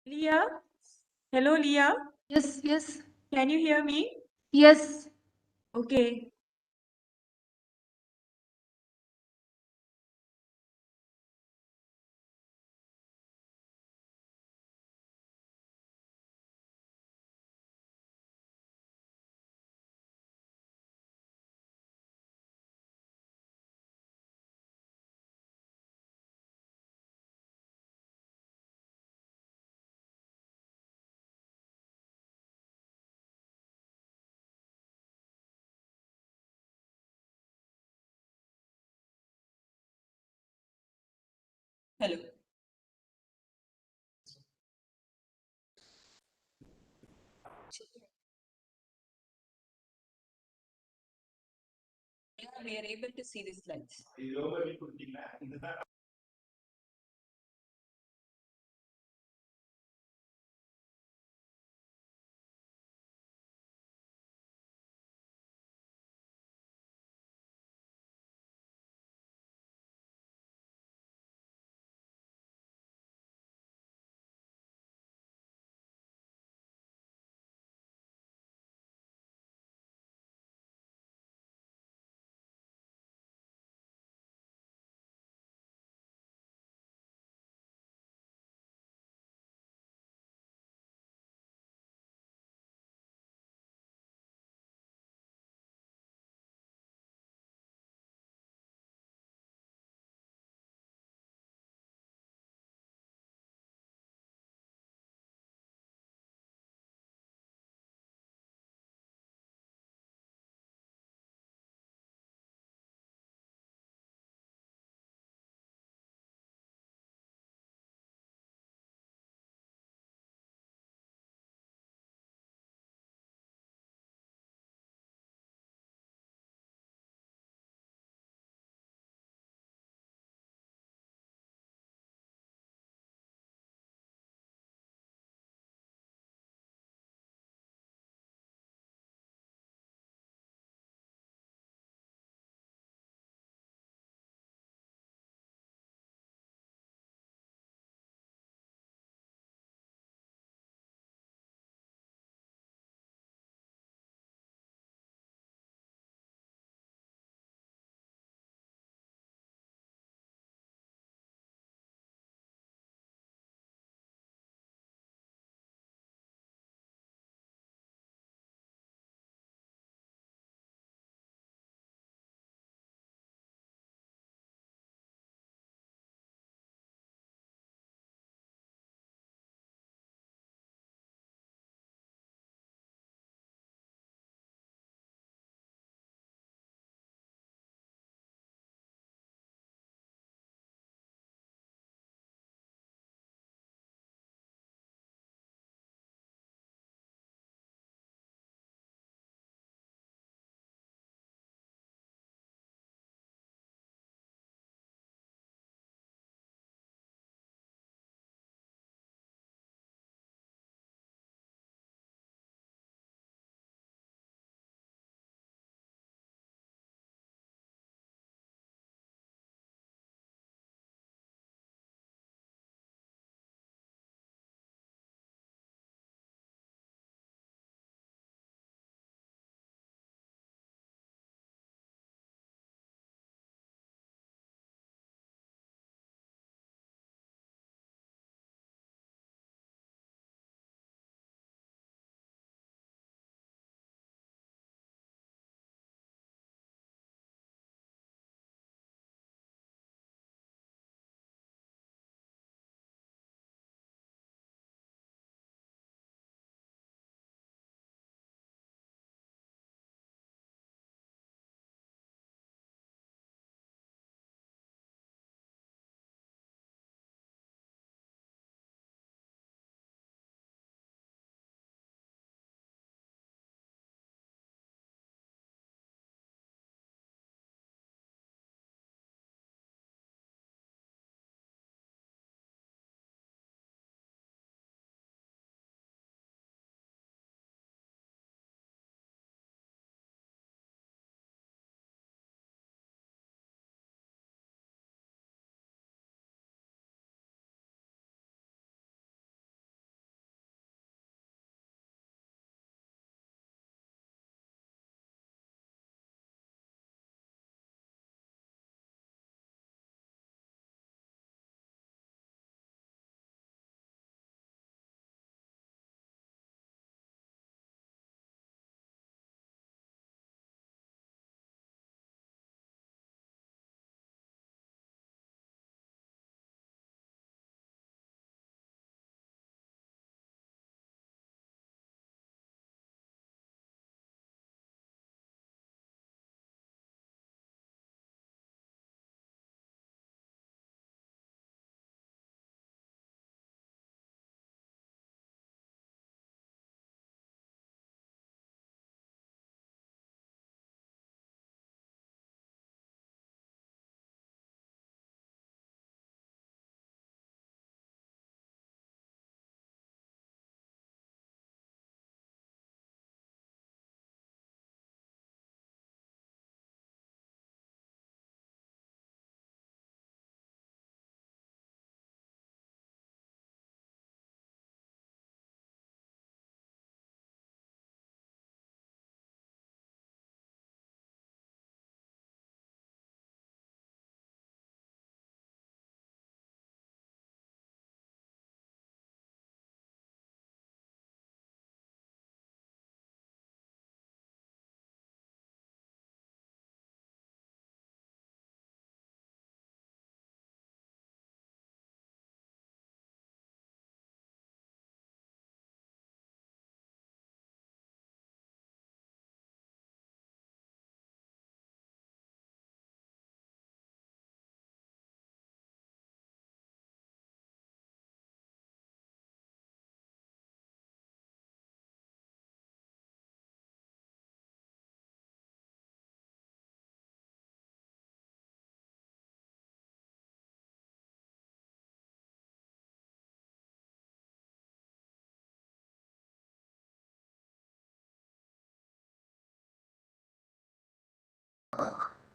Leah? Hello, Leah. Yes, yes, Can you hear me? yes. Okay. Hello. Yeah, we are able to see the slides.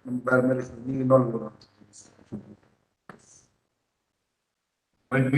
Environment ni no lo muy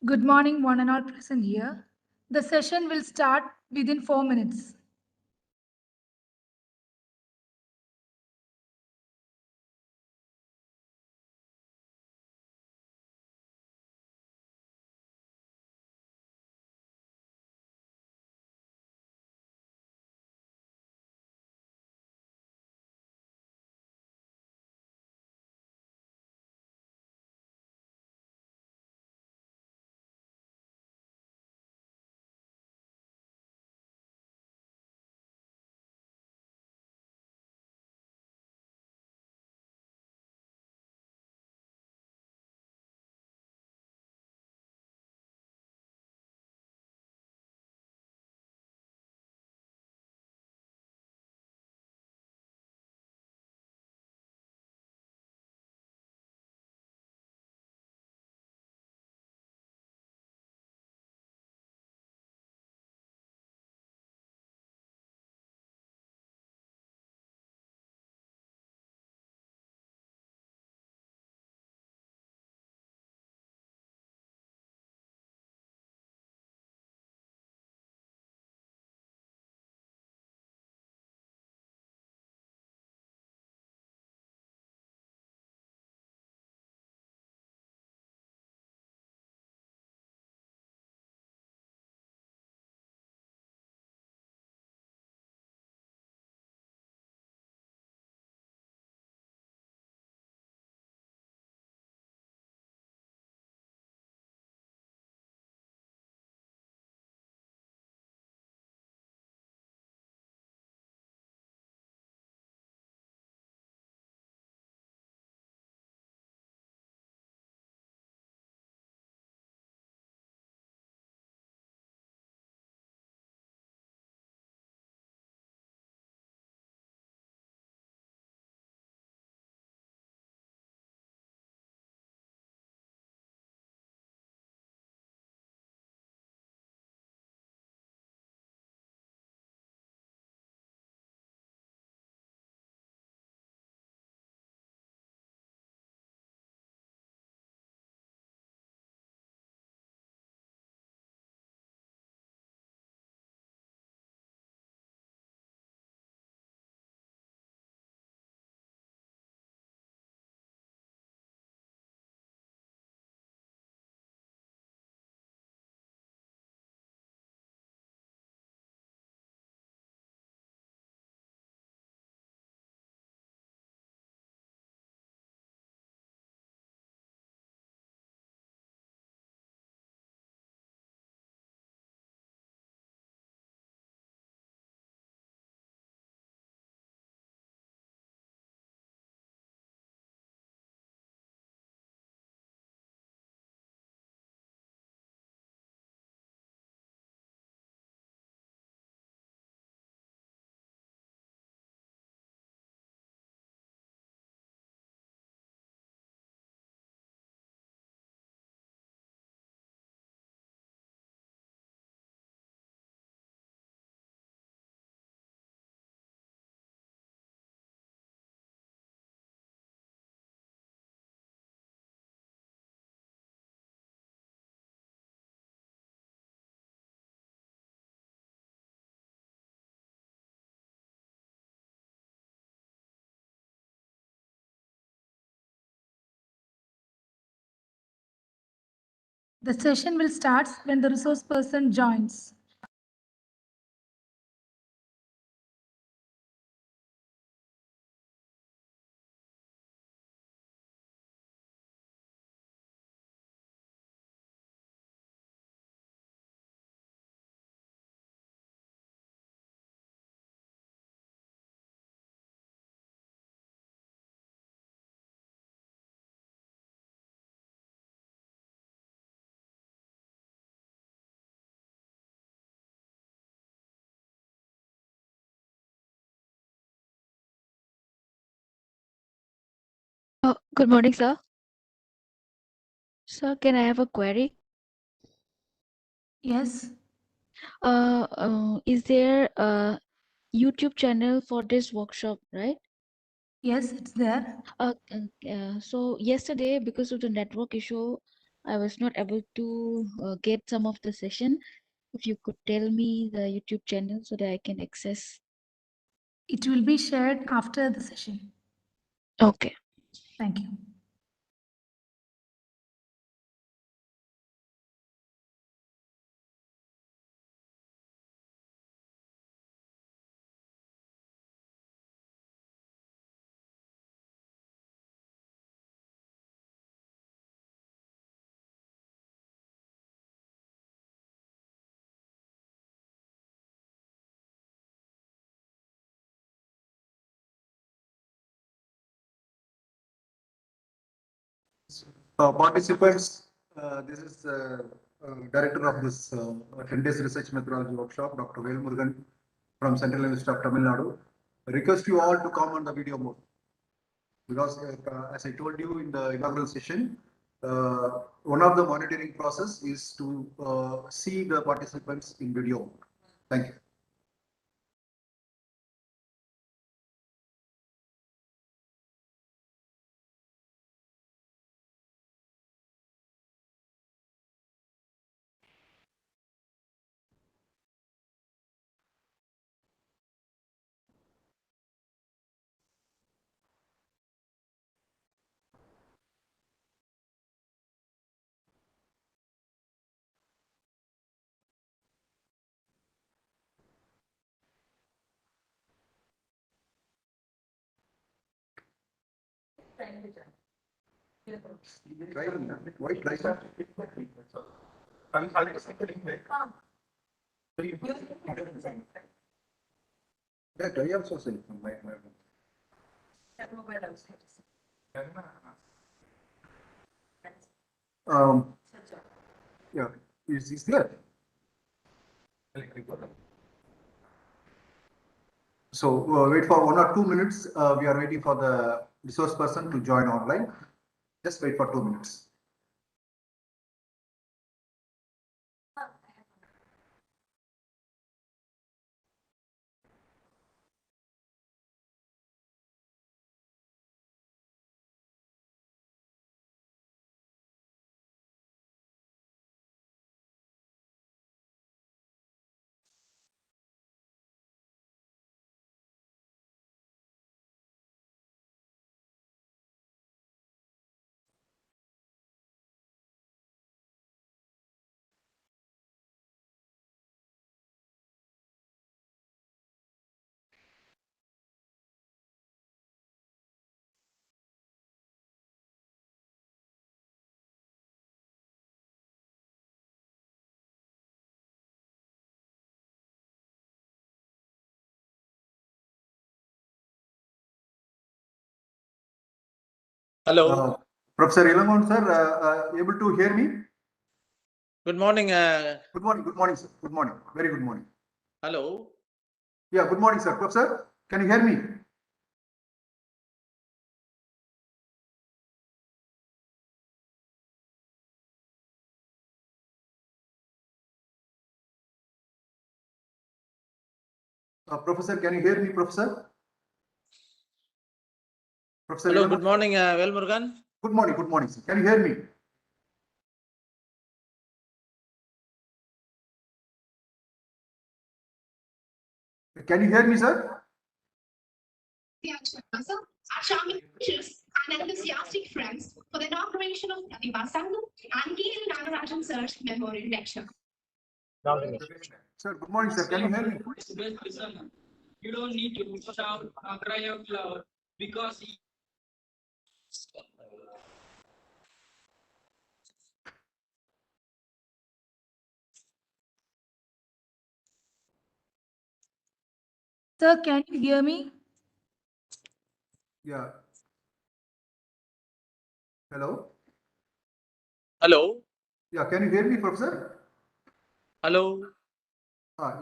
Good morning, one and all present here. The session will start within 4 minutes. The session will start when the resource person joins. Good morning, sir. Sir, can I have a query? Yes, Is there a YouTube channel for this workshop, right? yes, it's there. So yesterday, because of the network issue, I was not able to get some of the session. If you could tell me the YouTube channel so that I can access. It will be shared after the session. Okay. Thank you. Participants, this is director of this 10 days research methodology workshop, Dr. Velmurugan from Central University of Tamil Nadu. I request you all to come on the video mode because as I told you in the inaugural session, one of the monitoring process is to see the participants in video mode. Thank you. Why try that? Yeah, I also say my. Um, yeah, is there? So wait for 1 or 2 minutes. We are waiting for the resource person to join online. Just wait for 2 minutes. Hello. Professor Ilangon sir, able to hear me? Good morning. Good morning. Good morning, sir. Good morning. Very good morning. Hello. Yeah, good morning, sir. Professor, can you hear me? Professor, can you hear me, Professor? Professor Hello. Ilangon? Good morning, Velmurugan. Good morning. Good morning, sir. Can you hear me? Can you hear me, sir? charming wishes and enthusiastic friends for the inauguration of Pratibha Sangam and K. Nagarajan Sir's Memorial Lecture. Sir, good morning, sir. Can you hear me? Listen, you don't need to shout or cry out loud because Sir, can you hear me? Yeah. Hello? Hello? Yeah, can you hear me, Professor? Hello?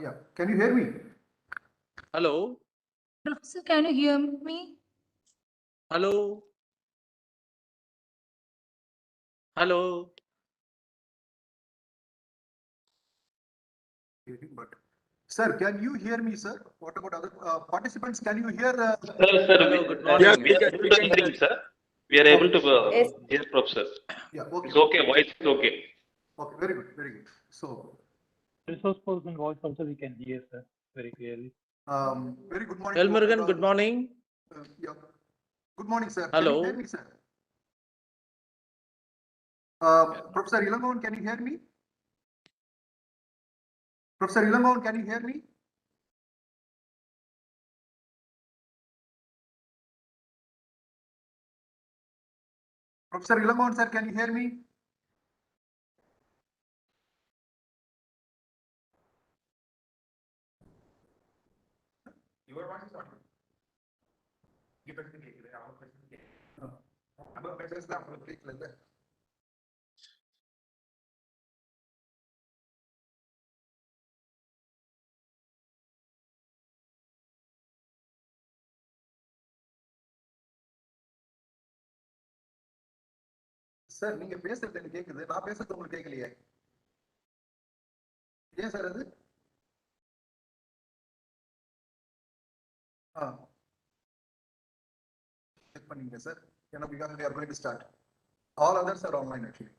Yeah. Can you hear me? Hello? Professor, can you hear me? Hello? Hello? But sir, can you hear me, sir? What about other participants? Can you hear? Sir, Hello, good morning. we are able to hear him, sir. We are able to hear Professor. Yeah. Okay. It's okay. Voice is okay. Okay. Very good. Very good. So, Resource person voice also we can hear, sir, very clearly. very good morning. to all Velmurugan, and good all. morning. Yeah. Good morning, sir. Hello. Can you hear me, sir? Professor Ilangon, can you hear me? Professor Ilangon, can you hear me? Professor Ilangon, sir, can you hear me? Your voice is not. Sir நீங்க பேசுறது எனக்கு கேக்குது நான் பேசுறது உங்களுக்கு கேட்கலையே ஏன் sir அது செக் பண்ணீங்க சார் ஏன்னா because we are going to start all others are online actually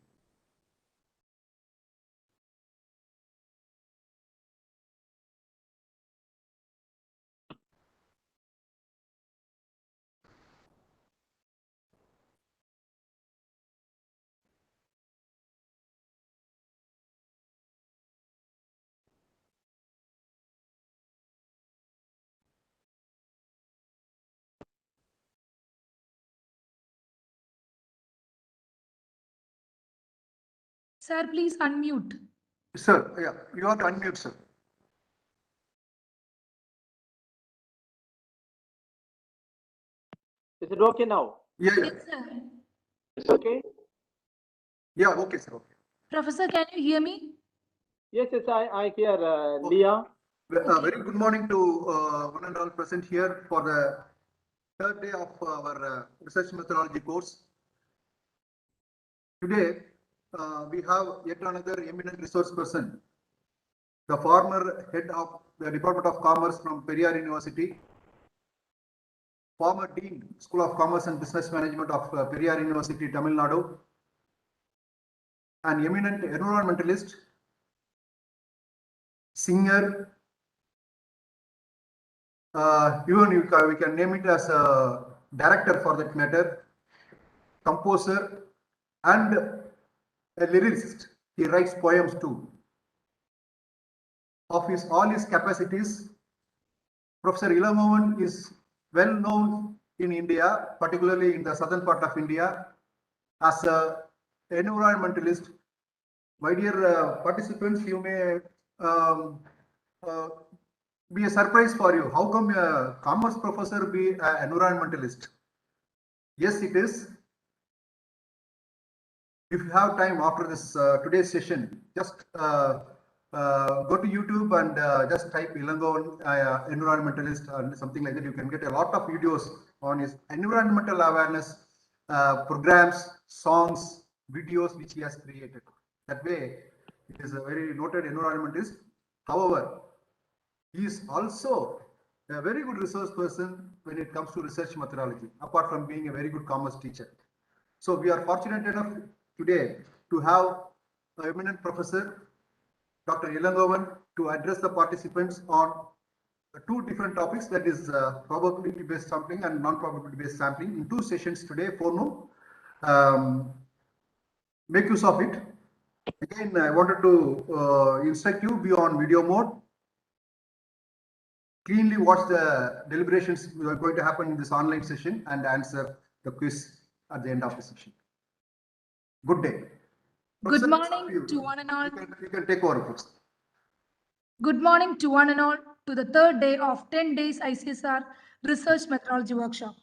Sir, please unmute. sir yeah you have to unmute sir Is it okay now? yeah Yes, sir. It's okay? yeah okay sir okay Professor, can you hear me? Yes, I hear Leah. Very good morning to one and all present here for the third day of our research methodology course. Today, we have yet another eminent resource person, the former head of the Department of Commerce from Periyar University, former Dean, School of Commerce and Business Management of Periyar University, Tamil Nadu, an eminent environmentalist, singer, even we can name it as a director for that matter, composer, and a lyricist. He writes poems too. Of all his capacities, Professor Ilamovan is well known in India, particularly in the southern part of India, as a environmentalist. My dear participants, you may be a surprise for you. How come a commerce professor be an environmentalist? Yes, it is. If you have time after this today's session, just go to YouTube and just type Ilangon environmentalist and something like that. You can get a lot of videos on his environmental awareness programs, songs, videos which he has created. That way, he is a very noted environmentalist. However, he is also a very good resource person when it comes to research methodology, apart from being a very good commerce teacher. So we are fortunate enough today to have an eminent professor, Dr. Ilangovan, to address the participants on two different topics, that is probability based sampling and non-probability based sampling, in two sessions today, forenoon. Make use of it. Again, I wanted to instruct you, be on video mode. Cleanly watch the deliberations that are going to happen in this online session and answer the quiz at the end of the session. Good day. Good Professor, morning to one and all. You can take over, Professor. Good morning to one and all to the third day of 10 days ICSR Research Methodology Workshop.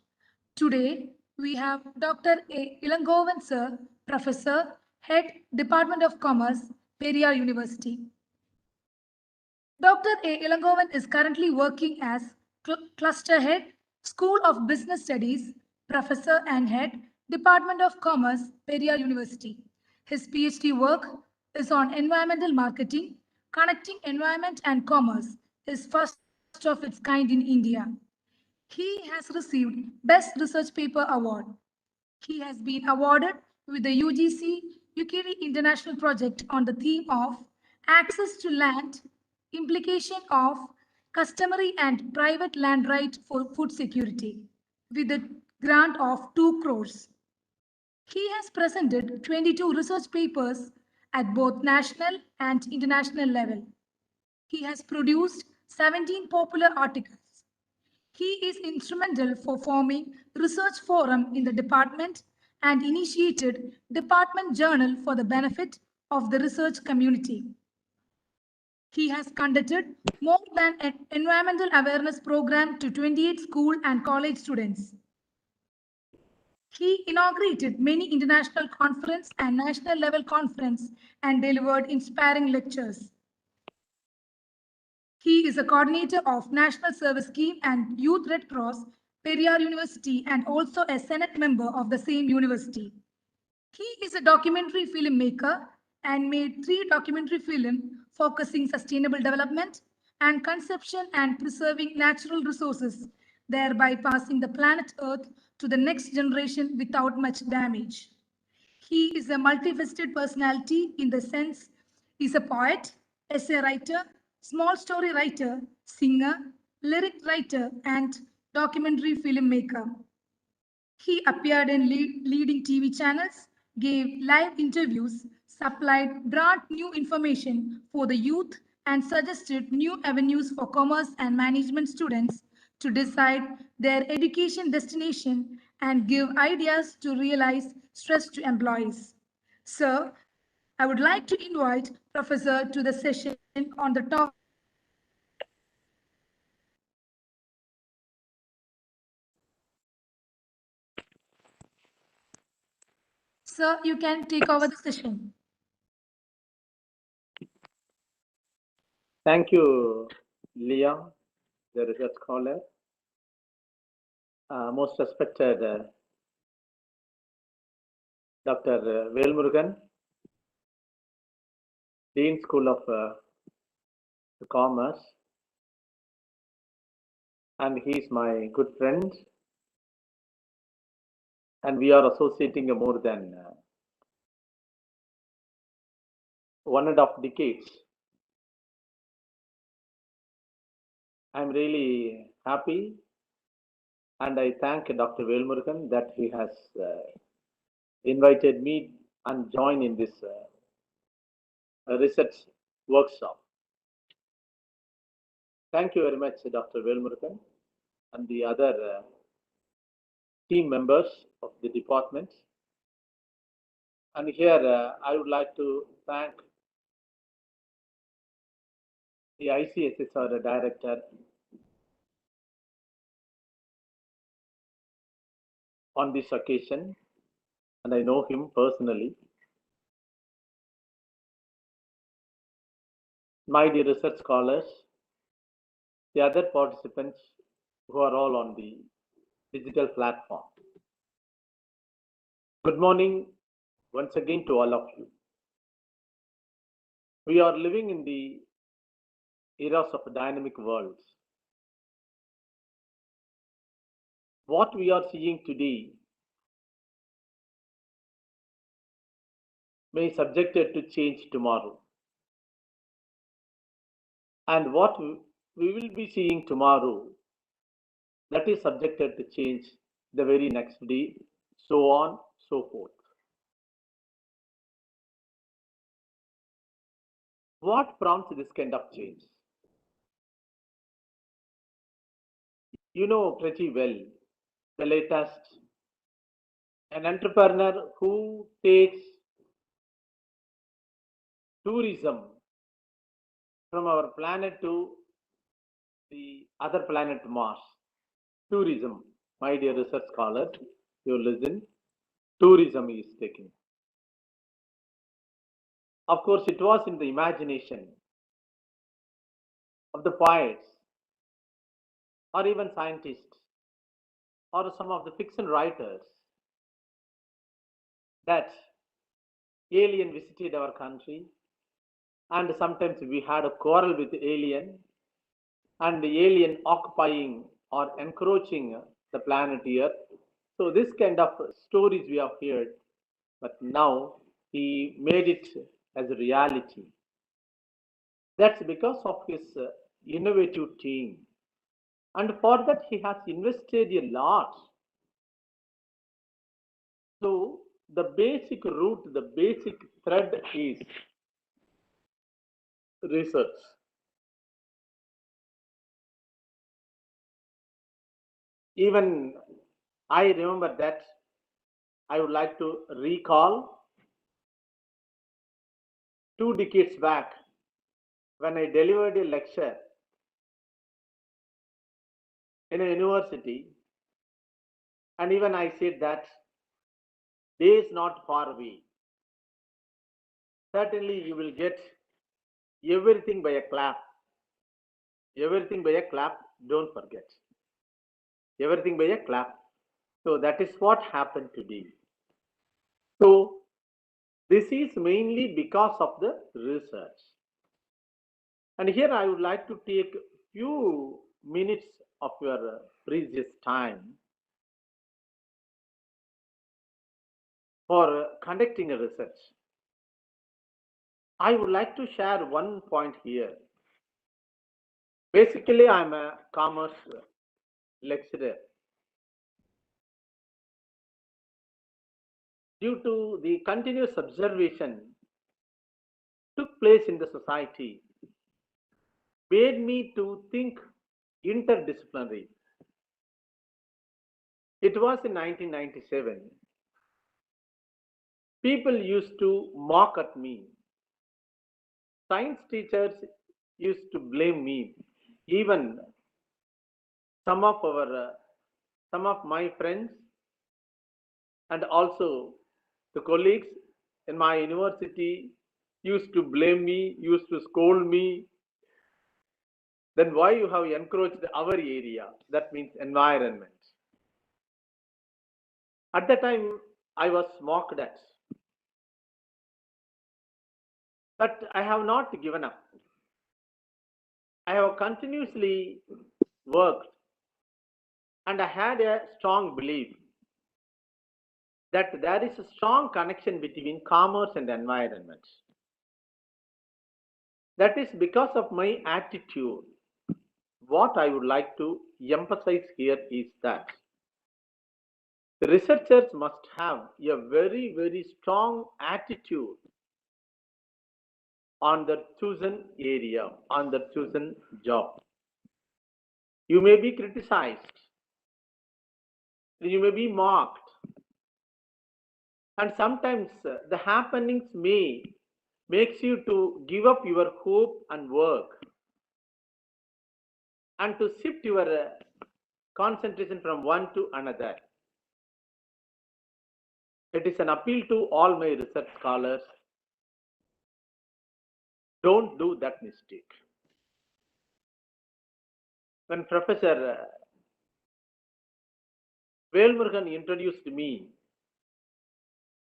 Today, we have Dr. A. Ilangovan Sir, Professor, Head, Department of Commerce, Periyar University. Dr. A. Ilangovan is currently working as Cluster Head, School of Business Studies, Professor and Head, Department of Commerce, Periyar University. His PhD work is on environmental marketing, connecting environment and commerce, is first of its kind in India. He has received Best Research Paper Award. He has been awarded with the UGC Ukiri International Project on the theme of Access to Land, Implication of Customary and Private Land Right for Food Security, with a grant of 2 crores. He has presented 22 research papers at both national and international level. He has produced 17 popular articles. He is instrumental for forming research forum in the department and initiated department journal for the benefit of the research community. He has conducted more than an environmental awareness program to 28 school and college students. He inaugurated many international conference and national level conference and delivered inspiring lectures. He is a coordinator of National Service Scheme and Youth Red Cross, Periyar University, and also a Senate member of the same university. He is a documentary filmmaker and made 3 documentary films focusing sustainable development and conservation and preserving natural resources, thereby passing the planet Earth to the next generation without much damage. He is a multifaceted personality in the sense he's a poet, essay writer, small story writer, singer, lyric writer, and documentary filmmaker. He appeared in leading TV channels, gave live interviews, supplied broad new information for the youth, and suggested new avenues for commerce and management students to decide their education destination and give ideas to realize stress to employees. Sir, I would like to invite Professor to the session on the topic. Sir, you can take over the session. Thank you, Leah, the research scholar. Most respected Dr. Velmurugan, Dean School of Commerce, and he is my good friend, and we are associating more than 1.5 decades. I'm really happy, and I thank Dr. Velmurugan that he has invited me and join in this research workshop. Thank you very much, Dr. Velmurugan, and the other team members of the department. And here I would like to thank the ICSSR director on this occasion, and I know him personally. My dear research scholars, the other participants who are all on the digital platform. Good morning once again to all of you. We are living in the eras of dynamic worlds. What we are seeing today may be subjected to change tomorrow. And what we will be seeing tomorrow, that is subjected to change the very next day, so on, so forth. What prompts this kind of change? You know pretty well the latest, an entrepreneur who takes tourism from our planet to the other planet Mars. Tourism, my dear research scholar, you listen, tourism is taking. Of course, it was in the imagination of the poets or even scientists or some of the fiction writers that alien visited our country, and sometimes we had a quarrel with the alien, and the alien occupying or encroaching the planet Earth. So this kind of stories we have heard, but now he made it as a reality. That's because of his innovative team, and for that he has invested a lot. So the basic root, the basic thread is research. Even I remember that I would like to recall 2 decades back when I delivered a lecture in a university, and even I said that day is not far away. Certainly you will get everything by a clap. Everything by a clap, don't forget. Everything by a clap. So that is what happened today. So this is mainly because of the research. And here I would like to take few minutes of your precious time for conducting a research. I would like to share one point here. Basically, I'm a commerce lecturer. Due to the continuous observation took place in the society, made me to think interdisciplinary. It was in 1997. People used to mock at me. Science teachers used to blame me. Even some of my friends and also the colleagues in my university used to blame me, used to scold me. Then why you have encroached our area? That means environment. At that time, I was mocked at. But I have not given up. I have continuously worked, and I had a strong belief that there is a strong connection between commerce and environment. That is because of my attitude. What I would like to emphasize here is that the researchers must have a very, very strong attitude on the chosen area, on the chosen job. You may be criticized, you may be mocked, and sometimes the happenings may makes you to give up your hope and work and to shift your concentration from one to another. It is an appeal to all my research scholars. Don't do that mistake. When Professor Velmurugan introduced me,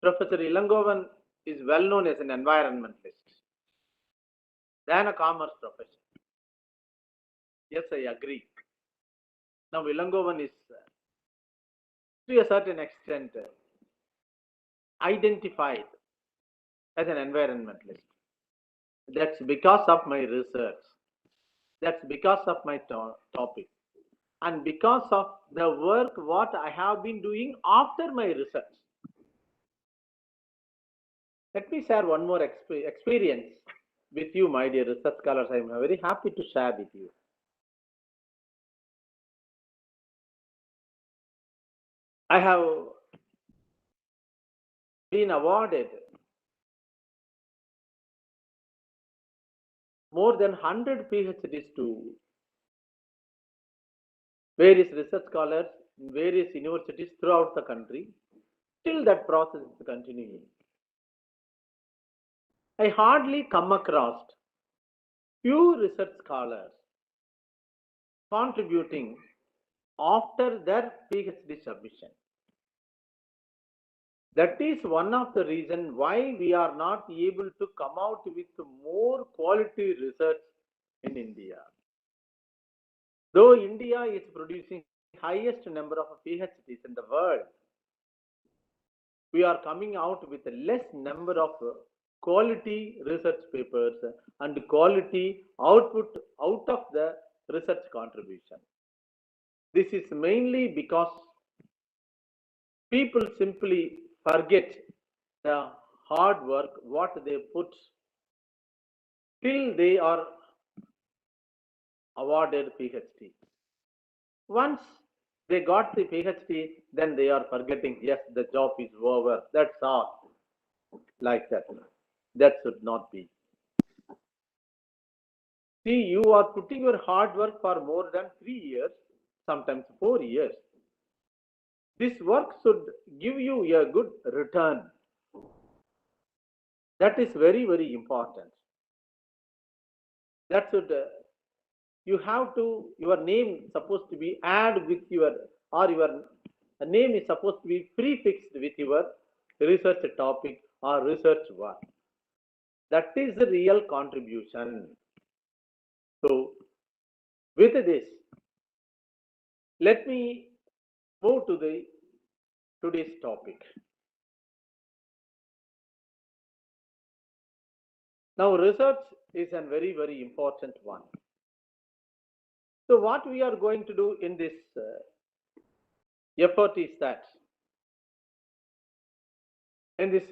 Professor Ilangovan is well known as an environmentalist than a commerce professor. Yes, I agree. Now, Ilangovan is, to a certain extent, identified as an environmentalist. That's because of my research. That's because of my topic and because of the work what I have been doing after my research. Let me share one more experience with you, my dear research scholars. I am very happy to share with you. I have been awarded more than 100 PhDs to various research scholars in various universities throughout the country. Still that process is continuing. I hardly come across few research scholars contributing after their PhD submission. That is one of the reasons why we are not able to come out with more quality research in India. Though India is producing highest number of PhDs in the world, we are coming out with a less number of quality research papers and quality output out of the research contribution. This is mainly because people simply forget the hard work what they put till they are awarded PhD. Once they got the PhD, then they are forgetting, yes, the job is over. That's all. Like that. That should not be. See, you are putting your hard work for more than 3 years, sometimes 4 years. This work should give you a good return. That is very, very important. That should, you have to, your name supposed to be add with your, or your name is supposed to be prefixed with your research topic or research work. That is the real contribution. So, with this, let me move to the today's topic. Now, research is a very, very important one. So, what we are going to do in this effort is that in this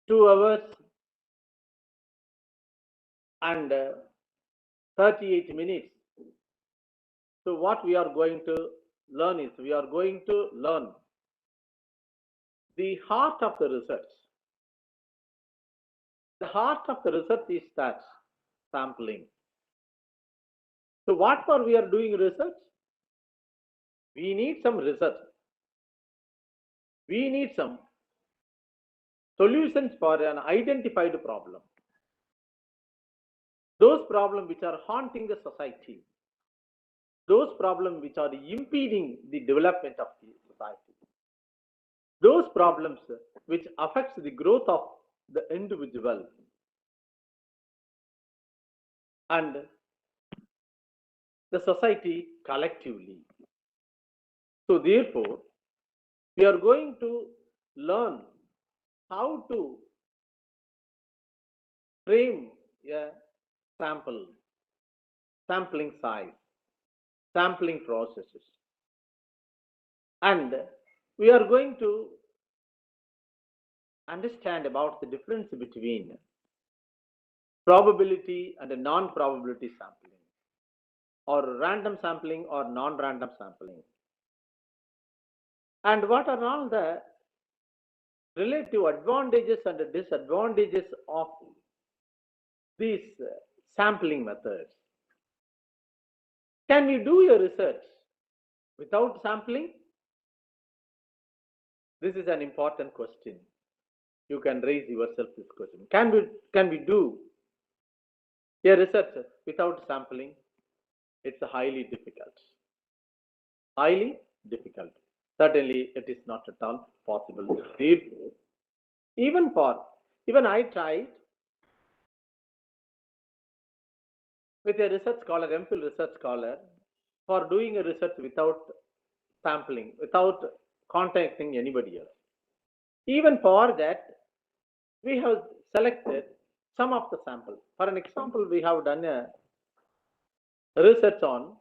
2 hours and 38 minutes, so what we are going to learn is we are going to learn the heart of the research. The heart of the research is that sampling. So what for we are doing research? We need some research. We need some solutions for an identified problem. Those problems which are haunting the society. Those problems which are impeding the development of the society. Those problems which affects the growth of the individual and the society collectively. So therefore, we are going to learn how to frame a sample, sampling size, sampling processes. And we are going to understand about the difference between probability and a non-probability sampling, or random sampling or non-random sampling. And what are all the relative advantages and disadvantages of these sampling methods? Can we do your research without sampling? This is an important question. You can raise yourself this question. Can we do a research without sampling? It's highly difficult. Highly difficult. Certainly, it is not at all possible. Even I tried with a research scholar, MPhil research scholar, for doing a research without sampling, without contacting anybody else. Even for that, we have selected some of the samples. For an example, we have done a research on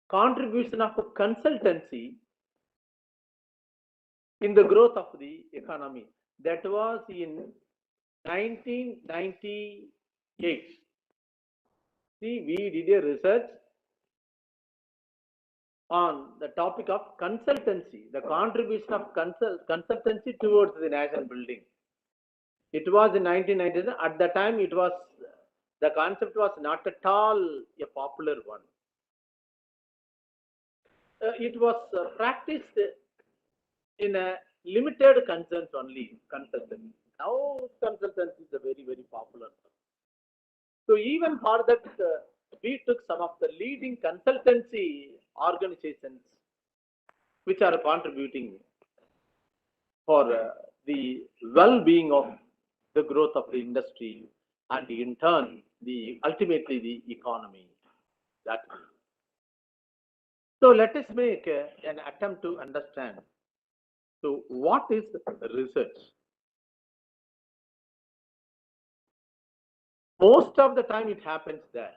contribution of consultancy in the growth of the economy. That was in 1998. See, we did a research on the topic of consultancy, the contribution of consultancy towards the nation building. It was in 1990s. At the time, the concept was not at all a popular one. It was practiced in a limited concerns only, consultancy. Now, consultancy is a very, very popular. So even for that, we took some of the leading consultancy organizations which are contributing for the well-being of the growth of the industry and in turn, ultimately the economy. That way. So let us make an attempt to understand. So what is research? Most of the time it happens that.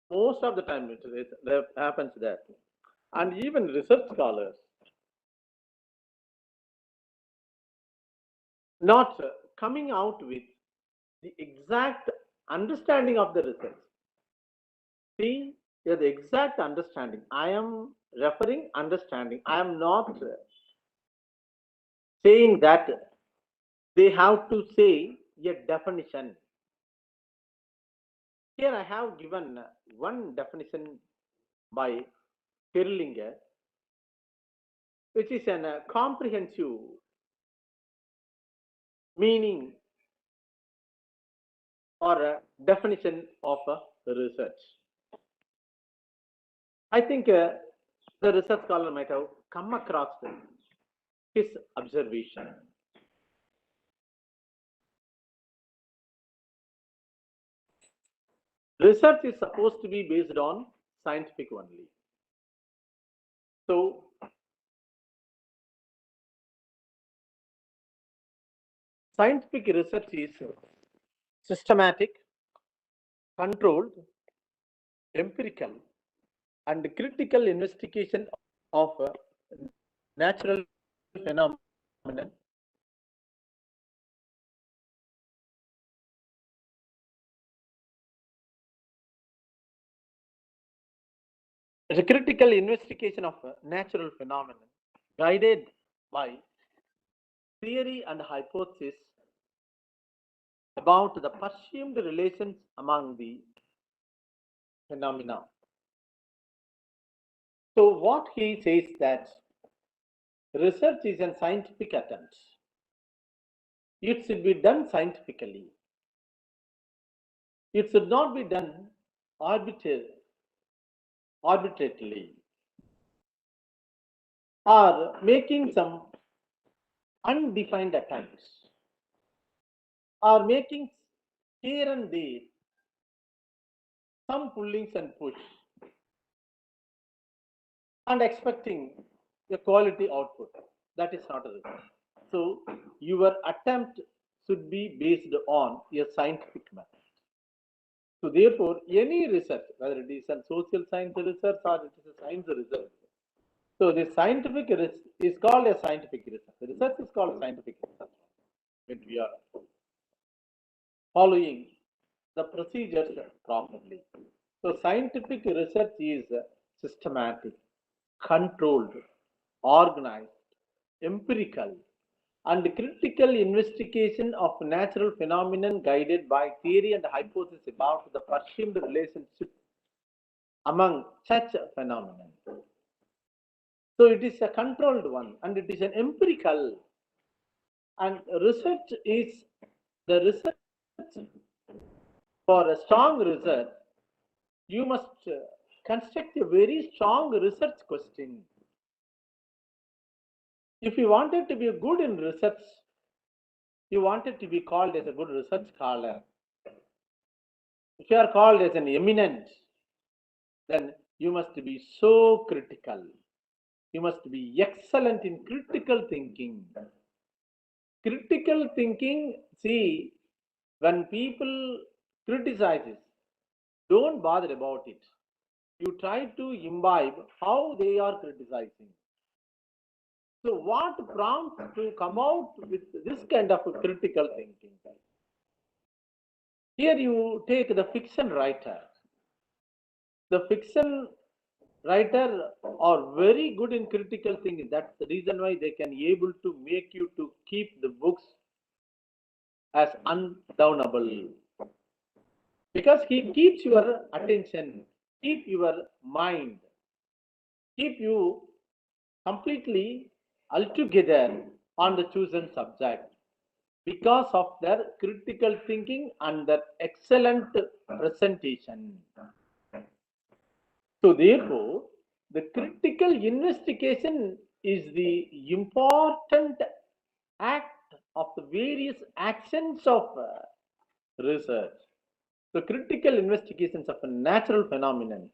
Most of the time it happens that. And even research scholars not coming out with the exact understanding of the research. See, the exact understanding. I am referring understanding. I am not saying that they have to say a definition. Here I have given one definition by Kerlinger, which is a comprehensive meaning or a definition of research. I think the research scholar might have come across his observation. Research is supposed to be based on scientific only. So, scientific research is systematic, controlled, empirical, and critical investigation of natural phenomena a critical investigation of natural phenomena guided by theory and hypothesis about the perceived relations among the phenomena. So what he says that research is a scientific attempt. It should be done scientifically. It should not be done arbitrarily or making some undefined attempts or making here and there some pullings and push and expecting a quality output. That is not a research. So your attempt should be based on a scientific method. So therefore, any research, whether it is a social science research or it is a science research, so the scientific research is called a scientific research. The research is called scientific research when we are following the procedures properly. So scientific research is systematic, controlled, organized, empirical, and critical investigation of natural phenomenon guided by theory and hypothesis about the perceived relationship among such phenomena. So it is a controlled one and it is an empirical, and research is the research. For a strong research, you must construct a very strong research question. If you wanted to be good in research, you wanted to be called as a good research scholar. If you are called as an eminent, then you must be so critical. You must be excellent in critical thinking. critical thinking, see, when people criticizes, don't bother about it. You try to imbibe how they are criticizing. So what prompts to come out with this kind of a critical thinking? Here you take the fiction writer. The fiction writer are very good in critical thinking. That's the reason why they can able to make you to keep the books as undownable. Because he keeps your attention, keep your mind, keep you completely altogether on the chosen subject because of their critical thinking and their excellent presentation. So therefore, the critical investigation is the important act of the various actions of research. So critical investigations of a natural phenomenon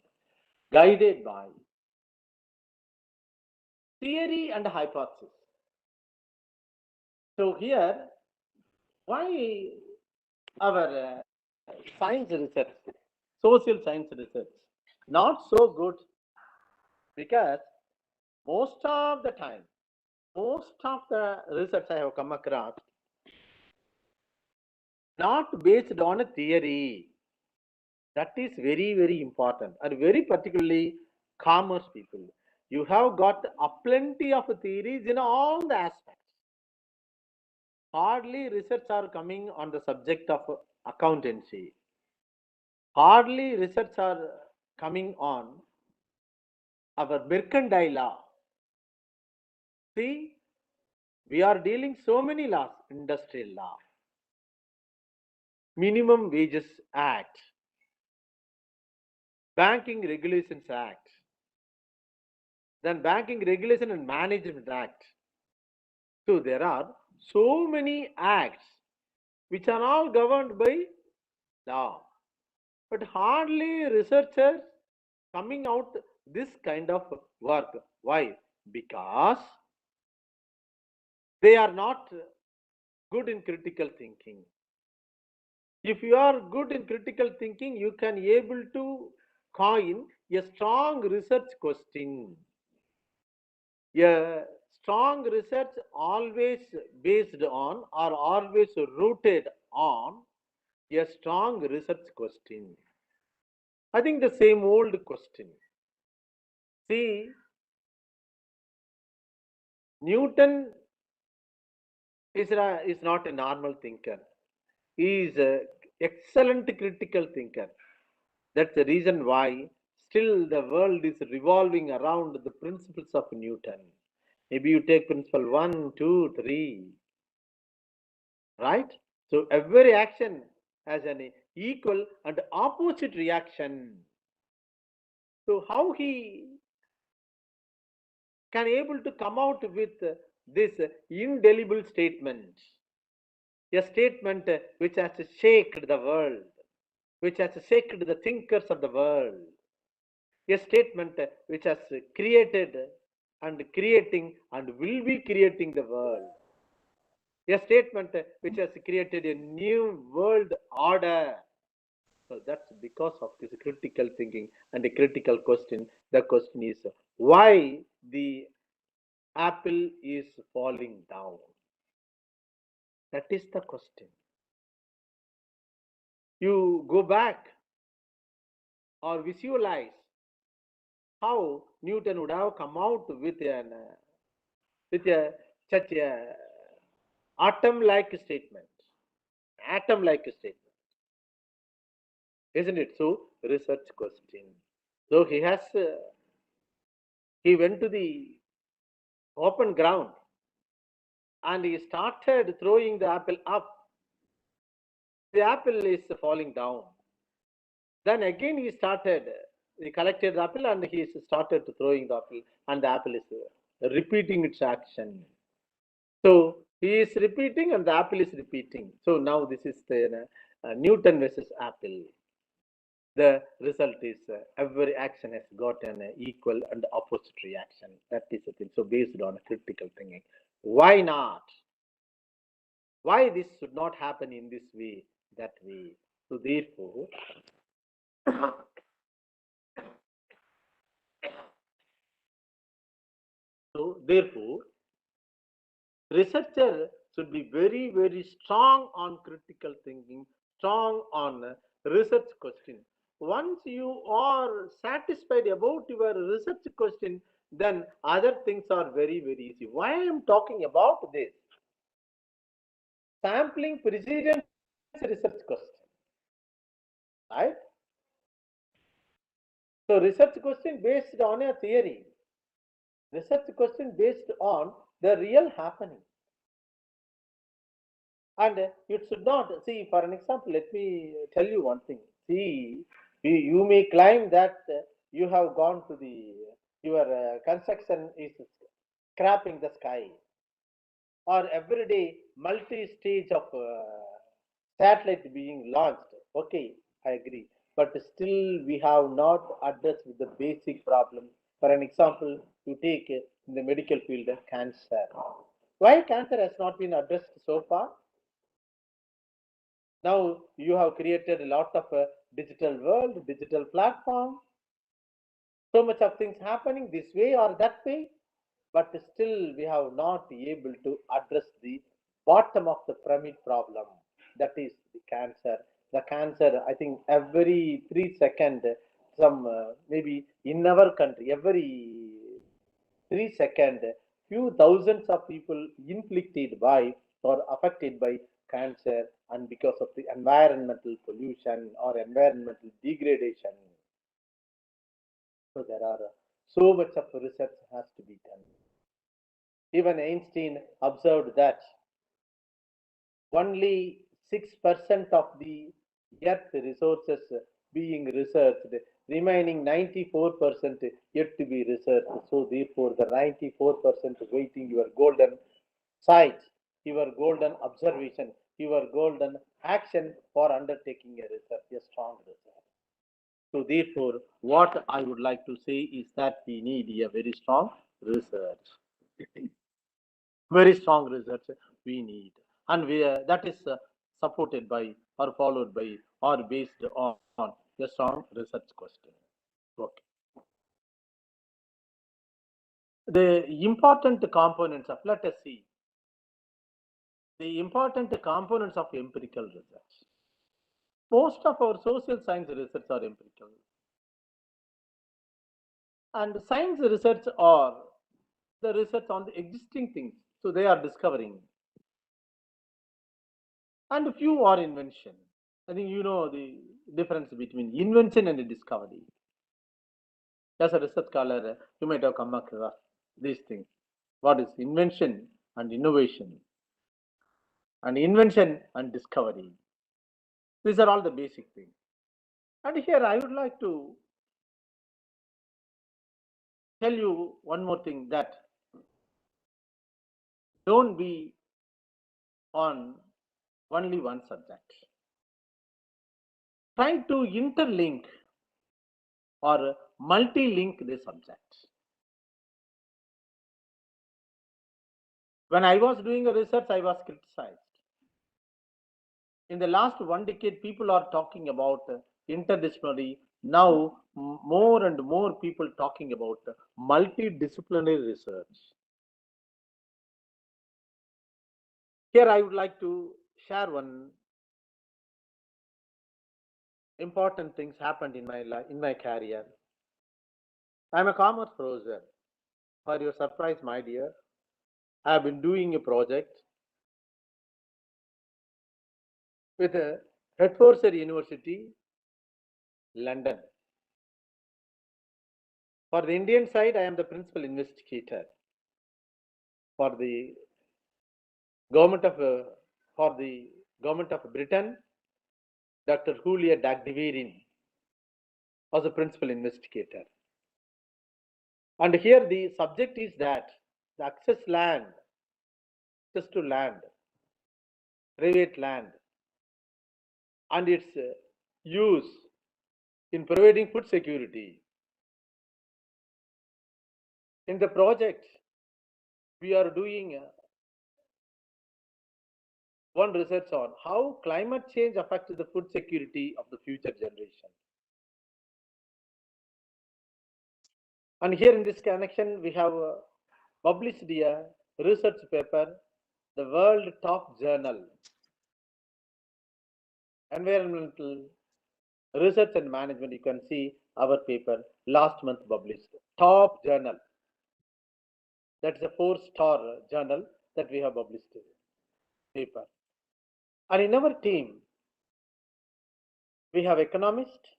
guided by theory and hypothesis. So here, why our science research, social science research, not so good? Because most of the time, most of the research I have come across, not based on a theory. That is very, very important, and very particularly commerce people. You have got a plenty of theories in all the aspects. Hardly research are coming on the subject of accountancy. Hardly research are coming on our mercantile law. See, we are dealing so many laws: industrial law, minimum wages act, banking regulations act, then banking regulation and management act. So there are so many acts which are all governed by law, but hardly researchers coming out this kind of work. Why? Because they are not good in critical thinking. If you are good in critical thinking, you can able to coin a strong research question. A strong research always based on or always rooted on a strong research question. I think the same old question. See, Newton is not a normal thinker. He is an excellent critical thinker. That's the reason why still the world is revolving around the principles of Newton. Maybe you take principle 1, 2, 3, right? So every action has an equal and opposite reaction. So how he can able to come out with this indelible statement, a statement which has shaken the world, which has shaken the thinkers of the world, a statement which has created and creating and will be creating the world, a statement which has created a new world order. So that's because of this critical thinking and a critical question. The question is why the apple is falling down. That is the question. You go back or visualize how Newton would have come out with such a atom-like statement, isn't it? So research question. So he went to the open ground and he started throwing the apple up. The apple is falling down. Then again he collected the apple and he started throwing the apple, and the apple is repeating its action. So he is repeating and the apple is repeating. So now this is the Newton versus apple. The result is every action has got an equal and opposite reaction. That is the thing. So based on critical thinking. Why not? why this should not happen in this way, that way. So therefore, researcher should be very, very strong on critical thinking, strong on research question. Once you are satisfied about your research question, then other things are very, very easy. Why I am talking about this? Sampling precedence research question, right? So research question based on a theory, research question based on the real happening. And it should not, see, for an example, let me tell you one thing. See, you may claim that you have gone to your construction is scrapping the sky, or every day multi-stage of satellite being launched. Okay, I agree. But still, we have not addressed the basic problem. For an example, you take in the medical field cancer. Why cancer has not been addressed so far? Now you have created a lot of digital world, digital platform. So much of things happening this way or that way, but still we have not been able to address the bottom of the pyramid problem. That is the cancer. The cancer, I think every 3 seconds, some maybe in our country, every 3 seconds, few thousands of people inflicted by or affected by cancer, and because of the environmental pollution or environmental degradation. So there are so much of research has to be done. Even Einstein observed that only 6% of the earth resources being researched, remaining 94% yet to be researched. So therefore the 94% waiting your golden sight, your golden observation, your golden action for undertaking a research, a strong research. So therefore, what I would like to say is that we need a very strong research. Very strong research we need, and that is supported by or followed by or based on a strong research question. Okay. The important components of, let us see, the important components of empirical research. Most of our social science research are empirical, and science research are the research on the existing things, so they are discovering, and few are invention. I think you know the difference between invention and discovery. As a research scholar, you might have come across these things. What is invention and innovation, and invention and discovery? These are all the basic things. And here I would like to tell you one more thing, that don't be on only one subject. Try to interlink or multi-link the subjects. When I was doing a research, I was criticized. In the last 1 decade, people are talking about interdisciplinary. Now, more and more people talking about multidisciplinary research. Here, I would like to share one important things happened in my life, in my career. I'm a commerce professor. For your surprise, my dear, I have been doing a project with Hertfordshire University, London. For the Indian side, I am the principal investigator. For the government of Britain, Dr. Julia Dagdevirin was the principal investigator. And here the subject is that the access to land, private land, and its use in providing food security. In the project, we are doing one research on how climate change affects the food security of the future generation. And here in this connection, we have published a research paper, the world top journal, Environmental Research and Management. You can see our paper last month published, top journal. That's a 4-star journal that we have published paper. And in our team, we have economists,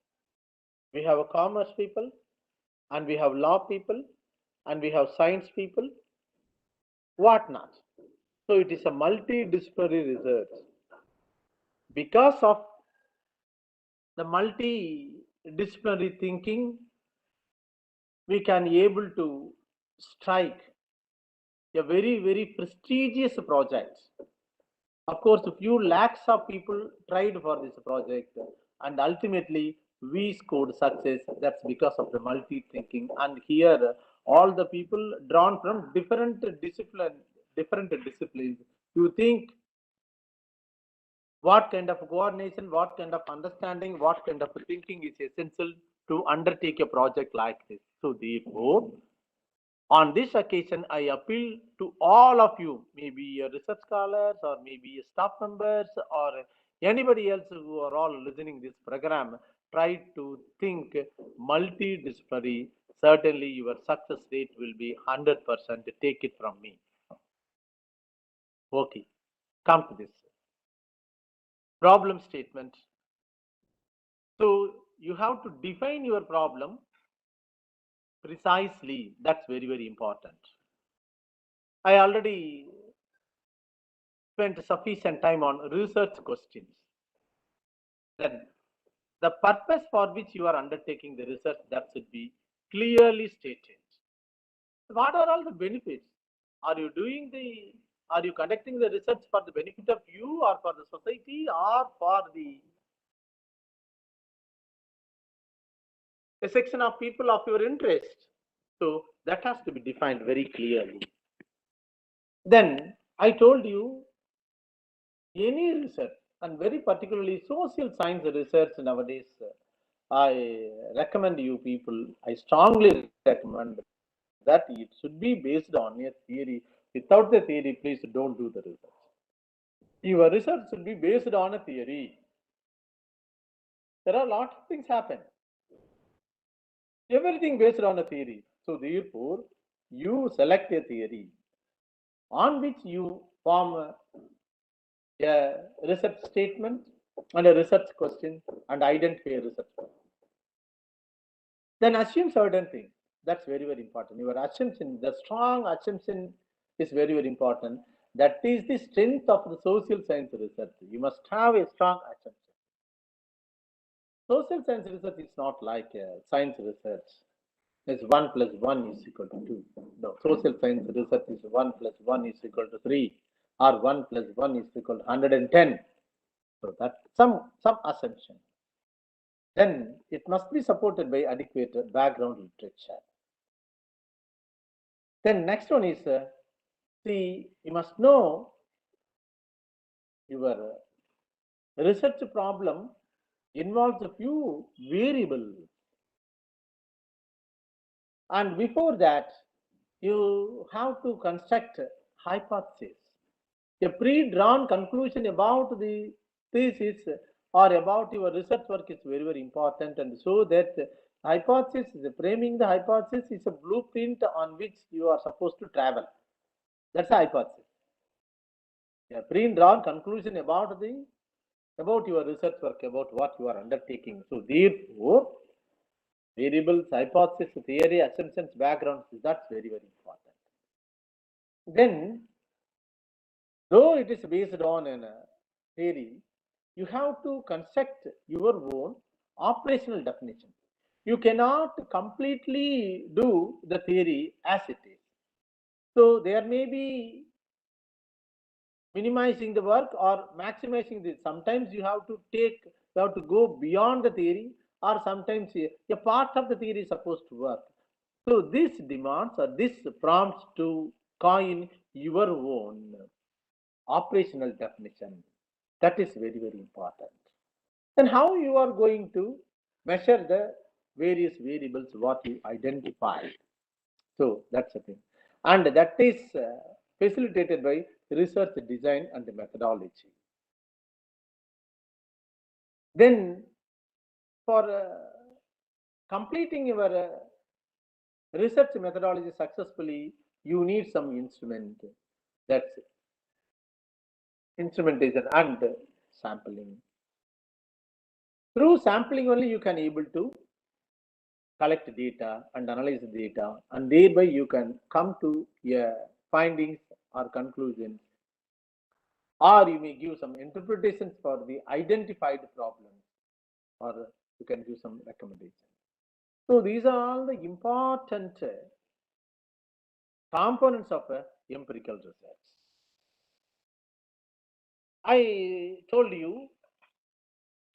we have commerce people, and we have law people, and we have science people, whatnot. So it is a multidisciplinary research. Because of the multidisciplinary thinking, we can able to strike a very, very prestigious project. Of course, a few lakhs of people tried for this project, and ultimately we scored success. That's because of the multi-thinking. And here, all the people drawn from different disciplines. You think what kind of coordination, what kind of understanding, what kind of thinking is essential to undertake a project like this. So therefore, on this occasion, I appeal to all of you, maybe research scholars or maybe staff members or anybody else who are all listening this program, try to think multidisciplinary. Certainly your success rate will be 100%. Take it from me. Okay, come to this problem statement. So you have to define your problem precisely. That's very, very important. I already spent sufficient time on research questions. Then the purpose for which you are undertaking the research, that should be clearly stated. What are all the benefits? Are you conducting the research for the benefit of you or for the society or for a section of people of your interest? So that has to be defined very clearly. Then I told you any research, and very particularly social science research nowadays, I recommend you people, I strongly recommend that it should be based on a theory. Without the theory, please don't do the research. Your research should be based on a theory. There are a lot of things happen. Everything based on a theory. So therefore, you select a theory on which you form a research statement and a research question and identify a research problem. Then assume certain things. That's very, very important. Your assumption, the strong assumption is very, very important. That is the strength of the social science research. You must have a strong assumption. Social science research is not like science research. It's 1 plus 1 is equal to 2. No, social science research is 1 plus 1 is equal to 3 or 1 plus 1 is equal to 110. So that's some assumption. Then it must be supported by adequate background literature. Then next one is, see, you must know your research problem involves a few variables. And before that, you have to construct hypothesis. A pre-drawn conclusion about the thesis or about your research work is very, very important. And so that hypothesis, framing the hypothesis is a blueprint on which you are supposed to travel. That's a hypothesis. A pre-drawn conclusion about your research work, about what you are undertaking. So therefore, variables, hypothesis, theory, assumptions, background, that's very, very important. Then, though it is based on a theory, you have to construct your own operational definition. You cannot completely do the theory as it is. So there may be minimizing the work or maximizing this. Sometimes you have to go beyond the theory, or sometimes a part of the theory is supposed to work. So this demands or this prompts to coin your own operational definition. That is very, very important. Then how you are going to measure the various variables what you identified. So that's the thing. And that is facilitated by research design and methodology. Then for completing your research methodology successfully, you need some instrument. That's instrumentation and sampling. Through sampling only you can able to collect data and analyze the data, and thereby you can come to findings or conclusions, or you may give some interpretations for the identified problems, or you can give some recommendations. So these are all the important components of empirical research. I told you,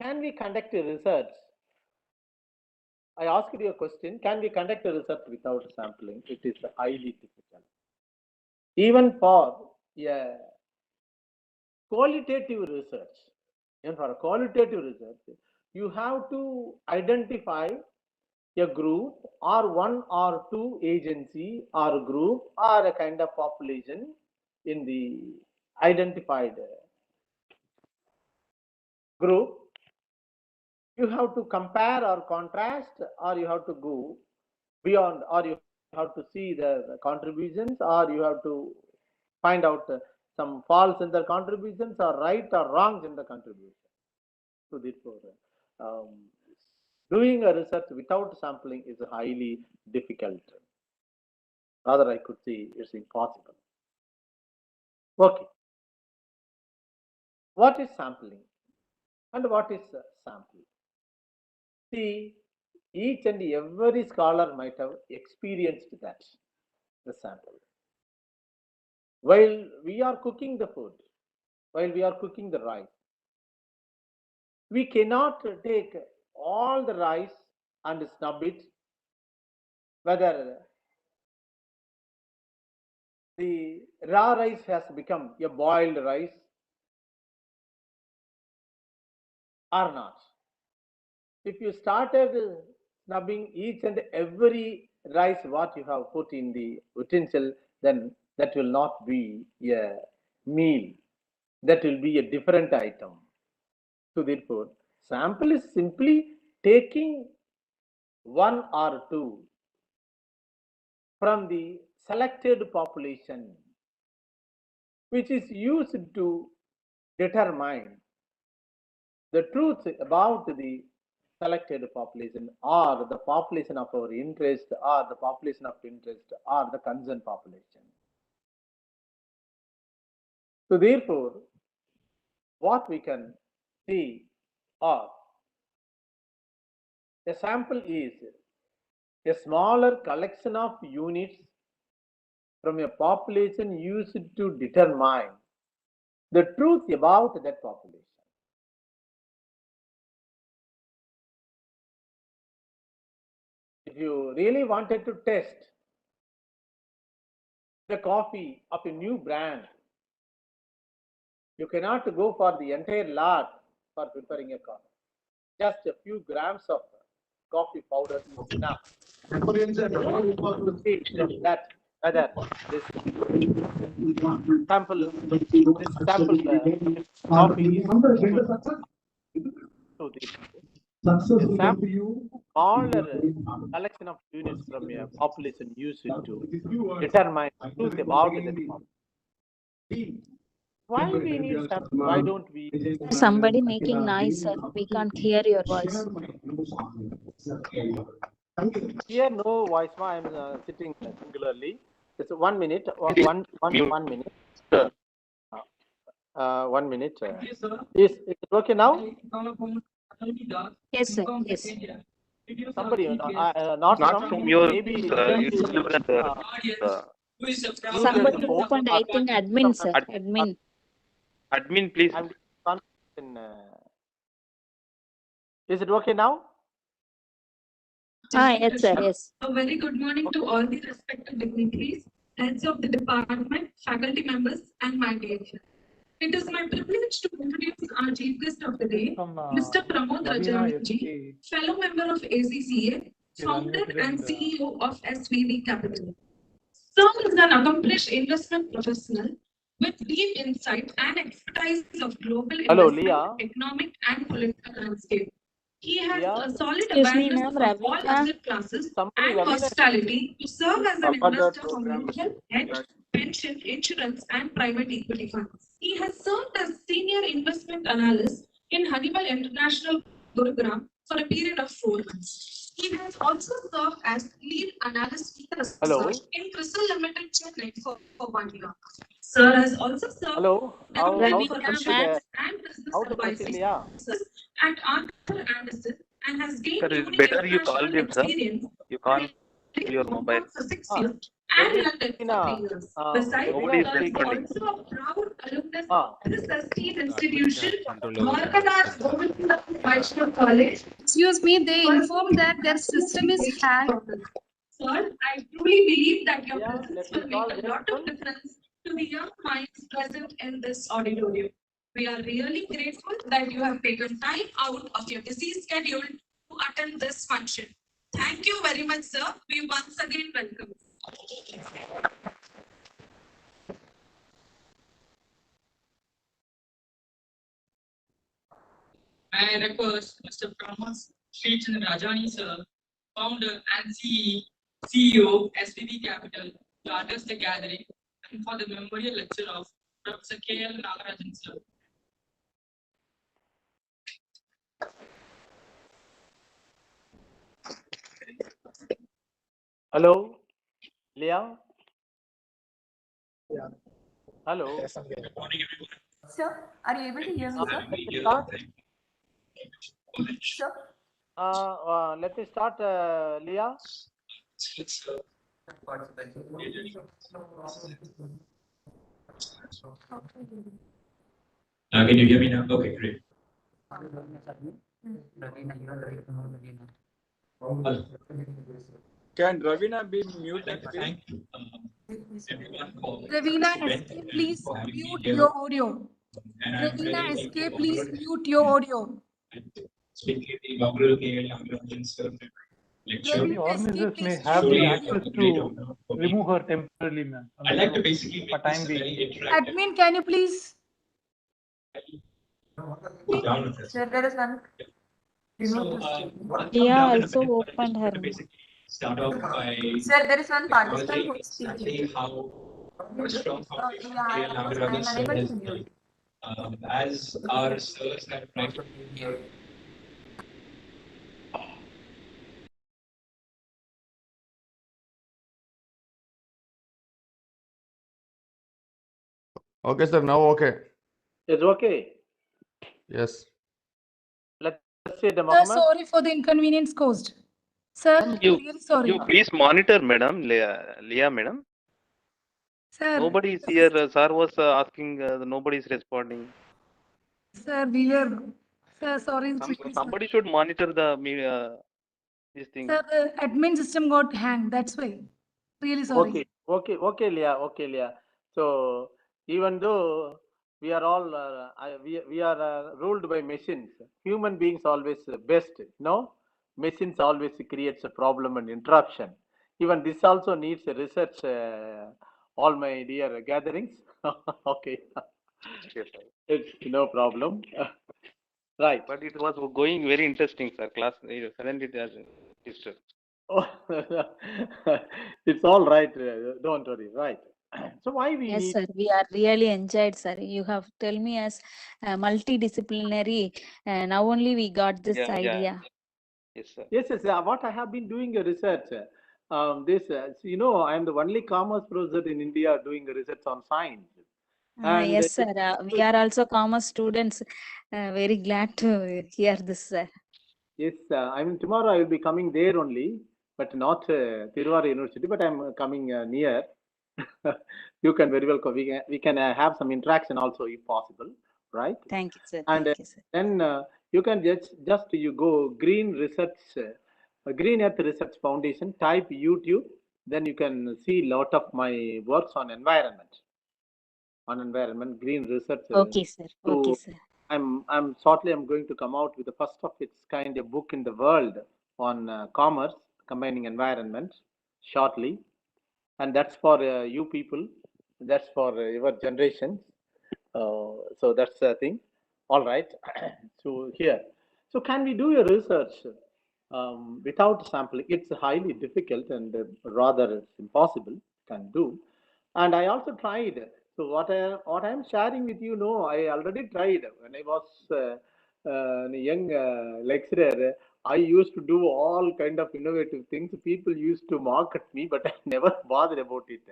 can we conduct a research? I asked you a question, can we conduct a research without sampling? It is highly difficult. Even for a qualitative research, and for a qualitative research, you have to identify a group or one or two agency or group or a kind of population in the identified group. You have to compare or contrast, or you have to go beyond, or you have to see the contributions, or you have to find out some faults in the contributions or right or wrongs in the contribution. So therefore, doing a research without sampling is highly difficult. Rather, I could say it's impossible. Okay. What is sampling and what is sampling? See, each and every scholar might have experienced that, the sample. While we are cooking the food, while we are cooking the rice, we cannot take all the rice and snub it, whether the raw rice has become a boiled rice or not. If you started snubbing each and every rice what you have put in the utensil, then that will not be a meal. That will be a different item. So therefore, sample is simply taking one or two from the selected population, which is used to determine the truth about the selected population, or the population of our interest, or the population of interest, or the concerned population. So therefore, what we can see, or a sample is a smaller collection of units from a population used to determine the truth about that population. If you really wanted to test the coffee of a new brand, you cannot go for the entire lot for preparing a coffee. Just a few grams of coffee powder is enough to see that whether this sample coffee is good. So the sample smaller collection of units from a population used to determine the truth about that population. Why we need sample? Why don't we? Somebody making noise, sir. We can't hear your voice. Here no voice. I am sitting singularly. It's 1 minute. One minute. 1 minute. Is it okay now? Yes, sir. Yes. Somebody not Not from your maybe Somebody opened, I think, admin, sir. Admin. Admin, please. Is it okay now? Yes, sir. Yes. A very good morning to all the respected dignitaries, heads of the department, faculty members, and my dear. It is my privilege to introduce our chief guest of the day, From Mr. Pramod Ravina Rajaji, SK fellow member of ACCA, is founder unmuted and and CEO of SVB Capital. Sir is an accomplished investment professional with deep insight and expertise of global Hello, investment, Leah. economic, and political landscape. He has Leah. a solid Excuse me, awareness ma'am, of all Ravina. asset classes Somebody, and Ravina, versatility to serve as an other investor for program. mutual, hedge, pension, insurance, and private equity funds. He has served as senior investment analyst in Honeywell International Gurugram for a period of 4 months. He has also served as lead analyst Hello. in Crystal Limited Chennai for 1 year. Sir has also served Hello. How for Ravina, ma'am. insurance and business how to proceed, advisory Leah? at Arthur Anderson and has gained Sir, it's unique better you call international him, sir. experience You can't in your Hong mobile. Kong for 6 Ah, years and Ravina, London for 3 years. Besides, Nobody is Sir is responding. also a proud alumnus Ah, of this esteemed institution, Dwarkadash Govinda Vaishnav College. Excuse me, they informed that their system is hanged. Sir, I truly believe that your yeah, presence let will me call make a lot of Velmurugan. difference to the young minds present in this auditorium. We are really grateful that you have taken time out of your busy schedule to attend this function. Thank you very much, sir. We once again welcome you. I request Mr. Pramod Rajani, sir, founder and CEO SVB Capital, to address the gathering and for the memorial lecture of Professor K.L. Nagarajan, sir. Hello, Leah. Hello. Good morning, everyone. Sir, are you able to hear me, sir? Let me start. Sir? Let me start, Leah. Can you hear me now? Okay, great. Can Ravina be muted? Thank you, everyone, for Ravina event SK, and please for having me mute here. your audio. And I'm Ravina very SK, please honored mute your audio. and speak with the inaugural K.L. Nagarajan, sir, lecture. the Ravina organizers SK, may please have mute the your Truly, audio. access a great to honor for me. remove her temporarily, ma'am. I'd like to basically for make time this a being. very interactive. Admin, can you please? Put down with this. Sir, there is one. So, Leah down in a also minute, but I opened just her want to basically start off by Sir, there is one participant acknowledging who is speaking. exactly how a strong foundation Yeah, K.L. I'm Nagarajan sir unable has to built. mute. As our sirs have tried. Okay, sir. Now, okay. It's okay. Yes. Let's say the Sir, Mohammed. sorry for the inconvenience caused. Sir, really sorry. You please monitor, madam, Leah, madam. Sir, Nobody is here. Sir was asking. Nobody is responding. sir, we were. Sir, sorry. Somebody should monitor the this thing. Sir, the admin system got hanged. That's why. Really sorry. Okay, Leah. So even though we are all we are ruled by machines, human beings always best. No, machines always creates a problem and interruption. Even this also needs a research. All my dear gatherings. Okay, Yes, it's no problem. Right. but it was going very interesting, sir. Class suddenly it has disturbed. Oh, it's all right. Don't worry. Right. So why we Yes, need? sir. We are really enjoyed, sir. You have told me as multidisciplinary. Now only we got this Yeah. idea. Yes, sir. Yes. What I have been doing a research. I am the only commerce professor in India doing a research on science. And Yes, sir. We are also commerce students. Very glad to hear this, sir. yes, tomorrow I will be coming there only, but not Tiruvara University, but I'm coming near. You can very well we can have some interaction also if possible, right? Thank you, sir. And Thank you, sir. then you can just you go Green Earth Research Foundation, type YouTube, then you can see lot of my works on environment. on environment, green research. Okay, sir. Okay, So sir. I'm going to come out with the first of its kind of book in the world on commerce, combining environment shortly, and that's for you people, that's for your generations. So that's the thing. All right. So here, so can we do a research without sampling? It's highly difficult and rather it's impossible. Can do, and I also tried. So what I'm sharing with you, no, I already tried when I was a young lecturer. I used to do all kind of innovative things. People used to mock at me, but I never bothered about it.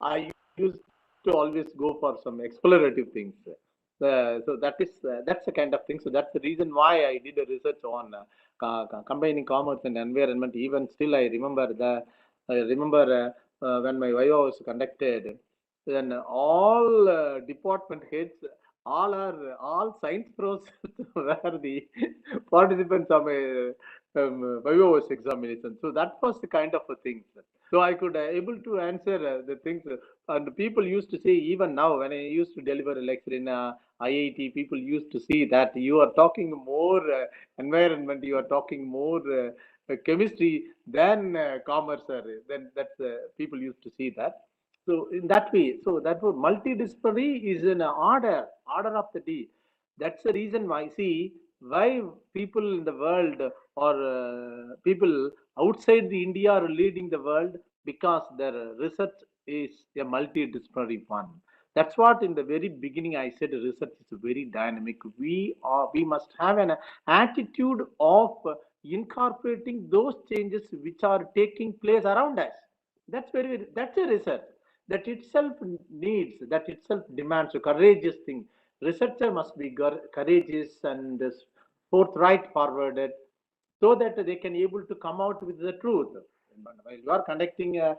I used to always go for some explorative things. So that's the kind of thing. So that's the reason why I did a research on combining commerce and environment. Even still, I remember when my Viva was conducted. Then all department heads, all science pros were the participants of my Viva examination. So that was the kind of a thing. So I could able to answer the things. And people used to say, even now, when I used to deliver a lecture in IIT, people used to see that you are talking more environment, you are talking more chemistry than commerce. Then that's people used to see that. So in that way, so that was multidisciplinary is an order of the day. That's the reason why. See why people in the world or people outside the India are leading the world, because their research is a multidisciplinary one. That's what in the very beginning I said. Research is very dynamic. We must have an attitude of incorporating those changes which are taking place around us. That's a research that itself needs, that itself demands a courageous thing. Researcher must be courageous and forthright forwarded, so that they can able to come out with the truth. While you are conducting a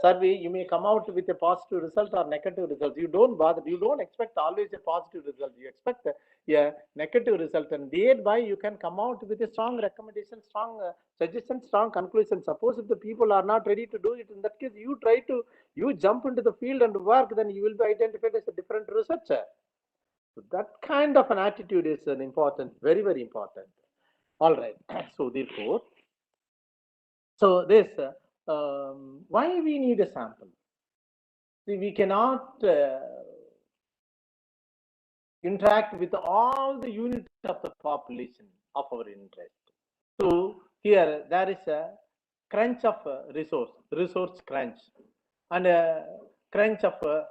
survey, you may come out with a positive result or negative result. You don't bother. You don't expect always a positive result. You expect a negative result, and thereby you can come out with a strong recommendation, strong suggestion, strong conclusion. Suppose if the people are not ready to do it, in that case, you jump into the field and work. Then you will be identified as a different researcher. So that kind of an attitude is an important, very, very important. All right. So therefore, so this why we need a sample. See, we cannot interact with all the units of the population of our interest. So here there is a crunch of resource crunch, and a crunch of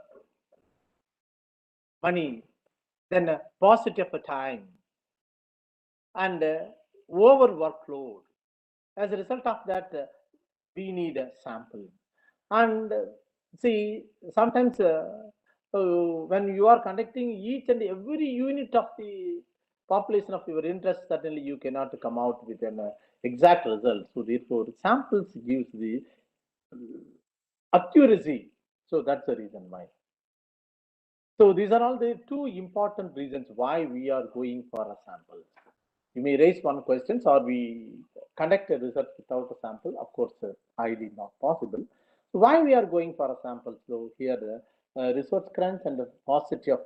money, then a paucity of time, and over workload. As a result of that, we need a sample. And see, sometimes when you are conducting each and every unit of the population of your interest, certainly you cannot come out with an exact result. So therefore, samples gives the accuracy. So that's the reason why. So these are all the two important reasons why we are going for a sample. You may raise one question, or we conduct a research without a sample. Of course, highly not possible. So why we are going for a sample? So here, resource crunch and the paucity of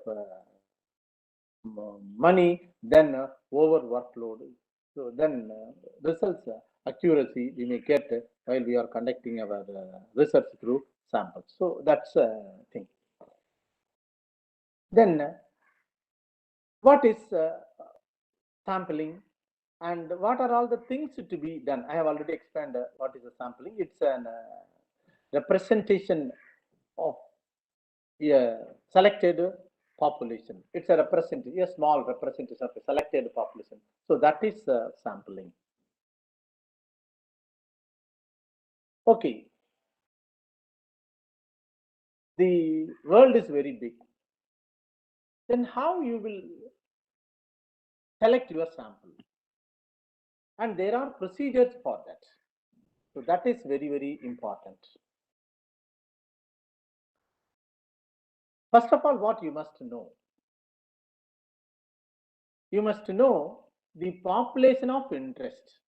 money, then over workload. So then results accuracy we may get while we are conducting our research through samples. So that's a thing. Then what is sampling, and what are all the things to be done? I have already explained what is a sampling. It's a representation of a selected population. It's a small representation of a selected population. So that is sampling. Okay. The world is very big. Then how you will select your sample? And there are procedures for that. So that is very, very important. First of all, what you must know? You must know the population of interest,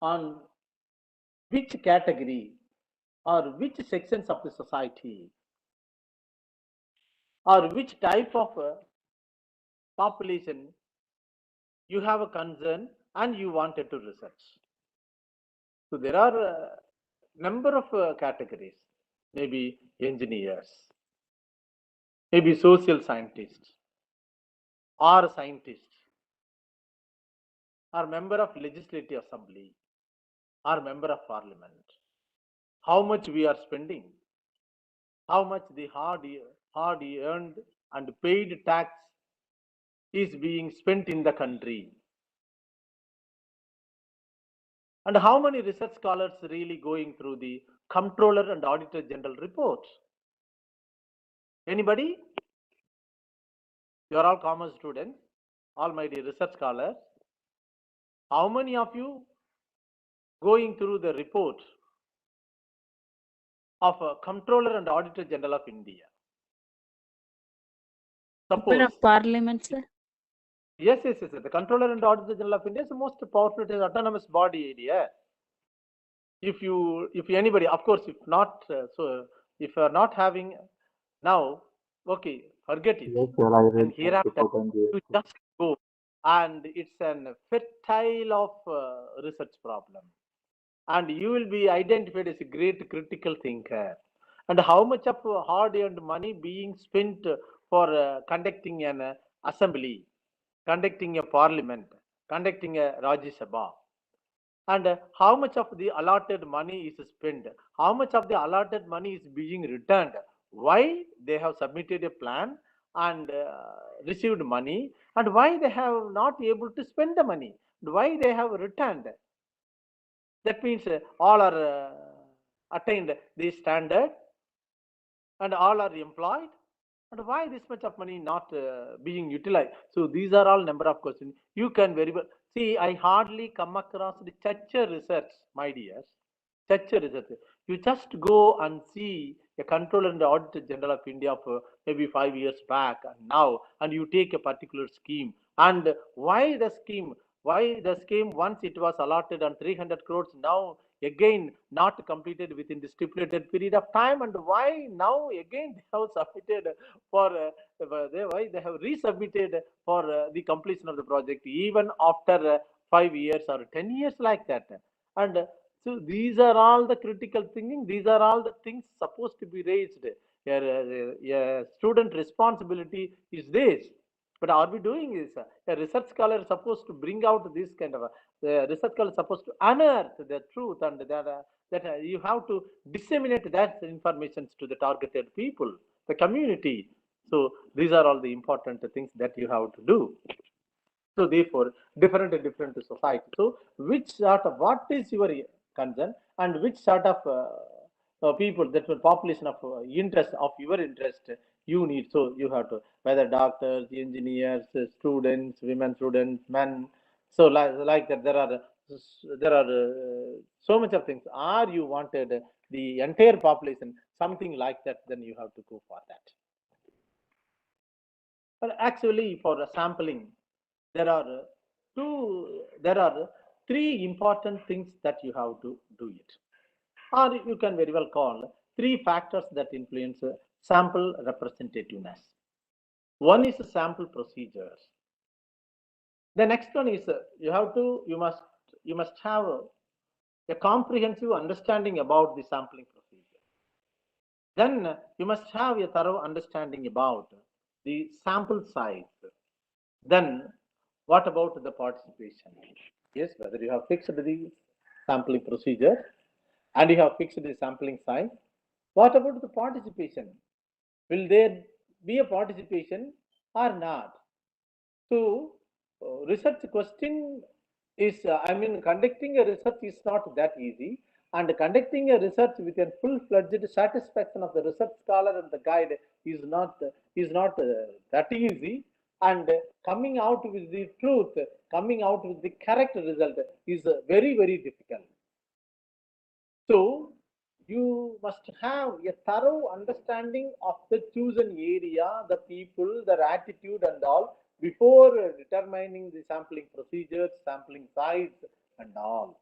on which category or which sections of the society or which type of population you have a concern and you wanted to research. So there are a number of categories, maybe engineers, maybe social scientists, or scientists, or member of legislative assembly, or member of parliament. How much we are spending, how much the hard earned and paid tax is being spent in the country, and how many research scholars really going through the comptroller and auditor general reports. Anybody? You are all commerce students, all my dear research scholars. How many of you going through the report of a comptroller and auditor general of India? Member Suppose. of Parliament, sir. Yes. The Controller and Auditor General of India is the most powerful autonomous body area. If anybody, of course, if not, so if you are not having now, okay, forget it. Yes, sir, I read And hereafter, you just go, and it's an fertile of research problem, and you will be identified as a great critical thinker. And how much of hard-earned money being spent for conducting an assembly, conducting a parliament, conducting a Rajya Sabha, and how much of the allotted money is spent, how much of the allotted money is being returned, why they have submitted a plan and received money, and why they have not able to spend the money, why they have returned. That means all are attained the standard and all are employed, and why this much of money not being utilized. So these are all number of questions. You can very well see. I hardly come across the such a research, my dears. Such a research. You just go and see a Controller and Auditor General of India for maybe 5 years back and now, and you take a particular scheme. And why the scheme? Why the scheme once it was allotted on 300 crores, now again not completed within the stipulated period of time, and why now again they have submitted for why they have resubmitted for the completion of the project even after 5 years or 10 years like that. And so these are all the critical thinking, these are all the things supposed to be raised. A student responsibility is this. But are we doing this? A research scholar is supposed to bring out this kind of the research scholar is supposed to unearth the truth, and that you have to disseminate that information to the targeted people, the community. So these are all the important things that you have to do. So therefore, different society. So which sort of, what is your concern, and which sort of people, that population of interest of your interest you need. So you have to, whether doctors, engineers, students, women students, men. So like that, there are so much of things. Or you wanted the entire population, something like that, then you have to go for that. But actually, for a sampling, there are three important things that you have to do it, or you can very well call three factors that influence sample representativeness. One is sample procedures. The next one is you must have a comprehensive understanding about the sampling procedure. Then you must have a thorough understanding about the sample size. Then what about the participation? Yes, whether you have fixed the sampling procedure and you have fixed the sampling size. What about the participation? Will there be a participation or not? So, research question is, conducting a research is not that easy, and conducting a research with a full-fledged satisfaction of the research scholar and the guide is not that easy. And coming out with the truth, coming out with the correct result is very difficult. So you must have a thorough understanding of the chosen area, the people, their attitude and all, before determining the sampling procedures, sampling size and all.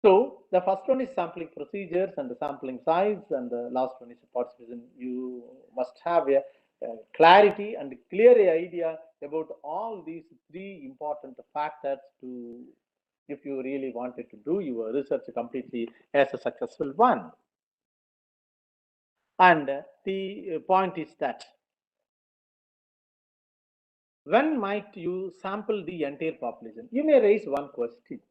So the first one is sampling procedures and the sampling size, and the last one is participation. You must have a clarity and clear idea about all these three important factors to, if you really wanted to do your research completely as a successful one. And the point is that when might you sample the entire population? You may raise one question.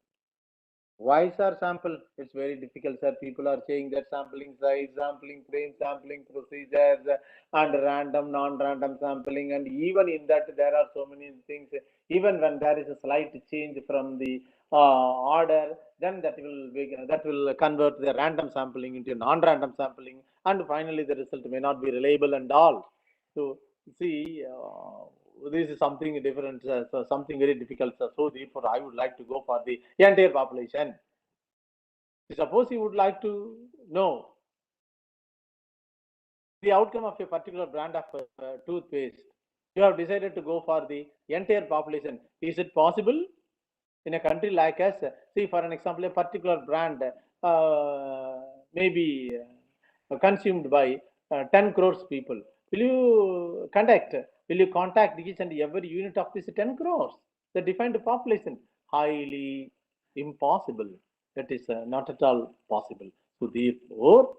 Why, sir, sample? It's very difficult, sir. People are saying that sampling size, sampling frame, sampling procedures, and random, non-random sampling, and even in that there are so many things. Even when there is a slight change from the order, then that will convert the random sampling into non-random sampling, and finally the result may not be reliable and all. So see, this is something different, so something very difficult. So therefore, I would like to go for the entire population. Suppose you would like to know the outcome of a particular brand of toothpaste. You have decided to go for the entire population. Is it possible in a country like us? See, for an example, a particular brand may be consumed by 10 crores people. Will you contact each and every unit of this 10 crores? The defined population, highly impossible. That is not at all possible. So therefore,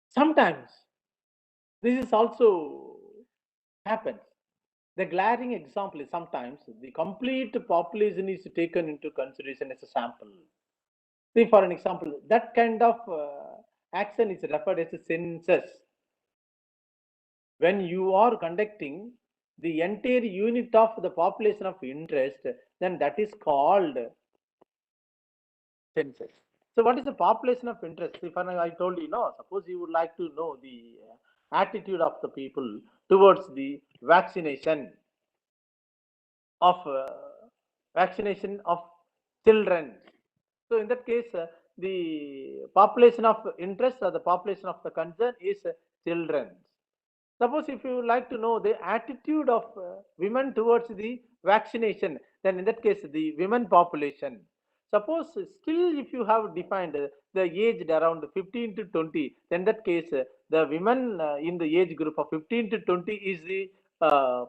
sometimes this is also happens. The glaring example is sometimes the complete population is taken into consideration as a sample. See, for an example, that kind of action is referred as a census. When you are conducting the entire unit of the population of interest, then that is called census. So what is the population of interest? If I told you, no, suppose you would like to know the attitude of the people towards the vaccination of children. So in that case, the population of interest or the population of the concern is children. Suppose if you would like to know the attitude of women towards the vaccination, then in that case, the women population. Suppose still if you have defined the age around 15 to 20, then in that case, the women in the age group of 15 to 20 is the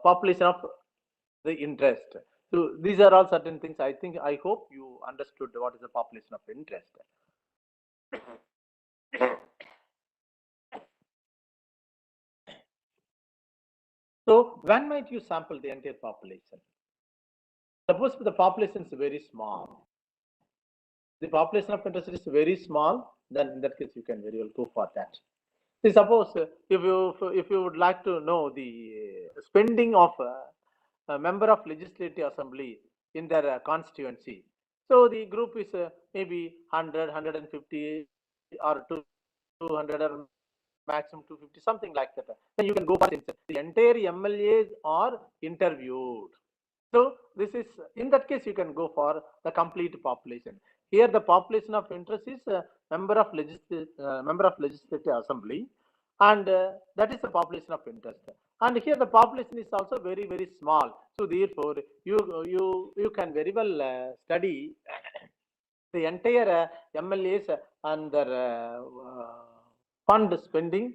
population of the interest. So these are all certain things. I hope you understood what is the population of interest. So when might you sample the entire population? Suppose the population is very small. The population of interest is very small, then in that case you can very well go for that. See, suppose if you would like to know the spending of a member of legislative assembly in their constituency, so the group is maybe 100, 150 or 200 or maximum 250, something like that. Then you can go for the entire MLAs are interviewed. So this is, in that case, you can go for the complete population. Here, the population of interest is member of legislative assembly, and that is the population of interest. And here, the population is also very very small. So therefore, you can very well study the entire MLAs and their fund spending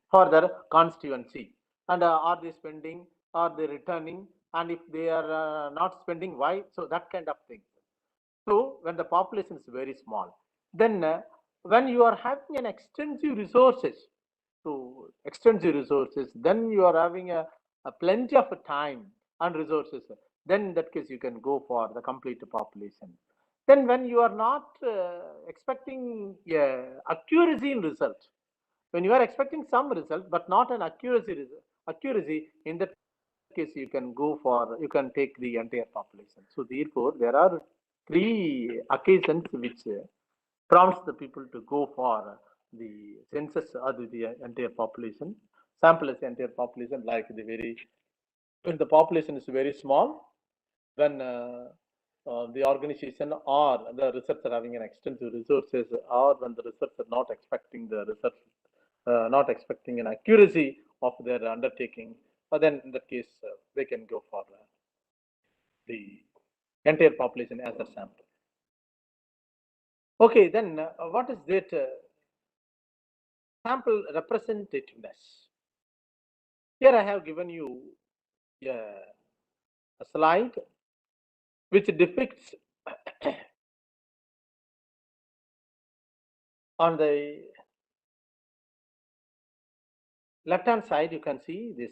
for their constituency, and are they spending, are they returning, and if they are not spending, why? So that kind of thing. So when the population is very small, then when you are having an extensive resources, then you are having a plenty of time and resources, then in that case you can go for the complete population. Then when you are not expecting accuracy in result, when you are expecting some result but not an accuracy, in that case you can go for, you can take the entire population. So therefore there are three occasions which prompts the people to go for the census or the entire population. Sample as the entire population, like when the population is very small, when the organization or the research are having an extensive resources, or when the research are not expecting the research, not expecting an accuracy of their undertaking, then in that case they can go for the entire population as a sample. Okay, then what is that sample representativeness? Here I have given you a slide which depicts on the left hand side, you can see this.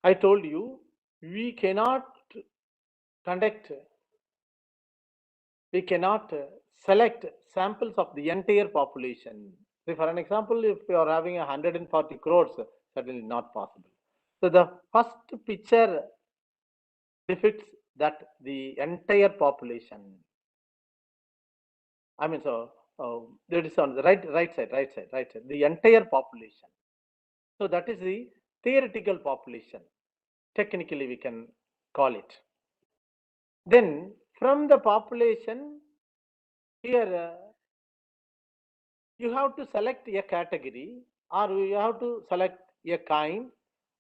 I told you we cannot select samples of the entire population. Say for an example, if you are having 140 crores, certainly not possible. So the first picture depicts that the entire population. I mean, so that is on the right side, the entire population. So that is the theoretical population. Technically, we can call it. Then from the population, here you have to select a category, or you have to select a kind,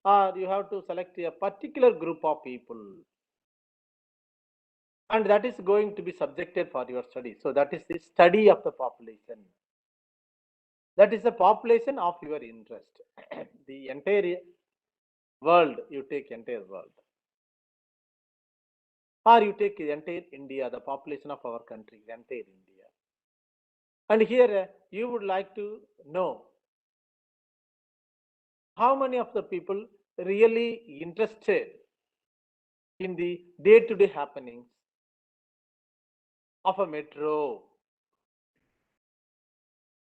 or you have to select a particular group of people. And that is going to be subjected for your study. So that is the study of the population. That is the population of your interest. The entire world, you take entire world. Or you take the entire India, the population of our country, the entire India. And here you would like to know how many of the people really interested in the day-to-day happenings of a metro.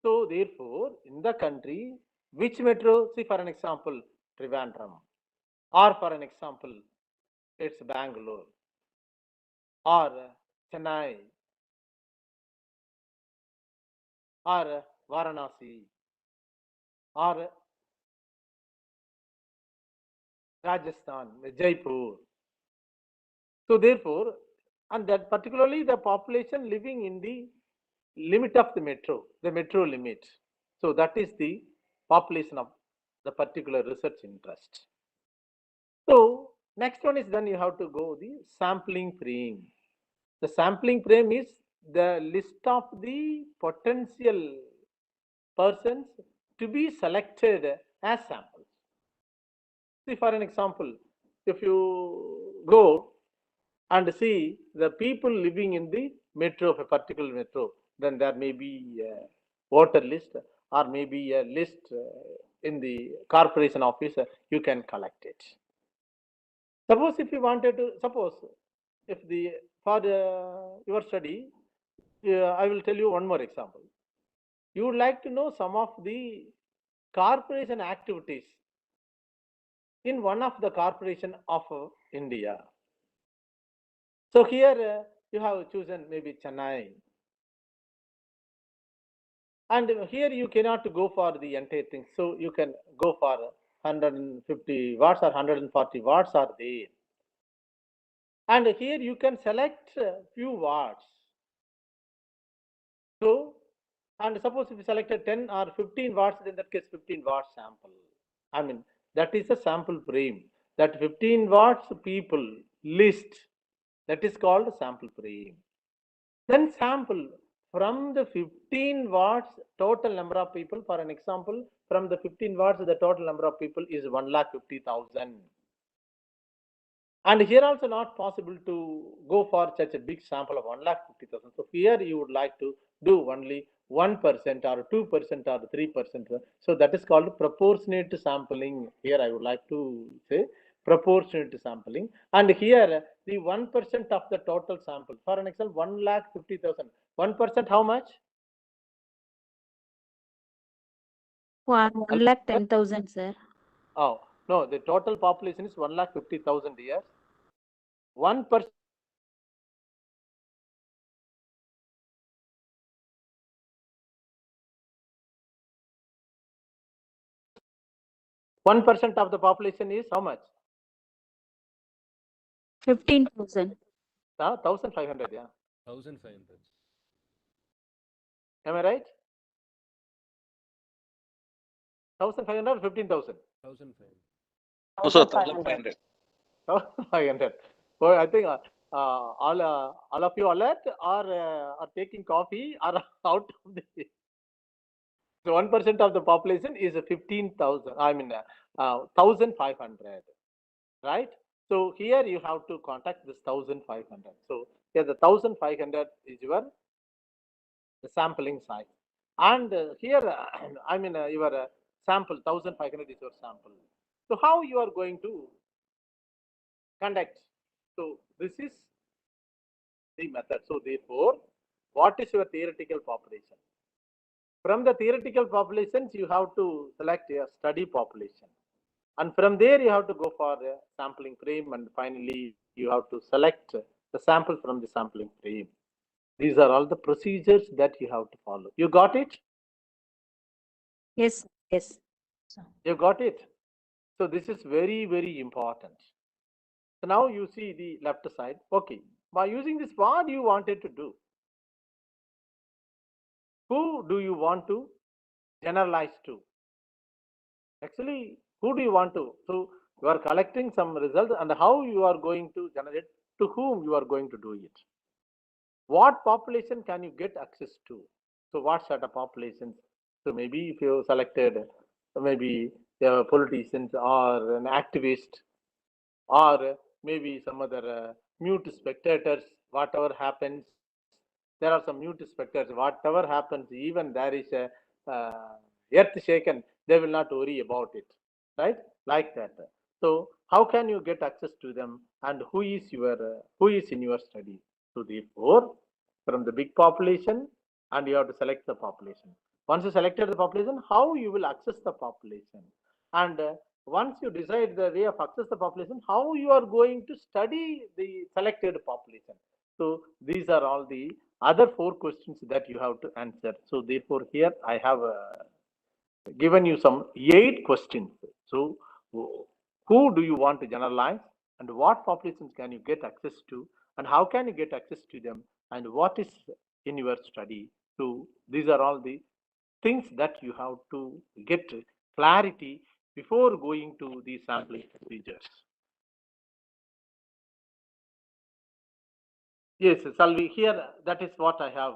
So therefore, in the country, which metro, see for an example, Trivandrum, or for an example, it's Bangalore, or Chennai, or Varanasi, or Rajasthan, Jaipur. So therefore, and that particularly the population living in the limit of the metro limit. So that is the population of the particular research interest. So next one is then you have to go the sampling frame. The sampling frame is the list of the potential persons to be selected as samples. See for an example, if you go and see the people living in the metro of a particular metro, then there may be a voter list or maybe a list in the corporation office, you can collect it. Suppose if you wanted to, if for your study, I will tell you one more example. You would like to know some of the corporation activities in one of the corporation of India. So here you have chosen maybe Chennai. And here you cannot go for the entire thing. So you can go for 150 watts or 140 watts are there. And here you can select few watts. So, and suppose if you selected 10 or 15 watts, in that case 15 watts sample. I mean, that is a sample frame. That 15 watts people list, that is called sample frame. Then sample from the 15 watts total number of people. For an example, from the 15 watts, the total number of people is 1,50,000. And here also not possible to go for such a big sample of 1,50,000. So here you would like to do only 1% or 2% or 3%. So that is called proportionate sampling. Here I would like to say proportionate sampling. And here the 1% of the total sample. For an example, 1,50,000. 1% how much? 1,10,000, sir. Oh, no, the total population is 1,50,000 here. 1%. 1% of the population is how much? 15,000. 1,500, yeah. 1,500. Am I right? 1,500 or 15,000? 1,500. Also 1,500. 1,500. So I think all of you alert are taking coffee or out of the. So 1% of the population is 15,000. I mean 1,500, right? So here you have to contact this 1,500. So here the 1,500 is your the sampling size, and here I mean your sample 1,500 is your sample. So how you are going to conduct? So this is the method. So therefore, what is your theoretical population? From the theoretical populations, you have to select a study population. And from there, you have to go for a sampling frame. And finally, you have to select the sample from the sampling frame. These are all the procedures that you have to follow. You got it? Yes, yes. You got it? So this is very, very important. So now you see the left side. Okay. By using this, what you wanted to do? Who do you want to generalize to? Actually, who do you want to? So you are collecting some results, and how you are going to generate, to whom you are going to do it. What population can you get access to? So what sort of populations? So maybe if you selected maybe politicians or an activist, or maybe some other mute spectators, whatever happens, there are some mute spectators, whatever happens, even there is a earth shaken, they will not worry about it, right? Like that. So how can you get access to them, and who is in your study? So therefore, from the big population, and you have to select the population. Once you selected the population, how you will access the population, and once you decide the way of access the population, how you are going to study the selected population. So these are all the other 4 questions that you have to answer. So therefore, here I have given you some 8 questions. So who do you want to generalize, and what populations can you get access to, and how can you get access to them, and what is in your study? So these are all the things that you have to get clarity before going to the sampling procedures. Yes, Salvi, here that is what I have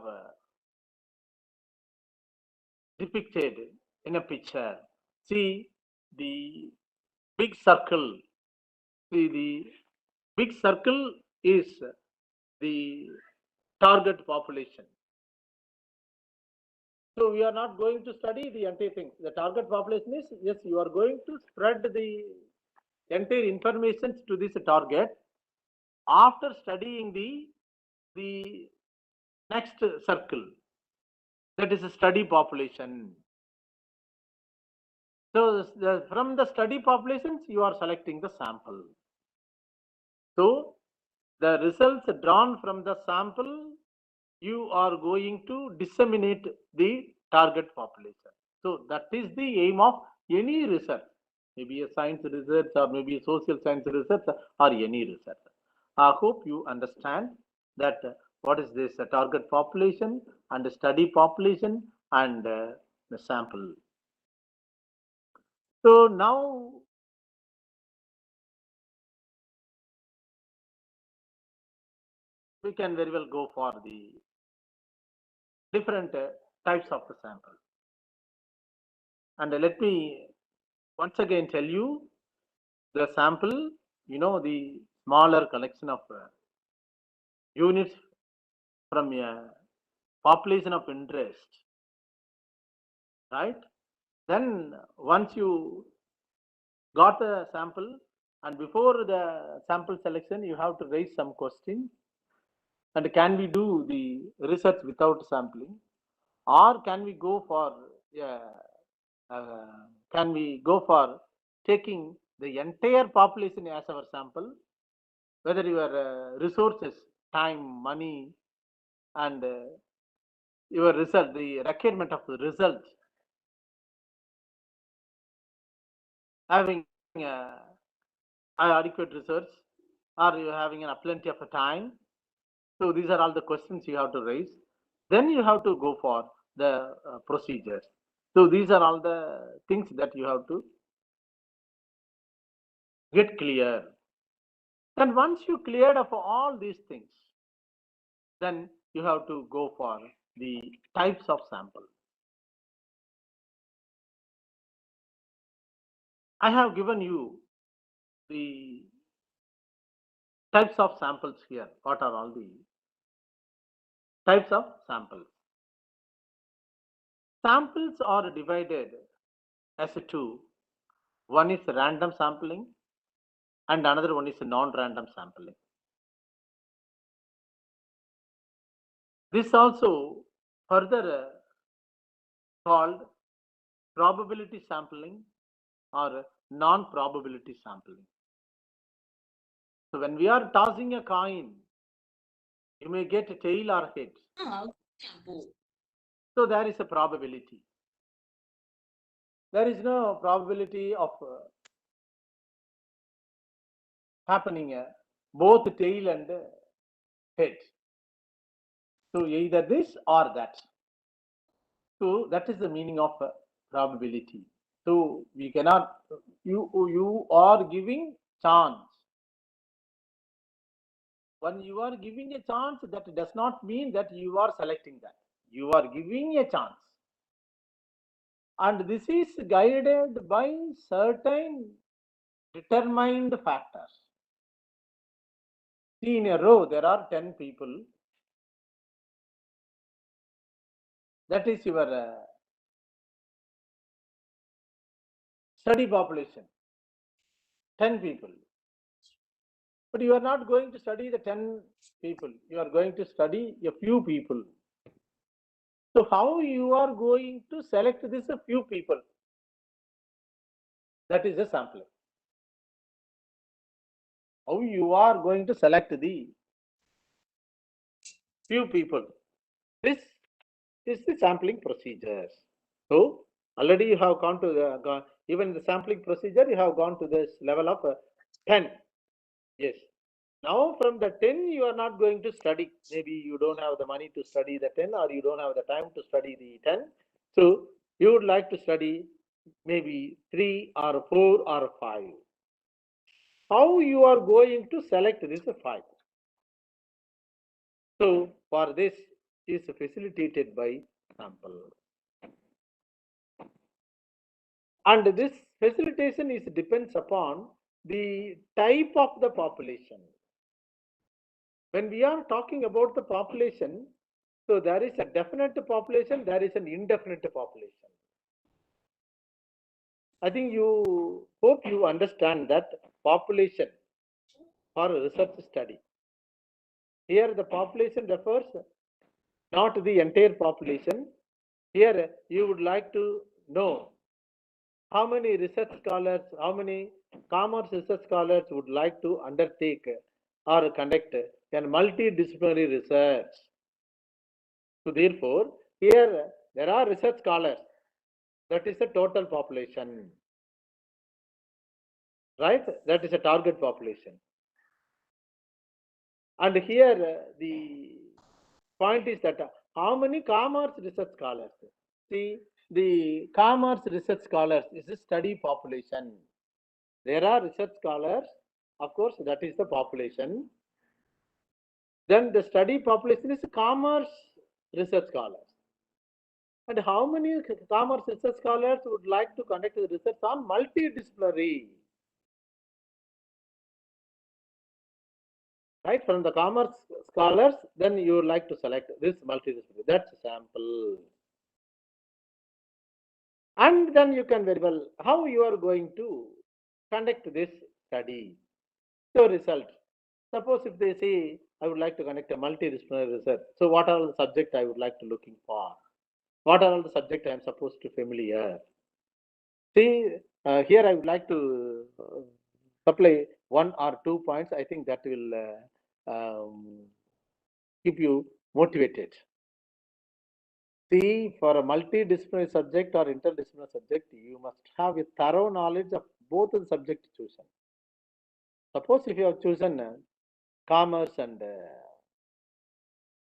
depicted in a picture. See the big circle. See the big circle is the target population. So we are not going to study the entire thing. The target population is, yes, you are going to spread the entire information to this target after studying the next circle, that is a study population. So from the study populations, you are selecting the sample. So the results drawn from the sample, you are going to disseminate the target population. So that is the aim of any research, maybe a science research or maybe a social science research or any research. I hope you understand that what is this target population and study population and the sample. So now we can very well go for the different types of the sample. And let me once again tell you the sample, the smaller collection of units from a population of interest, right? Then once you got the sample, and before the sample selection, you have to raise some questions. And can we do the research without sampling, or can we go for taking the entire population as our sample, whether your resources, time, money, and your result, the requirement of the result, having adequate research, or you having plenty of time. So these are all the questions you have to raise. Then you have to go for the procedures. So these are all the things that you have to get clear. Then once you cleared up all these things, then you have to go for the types of sample. I have given you the types of samples here. What are all the types of samples? Samples are divided as two. One is random sampling and another one is non-random sampling. This also further called probability sampling or non-probability sampling. So when we are tossing a coin, you may get a tail or head. So there is a probability. There is no probability of happening both tail and head. So either this or that. So that is the meaning of probability. So we cannot, you are giving chance. When you are giving a chance, that does not mean that you are selecting that. You are giving a chance. And this is guided by certain determined factors. See, in a row, there are 10 people. That is your study population, 10 people. But you are not going to study the 10 people. You are going to study a few people. So how you are going to select this a few people? That is a sampling. How you are going to select the few people? This is the sampling procedures. So already you have gone to the, even the sampling procedure, you have gone to this level of 10. Yes. Now from the 10, you are not going to study. Maybe you don't have the money to study the 10 or you don't have the time to study the 10. So you would like to study maybe 3 or 4 or 5. How you are going to select this 5? So for this is facilitated by sample. And this facilitation is depends upon the type of the population. When we are talking about the population, so there is a definite population, there is an indefinite population. I think you hope you understand that population for research study. Here the population refers not to the entire population. Here you would like to know how many research scholars, how many commerce research scholars would like to undertake or conduct a multidisciplinary research. So therefore, here there are research scholars. That is the total population, right? That is a target population. And here the point is that how many commerce research scholars? See, the commerce research scholars is a study population. There are research scholars, of course, that is the population. Then the study population is commerce research scholars. And how many commerce research scholars would like to conduct research on multidisciplinary? Right, from the commerce scholars, then you would like to select this multidisciplinary. That's a sample. And then you can very well, how you are going to conduct this study. So result. Suppose if they say, I would like to conduct a multidisciplinary research. So what are the subjects I would like to looking for? What are all the subjects I am supposed to familiar? See, here I would like to supply 1 or 2 points. I think that will keep you motivated. See, for a multidisciplinary subject or interdisciplinary subject, you must have a thorough knowledge of both the subject chosen. Suppose if you have chosen commerce and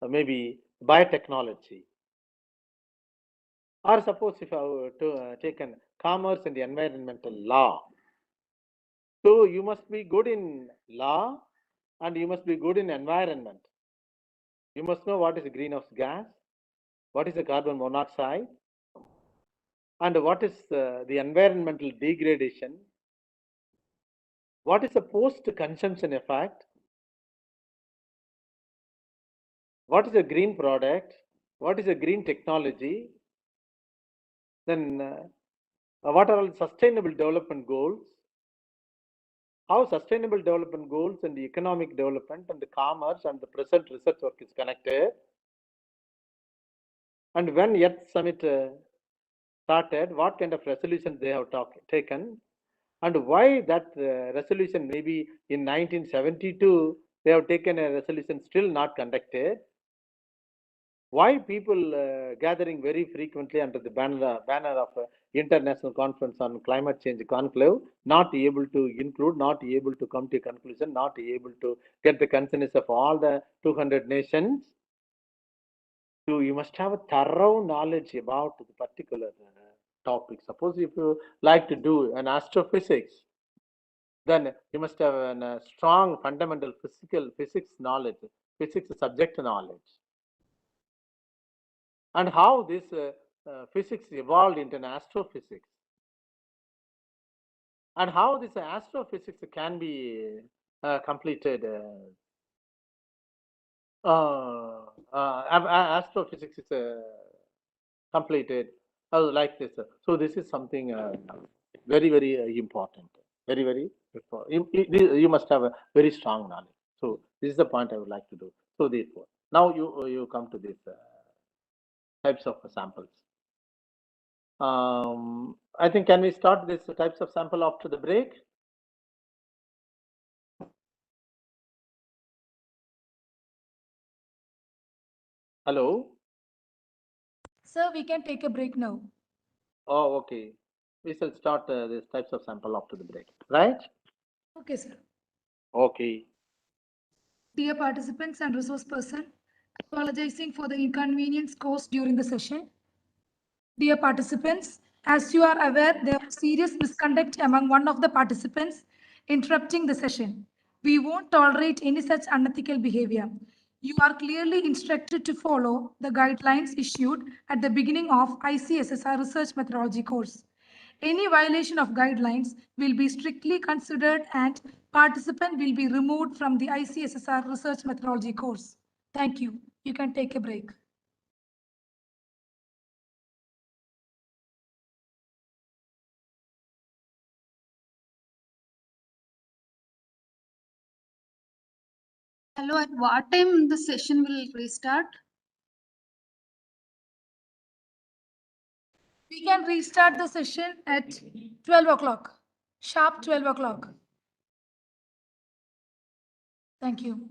maybe biotechnology, or suppose if you have taken commerce and environmental law, so you must be good in law and you must be good in environment. You must know what is a greenhouse gas, what is a carbon monoxide, and what is the environmental degradation, what is the post-consumption effect, what is a green product, what is a green technology, then what are all sustainable development goals, how sustainable development goals and the economic development and the commerce and the present research work is connected, and when Earth Summit started, what kind of resolutions they have taken, and why that resolution maybe in 1972 they have taken a resolution still not conducted, why people gathering very frequently under the banner of International Conference on Climate Change Conclave, not able to include, not able to come to a conclusion, not able to get the consensus of all the 200 nations. So you must have a thorough knowledge about the particular topic. Suppose if you like to do an astrophysics, then you must have a strong fundamental physics knowledge, physics subject knowledge, and how this physics evolved into an astrophysics, and how this astrophysics can be completed. Astrophysics is completed like this. So this is something very, very important. Very, very important. You must have a very strong knowledge. So this is the point I would like to do. So therefore, now you come to these types of samples. I think can we start this types of sample after the break? Hello. Sir, we can take a break now. Oh, okay. We shall start these types of sample after the break, right? Okay, sir. Okay. Dear participants and resource person, apologizing for the inconvenience caused during the session. Dear participants, as you are aware, there was serious misconduct among one of the participants interrupting the session. We won't tolerate any such unethical behavior. You are clearly instructed to follow the guidelines issued at the beginning of ICSSR research methodology course. Any violation of guidelines will be strictly considered and participant will be removed from the ICSSR research methodology course. Thank you. You can take a break. Hello, at what time the session will restart? We can restart the session at 12 o'clock, sharp 12 o'clock. Thank you.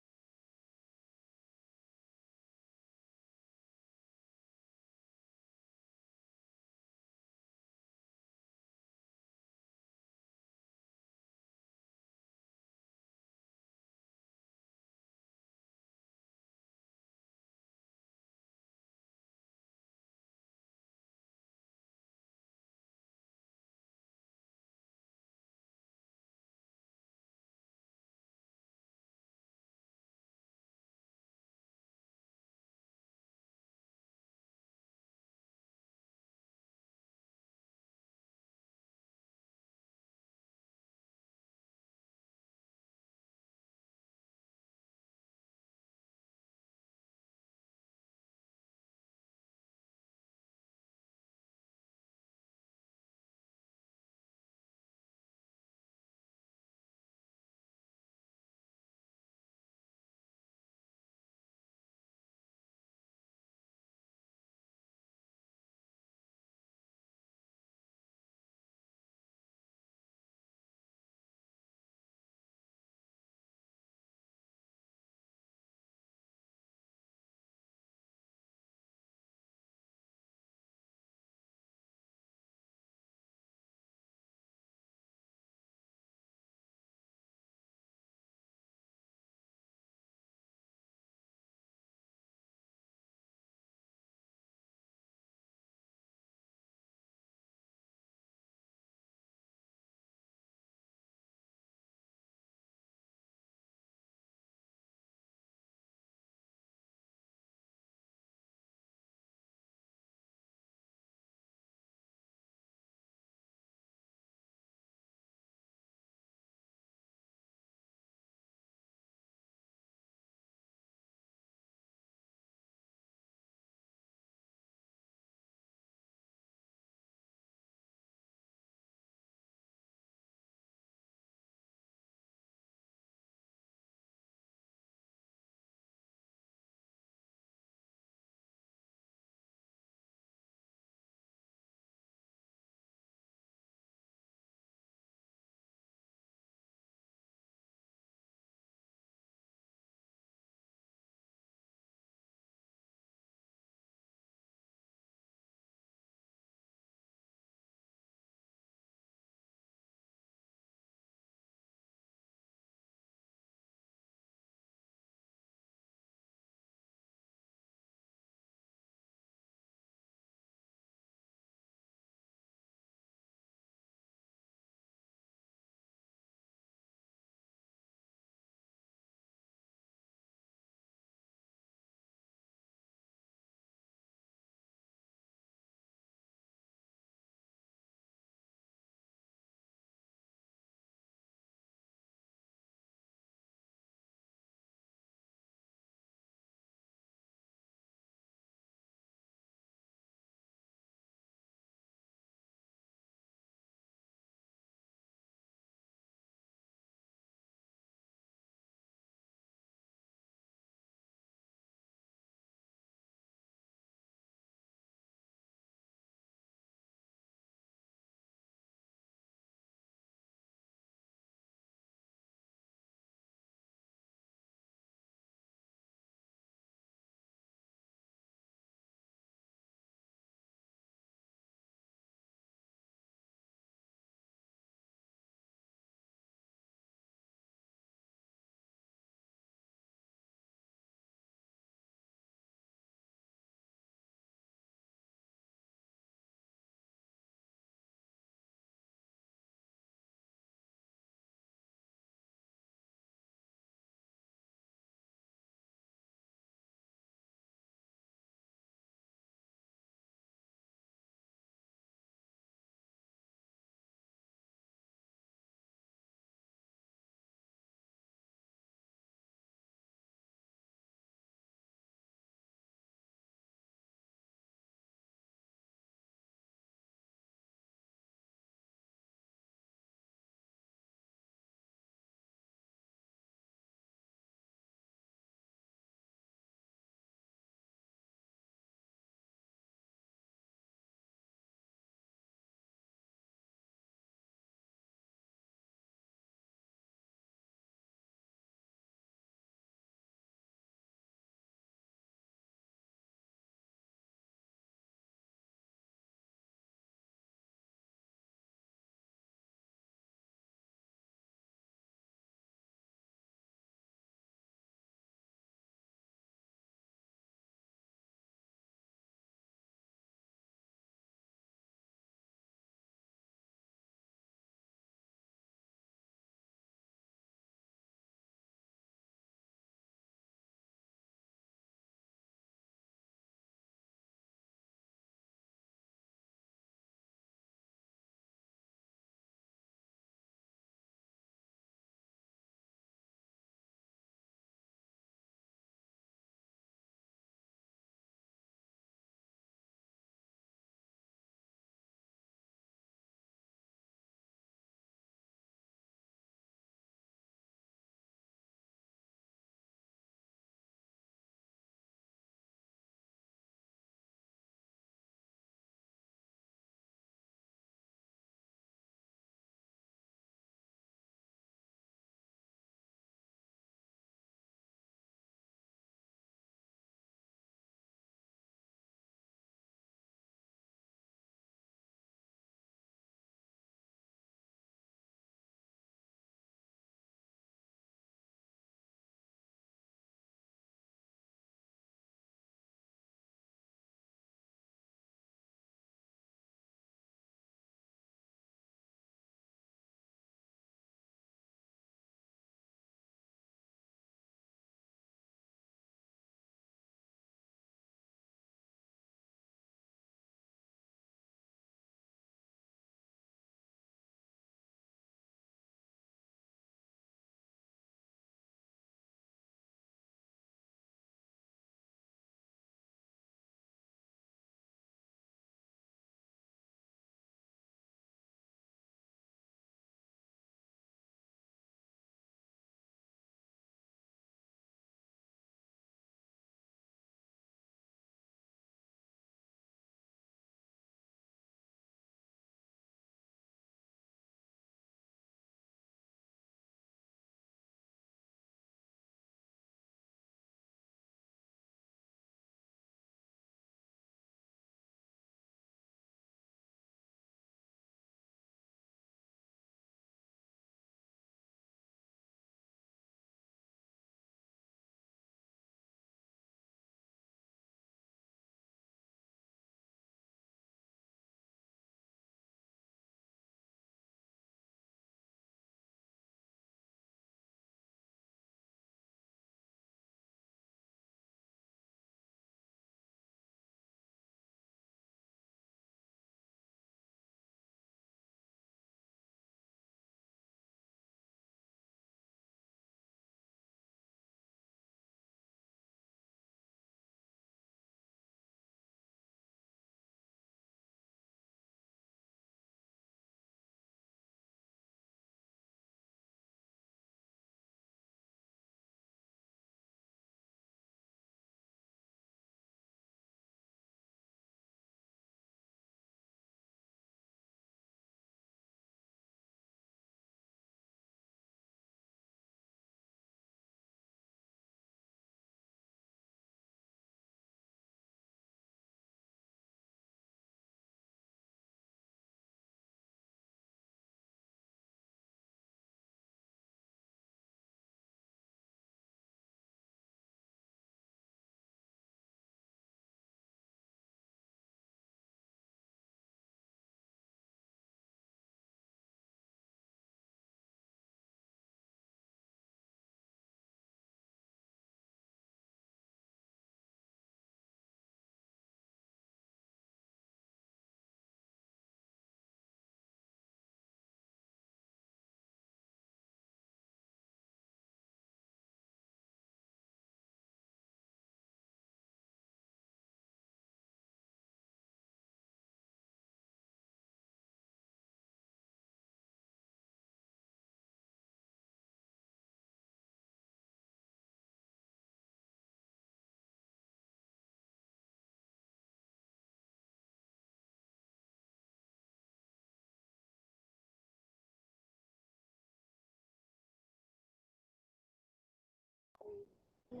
We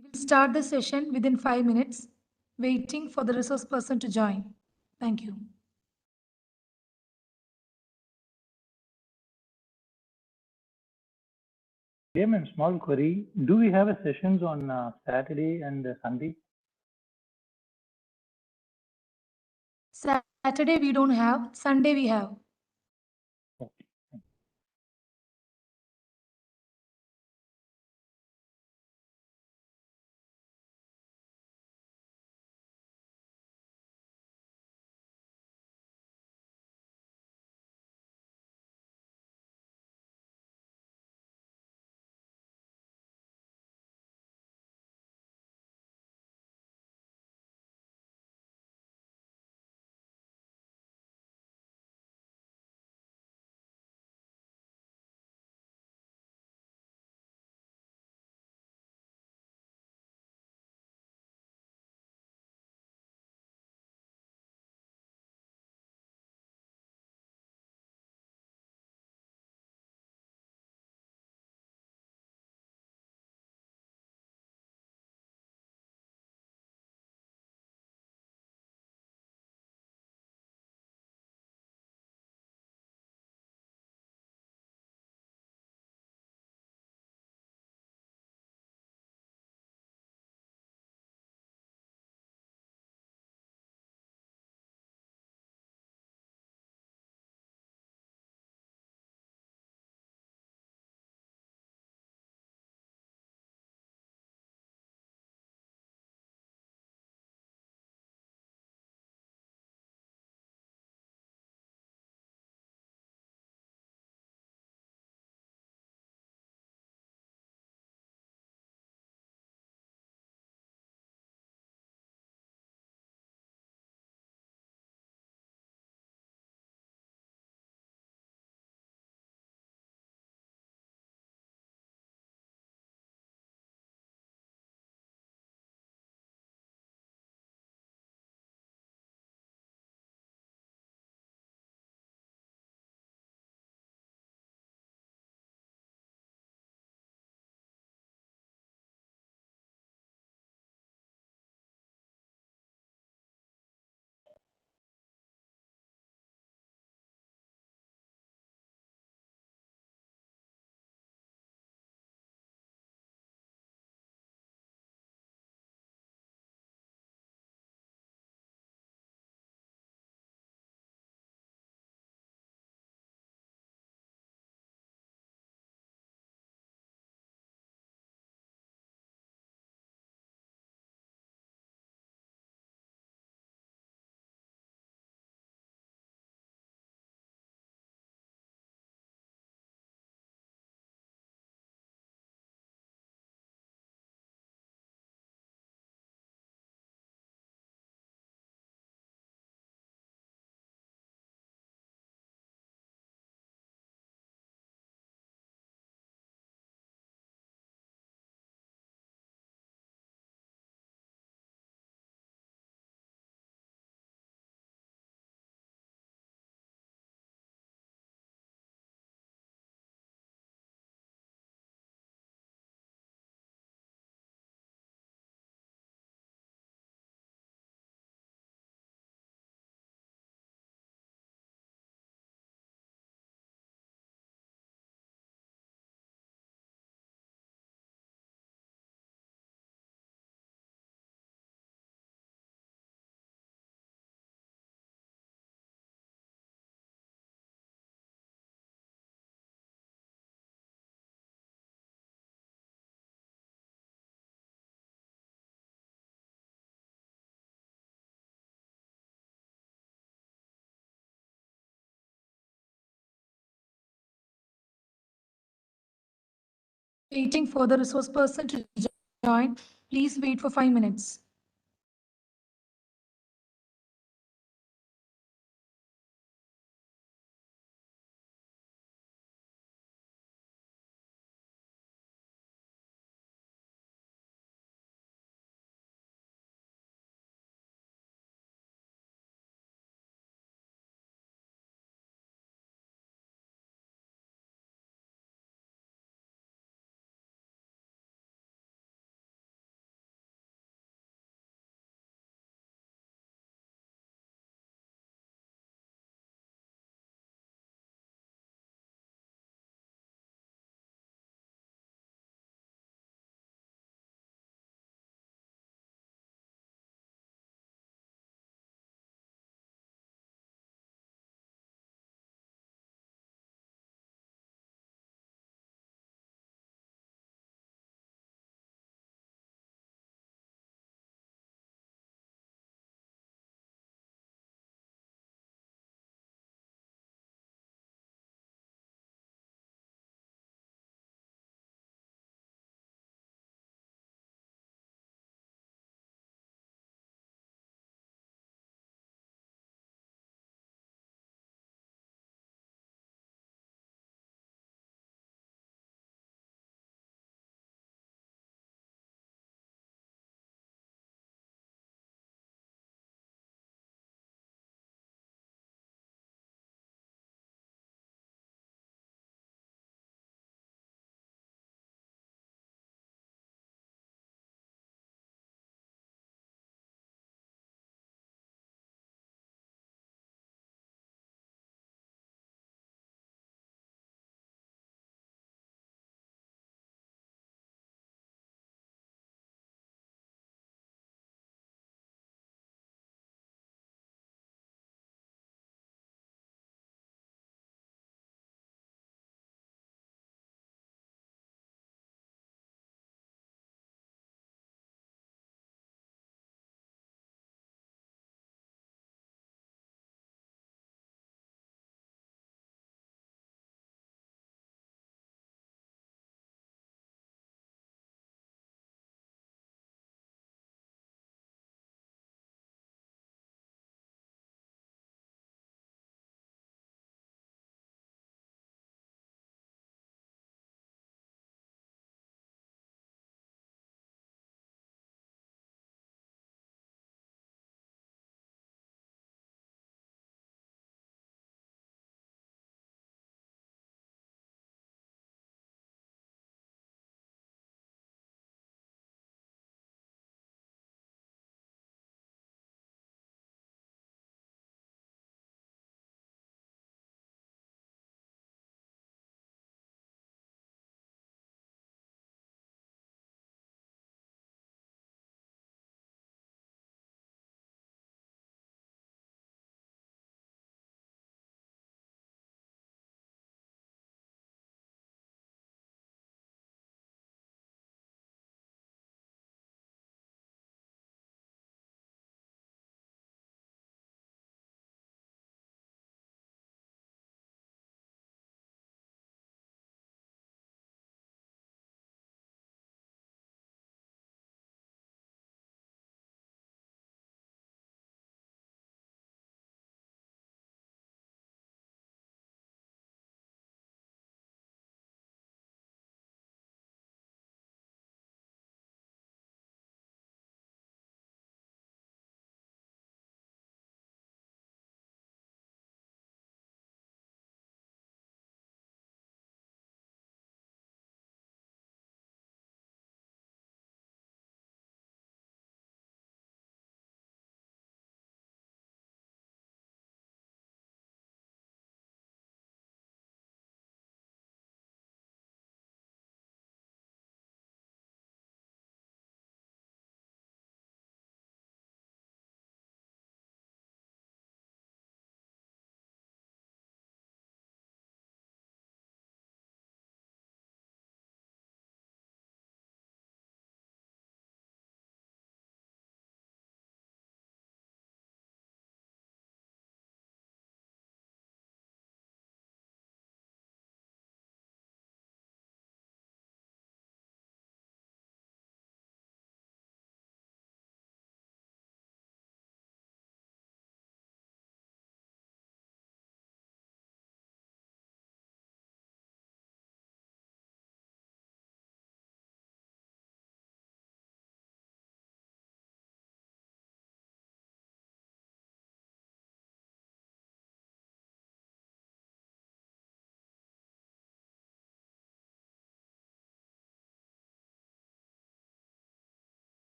will start the session within 5 minutes, waiting for the resource person to join. Thank you. Yeah, ma'am, small query. Do we have a sessions on Saturday and Sunday? Saturday we don't have, Sunday we have. Okay. waiting for the resource person to join. Please wait for 5 minutes.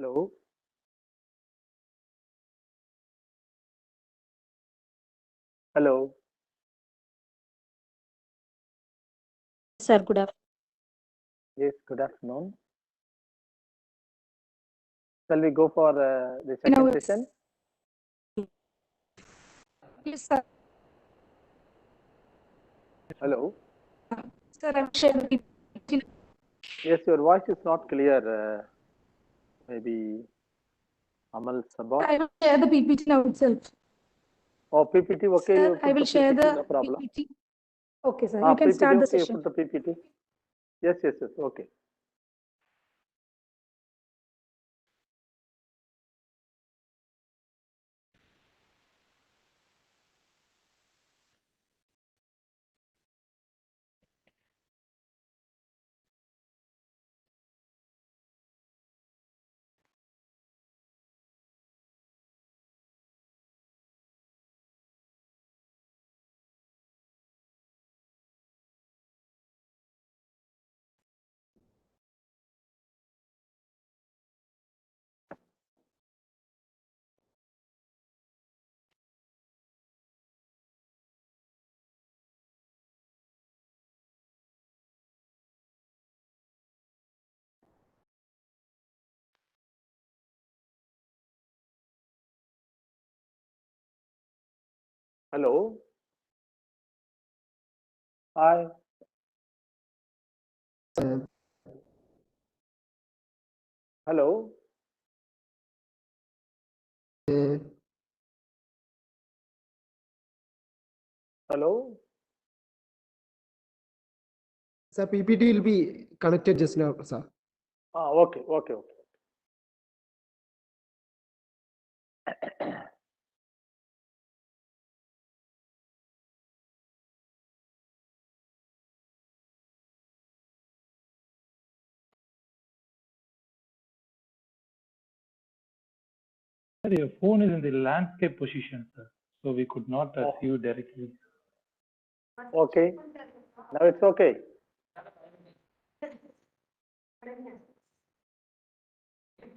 Hello. Hello. Sir, good afternoon. Yes, good afternoon. Shall we go for the second session? Yes, sir. Hello. Sir, I will share the PPT. Yes, your voice is not clear. Maybe Amal Sabah. I will share the PPT now itself. Oh, PPT, okay. Sir, You put I will the share PPT, no the problem. PPT. Okay, sir. You can PPT, start the okay, you session. put the PPT. Yes, yes, yes, okay. Hello. Hi. Hello. Hello. Sir, PPT will be connected just now, sir. Okay, okay, okay. Sir, your phone is in the landscape position, sir. So we could not see you directly. Okay. Now it's okay.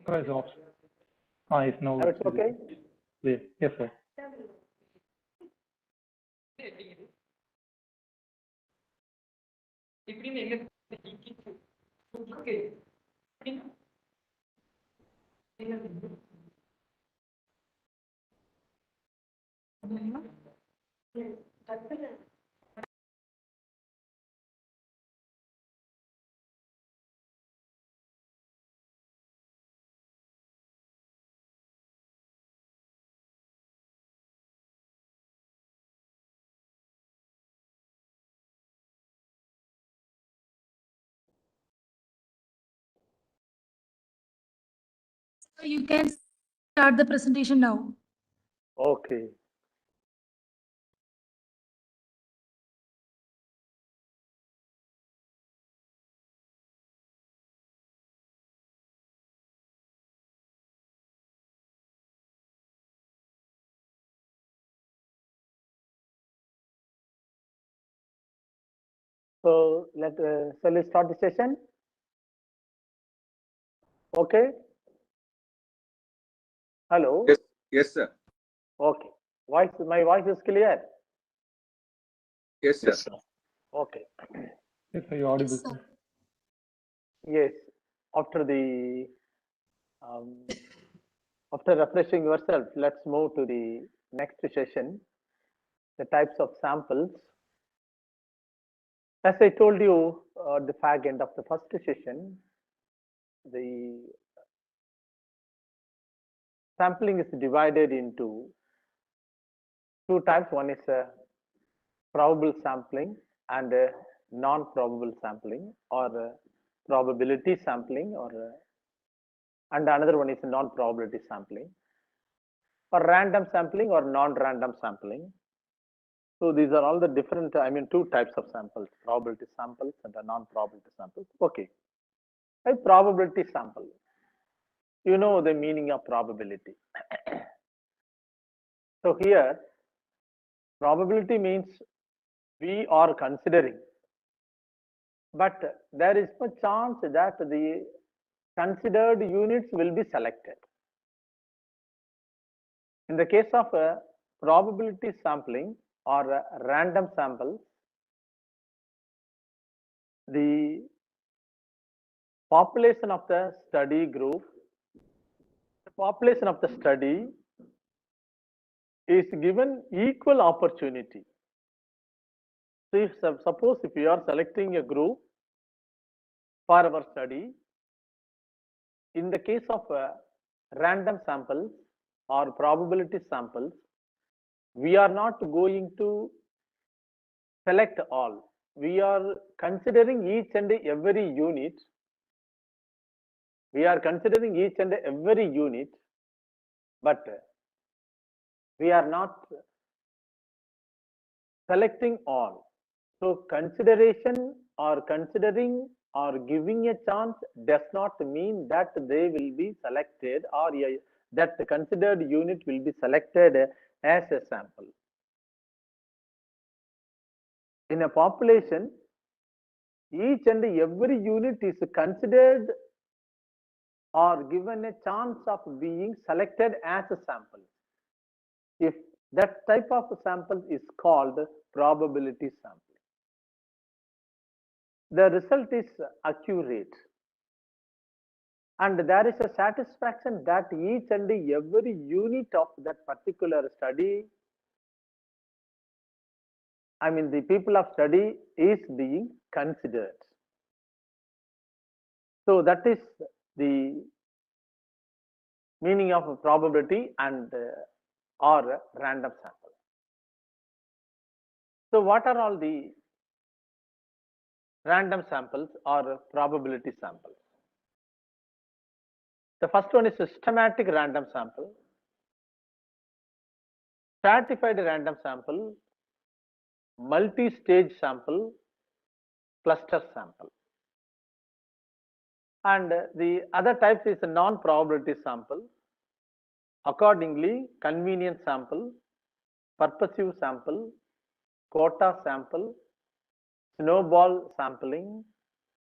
It's off. It's now. Now it's okay. Yes, yes, sir. So you can start the presentation now. Okay. So shall we start the session? Okay. Hello. Yes, yes, sir. Okay. My voice is clear. Yes, sir. Okay. Yes, sir, you're audible, sir. Yes. After refreshing yourself, let's move to the next session, the types of samples. As I told you at the fag end of the first session, the sampling is divided into two types. One is probable sampling and non-probable sampling, or probability sampling, and another one is non-probability sampling, or random sampling or non-random sampling. So these are all the different, two types of samples: probability samples and non-probability samples. Okay, a probability sample. You know the meaning of probability. So here, probability means we are considering, but there is no chance that the considered units will be selected. In the case of probability sampling or random samples, the population of the study group, the population of the study is given equal opportunity. So if, suppose if you are selecting a group for our study, in the case of random samples or probability samples, we are not going to select all. We are considering each and every unit. We are considering each and every unit, but we are not selecting all. So consideration or considering or giving a chance does not mean that they will be selected or that the considered unit will be selected as a sample. In a population, each and every unit is considered or given a chance of being selected as a sample. If that type of sample is called probability sampling. The result is accurate. And there is a satisfaction that each and every unit of that particular study, I mean the people of study, is being considered. So that is the meaning of probability and or random sample. So what are all the random samples or probability samples? The first one is systematic random sample, stratified random sample, multi-stage sample, cluster sample. And the other types is a non-probability sample, accordingly convenience sample, purposive sample, quota sample, snowball sampling,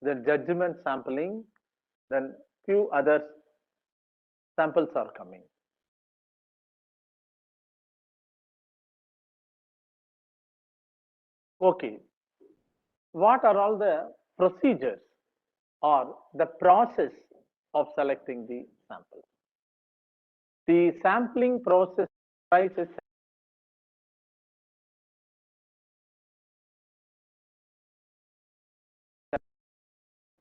then judgment sampling, then few other samples are coming. Okay, what are all the procedures or the process of selecting the sample? The sampling process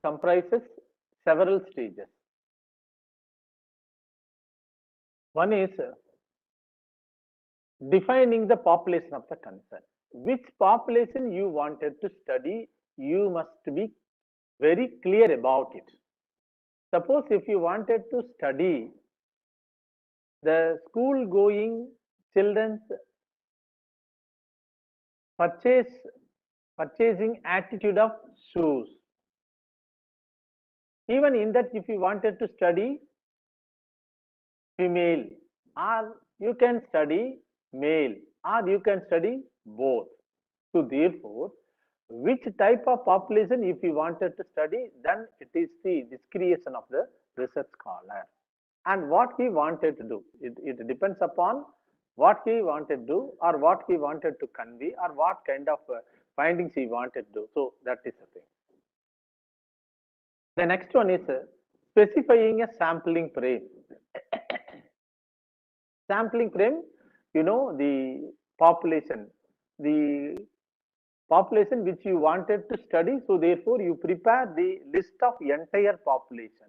comprises several stages. One is defining the population of the concern. Which population you wanted to study, you must be very clear about it. Suppose if you wanted to study the school going children's purchasing attitude of shoes, even in that if you wanted to study female, or you can study male, or you can study both. So therefore, which type of population if you wanted to study, then it is the discretion of the research scholar. And what he wanted to do, it depends upon what he wanted to do or what he wanted to convey or what kind of findings he wanted to do. So that is the thing. The next one is specifying a sampling frame. Sampling frame, you know, the population which you wanted to study. So therefore, you prepare the list of entire population.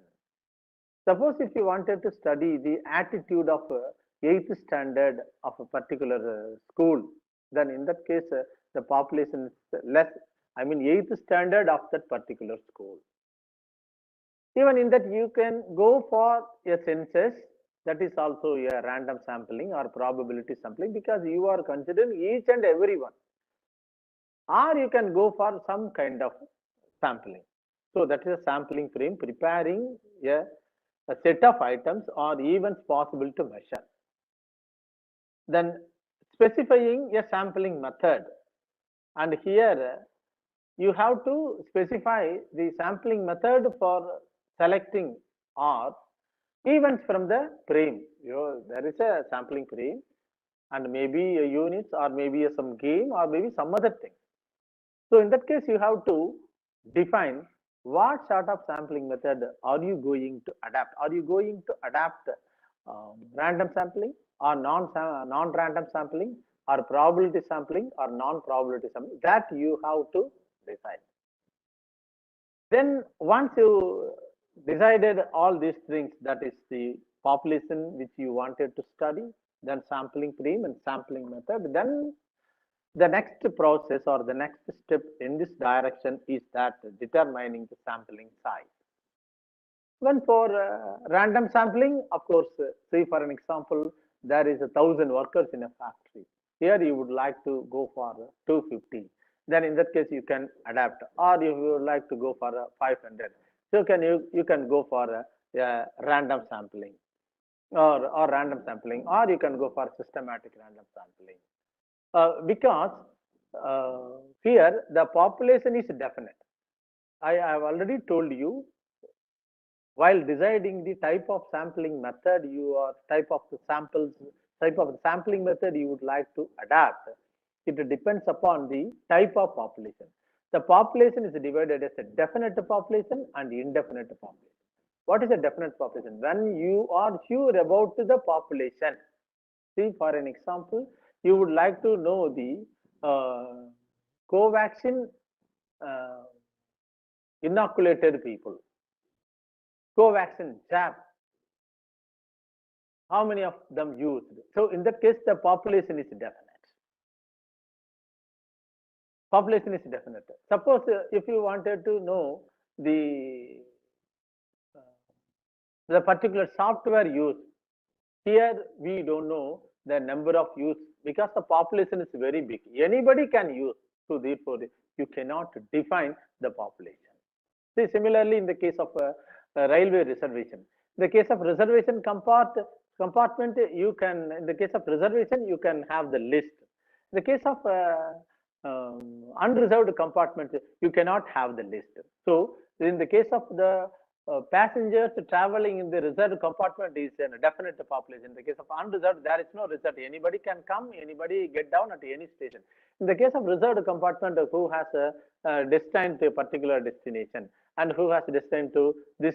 Suppose if you wanted to study the attitude of 8th standard of a particular school, then in that case, the population is less, I mean 8th standard of that particular school. Even in that, you can go for a census, that is also a random sampling or probability sampling, because you are considering each and every one. Or you can go for some kind of sampling. So that is a sampling frame, preparing a set of items or events possible to measure. Then specifying a sampling method. And here you have to specify the sampling method for selecting or events from the frame. There is a sampling frame and maybe a units or maybe some game or maybe some other thing. So in that case, you have to define what sort of sampling method are you going to adapt. Are you going to adapt random sampling or non-random sampling or probability sampling or non-probability sampling? That you have to decide. Then once you decided all these things, that is the population which you wanted to study, then sampling frame and sampling method, then the next process or the next step in this direction is that determining the sampling size. When for random sampling, of course, say for an example, there is 1,000 workers in a factory. Here you would like to go for 250. Then in that case you can adapt, or if you would like to go for 500, so you can go for random sampling or random sampling, or you can go for systematic random sampling. Because here the population is definite. I have already told you, while deciding the type of sampling method type of sampling method you would like to adapt, it depends upon the type of population. The population is divided as a definite population and indefinite population. What is a definite population? When you are sure about the population. See, for an example, you would like to know the Covaxin inoculated people. Covaxin jab, how many of them used? So in that case, the population is definite. Population is definite. Suppose if you wanted to know the particular software used, here we don't know the number of use because the population is very big. Anybody can use, so therefore you cannot define the population. See, similarly in the case of railway reservation, in the case of reservation compartment, you can, in the case of reservation, you can have the list. In the case of unreserved compartment, you cannot have the list. So in the case of the passengers traveling in the reserved compartment is a definite population. In the case of unreserved, there is no reserved. Anybody can come, anybody get down at any station. In the case of reserved compartment, who has destined to a particular destination and who has destined to this,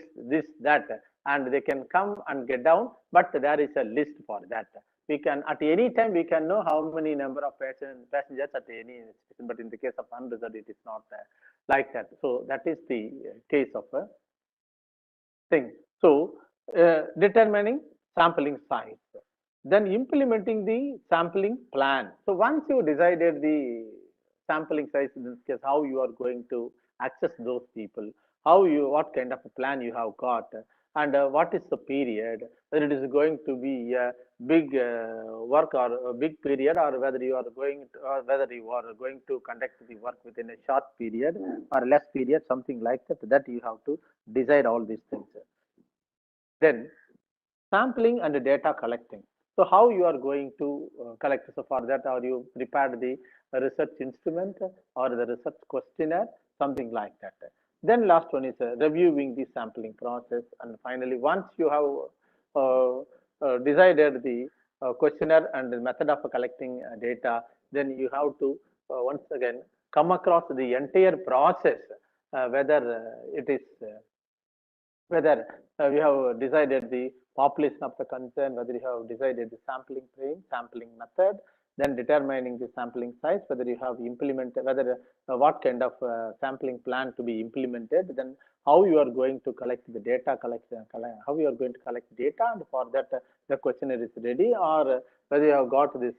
that, and they can come and get down, but there is a list for that. We can, at any time, we can know how many number of passengers at any station, but in the case of unreserved, it is not like that. So that is the case of a thing. So determining sampling size, then implementing the sampling plan. So once you decided the sampling size, in this case, how you are going to access those people, what kind of a plan you have got, and what is the period, whether it is going to be a big work or a big period, or whether you are going to conduct the work within a short period or less period, something like that. That you have to decide all these things. Then sampling and data collecting. So how you are going to collect? So for that, are you prepared the research instrument or the research questionnaire, something like that. Then last one is reviewing the sampling process, and finally, once you have decided the questionnaire and the method of collecting data, then you have to once again come across the entire process, whether it is whether we have decided the population of the concern, whether you have decided the sampling frame, sampling method, then determining the sampling size, whether you have implemented, whether what kind of sampling plan to be implemented, then how you are going to collect the data, how you are going to collect data, and for that the questionnaire is ready, or whether you have got this,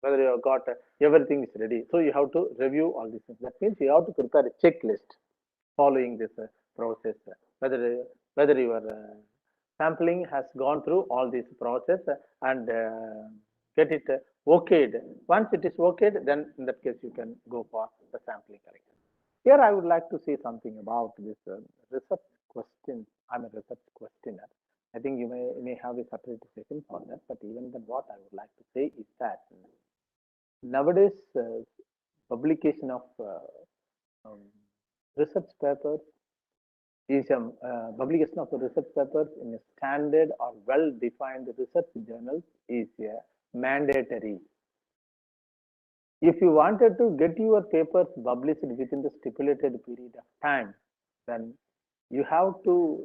whether you have got everything is ready. So you have to review all these things. That means you have to prepare a checklist following this process, whether your sampling has gone through all this process and get it okayed. Once it is okayed, then in that case you can go for the sampling collection. Here I would like to say something about this research question. I'm a research questionnaire. I think you may have a separate session for that, but even then what I would like to say is that nowadays publication of research papers is a publication of the research papers in a standard or well-defined research journals is mandatory. If you wanted to get your papers published within the stipulated period of time, then you have to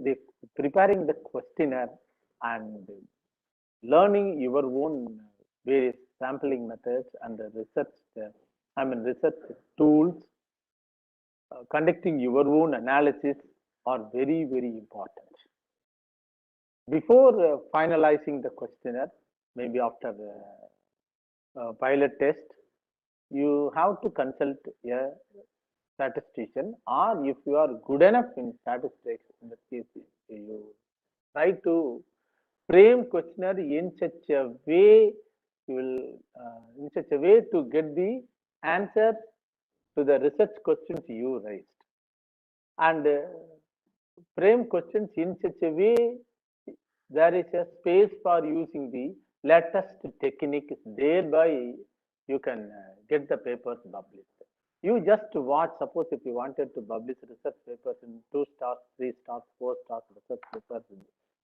preparing the questionnaire and learning your own various sampling methods and the research, research tools, conducting your own analysis are very, very important. Before finalizing the questionnaire, maybe after pilot test, you have to consult a statistician, or if you are good enough in statistics, in that case, you try to frame questionnaire in such a way in such a way to get the answer to the research questions you raised, and frame questions in such a way there is a space for using the latest techniques, thereby you can get the papers published. You just watch, suppose if you wanted to publish research papers in 2 stars, 3 stars, 4 stars research papers,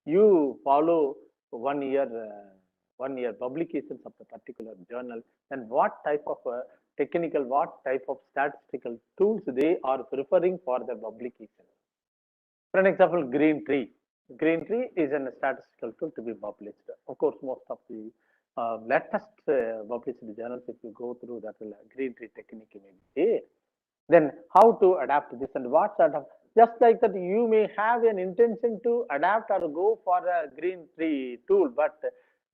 you follow 1 year publications of the particular journal, then what type of technical, what type of statistical tools they are preferring for the publication. For an example, green tree. Green tree is a statistical tool to be published. Of course, most of the latest published journals, if you go through that, green tree technique may be there. Then how to adapt this and what sort of, just like that, you may have an intention to adapt or go for a green tree tool, but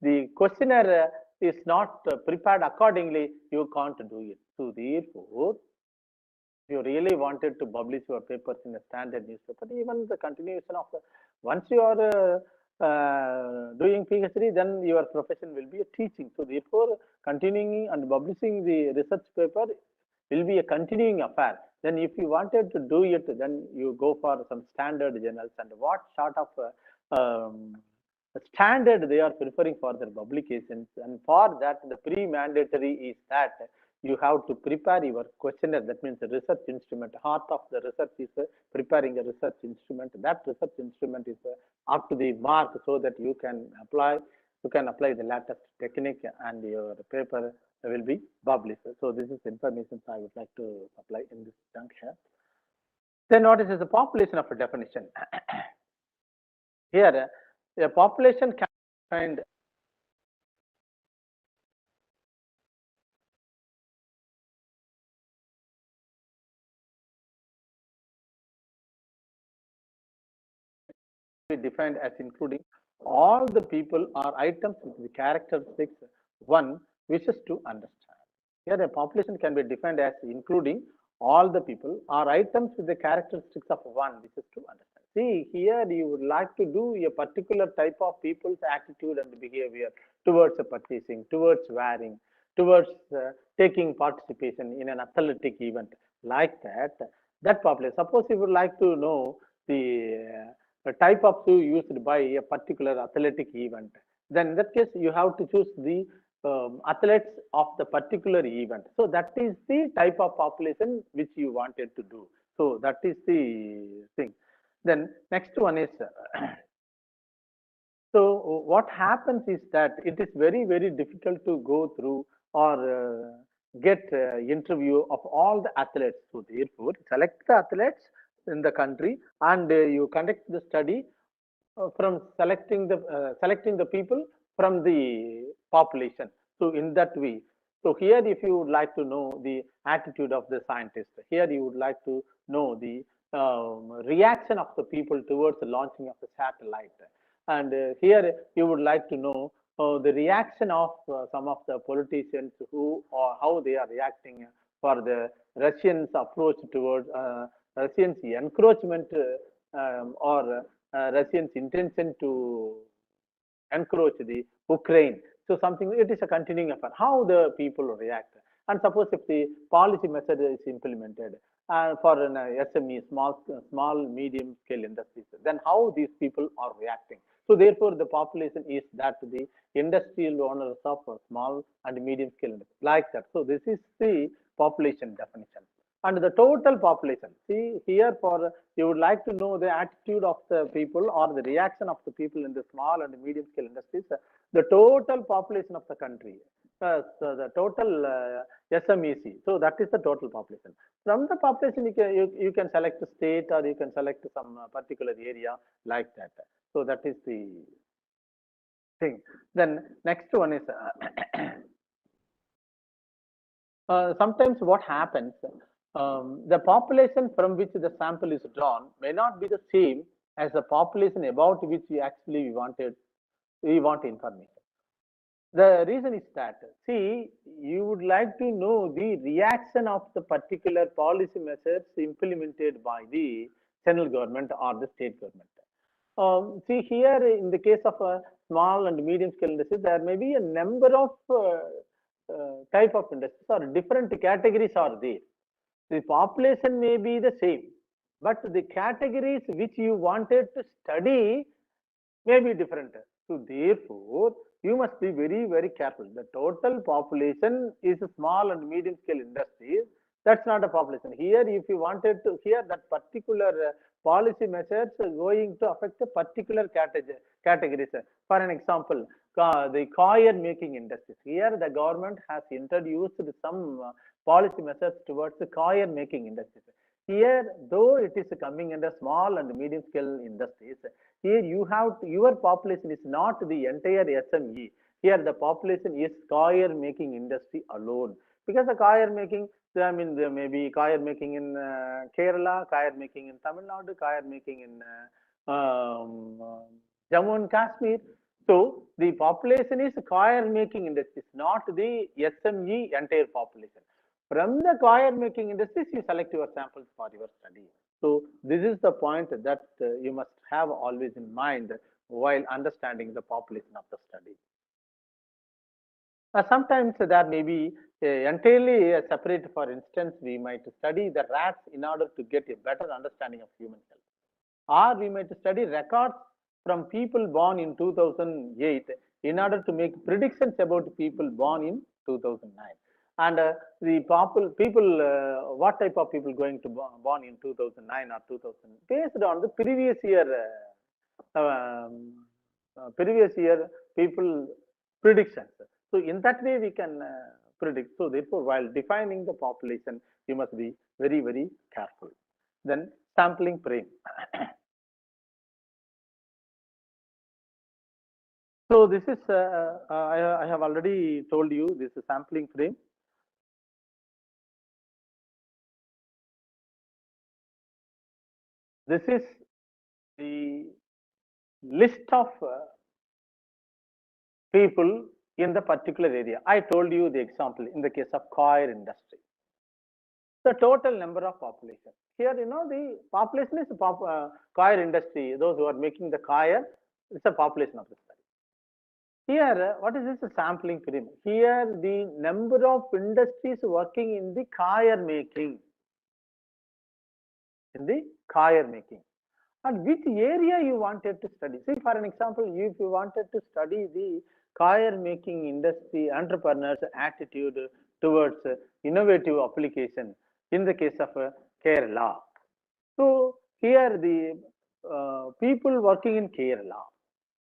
the questionnaire is not prepared accordingly, you can't do it. So therefore, if you really wanted to publish your papers in a standard newspaper, even the continuation of the, once you are doing PhD, then your profession will be a teaching. So therefore, continuing and publishing the research paper will be a continuing affair. Then if you wanted to do it, then you go for some standard journals, and what sort of standard they are preferring for their publications. And for that, the pre-mandatory is that you have to prepare your questionnaire. That means the research instrument. Heart of the research is preparing a research instrument. That research instrument is up to the mark, so that you can apply the latest technique and your paper will be published. So this is information I would like to apply in this juncture. Then what is the population of a definition? Here, a population can find defined as including all the people or items with the characteristics one wishes to understand. Here, a population can be defined as including all the people or items with the characteristics of one wishes to understand. See, here you would like to do a particular type of people's attitude and behavior towards purchasing, towards wearing, towards taking participation in an athletic event, like that. That population. Suppose you would like to know the type of shoe used by a particular athletic event, then in that case you have to choose the athletes of the particular event. So that is the type of population which you wanted to do. So that is the thing. Then next one is so what happens is that it is very, very difficult to go through or get interview of all the athletes. So therefore, select the athletes in the country, and you conduct the study from selecting the people from the population. So in that way, so here if you would like to know the attitude of the scientist, here you would like to know the reaction of the people towards the launching of the satellite, and here you would like to know the reaction of some of the politicians who or how they are reacting for the Russians approach towards Russians encroachment or Russians intention to encroach the Ukraine. So something, it is a continuing affair. How the people react, and suppose if the policy method is implemented for an SME, small medium scale industries, then how these people are reacting. So therefore, the population is that the industrial owners of small and medium scale industries, like that. So this is the population definition. and the total population. See here, for you would like to know the attitude of the people or the reaction of the people in the small and medium scale industries, the total population of the country, so the total SMEC. So that is the total population. From the population, you can select the state or you can select some particular area like that. So that is the thing. Then next one is sometimes what happens, the population from which the sample is drawn may not be the same as the population about which we actually want information. The reason is that, see, you would like to know the reaction of the particular policy measures implemented by the central government or the state government. See here, in the case of a small and medium scale industry, there may be a number of type of industries or different categories are there. The population may be the same, but the categories which you wanted to study may be different. So therefore, you must be very, very careful. The total population is a small and medium scale industries. That's not a population. Here, if you wanted to hear that particular policy measures going to affect a particular categories. For an example, the coir making industries. Here, the government has introduced some policy measures towards the coir making industries. Here, though it is coming under small and medium scale industries, here you have your population is not the entire SME. Here the population is coir making industry alone, because the coir making, I mean, there may be coir making in Kerala, coir making in Tamil Nadu, coir making in Jammu and Kashmir. So the population is coir making industries, not the SME entire population. From the coir making industries, you select your samples for your study. So this is the point that you must have always in mind while understanding the population of the study. Sometimes there may be entirely separate. For instance, we might study the rats in order to get a better understanding of human health, or we might study records from people born in 2008 in order to make predictions about people born in 2009. And the people, what type of people going to born in 2009 or 2000, based on the previous year people predictions. So in that way we can predict. So therefore, while defining the population, you must be very, very careful. Then sampling frame. So this is I have already told you this is sampling frame. This is the list of people in the particular area. I told you the example in the case of coir industry. The total number of population. Here, you know, the population is coir industry. Those who are making the coir, it's a population of the study. Here, what is this sampling frame? Here, the number of industries working in the coir making. And which area you wanted to study. See, for an example, if you wanted to study the coir making industry entrepreneurs' attitude towards innovative application in the case of Kerala. So here the people working in Kerala,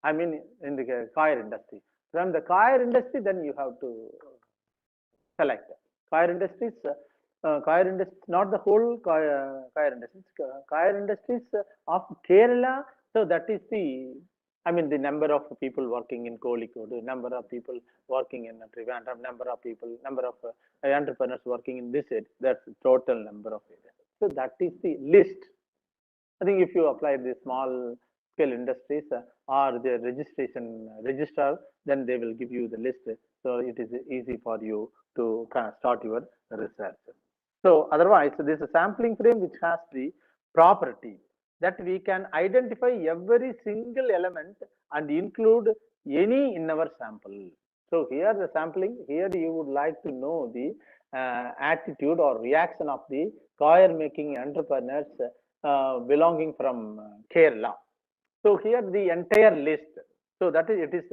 I mean in the coir industry. From the coir industry, then you have to select coir industries. Coir industries, not the whole coir industries, coir industries of Kerala. So that is the, I mean, the number of people working in Kozhikode, number of people working in Trivandrum, number of entrepreneurs working in this area. That's the total number of areas. So that is the list. I think if you apply the small scale industries or the registrar, then they will give you the list. So it is easy for you to start your research. So otherwise, this is a sampling frame which has the property that we can identify every single element and include any in our sample. So here the sampling, here you would like to know the attitude or reaction of the coir making entrepreneurs belonging from Kerala. So here the entire list. So that is, it is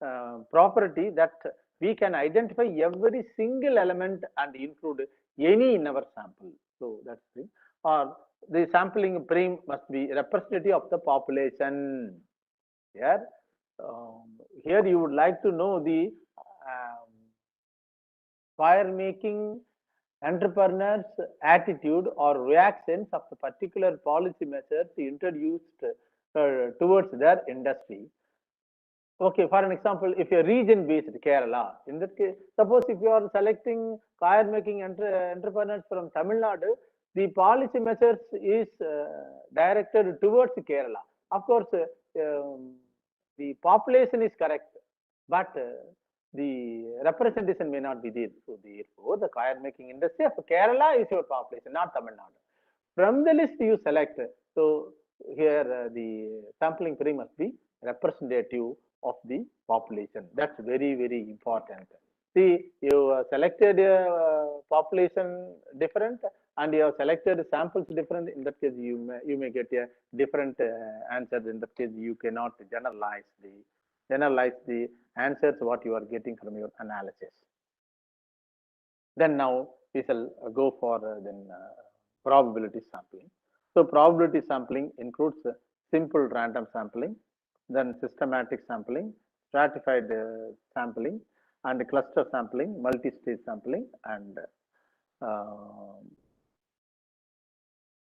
a property that we can identify every single element and include any in our sample. So that's the thing. Or the sampling prime must be representative of the population. Here, here you would like to know the fire making entrepreneurs' attitude or reactions of the particular policy measures introduced towards their industry. Okay, for an example, if you're region-based Kerala, in that case, suppose if you are selecting fire-making entrepreneurs from Tamil Nadu, the policy measures is directed towards Kerala. Of course, the population is correct, but the representation may not be there. So therefore, the fire-making industry of Kerala is your population, not Tamil Nadu. From the list you select, so here the sampling free must be representative of the population. That's very, very important. See, you selected population different and you have selected samples different. In that case, you may get a different answers. In that case, you cannot generalize the answers what you are getting from your analysis. Then now we shall go for probability sampling. So probability sampling includes simple random sampling, then systematic sampling, stratified sampling, and cluster sampling, multi-stage sampling, and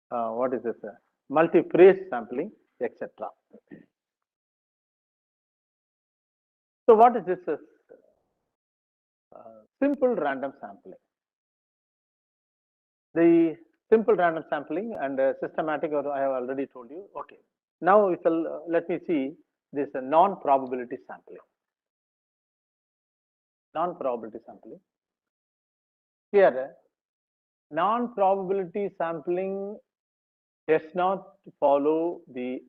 what is this? Multi-phase sampling, etc. So what is this? Simple random sampling. The simple random sampling and systematic, I have already told you. Okay. Now we shall let me see this non-probability sampling. Non-probability sampling. Here, non-probability sampling does not follow the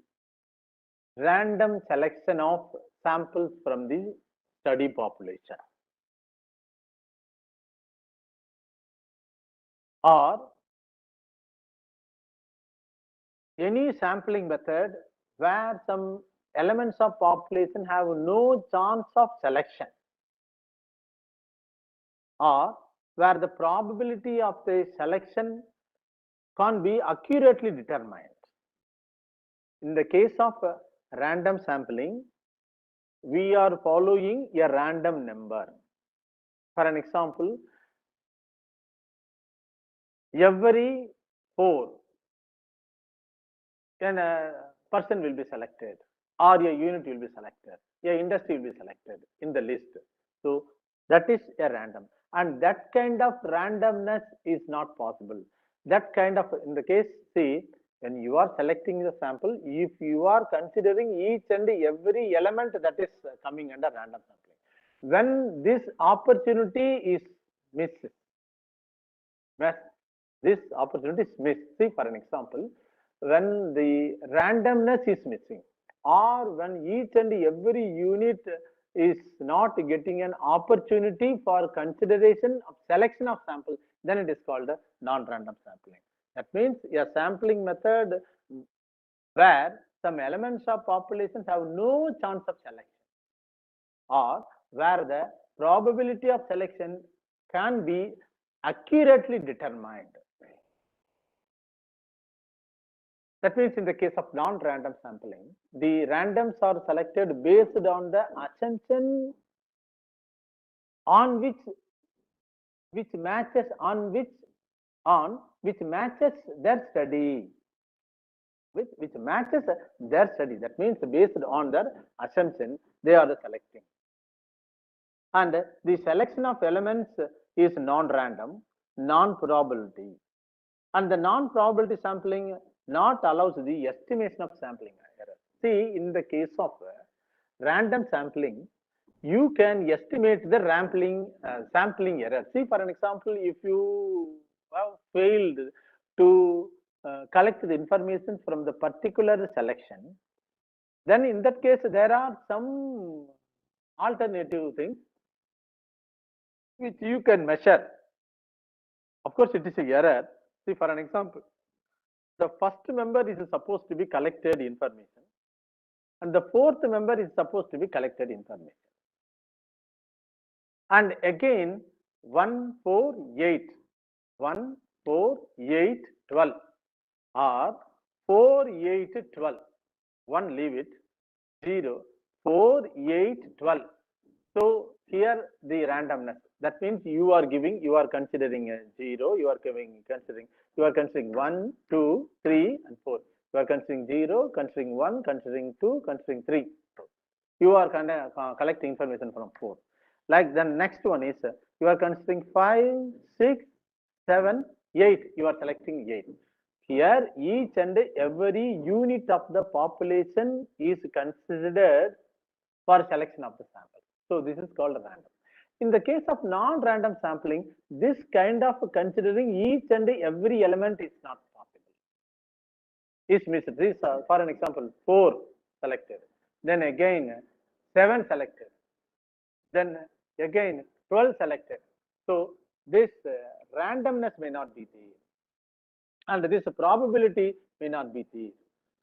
random selection of samples from the study population, or any sampling method where some elements of population have no chance of selection, or where the probability of the selection can't be accurately determined. In the case of random sampling, we are following a random number. For an example, every 4 then a person will be selected, or a unit will be selected, a industry will be selected in the list. So that is a random, and that kind of randomness is not possible. That kind of, in the case, see, when you are selecting the sample, if you are considering each and every element that is coming under random sampling, when this opportunity is missed, this opportunity is missed. See, for an example, when the randomness is missing, or when each and every unit is not getting an opportunity for consideration of selection of samples, then it is called a non-random sampling. That means a sampling method where some elements of population have no chance of selection, or where the probability of selection can be accurately determined. That means in the case of non-random sampling, the randoms are selected based on the assumption on which matches their study. Which matches their study. That means based on their assumption, they are selecting. And the selection of elements is non-random, non-probability. And the non-probability sampling not allows the estimation of sampling error. See, in the case of random sampling, you can estimate the sampling error. See, for an example, if you have failed to collect the information from the particular selection, then in that case, there are some alternative things which you can measure. Of course, it is an error. See, for an example, the first member is supposed to be collected information, and the fourth member is supposed to be collected information. And again, 1, 4, 8, 1, 4, 8, 12 or 4, 8, 12. 1 leave it, 0, 4, 8, 12. So here the randomness. That means you are considering a 0, you are considering 1, 2, 3, and 4. You are considering 0, considering 1, considering 2, considering 3. You are collecting information from 4. Like the next one is you are considering 5, 6, 7, 8. You are selecting 8. Here each and every unit of the population is considered for selection of the sample. So this is called random. In the case of non-random sampling, this kind of considering each and every element is not possible. Is missed. This, for an example, 4 selected, then again 7 selected, then again 12 selected. So this randomness may not be there, and this probability may not be there.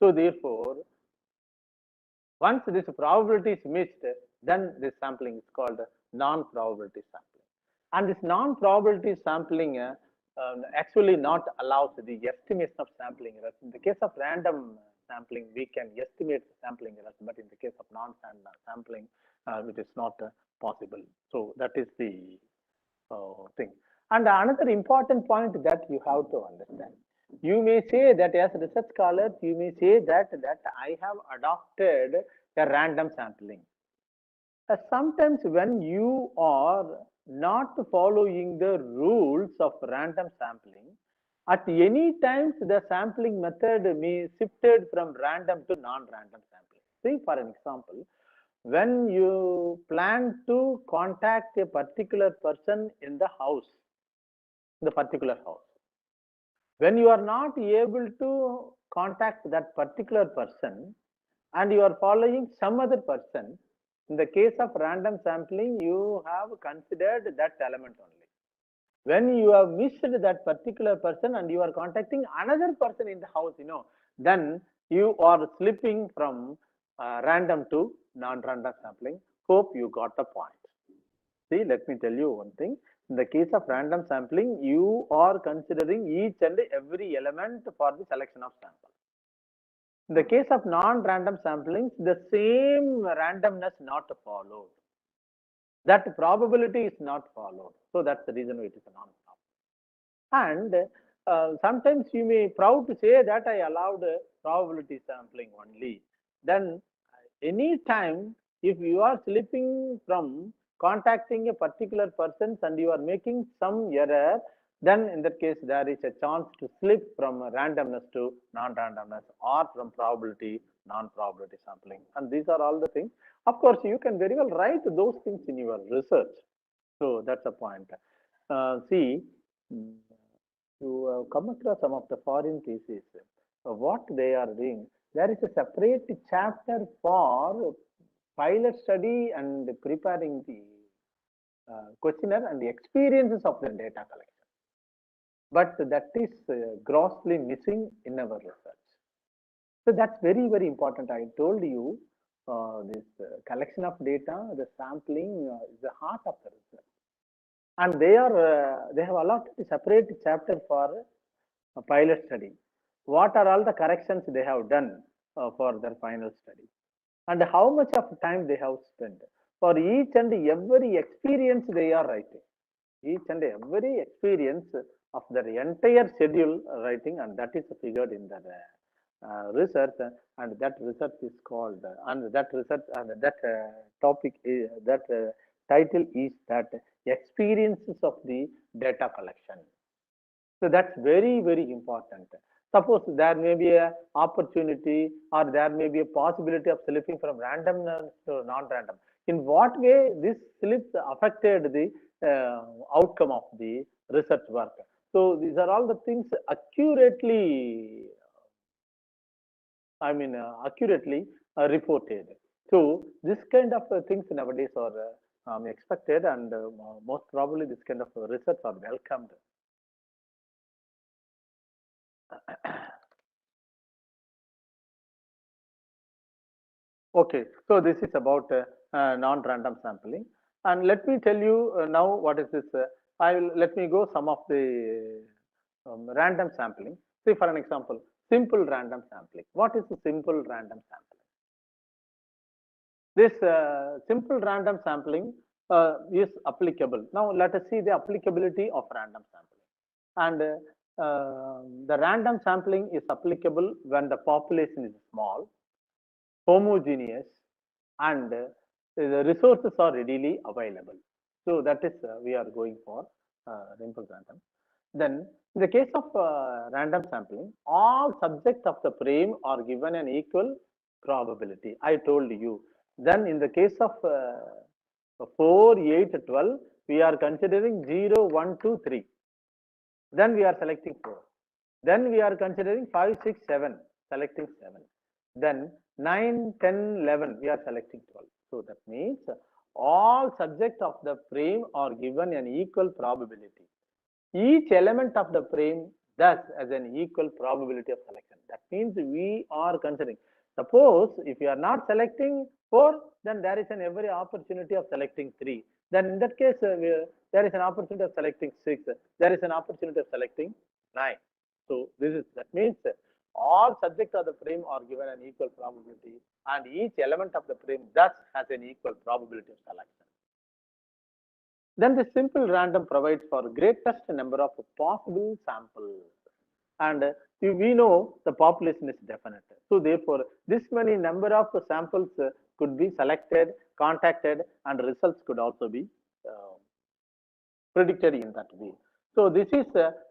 So therefore, once this probability is missed, then this sampling is called non-probability sampling. And this non-probability sampling actually not allows the estimation of sampling errors. In the case of random sampling, we can estimate sampling errors, but in the case of non-random sampling, it is not possible. So that is the thing. And another important point that you have to understand. You may say that as research scholars, you may say that I have adopted a random sampling. Sometimes when you are not following the rules of random sampling, at any times the sampling method may shifted from random to non-random sampling. See, for an example, when you plan to contact a particular person in the house, when you are not able to contact that particular person and you are following some other person, in the case of random sampling, you have considered that element only. When you have missed that particular person and you are contacting another person in the house, then you are slipping from random to non-random sampling. Hope you got the point. See, let me tell you one thing. In the case of random sampling, you are considering each and every element for the selection of sample. In the case of non-random sampling, the same randomness not followed. That probability is not followed. So that's the reason why it is a non-problem. And sometimes you may proud to say that I allowed probability sampling only. Then any time if you are slipping from contacting a particular person and you are making some error, then in that case there is a chance to slip from randomness to non-randomness or from probability non-probability sampling. And these are all the things. Of course, you can very well write those things in your research. So that's a point. See, you come across some of the foreign cases. What they are doing, there is a separate chapter for pilot study and preparing the questionnaire and the experiences of the data collection. But that is grossly missing in our research. So that's very, very important. I told you this collection of data, the sampling is the heart of the research. And they have allotted a separate chapter for a pilot study. What are all the corrections they have done for their final study? And how much of time they have spent. For each and every experience they are writing. Each and every experience of their entire schedule writing, and that is figured in the research, and that research is called, and that research, and that topic is, that title is that experiences of the data collection. So that's very, very important. Suppose there may be an opportunity or there may be a possibility of slipping from random to non-random. In what way this slips affected the outcome of the research work? So these are all the things accurately, reported. So this kind of things nowadays are expected, and most probably this kind of research are welcomed. Okay, so this is about non-random sampling, and let me tell you now what is this. Let me go some of the random sampling. See, for an example, simple random sampling. What is a simple random sampling? This simple random sampling is applicable. Now, let us see the applicability of random sampling. And the random sampling is applicable when the population is small, homogeneous, and the resources are readily available. So that is we are going for simple random. Then, in the case of random sampling, all subjects of the frame are given an equal probability. I told you. Then, in the case of 4, 8, 12, we are considering 0, 1, 2, 3. Then we are selecting 4. Then we are considering 5, 6, 7, selecting 7. Then 9, 10, 11, we are selecting 12. So that means all subjects of the frame are given an equal probability. Each element of the frame thus has an equal probability of selection. That means we are considering. Suppose if you are not selecting 4, then there is an every opportunity of selecting 3. Then in that case, there is an opportunity of selecting 6. There is an opportunity of selecting 9. So that means all subjects of the frame are given an equal probability, and each element of the frame thus has an equal probability of selection. Then the simple random provides for greatest number of possible samples. And we know the population is definite. So therefore, this many number of samples could be selected, contacted, and results could also be predicted in that way. So this is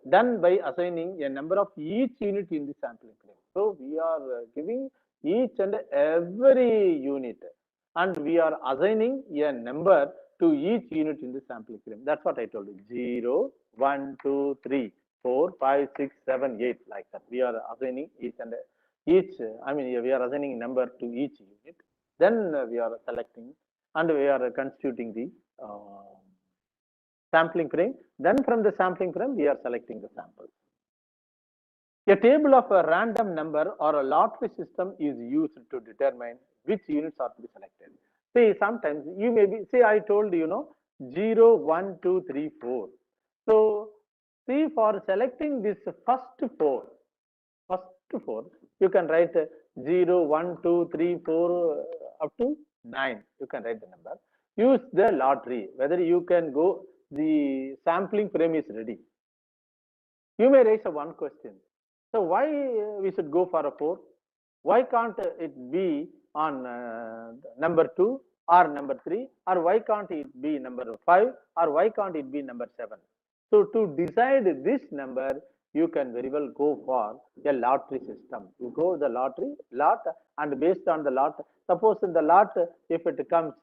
done by assigning a number of each unit in the sampling frame. So we are giving each and every unit, and we are assigning a number to each unit in the sampling frame. That's what I told you. 0, 1, 2, 3, 4, 5, 6, 7, 8, like that. We are assigning each. We are assigning number to each unit. Then we are selecting, and we are constituting the sampling frame. Then from the sampling frame, we are selecting the samples. A table of a random number or a lottery system is used to determine which units are to be selected. See, sometimes you may be, see, I told you, 0, 1, 2, 3, 4. So, see, for selecting this first 4, you can write 0, 1, 2, 3, 4 up to 9. You can write the number. Use the lottery, whether you can go, the sampling frame is ready. You may raise one question. So why we should go for a 4? Why can't it be on number 2 or number 3, or why can't it be number 5, or why can't it be number 7? So to decide this number, you can very well go for a lottery system. You go the lot, and based on the lot, suppose in the lot, if it comes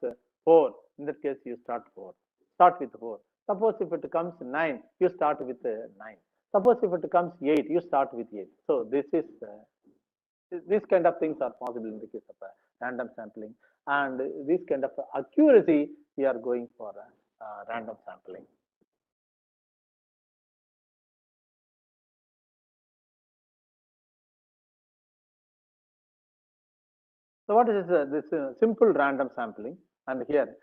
4, in that case you start 4. Start with 4. Suppose if it comes 9, you start with 9. Suppose if it comes 8, you start with 8. So this is these kind of things are possible in the case of random sampling, and this kind of accuracy we are going for random sampling. So what is this simple random sampling? And here,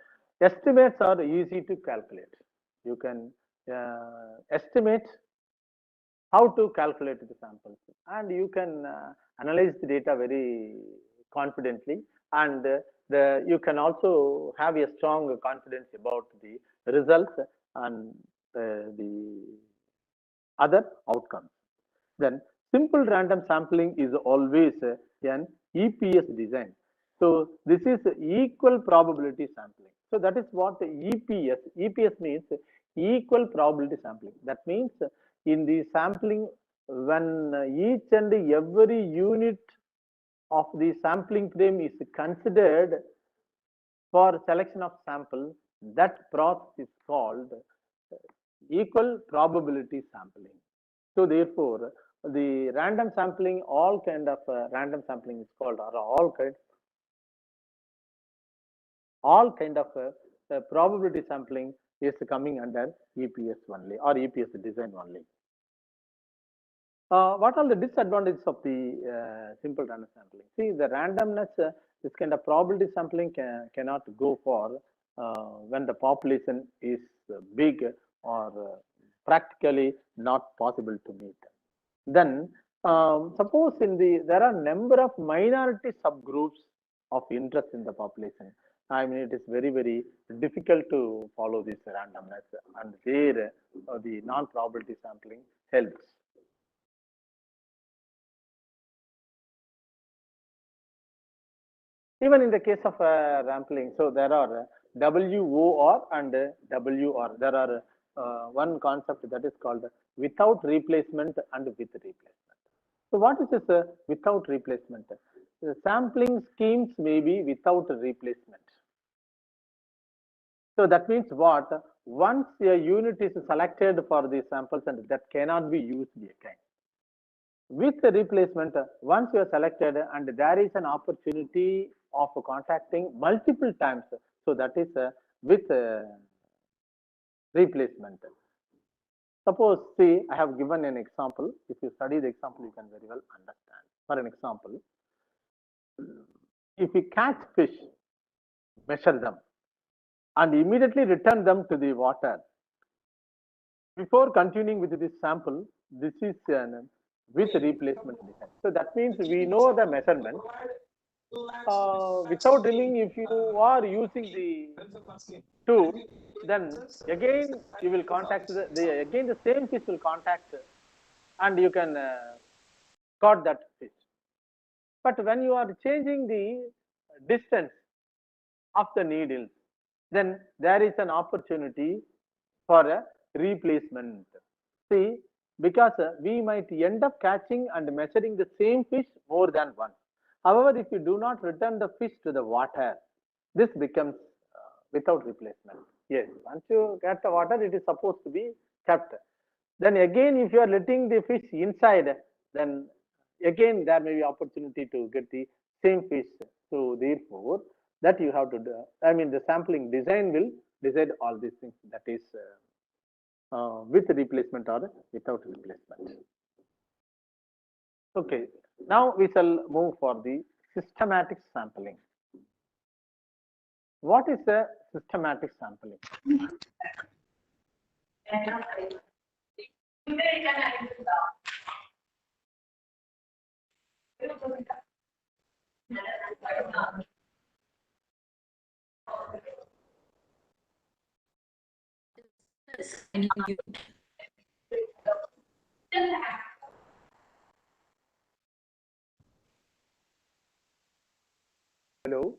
estimates are easy to calculate. You can estimate how to calculate the samples, and you can analyze the data very confidently, and you can also have a strong confidence about the results and the other outcomes. Then simple random sampling is always an EPS design. So this is equal probability sampling. So that is what EPS means, equal probability sampling. That means in the sampling, when each and every unit of the sampling frame is considered for selection of sample, that process is called equal probability sampling. So therefore, the random sampling, all kind of random sampling is called, or all kind of probability sampling is coming under EPS only, or EPS design only. What are the disadvantages of the simple random sampling? See, the randomness, this kind of probability sampling cannot go for when the population is big or practically not possible to meet. Then suppose there are number of minority subgroups of interest in the population. I mean, it is very, very difficult to follow this randomness, and there the non-probability sampling helps. Even in the case of sampling, so there are WOR and WR. There are one concept that is called without replacement and with replacement. So what is this without replacement? The sampling schemes may be without replacement. So that means what? Once a unit is selected for the samples and that cannot be used again. With the replacement, once you are selected and there is an opportunity of contacting multiple times, so that is with replacement. Suppose, see, I have given an example. If you study the example, you can very well understand. For an example, if you catch fish, measure them, and immediately return them to the water, before continuing with this sample, this is with replacement design. So that means we know the measurement. Without drilling, if you are using the tool, then again you will contact again the same fish will contact, and you can caught that fish. But when you are changing the distance of the needles, then there is an opportunity for a replacement. See, because we might end up catching and measuring the same fish more than once. However, if you do not return the fish to the water, this becomes without replacement. Yes, once you get the water, it is supposed to be kept. Then again, if you are letting the fish inside, then again there may be opportunity to get the same fish. So therefore, that you have to do. I mean, the sampling design will decide all these things. That is with replacement or without replacement. Okay, now we shall move for the systematic sampling. What is a systematic sampling? Hello,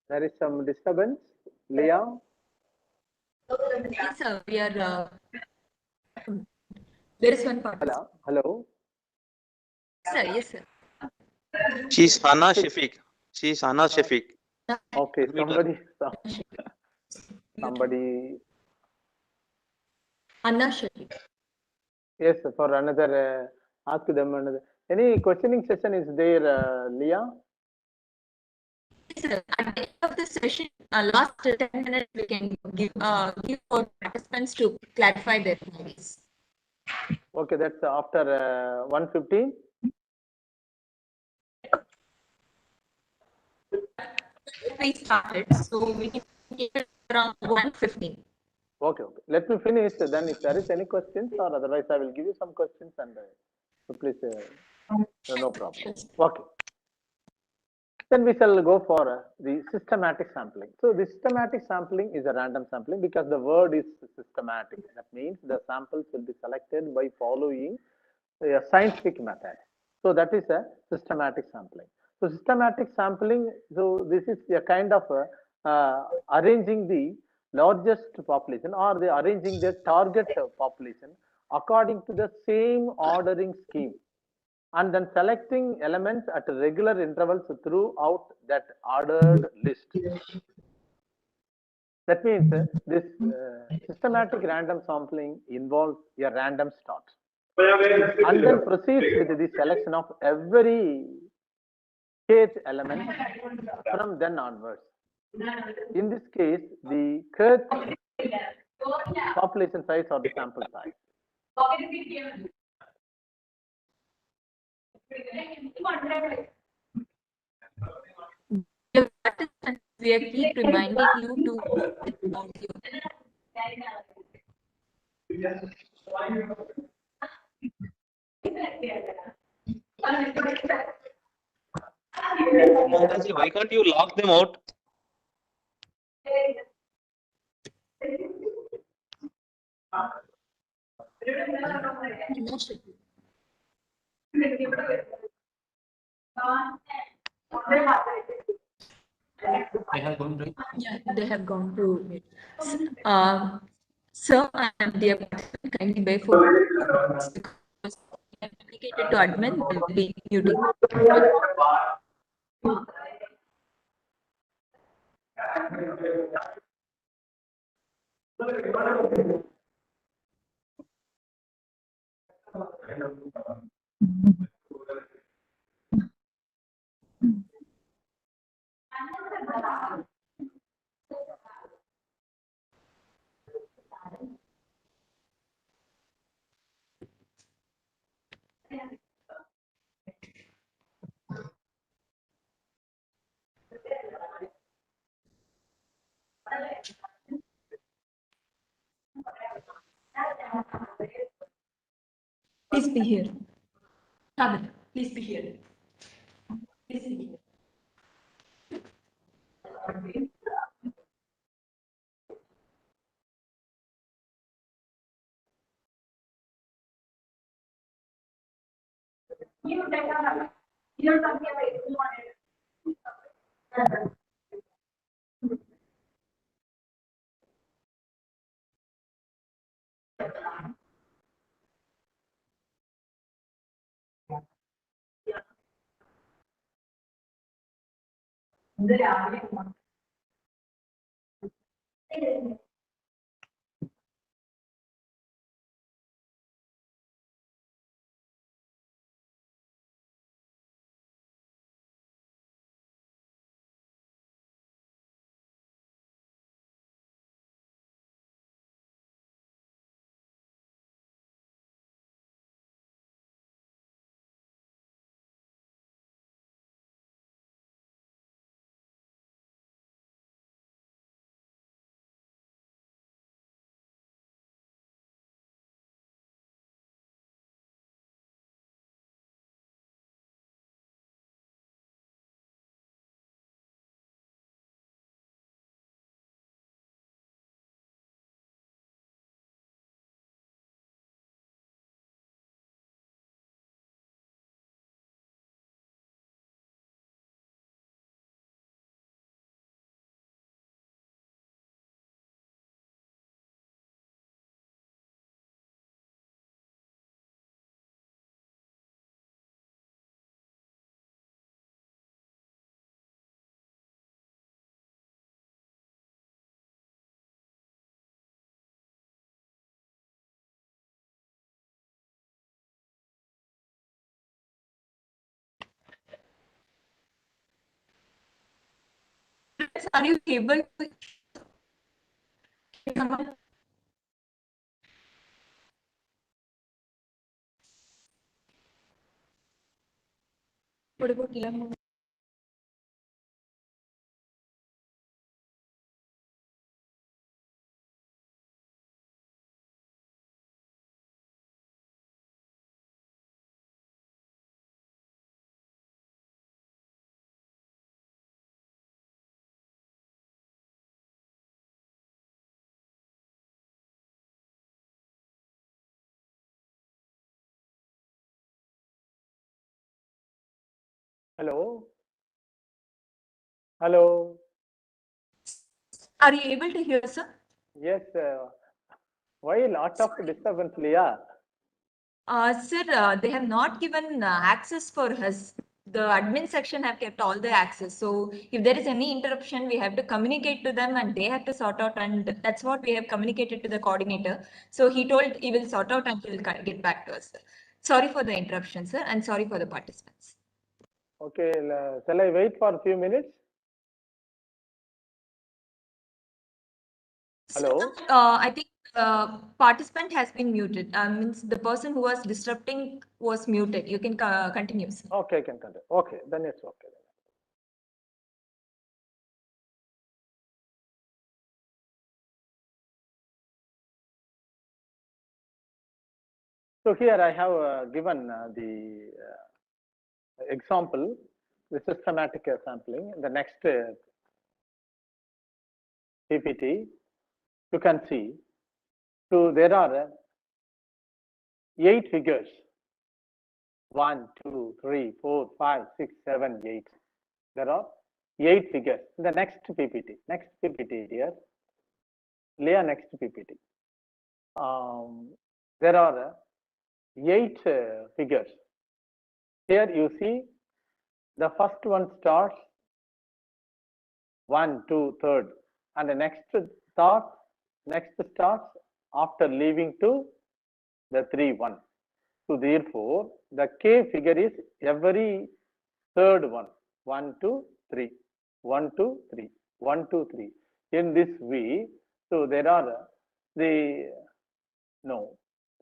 there is some disturbance. Leah? Yes, sir. We are. There is one part. Hello. Hello. Sir, yes, sir. She's Hana Shafiq. She's Hana Shafiq. Okay, somebody. Anna Shafiq. Yes, for another, ask them another. Any questioning session is there, Leah? Yes, sir. At the end of the session, last 10 minutes, we can give for participants to clarify their queries. Okay, that's after 1:15. We started, so we can keep it around 1:15. Okay, okay. Let me finish. Then, if there is any questions, or otherwise, I will give you some questions and so please, no problem. Okay. Then we shall go for the systematic sampling. So, the systematic sampling is a random sampling because the word is systematic. That means the samples will be selected by following a scientific method. So, that is a systematic sampling. So, systematic sampling, so this is a kind of arranging the largest population or the arranging the target population according to the same ordering scheme, and then selecting elements at regular intervals throughout that ordered list. That means this systematic random sampling involves a random start and then proceeds with the selection of every kth element from then onwards. In this case, the kth population size or the sample size. We are keep reminding you to. Mataji, why can't you lock them out? They have gone, right? Yeah, they have gone to. Sir and dear participant, kindly bear for because communicated to admin will be muted. Please be here. Tabitha, please be here. Please be here. Are you able to come on? What about Ilam? Hello? Hello? Are you able to hear, sir? Yes, why a lot of disturbance, Leah? Sir, they have not given access for us. The admin section have kept all the access. So if there is any interruption, we have to communicate to them and they have to sort out. And that's what we have communicated to the coordinator. So he told he will sort out and he'll get back to us. Sorry for the interruption, sir, and sorry for the participants. Okay, shall I wait for a few minutes? Hello? I think participant has been muted. Means the person who was disrupting was muted. You can continue, sir. Okay, I can continue. Okay, then it's okay. So here I have given the example, the systematic sampling. The next PPT, you can see. So there are 8 figures. 1, 2, 3, 4, 5, 6, 7, 8. There are 8 figures. The next PPT. Next PPT here. Leah, next PPT. There are 8 figures. Here you see the first one starts 1, 2, third, and the next starts after leaving to the 3, 1. So therefore, the K figure is every third one. 1, 2, 3, 1, 2, 3, 1, 2, 3. In this way, so there are the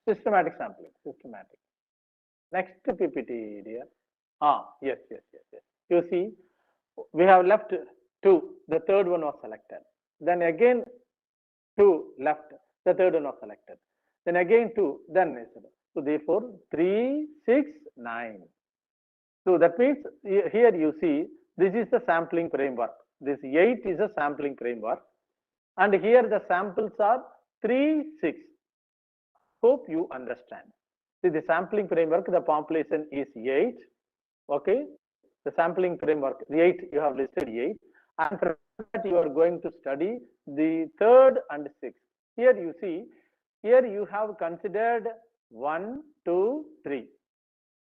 systematic sampling. Systematic. Next PPT, dear. Yes. You see, we have left 2. The third one was selected. Then again 2 left. The third one was selected. Then again 2. Then so therefore 3, 6, 9. So that means here you see this is the sampling framework. This 8 is a sampling framework, and here the samples are 3, 6. Hope you understand. See, the sampling framework, the population is 8. Okay, the sampling framework, the 8, you have listed 8, and from that you are going to study the third and 6th. Here you see, here you have considered 1, 2, 3,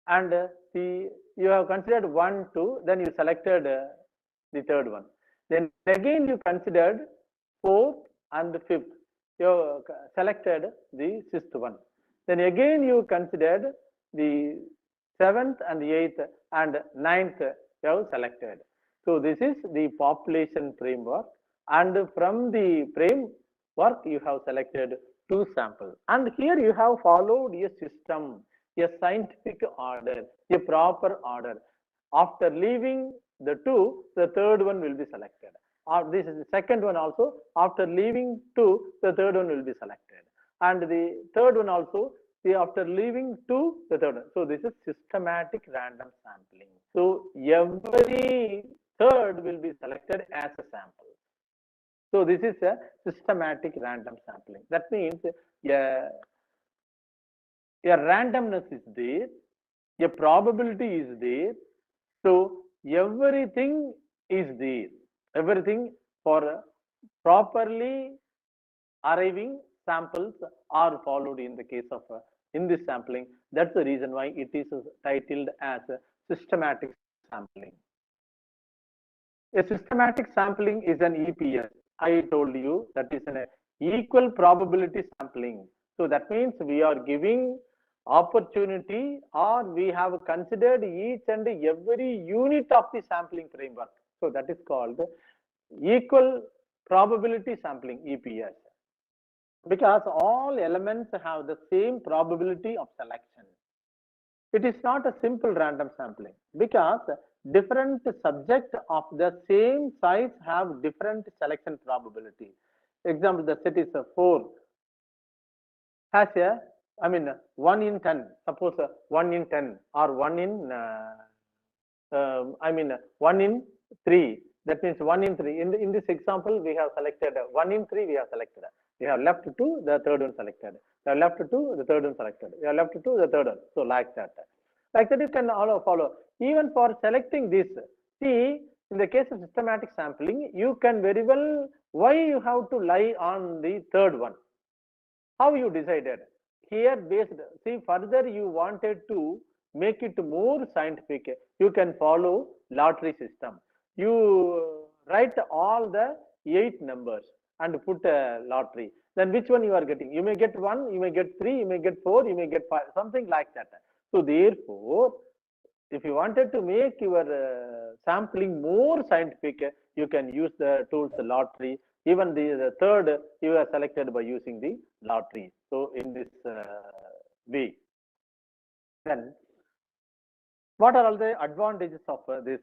and you have considered 1, 2, then you selected the third one. Then again you considered 4th and 5th. You have selected the 6th one. Then again you considered the 7th and 8th and 9th you have selected. So this is the population framework, and from the framework you have selected 2 samples. And here you have followed a system, a scientific order, a proper order. After leaving the 2, the third one will be selected. This is the second one also. After leaving 2, the third one will be selected. And the third one also, after leaving 2, the third one. So this is systematic random sampling. So every third will be selected as a sample. So this is a systematic random sampling. That means a randomness is there, a probability is there. So everything is there. Everything for properly arriving samples are followed in the case of in this sampling. That's the reason why it is titled as systematic sampling. A systematic sampling is an EPS. I told you that is an equal probability sampling. So that means we are giving opportunity, or we have considered each and every unit of the sampling framework. So that is called equal probability sampling, EPS, because all elements have the same probability of selection. It is not a simple random sampling, because different subjects of the same size have different selection probability. Example, the set is 4 has a, 1 in 10, suppose 1 in 10, or 1 in 1 in 3. That means 1 in 3. In this example, we have selected 1 in 3. We have selected. We have left 2. The third one selected. We have left 2. The third one selected. We have left 2. The third one. So like that. Like that, you can follow. Even for selecting this, see, in the case of systematic sampling, you can very well, why you have to lie on the third one? How you decided? Here based, see, further you wanted to make it more scientific, you can follow lottery system. You write all the 8 numbers and put a lottery. Then which one you are getting? You may get 1, you may get 3, you may get 4, you may get 5, something like that. So therefore, if you wanted to make your sampling more scientific, you can use the tools lottery. Even the third, you are selected by using the lottery. So in this way, then what are all the advantages of this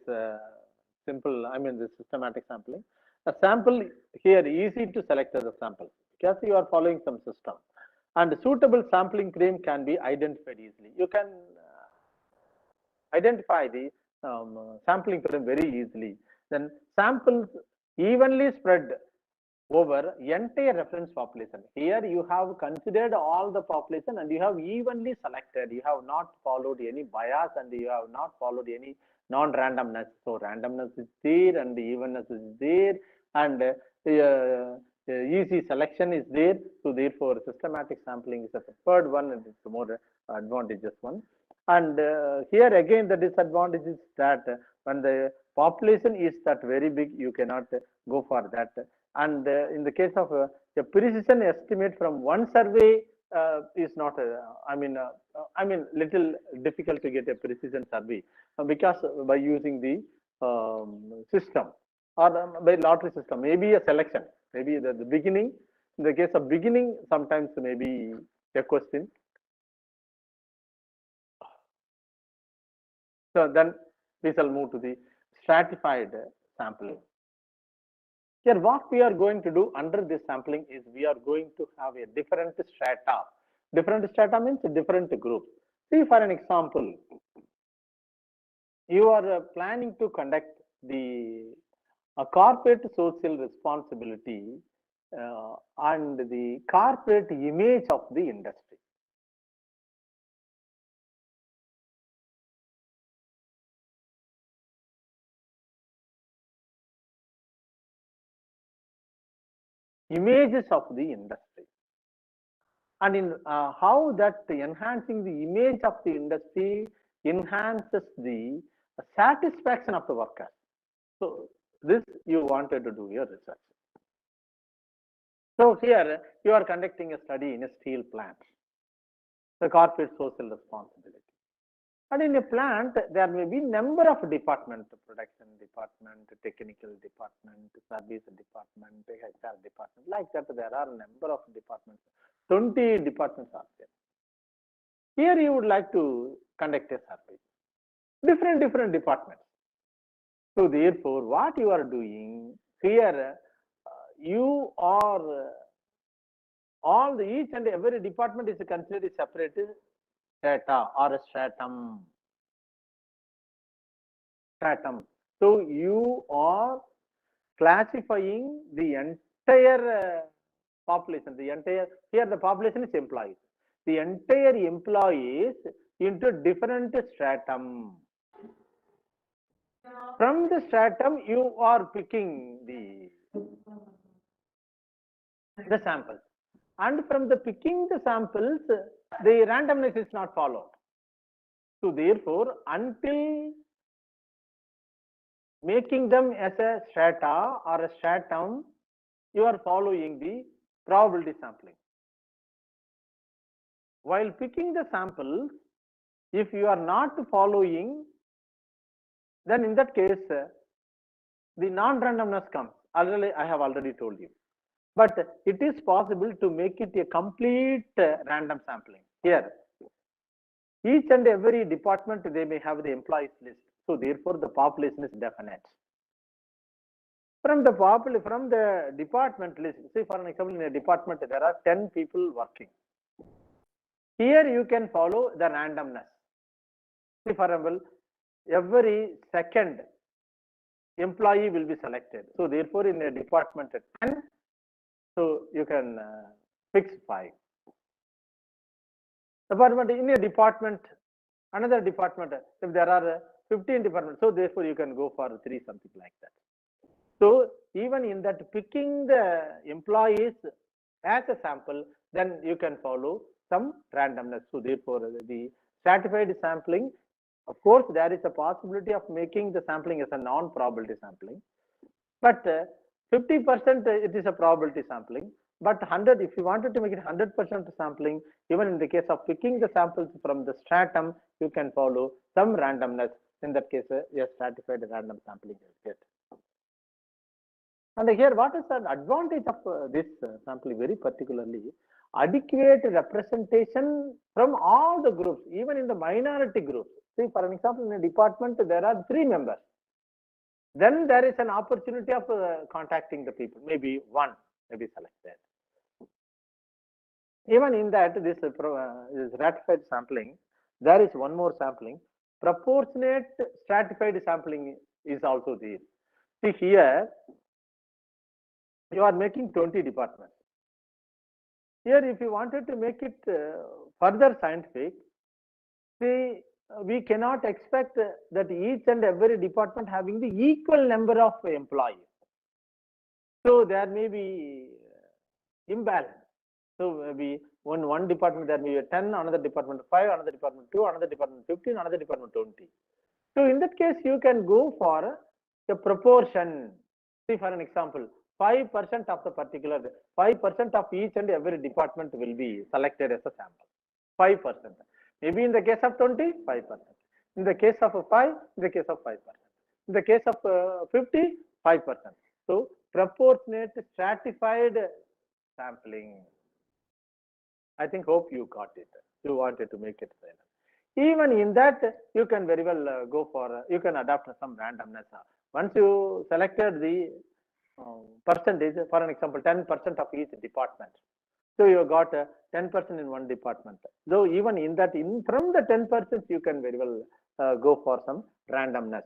simple, this systematic sampling? A sample here easy to select as a sample because you are following some system. and suitable sampling frame can be identified easily. You can identify the sampling frame very easily. Then samples evenly spread over entire reference population. Here you have considered all the population and you have evenly selected. You have not followed any bias and you have not followed any non-randomness. So randomness is there and evenness is there, and easy selection is there. So therefore systematic sampling is the preferred one and it's the more advantageous one. And here again the disadvantage is that when the population is that very big, you cannot go for that. And in the case of a precision estimate from one survey is not I mean little difficult to get a precision survey because by using the system or by lottery system, maybe a selection, maybe the beginning. In the case of beginning, sometimes maybe a question. So then we shall move to the stratified sampling. Here, what we are going to do under this sampling is we are going to have a different strata. Different strata means different groups. See, for an example, you are planning to conduct the corporate social responsibility and the corporate image of the industry. Images of the industry. And in how that enhancing the image of the industry enhances the satisfaction of the workers. So this you wanted to do your research. So here you are conducting a study in a steel plant, the corporate social responsibility. And in a plant, there may be number of departments: production department, technical department, service department, HR department. Like that, there are a number of departments. 20 departments are there. Here you would like to conduct a survey. Different departments. So therefore, what you are doing here, you are all the each and every department is considered a separate strata or a stratum. So you are classifying the entire population. The entire here the population is employees. The entire employees into different stratum. From the stratum, you are picking the samples, and from the picking the samples, the randomness is not followed. So therefore, until making them as a strata or a stratum, you are following the probability sampling. While picking the samples, if you are not following, then in that case, the non-randomness comes. Already, I have already told you. But it is possible to make it a complete random sampling. Here, each and every department, they may have the employees list. So therefore, the population is definite. From the department list, say for an example, in a department, there are 10 people working. Here you can follow the randomness. See, for example, every second employee will be selected. So therefore, in a department 10, so you can fix 5. Department in a department, another department, if there are 15 departments, so therefore you can go for 3, something like that. So even in that picking the employees as a sample, then you can follow some randomness. So therefore, the stratified sampling, of course, there is a possibility of making the sampling as a non-probability sampling, but 50% it is a probability sampling. But 100, if you wanted to make it 100% sampling, even in the case of picking the samples from the stratum, you can follow some randomness. In that case, a stratified random sampling is get. And here, what is the advantage of this sampling? Very particularly, adequate representation from all the groups, even in the minority groups. See, for an example, in a department, there are 3 members. Then there is an opportunity of contacting the people. Maybe 1 may be selected. Even in that, this ratified sampling, there is one more sampling. Proportionate stratified sampling is also there. See here, you are making 20 departments. Here, if you wanted to make it further scientific, see, we cannot expect that each and every department having the equal number of employees. So there may be imbalance. So maybe one department there may be 10, another department 5, another department 2, another department 15, another department 20. So in that case, you can go for the proportion. See, for an example, 5% of the particular, 5% of each and every department will be selected as a sample. 5%. Maybe in the case of 20, 5%. In the case of 5, in the case of 5%. In the case of 50, 5%. So proportionate stratified sampling. I think, hope you got it. You wanted to make it silent. Even in that, you can very well go for, you can adopt some randomness. Once you selected the percentage, for an example, 10% of each department. So you got 10% in one department. So even in that, from the 10%, you can very well go for some randomness.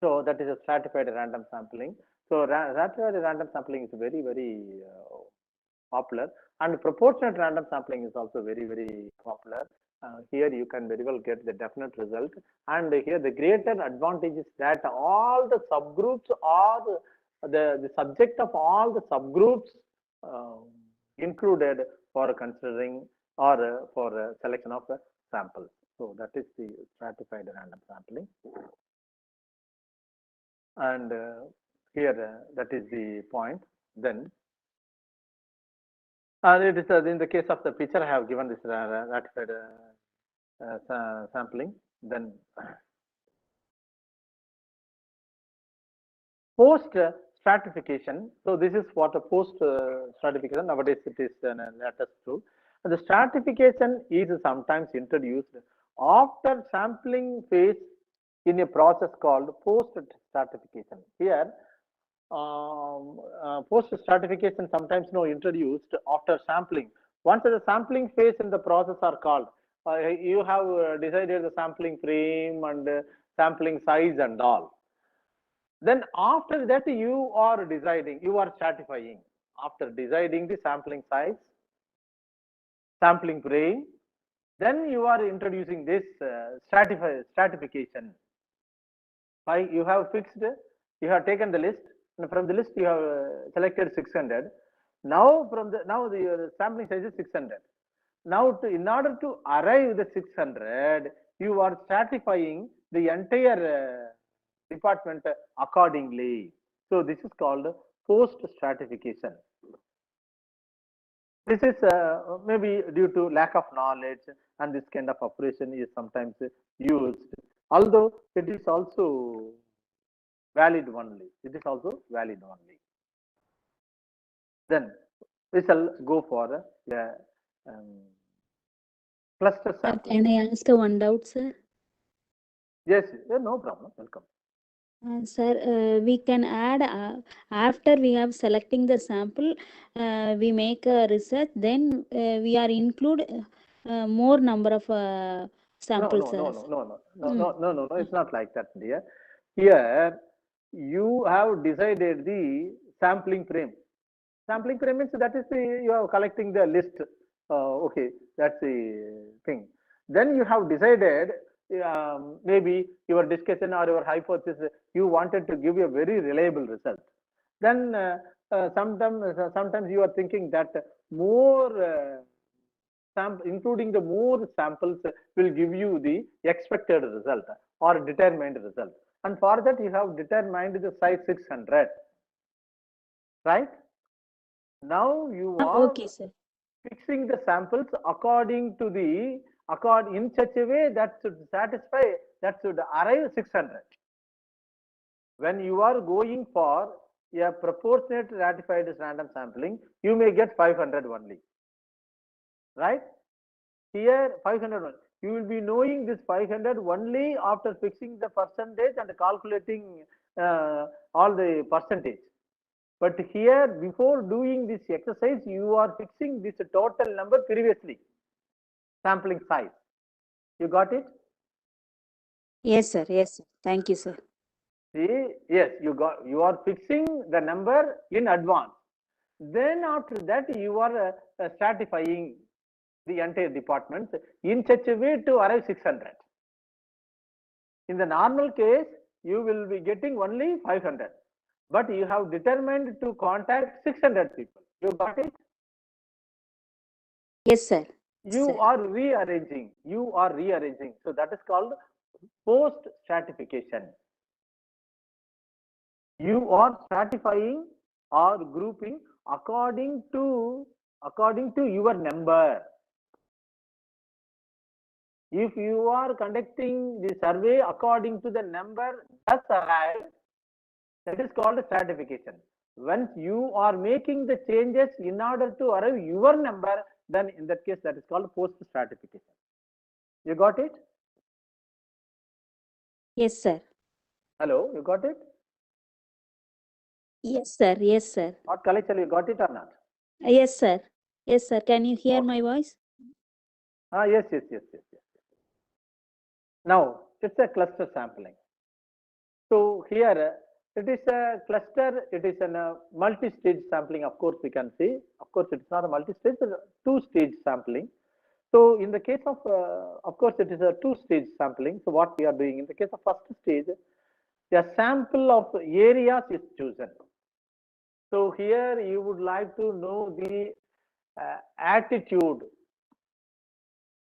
So that is a stratified random sampling. So stratified random sampling is very, very popular, and proportionate random sampling is also very, very popular. Here you can very well get the definite result, and here the greater advantage is that all the subgroups are the subject of all the subgroups included for considering or for selection of samples. So that is the stratified random sampling, and here that is the point. Then it is in the case of the picture, I have given this ratified sampling. Then post stratification. So this is what a post stratification. Nowadays it is latest tool. The stratification is sometimes introduced after sampling phase in a process called post stratification. Here, post stratification sometimes introduced after sampling. Once the sampling phase in the process are called, you have decided the sampling frame and sampling size and all. Then after that, you are stratifying. After deciding the sampling size, sampling frame, then you are introducing this stratification. You have fixed, you have taken the list, and from the list you have selected 600. Now the sampling size is 600. Now in order to arrive the 600, you are stratifying the entire department accordingly. So this is called post stratification. This is maybe due to lack of knowledge, and this kind of operation is sometimes used, although it is also valid only. It is also valid only. Then we shall go for the cluster sampling. Can I ask one doubt, sir? Yes, no problem. Welcome. Sir, we can add after we have selecting the sample, we make a research, then we are include more number of samples. No. It's not like that, dear. Here you have decided the sampling frame. Sampling frame means that is you are collecting the list. Okay, that's the thing. Then you have decided maybe your discussion or your hypothesis, you wanted to give a very reliable result. Then sometimes you are thinking that more including the more samples will give you the expected result or determined result. And for that you have determined the size 600, right? Now you are okay, sir. Fixing the samples according to in such a way that should arrive 600. When you are going for a proportionate ratified random sampling, you may get 500 only, right? Here 500 you will be knowing this 500 only after fixing the percentage and calculating all the percentage. But here, before doing this exercise, you are fixing this total number previously, sampling size. You got it? Yes, sir. Yes, sir. Thank you, sir. See, yes, you are fixing the number in advance. Then after that, you are stratifying the entire department in such a way to arrive 600. In the normal case, you will be getting only 500, but you have determined to contact 600 people. You got it? Yes, sir. You are rearranging. You are rearranging. So that is called post stratification. You are stratifying or grouping according to your number. If you are conducting the survey according to the number that's arrived, that is called stratification. Once you are making the changes in order to arrive your number, then in that case that is called post stratification. You got it? Yes, sir. Hello, you got it? Yes, sir. Yes, sir. What collection, you got it or not? Yes, sir. Yes, sir. Can you hear my voice? Yes. Now, it's a cluster sampling. So here, it is a cluster, it is a multi-stage sampling, of course, we can see. Of course, it's not a multi-stage, it's a two-stage sampling. So in the case of course, it is a two-stage sampling. So what we are doing, in the case of first stage, a sample of areas is chosen. So here you would like to know the attitude,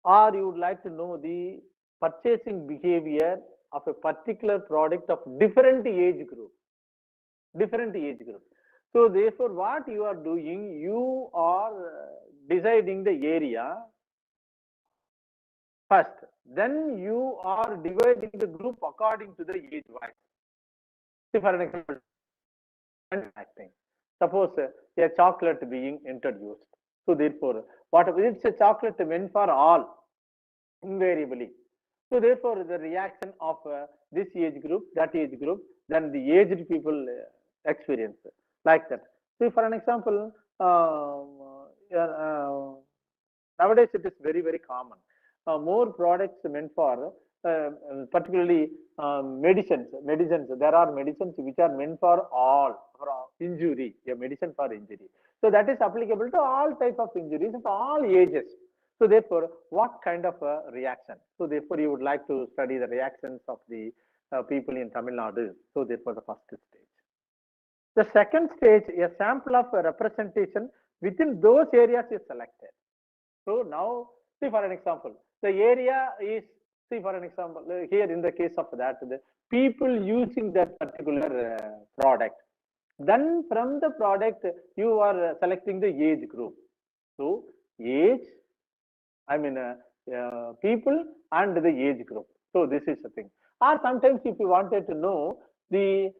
or you would like to know the purchasing behavior of a particular product of different age group. So therefore, what you are doing, you are deciding the area first. Then you are dividing the group according to the age wise. See, for an example, suppose a chocolate being introduced. So therefore, whatever it's a chocolate meant for all, invariably. So therefore, the reaction of this age group, that age group, then the aged people experience like that. See, for an example, nowadays it is very common. More products meant for particularly medicines. There are medicines which are meant for all, for injury, a medicine for injury. So that is applicable to all types of injuries of all ages. So therefore, what kind of a reaction? So therefore, you would like to study the reactions of the people in Tamil Nadu. So therefore, the first stage. The second stage, a sample of a representation within those areas is selected. So now, see for an example, the area is, see for an example, here in the case of that, the people using that particular product. Then from the product, you are selecting the age group. So age, I mean people and the age group. So this is the thing. Or sometimes if you wanted to know the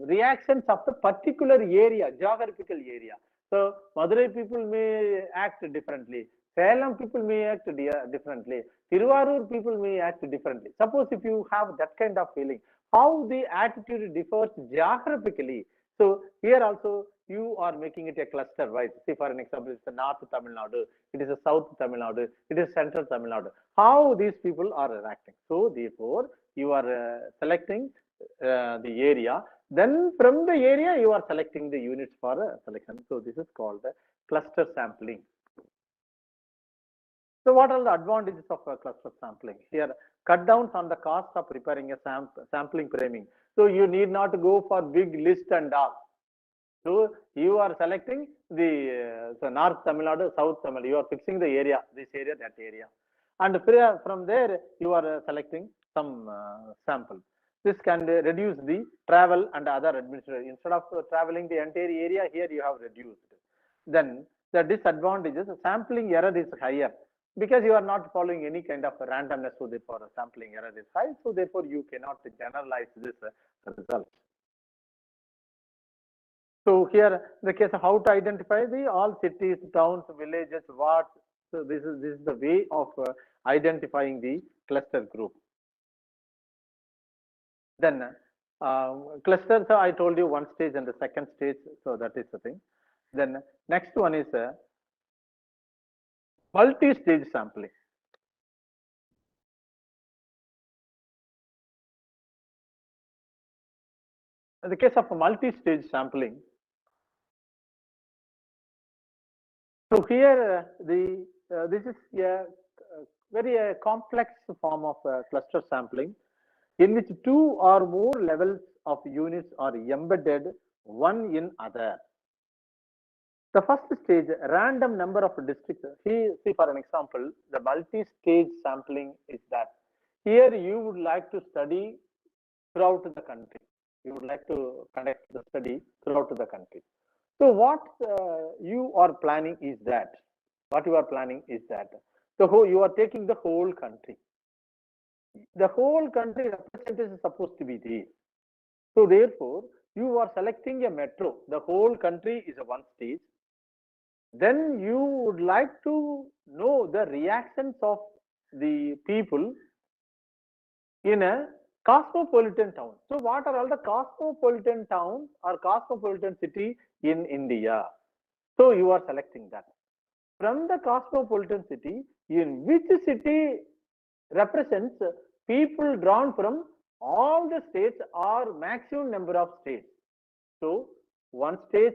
reactions of the particular area, geographical area. So Madurai people may act differently. Salem people may act differently. Tiruvarur people may act differently. Suppose if you have that kind of feeling, how the attitude differs geographically. So here also you are making it a cluster wise. See for an example, it's the North Tamil Nadu, it is a South Tamil Nadu, it is Central Tamil Nadu. How these people are reacting. So therefore, you are selecting the area. Then from the area, you are selecting the units for selection. So this is called cluster sampling. So what are the advantages of cluster sampling? Here, cut downs on the cost of preparing a sampling framing. So you need not go for big list and all. So you are selecting the North Tamil Nadu, South Tamil Nadu. You are fixing the area, this area, that area. And from there, you are selecting some sample. This can reduce the travel and other administration. Instead of traveling the entire area, here you have reduced. Then the disadvantages, sampling error is higher because you are not following any kind of randomness. So therefore, sampling error is high. So therefore, you cannot generalize this result. So here, the case of how to identify the all cities, towns, villages, wards. So this is the way of identifying the cluster group. Then Clusters, I told you one stage and the second stage, so that is the thing. Then next one is multi-stage sampling. In the case of multi-stage sampling, so here this is a very complex form of cluster sampling in which two or more levels of units are embedded one in other. The first stage, random number of districts. See for an example, the multi-stage sampling is that here you would like to study throughout the country. You would like to conduct the study throughout the country. So what you are planning is that, you are taking the whole country. The whole country representation is supposed to be there. So therefore, you are selecting a metro. The whole country is a one stage. Then you would like to know the reactions of the people in a cosmopolitan town. So what are all the cosmopolitan towns or cosmopolitan city in India? So you are selecting that. From the cosmopolitan city, in which city represents people drawn from all the states or maximum number of states. So one stage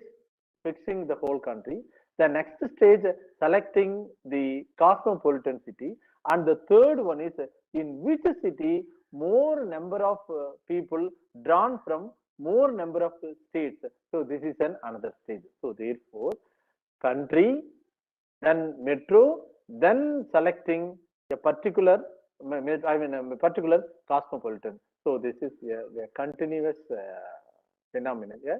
fixing the whole country, the next stage selecting the cosmopolitan city, and the third one is in which city more number of people drawn from more number of states. So this is another stage. So therefore, country, then metro, then selecting a particular, a particular cosmopolitan. So this is a continuous phenomenon. Yeah,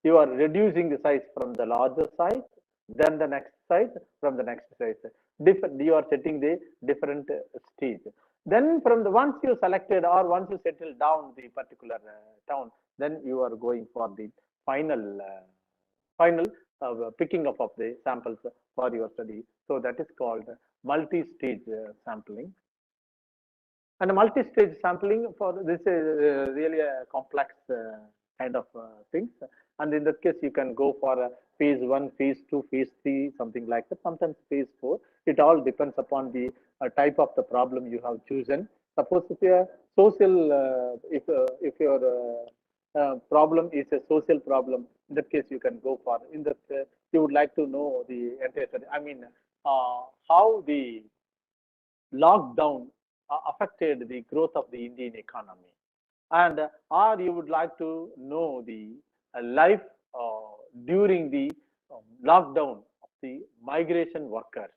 you are reducing the size from the larger size, then the next size, from the next size. Different. You are setting the different stage. Then from the once you selected or once you settle down the particular town, then you are going for the final picking up of the samples for your study. So that is called multi-stage sampling. And multi-stage sampling for this is really a complex kind of things. And in that case, you can go for phase 1, phase 2, phase 3, something like that. Sometimes phase 4. It all depends upon the type of the problem you have chosen. Suppose if your social, if your problem is a social problem, in that case you can go for. In that you would like to know the entire. How the lockdown affected the growth of the Indian economy, and or you would like to know the life during the lockdown of the migration workers.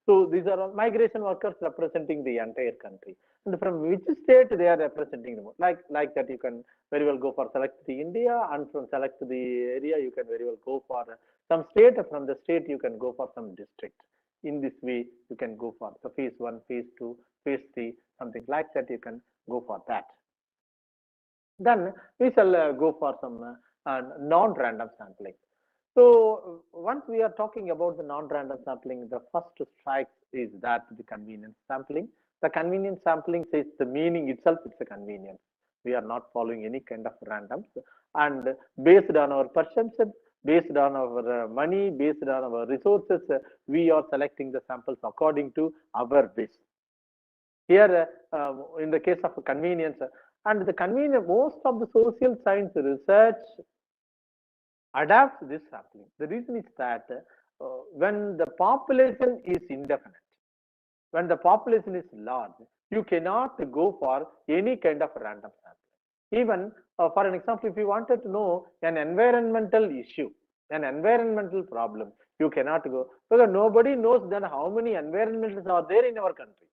So these are all migration workers representing the entire country, and from which state they are representing them. Like that, you can very well go for select the India, and from select the area you can very well go for some state. From the state you can go for some district. In this way, you can go for the phase 1, phase 2, phase 3, something like that. You can go for that. Then we shall go for some non-random sampling. So once we are talking about the non-random sampling, the first strike is that the convenience sampling. The convenience sampling says the meaning itself, it's a convenience. We are not following any kind of randoms, and based on our perception, based on our money, based on our resources, we are selecting the samples according to our wish. Here, in the case of convenience, and the convenience, most of the social science research adapts this sampling. The reason is that when the population is indefinite, when the population is large, you cannot go for any kind of random sampling. Even for an example, if you wanted to know an environmental issue, an environmental problem, you cannot go, because nobody knows then how many environmentalists are there in our country,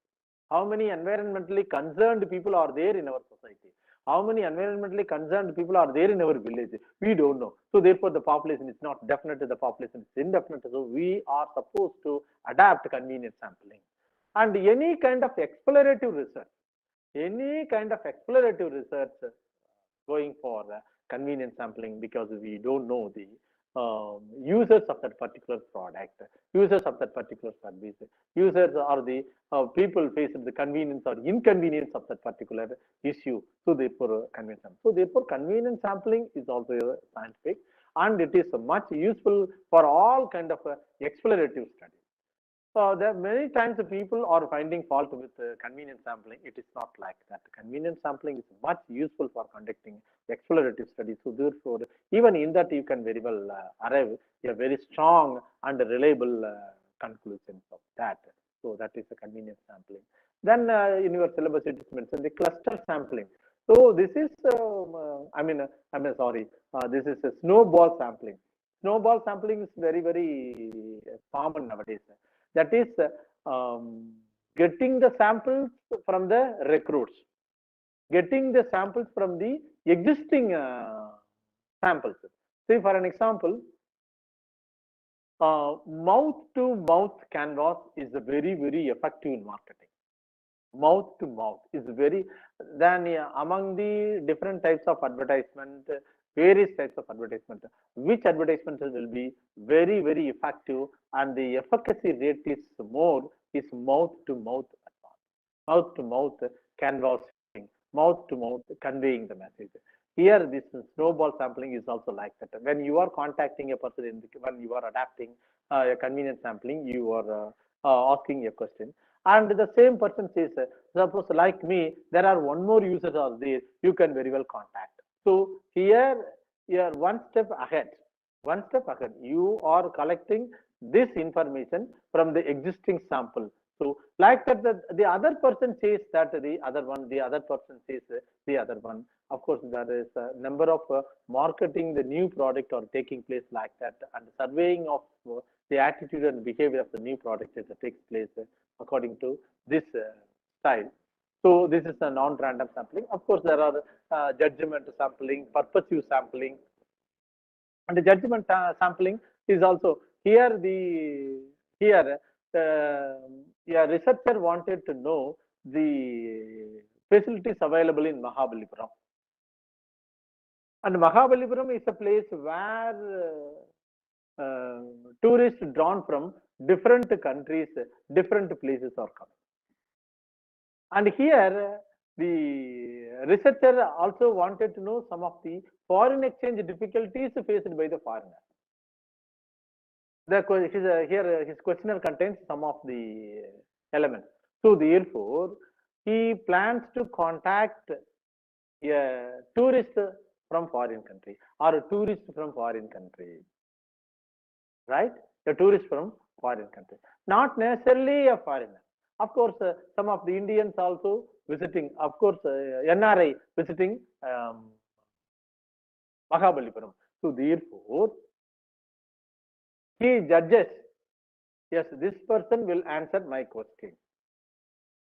how many environmentally concerned people are there in our society, how many environmentally concerned people are there in our village. We don't know. So therefore, the population is not definite, the population is indefinite. So we are supposed to adapt convenience sampling. And any kind of explorative research, going for convenience sampling, because we don't know the users of that particular product, users of that particular service, users are the people face the convenience or inconvenience of that particular issue. So therefore, convenience sampling. So therefore, convenience sampling is also scientific, and it is much useful for all kind of explorative studies. There are many times the people are finding fault with convenience sampling. It is not like that. Convenience sampling is much useful for conducting explorative studies. So therefore, even in that you can very well arrive a very strong and reliable conclusions of that. So that is the convenience sampling. Then in your syllabus it is mentioned the cluster sampling. So this is, this is a snowball sampling. Snowball sampling is very common nowadays. That is getting the samples from the recruits, getting the samples from the existing samples. Say for an example, mouth to mouth canvas is very effective in marketing. Mouth to mouth is very, then among the different types of advertisement, various types of advertisement, which advertisement will be very effective and the efficacy rate is more is mouth to mouth advance, mouth to mouth canvassing, mouth to mouth conveying the message. Here this snowball sampling is also like that. When you are contacting a person when you are adapting a convenience sampling, you are asking a question, and the same person says, suppose like me, there are one more users are there, you can very well contact. So here you are one step ahead. One step ahead. You are collecting this information from the existing sample. So like that, the other person says that the other one, the other person says the other one. Of course, there is a number of marketing the new product or taking place like that, and surveying of the attitude and behavior of the new product takes place according to this style. So this is a non-random sampling. Of course, there are judgment sampling, purposive sampling, and the judgment sampling is also here. A researcher wanted to know the facilities available in Mahabalipuram, and Mahabalipuram is a place where tourists drawn from different countries, different places are coming. And here the researcher also wanted to know some of the foreign exchange difficulties faced by the foreigners. Here his questionnaire contains some of the elements. So therefore, he plans to contact a tourist from foreign country or a tourist from foreign country, right? A tourist from foreign country, not necessarily a foreigner. Of course, some of the Indians also visiting, of course, NRI visiting Mahabalipuram. So therefore, he judges, yes, this person will answer my question.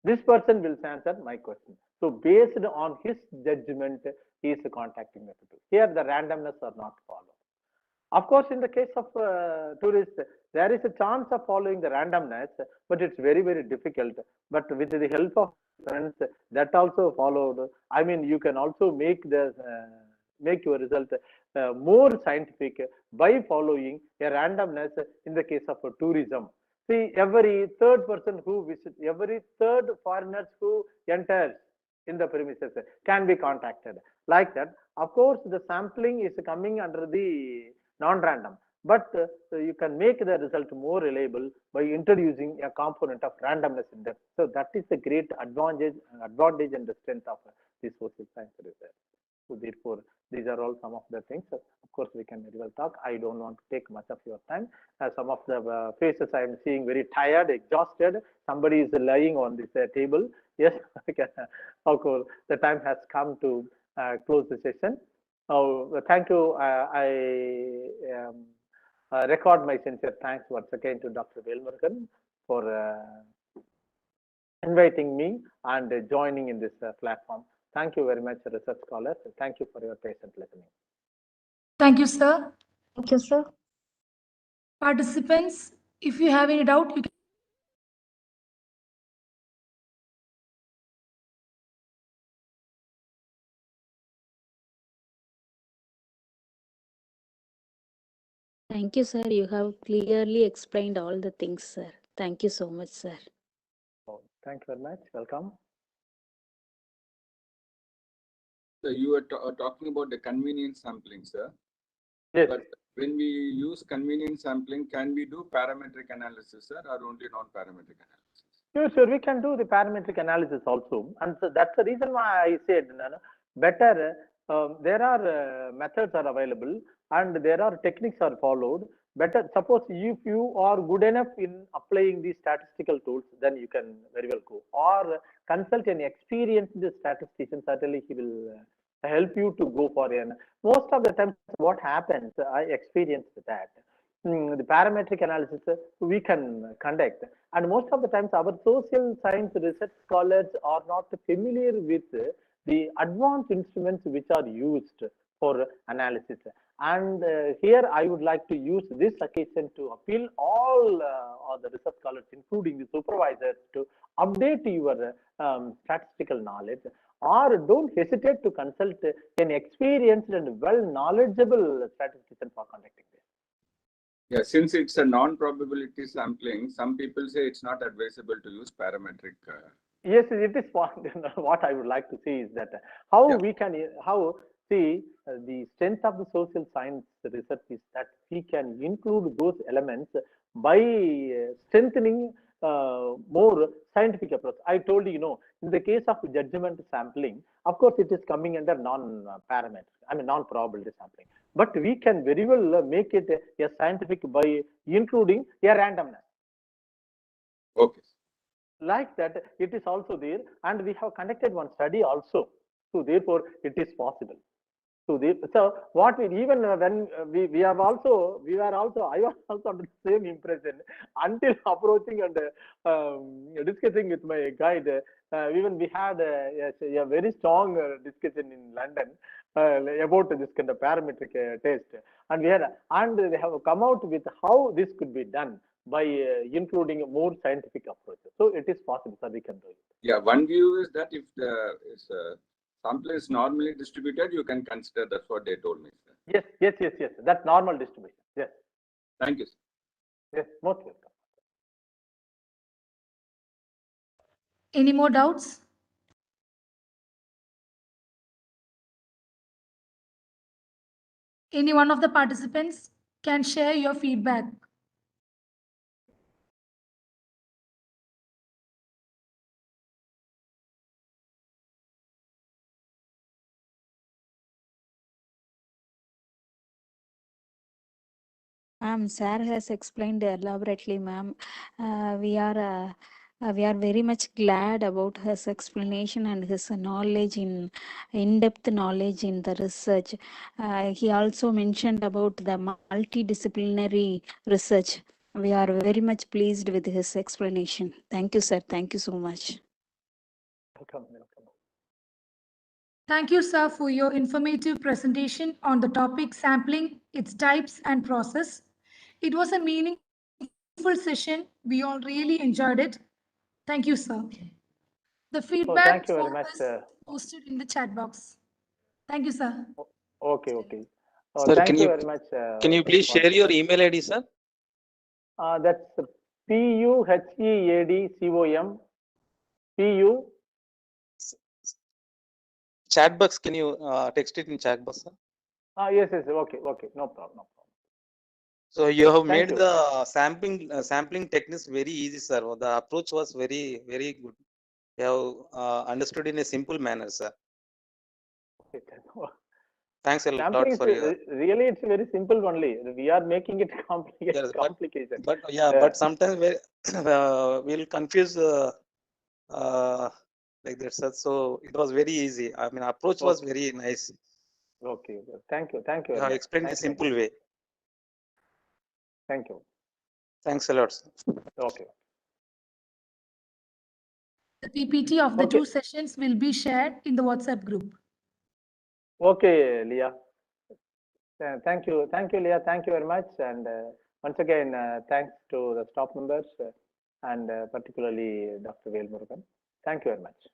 This person will answer my question. So based on his judgment, he is contacting the people. Here the randomness are not followed. Of course, in the case of tourists, there is a chance of following the randomness, but it's very difficult. But with the help of friends, that also followed. I mean, you can also make your result more scientific by following a randomness in the case of tourism. See, every third person who visits, every third foreigners who enters in the premises can be contacted. Like that, of course, the sampling is coming under the non-random, but you can make the result more reliable by introducing a component of randomness in that. So that is the great advantage and the strength of the social science research. So therefore, these are all some of the things. Of course, we can very well talk. I don't want to take much of your time. Some of the faces I am seeing very tired, exhausted. Somebody is lying on this table. Yes, of course, the time has come to close the session. Thank you. I record my sincere thanks once again to Dr. Velmurugan for inviting me and joining in this platform. Thank you very much, research scholars. Thank you for your patient listening. Thank you, sir. Thank you, sir. Participants, if you have any doubt, you can Thank you, sir. You have clearly explained all the things, sir. Thank you so much, sir. Oh, thank you very much. Welcome. So you were talking about the convenience sampling, sir. Yes. But when we use convenience sampling, can we do parametric analysis, sir, or only non-parametric analysis? Sure, we can do the parametric analysis also. And so that's the reason why I said better, there are methods are available and there are techniques are followed. Better, suppose if you are good enough in applying these statistical tools, then you can very well go. Or consult an experienced statistician, certainly he will help you to go for an. Most of the times what happens, I experienced that. The parametric analysis we can conduct, and most of the times our social science research scholars are not familiar with the advanced instruments which are used for analysis. And here I would like to use this occasion to appeal all the research scholars, including the supervisors, to update your statistical knowledge, or don't hesitate to consult an experienced and well knowledgeable statistician for conducting this. Yeah, since it's a non-probability sampling, some people say it's not advisable to use parametric. Yes, it is what I would like to see is that how we can see the strength of the social science research is that we can include those elements by strengthening more scientific approach. I told you, in the case of judgment sampling, of course, it is coming under non-probability sampling. But we can very well make it a scientific by including a randomness. Okay. Like that, it is also there, and we have conducted one study also. So therefore, it is possible. So what we even when we were also I was also under the same impression until approaching and discussing with my guide. Even we had a very strong discussion in London about this kind of parametric test, and they have come out with how this could be done by including more scientific approaches. So it is possible, sir. We can do it. Yeah, one view is that if the sample is normally distributed, you can consider. That's what they told me, sir. Yes. That's normal distribution. Yes. Thank you, sir. Yes, most welcome. Any more doubts? Any one of the participants can share your feedback. Sir has explained elaborately, ma'am. We are very much glad about his explanation and his knowledge in-depth knowledge in the research. He also mentioned about the multidisciplinary research. We are very much pleased with his explanation. Thank you, sir. Thank you so much. Welcome. Thank you, sir, for your informative presentation on the topic sampling, its types and process. It was a meaningful session. We all really enjoyed it. Thank you, sir. The feedback thank you very form much. is posted in the chat box. Thank you, sir. Okay. Sir, Thank you very much. Can you please share your email ID, sir? That's PUHEADCOM PU. Chat box. Can you text it in chat box, sir? Yes. Okay. No problem. So you have made the sampling techniques very easy, sir. The approach was very good. You have understood in a simple manner, sir. Thanks a lot for your. Really, it's very simple only. We are making it complicated. But sometimes we'll confuse like that, sir. So it was very easy. I mean, approach was very nice. Okay. Thank you. You have explained in a simple way. Thank you. Thanks a lot, sir. Okay. The PPT of the two sessions will be shared in the WhatsApp group. Okay, Leah. Thank you, Leah. Thank you very much. And once again, thanks to the staff members and particularly Dr. Velmurugan. Thank you very much.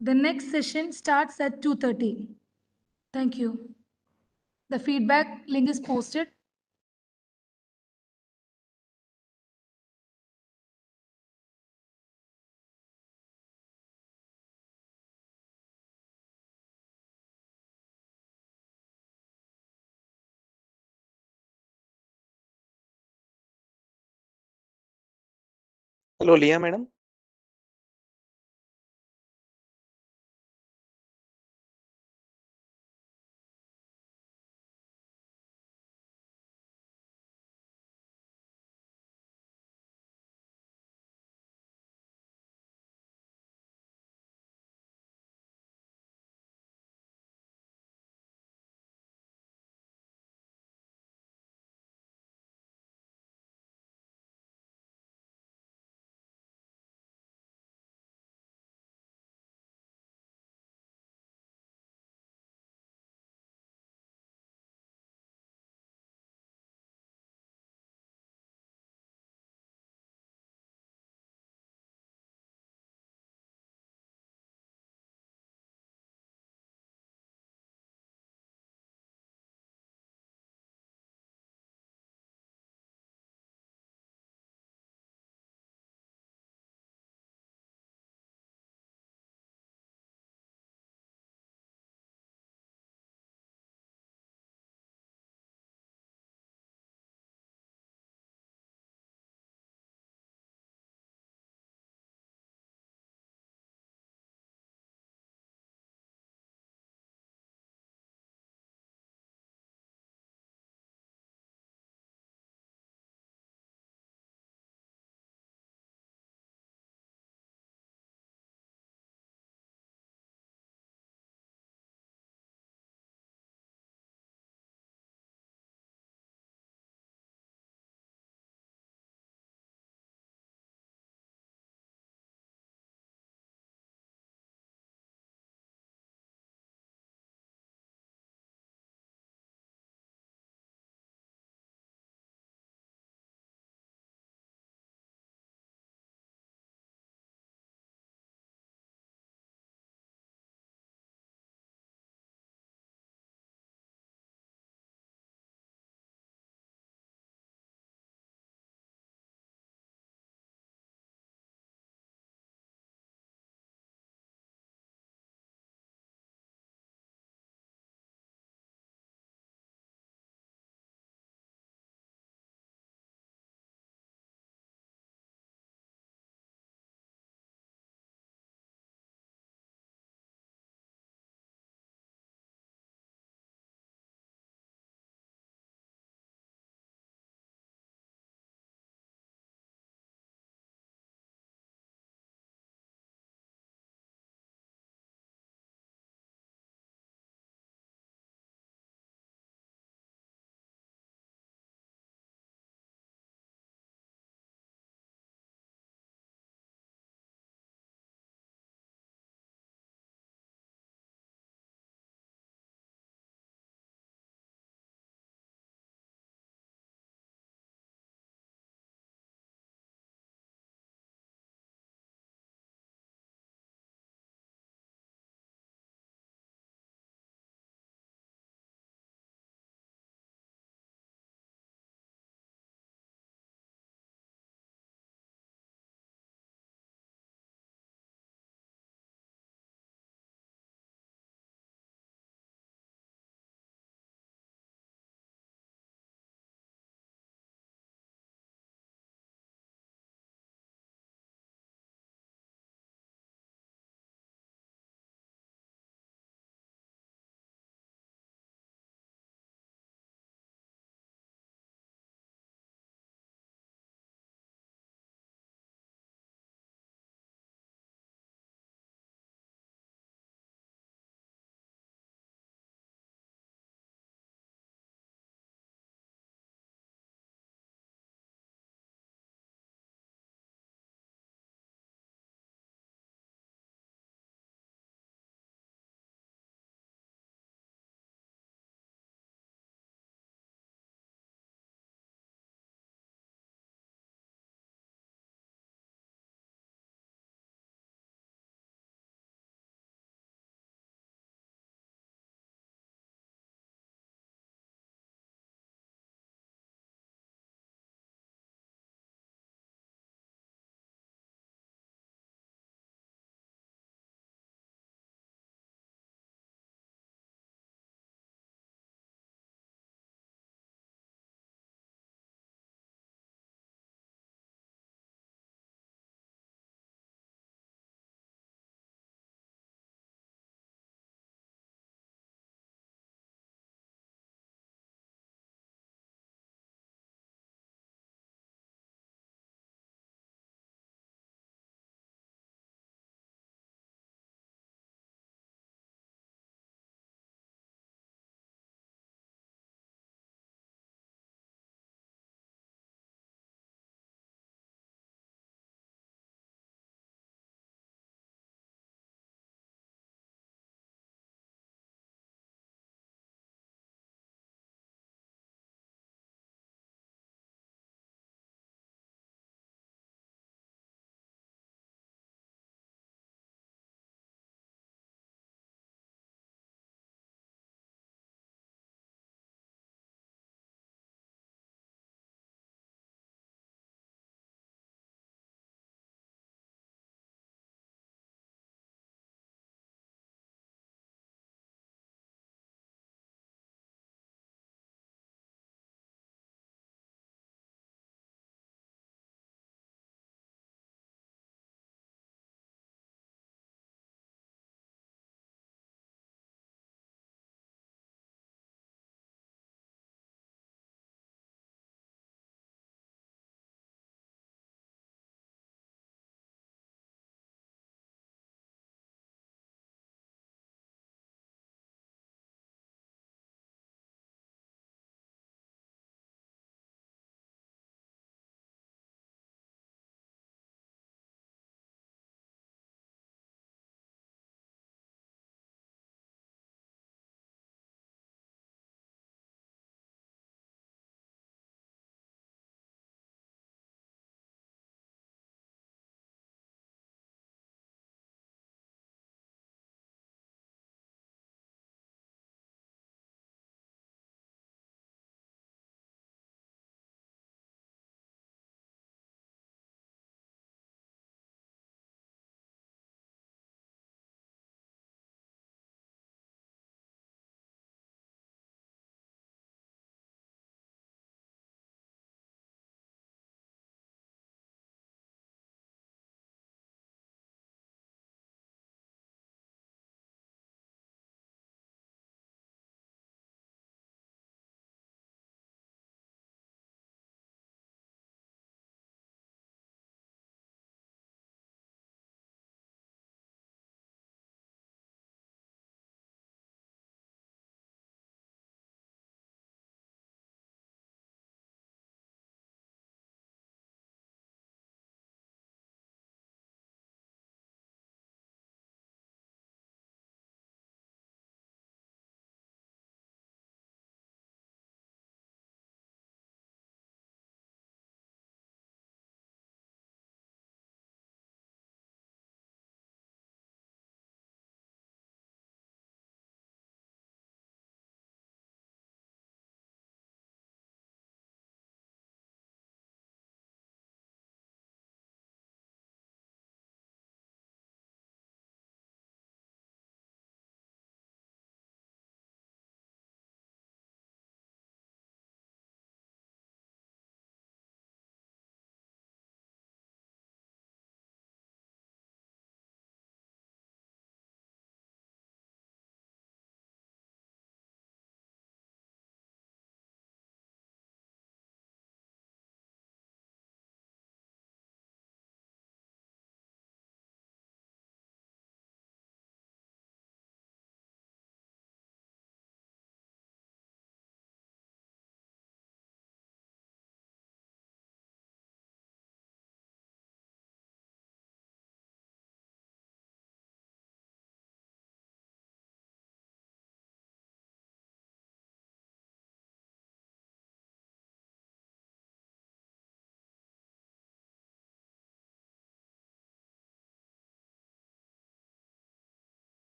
The next session starts at 2:30. Thank you. The feedback link is posted. Hello, Leah, madam.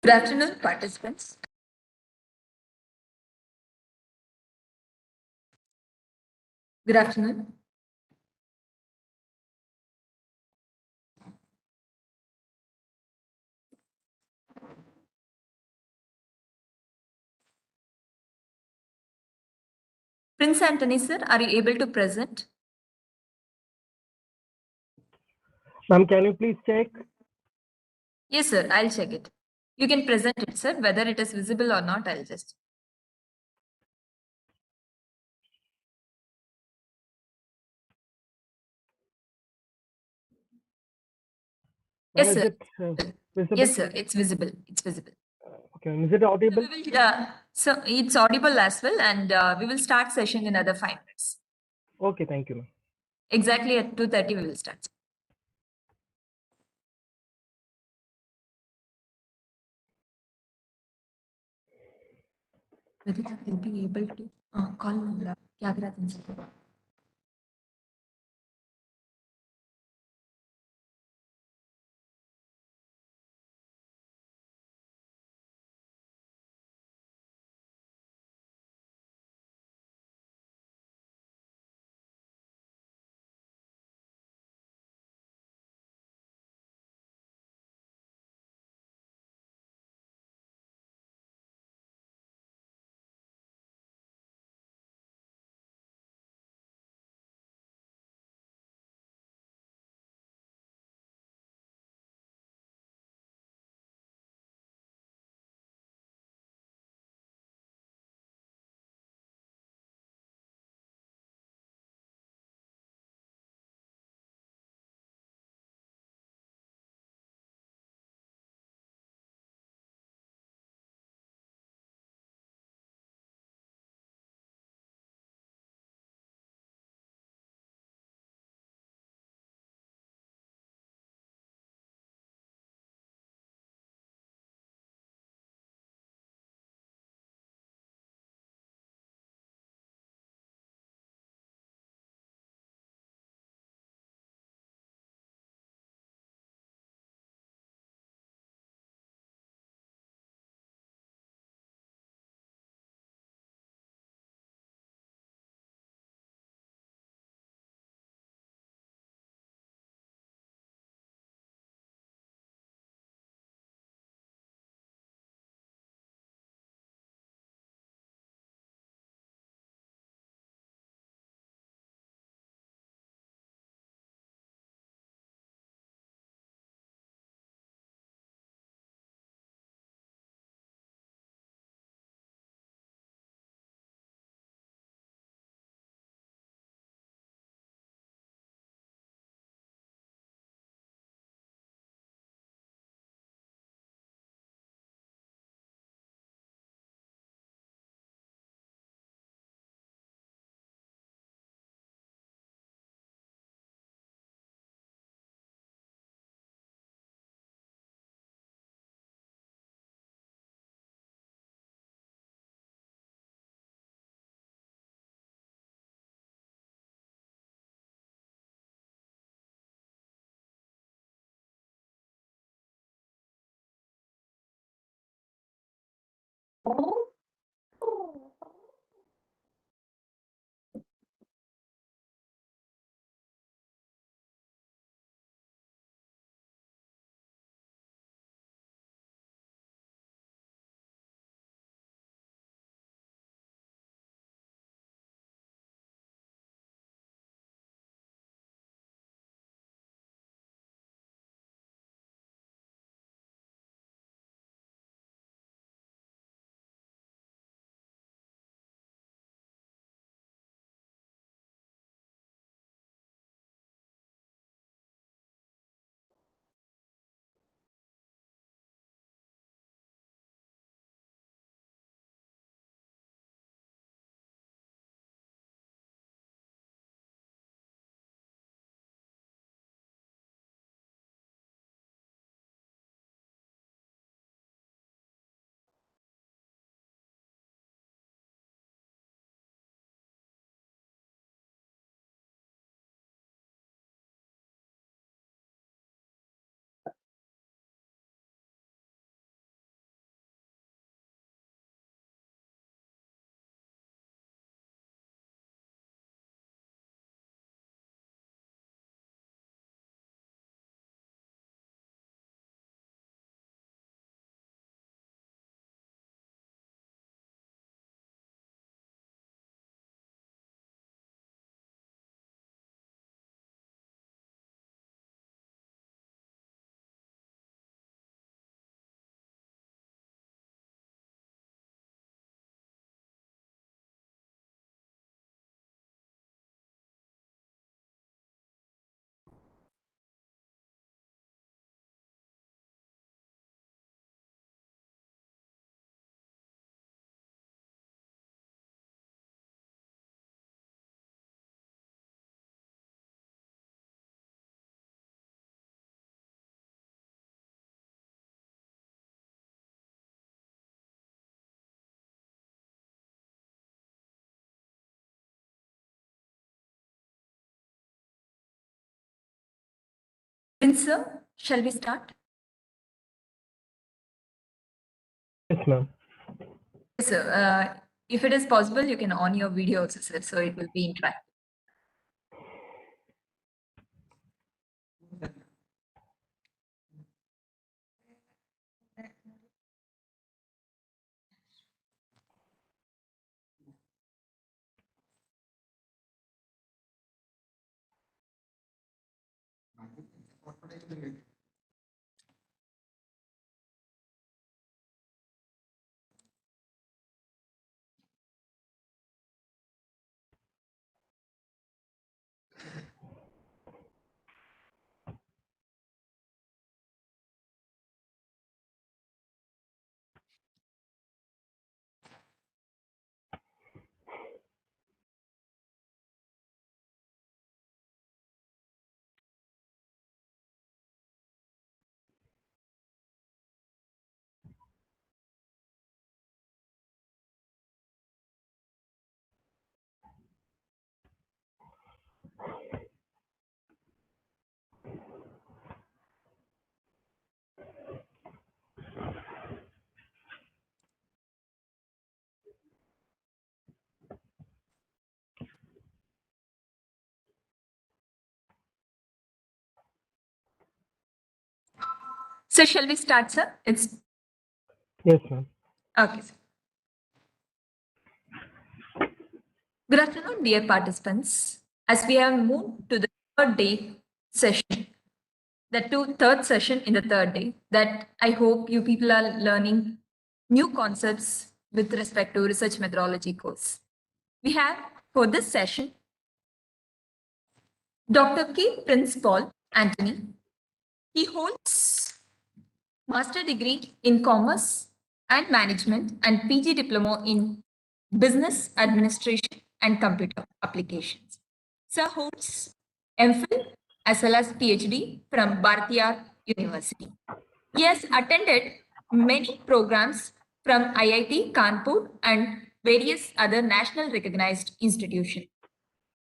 Good afternoon, participants. Good afternoon. Prince Anthony, sir, are you able to present? Ma'am, can you please check? Yes, sir, I'll check it. You can present it, sir. Whether it is visible or not, I'll just. Ma'am, Yes, is sir. it visible? Yes, sir, it's visible. It's visible. Okay, ma'am. Is it audible? So it's audible as well, and we will start session in another 5 minutes. Okay, thank you, ma'am. Exactly at 2:30 we will start. Whether will be able to call क्या Prince sir, shall we start? Yes, ma'am. Yes, sir. If it is possible, you can on your video also, sir, so it will be interactive. So shall we start, sir? It's Yes, ma'am. okay, sir. Good afternoon, dear participants. As we have moved to the third day session, third session in the third day, that I hope you people are learning new concepts with respect to research methodology course. We have for this session Dr. K. Prince Paul Anthony. He holds master degree in commerce and management and PG diploma in business administration and computer applications. Sir holds MPhil as well as PhD from Bharatiya University. He has attended many programs from IIT Kanpur and various other national recognized institutions.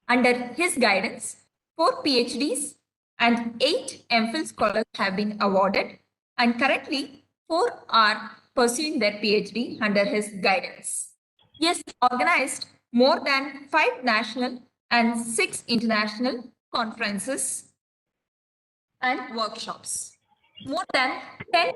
Under his guidance, 4 PhDs and 8 MPhil scholars have been awarded, and currently 4 are pursuing their PhD under his guidance. He has organized more than 5 national and 6 international conferences and workshops. More than 10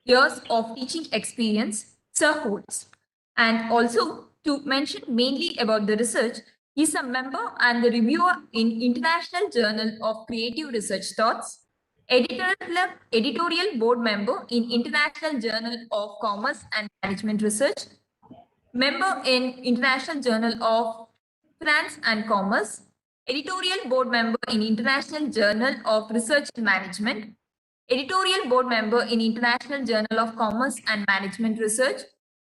years of teaching experience Sir holds. And also to mention mainly about the research, he is a member and the reviewer in International Journal of Creative Research Thoughts, editorial board member in International Journal of Commerce and Management Research, member in International Journal of Finance and Commerce, editorial board member in International Journal of Research and Management, editorial board member in International Journal of Commerce and Management Research,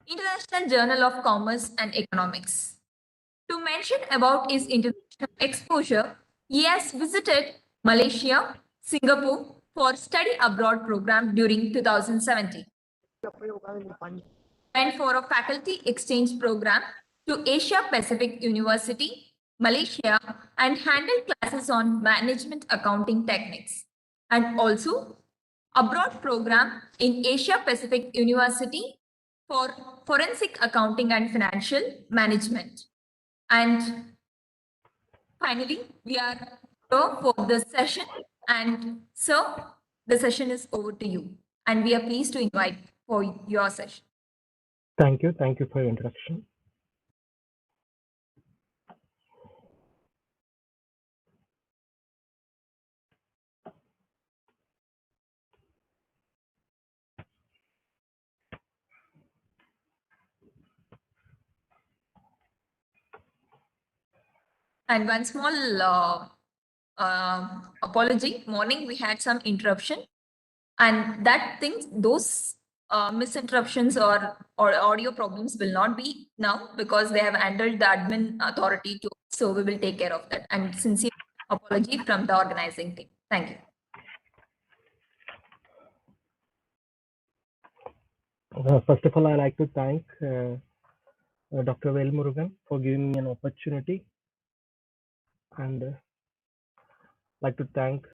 International Journal of Commerce and Economics. To mention about his international exposure, he has visited Malaysia, Singapore for study abroad program during 2017. Went for a faculty exchange program to Asia Pacific University, Malaysia, and handled classes on management accounting techniques. And also abroad program in Asia Pacific University for forensic accounting and financial management. And finally, we are here for the session. And sir, the session is over to you. And we are pleased to invite for your session. Thank you. Thank you for your introduction. And one small apology. Morning we had some interruption, and that things those misinterruptions or audio problems will not be now because they have handled the admin authority too. So we will take care of that. And sincere apology from the organizing team. Thank you. First of all, I'd like to thank Dr. Velmurugan for giving me an opportunity, and like to thank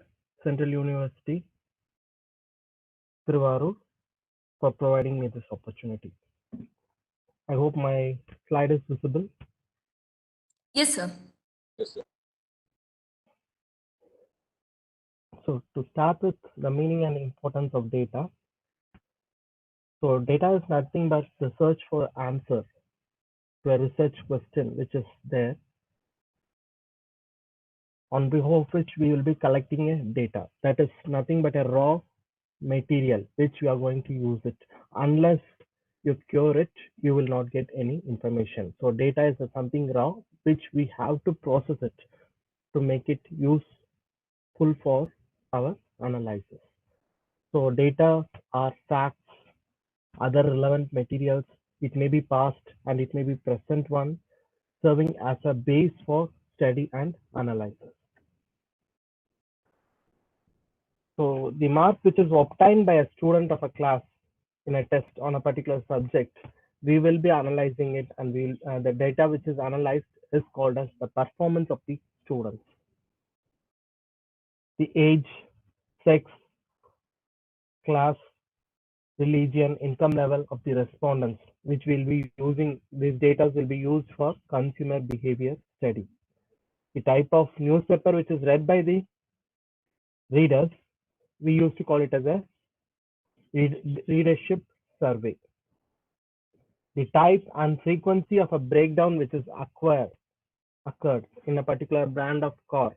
Central University, Tiruvarur, for providing me this opportunity. I hope my slide is visible. Yes, sir. Yes, sir. So to start with the meaning and importance of data. So data is nothing but the search for answer to a research question which is there, on behalf of which we will be collecting a data. That is nothing but a raw material which we are going to use it. Unless you cure it, you will not get any information. So data is something raw which we have to process it to make it useful for our analysis. So data are facts, other relevant materials. It may be past and it may be present one, serving as a base for study and analysis. So the mark which is obtained by a student of a class in a test on a particular subject, we will be analyzing it, and the data which is analyzed is called as the performance of the students. The age, sex, class, religion, income level of the respondents, which will be using these data will be used for consumer behavior study. The type of newspaper which is read by the readers, we used to call it as a readership survey. The type and frequency of a breakdown which is occurred in a particular brand of car,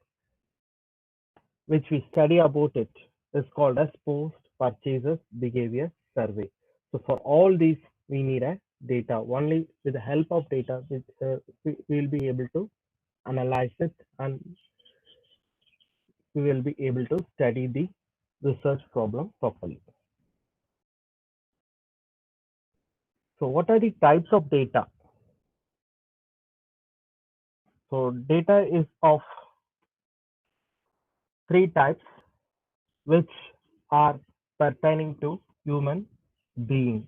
which we study about it, is called as post-purchases behavior survey. So for all these, we need a data. Only with the help of data, we will be able to analyze it, and we will be able to study the research problem properly. So what are the types of data? So data is of three types, which are pertaining to human being.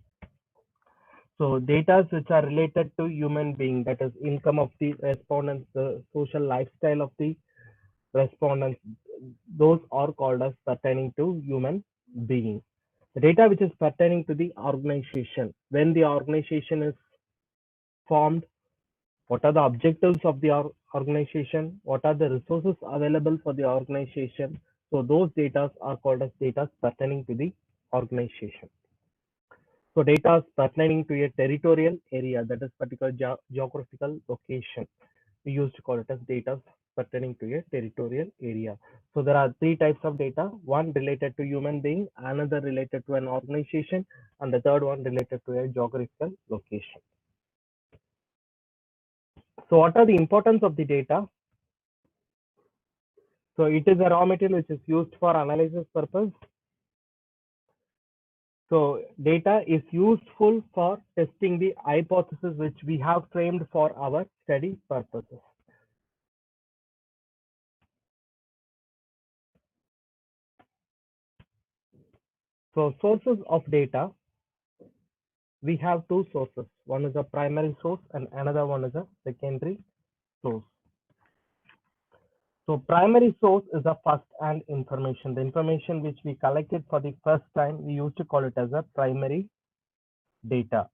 So data which are related to human being, that is income of the respondents, the social lifestyle of the respondents, those are called as pertaining to human being. The data which is pertaining to the organization, when the organization is formed, what are the objectives of the organization, what are the resources available for the organization. So those data are called as data pertaining to the organization. So data is pertaining to a territorial area, that is particular geographical location. We used to call it as data pertaining to a territorial area. So there are three types of data, one related to human being, another related to an organization, and the third one related to a geographical location. So what are the importance of the data? So it is a raw material which is used for analysis purpose. So data is useful for testing the hypothesis which we have framed for our study purposes. So sources of data, we have two sources. One is a primary source and another one is a secondary source. So primary source is the first-hand information. The information which we collected for the first time, we used to call it as a primary data.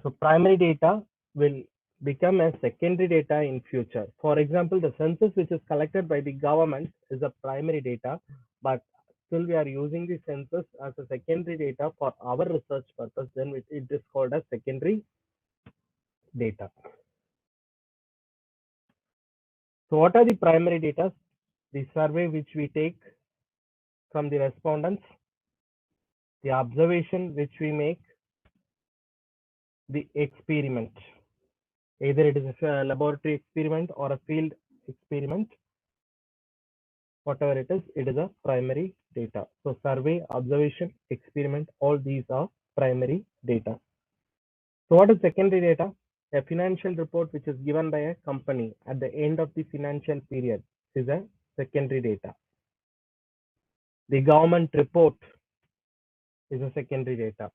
So primary data will become a secondary data in future. For example, the census which is collected by the government is a primary data, but still we are using the census as a secondary data for our research purpose, then it is called as secondary data. So what are the primary data? The survey which we take from the respondents, the observation which we make, the experiment. Either it is a laboratory experiment or a field experiment. Whatever it is a primary data. So survey, observation, experiment, all these are primary data. So what is secondary data? A financial report which is given by a company at the end of the financial period is a secondary data. The government report is a secondary data.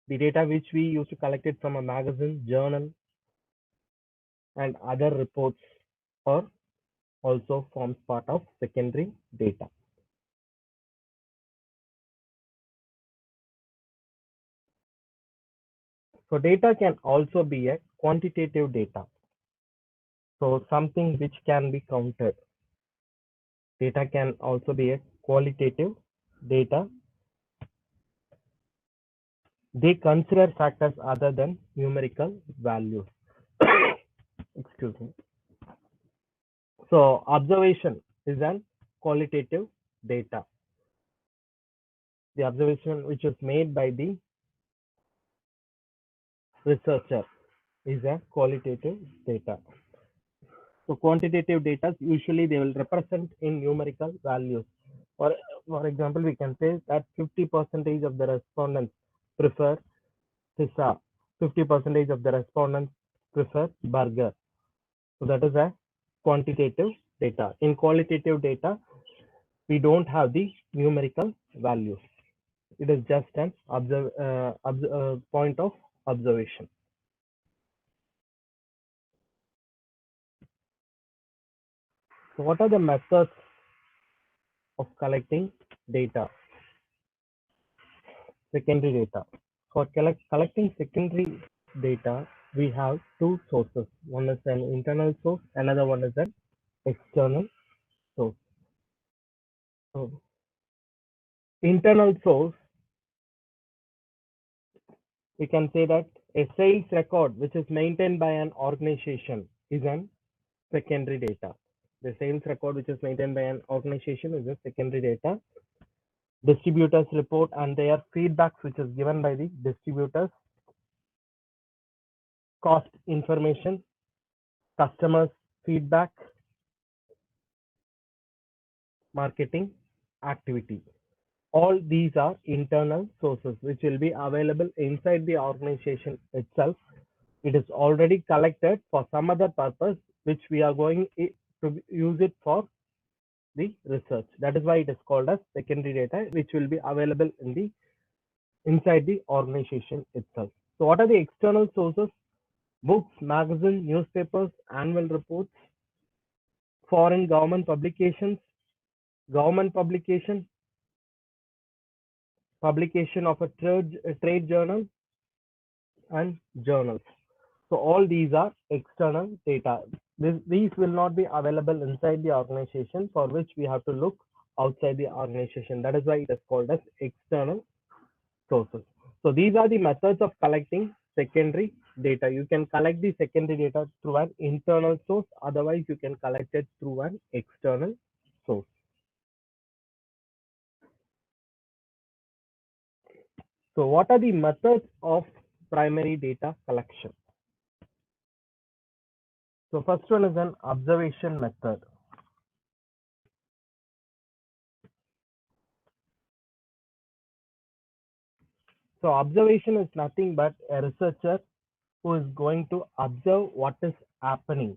The data which we used to collect it from a magazine, journal, and other reports or also forms part of secondary data. So data can also be a quantitative data. So something which can be counted. Data can also be a qualitative data. They consider factors other than numerical values. Excuse me. So observation is an qualitative data. The observation which is made by the researcher is a qualitative data. So quantitative data, usually they will represent in numerical values. For example, we can say that 50% of the respondents prefer pizza, 50% of the respondents prefer burger. So that is a quantitative data. In qualitative data, we don't have the numerical values. It is just an point of observation. So what are the methods of collecting data? Secondary data. For collecting secondary data, we have two sources. One is an internal source, another one is an external source. So internal source, we can say that a sales record which is maintained by an organization is an secondary data. The sales record which is maintained by an organization is a secondary data. Distributors report and their feedbacks which is given by the distributors. Cost information, customers feedback, marketing activity. All these are internal sources which will be available inside the organization itself. It is already collected for some other purpose which we are going to use it for the research. That is why it is called as secondary data, which will be available in the inside the organization itself. So what are the external sources? Books, magazines, newspapers, annual reports, foreign government publications, government publication of a trade journal, and journals. So all these are external data. These will not be available inside the organization, for which we have to look outside the organization. That is why it is called as external sources. So these are the methods of collecting secondary data. You can collect the secondary data through an internal source. Otherwise, you can collect it through an external source. So what are the methods of primary data collection? So first one is an observation method. So observation is nothing but a researcher who is going to observe what is happening.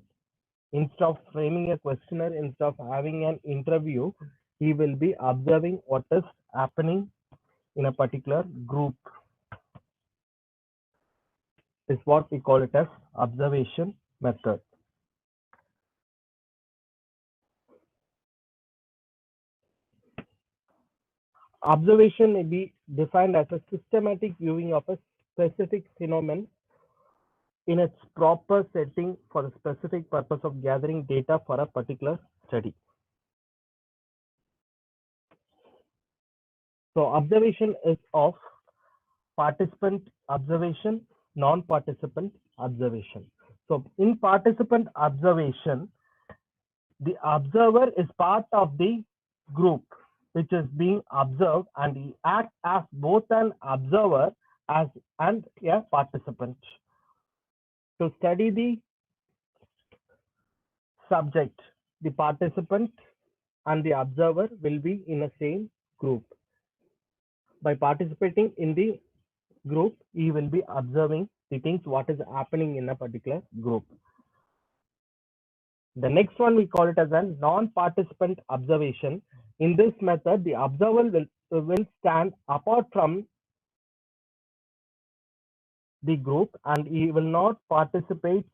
Instead of framing a questionnaire, instead of having an interview, he will be observing what is happening in a particular group. Is what we call it as observation method. Observation may be defined as a systematic viewing of a specific phenomenon in its proper setting for the specific purpose of gathering data for a particular study. So observation is of participant observation, non-participant observation. So in participant observation, the observer is part of the group which is being observed, and he acts as both an observer and a participant. To study the subject, the participant and the observer will be in the same group. By participating in the group, he will be observing the things what is happening in a particular group. The next one we call it as a non-participant observation. In this method, the observer will stand apart from the group and he will not participate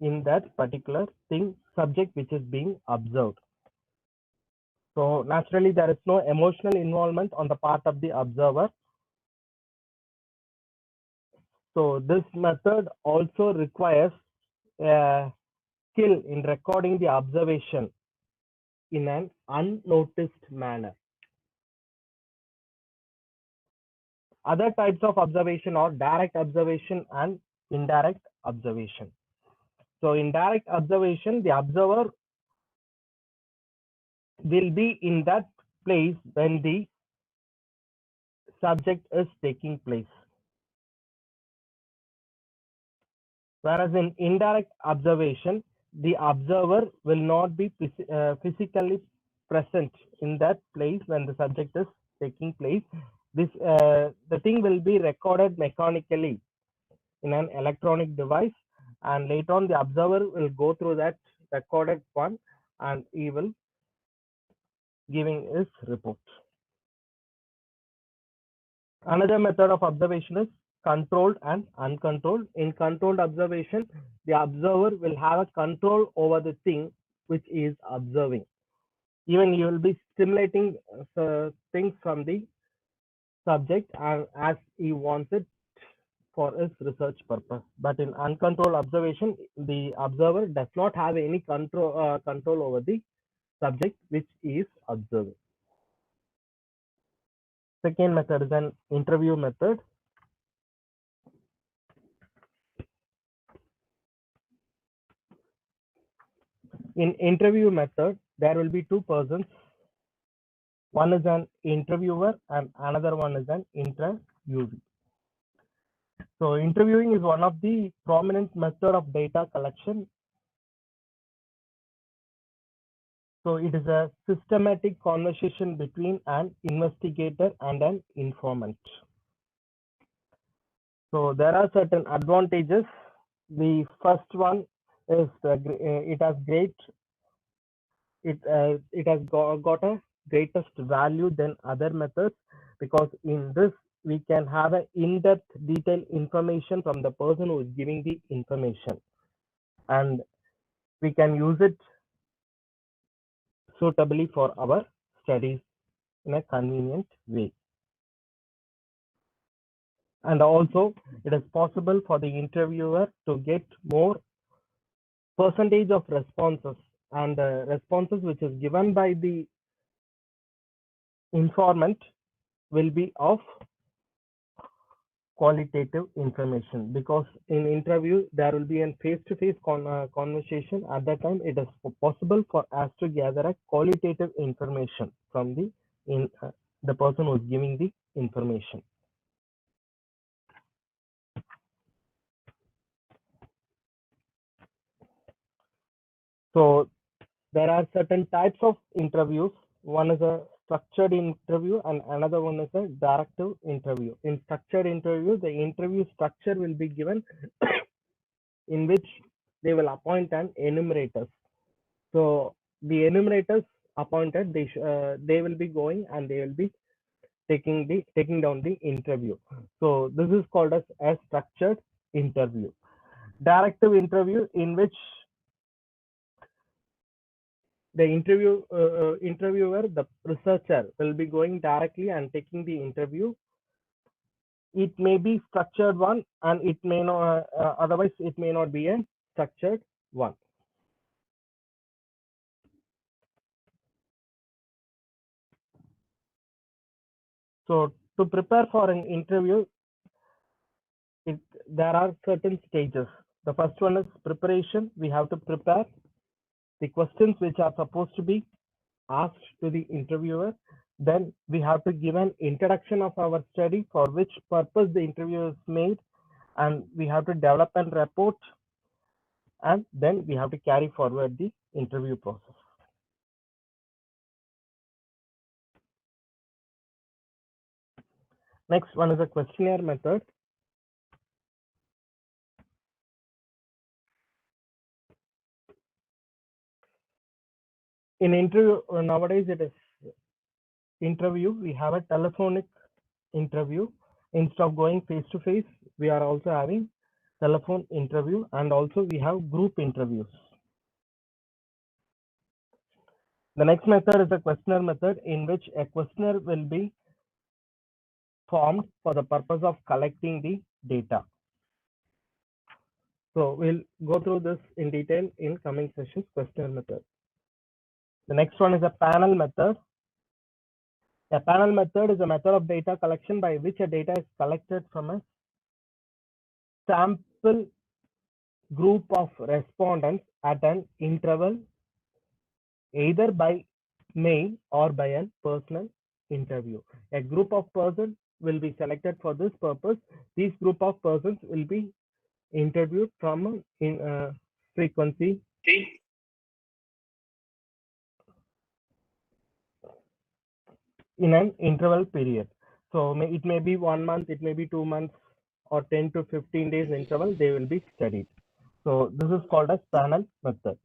in that particular thing, subject which is being observed. So naturally, there is no emotional involvement on the part of the observer. So this method also requires a skill in recording the observation in an unnoticed manner. Other types of observation are direct observation and indirect observation. So in direct observation, the observer will be in that place when the subject is taking place. Whereas in indirect observation, the observer will not be physically present in that place when the subject is taking place. The thing will be recorded mechanically in an electronic device, and later on the observer will go through that recorded one and he will giving his report. Another method of observation is controlled and uncontrolled. In controlled observation, the observer will have a control over the thing which is observing. Even you will be stimulating things from the subject as he wants it for his research purpose. But in uncontrolled observation, the observer does not have any control over the subject which is observing. Second method is an interview method. In interview method, there will be two persons. One is an interviewer and another one is an interviewee. So interviewing is one of the prominent method of data collection. So it is a systematic conversation between an investigator and an informant. So there are certain advantages. The first one is it has got a greatest value than other methods, because in this we can have an in-depth detailed information from the person who is giving the information, and we can use it suitably for our studies in a convenient way. And also it is possible for the interviewer to get more percentage of responses, and responses which is given by the informant will be of qualitative information, because in interview there will be a face-to-face conversation. At that time it is possible for us to gather a qualitative information from the person who is giving the information. So there are certain types of interviews. One is a structured interview and another one is a directive interview. In structured interview, the interview structure will be given in which they will appoint an enumerators. So the enumerators appointed, they will be going and they will be taking down the interview. So this is called as a structured interview. Directive interview, in which the interviewer, the researcher, will be going directly and taking the interview. It may be structured one, and it may not. Otherwise, it may not be a structured one. So to prepare for an interview, there are certain stages. The first one is preparation. We have to prepare the questions which are supposed to be asked to the interviewer. Then we have to give an introduction of our study, for which purpose the interview is made, and we have to develop a report, and then we have to carry forward the interview process. Next one is a questionnaire method. In interview, nowadays it is interview, we have a telephonic interview. Instead of going face to face, we are also having telephone interview, and also we have group interviews. The next method is a questionnaire method, in which a questionnaire will be formed for the purpose of collecting the data. So we'll go through this in detail in coming sessions. Questionnaire method. The next one is a panel method. A panel method is a method of data collection by which a data is collected from a sample group of respondents at an interval, either by mail or by a personal interview. A group of persons will be selected for this purpose. These group of persons will be interviewed from frequency in an interval period. So it may be 1 month, it may be 2 months, or 10 to 15 days interval, they will be studied. So this is called as panel method.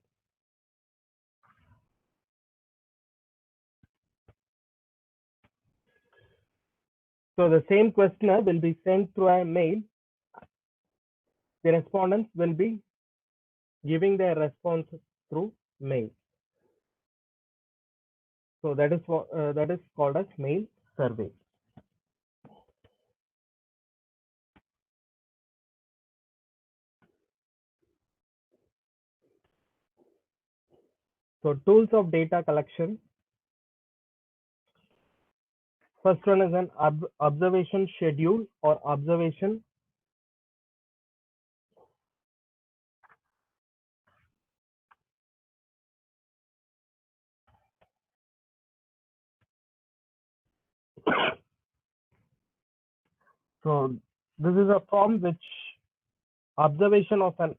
So the same questionnaire will be sent through a mail. The respondents will be giving their responses through mail. So that is called as mail survey. So tools of data collection. First one is an observation schedule or observation. So this is a form which observation of an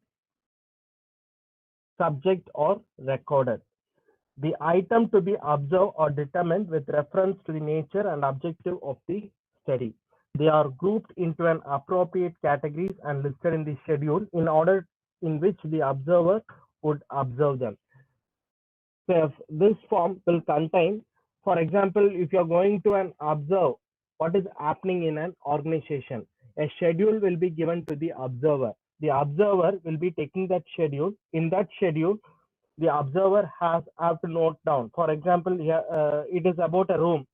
subject or recorded. The item to be observed or determined with reference to the nature and objective of the study. They are grouped into an appropriate categories and listed in the schedule in order in which the observer would observe them. So this form will contain, for example, if you are going to an observe what is happening in an organization, a schedule will be given to the observer. The observer will be taking that schedule. In that schedule, the observer have to note down. For example, it is about a room.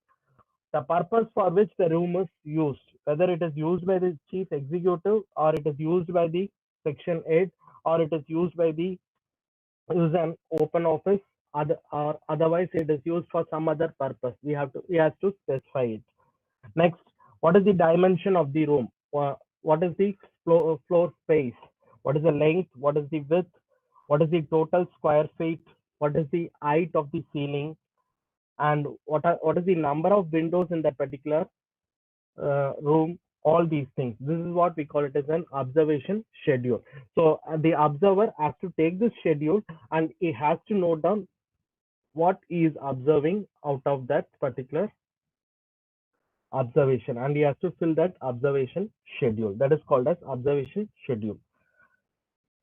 The purpose for which the room is used, whether it is used by the chief executive, or it is used by the section 8, or it is used by the use an open office, or otherwise it is used for some other purpose. We have to specify it. Next, what is the dimension of the room? What is the floor space? What is the length? What is the width? What is the total square feet? What is the height of the ceiling? And what is the number of windows in that particular room? All these things. This is what we call it as an observation schedule. So the observer has to take this schedule and he has to note down what he is observing out of that particular observation, and he has to fill that observation schedule. That is called as observation schedule.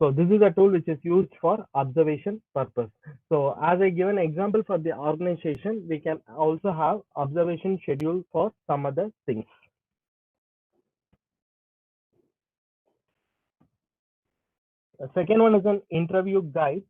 So this is a tool which is used for observation purpose. So as I give an example for the organization, we can also have observation schedule for some other things. The second one is an interview guide.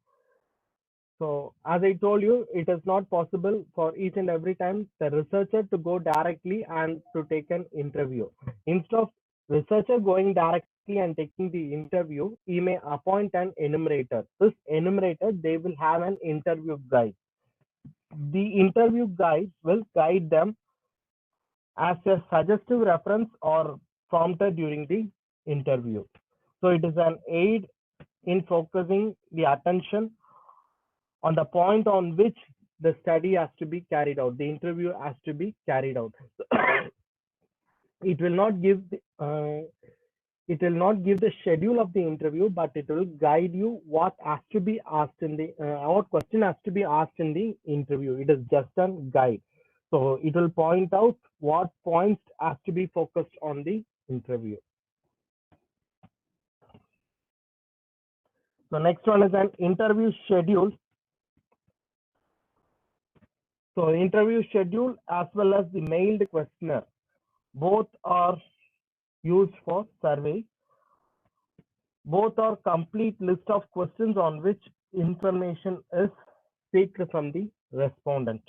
So as I told you, it is not possible for each and every time the researcher to go directly and to take an interview. Instead of researcher going directly and taking the interview, he may appoint an enumerator. This enumerator, they will have an interview guide. The interview guide will guide them as a suggestive reference or prompter during the interview. So it is an aid in focusing the attention on the point on which the study has to be carried out, the interview has to be carried out. It will not give the schedule of the interview, but it will guide you what has to be asked in the what question has to be asked in the interview. It is just a guide. So it will point out what points has to be focused on the interview. So next one is an interview schedule. So interview schedule as well as the mailed questionnaire, both are used for survey. Both are complete list of questions on which information is seeked from the respondent.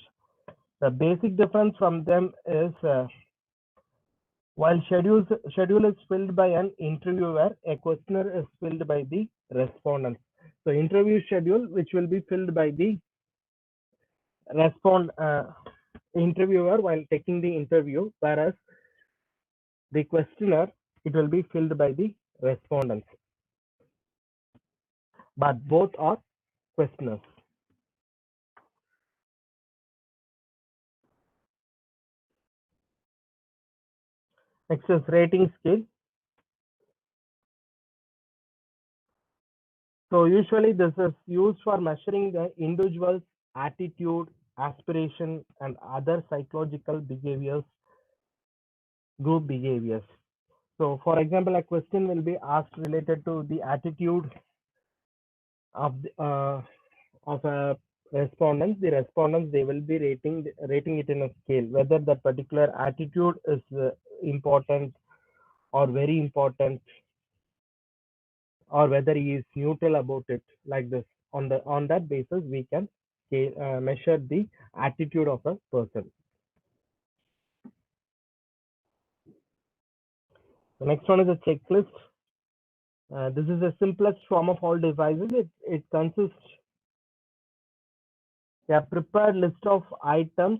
The basic difference from them is while schedule is filled by an interviewer, a questionnaire is filled by the respondent. So interview schedule, which will be filled by the interviewer while taking the interview, whereas the questionnaire, it will be filled by the respondents. But both are questionnaires. Next is rating scale. So usually this is used for measuring the individual's attitude, aspiration, and other psychological behaviors, group behaviors. So for example, a question will be asked related to the attitude of a respondent. The respondents, they will be rating it in a scale, whether that particular attitude is important or very important, or whether he is neutral about it, like this. On that basis, we can measure the attitude of a person. The next one is a checklist. This is the simplest form of all devices. It consists a prepared list of items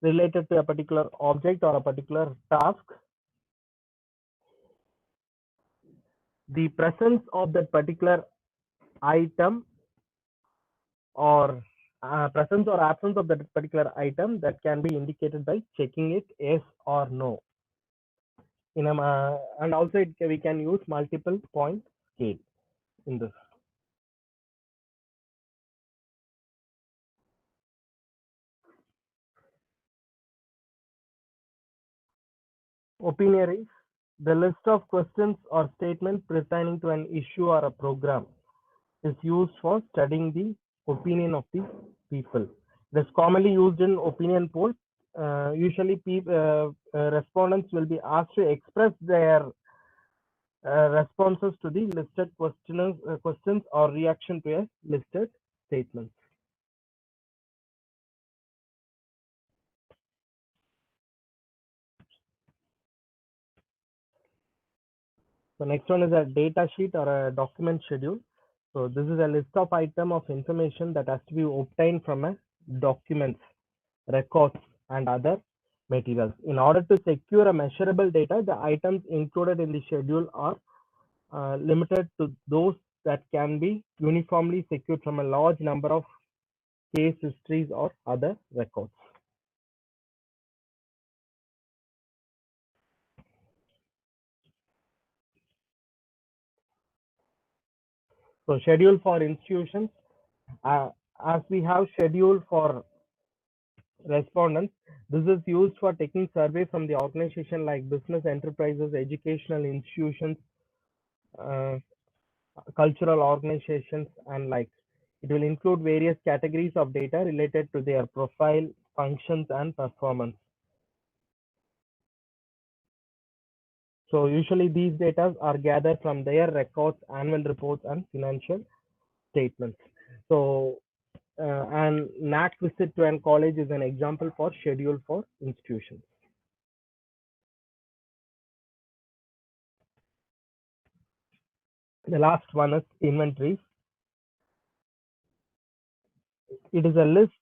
related to a particular object or a particular task. The presence of that particular item or presence or absence of that particular item, that can be indicated by checking it yes or no. And also we can use multiple point scale in this. Opinionaries, the list of questions or statements pertaining to an issue or a program, is used for studying the opinion of the people. It is commonly used in opinion polls. Usually respondents will be asked to express their responses to the listed questions or reaction to a listed statement. So next one is a data sheet or a document schedule. So this is a list of item of information that has to be obtained from a documents, records, and other materials. In order to secure a measurable data, the items included in the schedule are limited to those that can be uniformly secured from a large number of case histories or other records. So schedule for institutions, as we have schedule for respondents, this is used for taking survey from the organization like business enterprises, educational institutions, cultural organizations, and like. It will include various categories of data related to their profile, functions, and performance. So usually these data are gathered from their records, annual reports, and financial statements. So an NAC visit to a college is an example for schedule for institutions. The last one is inventories. It is a list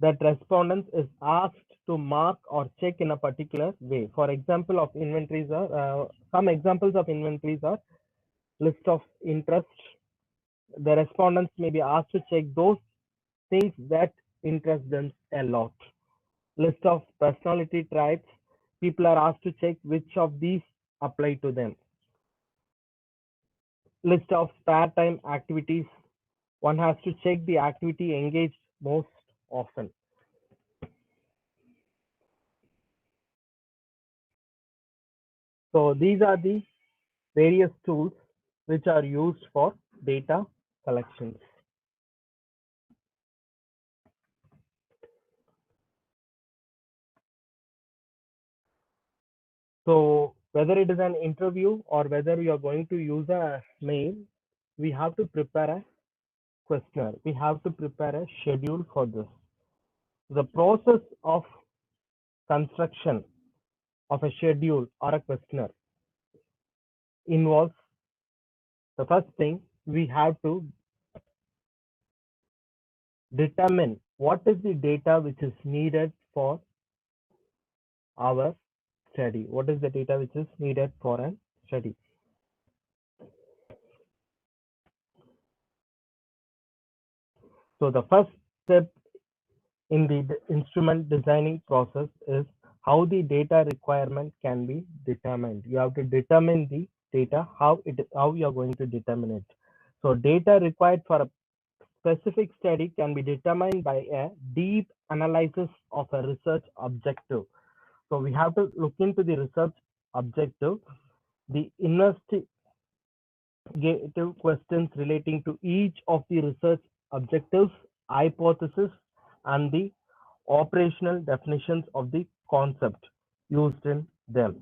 that respondents is asked to mark or check in a particular way. For example of inventories are some examples of inventories are list of interest. The respondents may be asked to check those things that interest them a lot. List of personality traits. People are asked to check which of these apply to them. List of spare time activities. One has to check the activity engaged most often. So these are the various tools which are used for data collections. So whether it is an interview or whether you are going to use a mail, we have to prepare a questionnaire. We have to prepare a schedule for this. The process of construction of a schedule or a questionnaire involves, the first thing, we have to determine what is the data which is needed for our study. What is the data which is needed for a study? So the first step in the instrument designing process is how the data requirement can be determined. You have to determine the data, how you are going to determine it. So data required for a specific study can be determined by a deep analysis of a research objective. So we have to look into the research objective, the investigative questions relating to each of the research objectives, hypothesis, and the operational definitions of the concept used in them.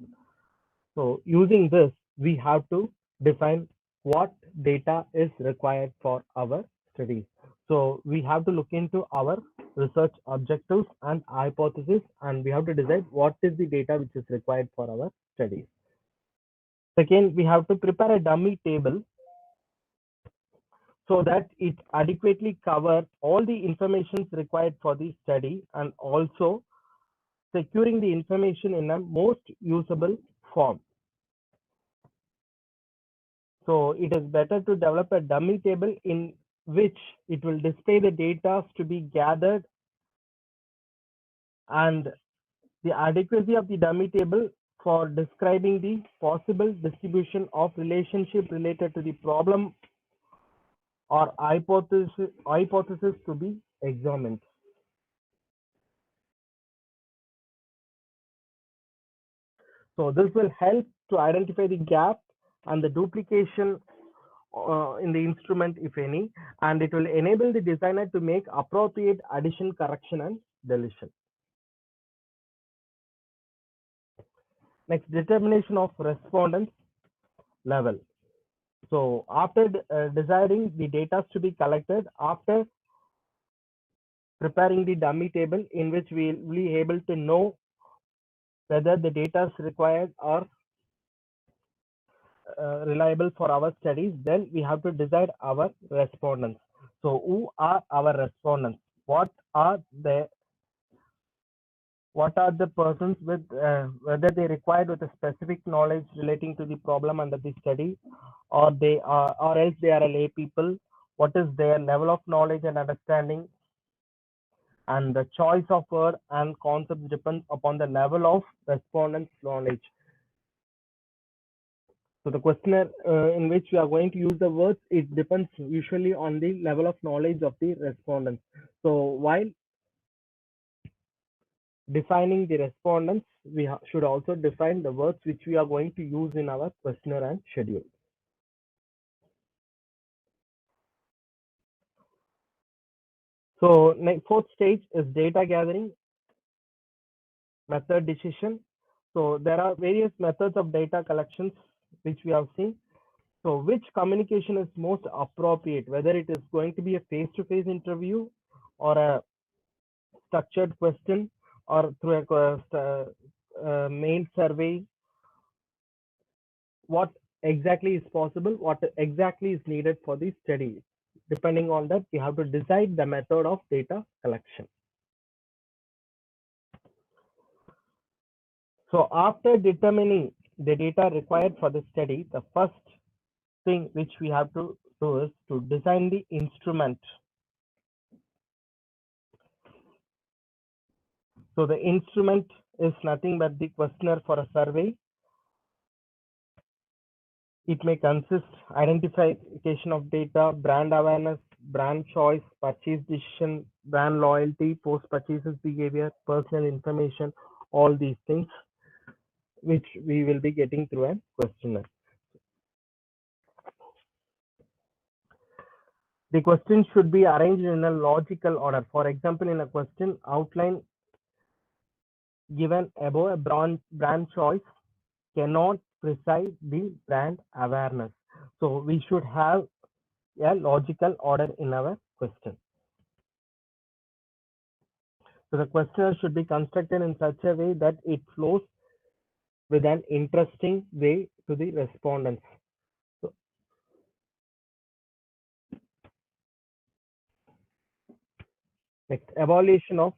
So using this, we have to define what data is required for our studies. So we have to look into our research objectives and hypothesis, and we have to decide what is the data which is required for our studies. Second, we have to prepare a dummy table so that it adequately covers all the information required for the study and also securing the information in a most usable form. So it is better to develop a dummy table in which it will display the data to be gathered, and the adequacy of the dummy table for describing the possible distribution of relationship related to the problem or hypothesis to be examined. So this will help to identify the gap and the duplication in the instrument, if any, and it will enable the designer to make appropriate addition, correction, and deletion. Next, determination of respondents level. So after deciding the data to be collected, after preparing the dummy table in which we will be able to know whether the data is required or reliable for our studies, then we have to decide our respondents. So who are our respondents? What are the persons with whether they required with a specific knowledge relating to the problem under the study, or they are, or else they are a lay people? What is their level of knowledge and understanding? And the choice of word and concepts depends upon the level of respondents' knowledge. So the questionnaire in which we are going to use the words, it depends usually on the level of knowledge of the respondents. So while defining the respondents, we should also define the words which we are going to use in our questionnaire and schedule. So fourth stage is data gathering, method decision. So there are various methods of data collections which we have seen. So which communication is most appropriate, whether it is going to be a face-to-face interview or a structured question or through a mail survey? What exactly is possible, what exactly is needed for the study? Depending on that, we have to decide the method of data collection. So after determining the data required for the study, the first thing which we have to do is to design the instrument. So the instrument is nothing but the questionnaire for a survey. It may consist identification of data, brand awareness, brand choice, purchase decision, brand loyalty, post-purchases behavior, personal information, all these things which we will be getting through a questionnaire. The questions should be arranged in a logical order. For example, in a question outline given above, a brand choice cannot precise the brand awareness. So we should have a logical order in our question. So the questionnaire should be constructed in such a way that it flows with an interesting way to the respondents. So, next, evaluation of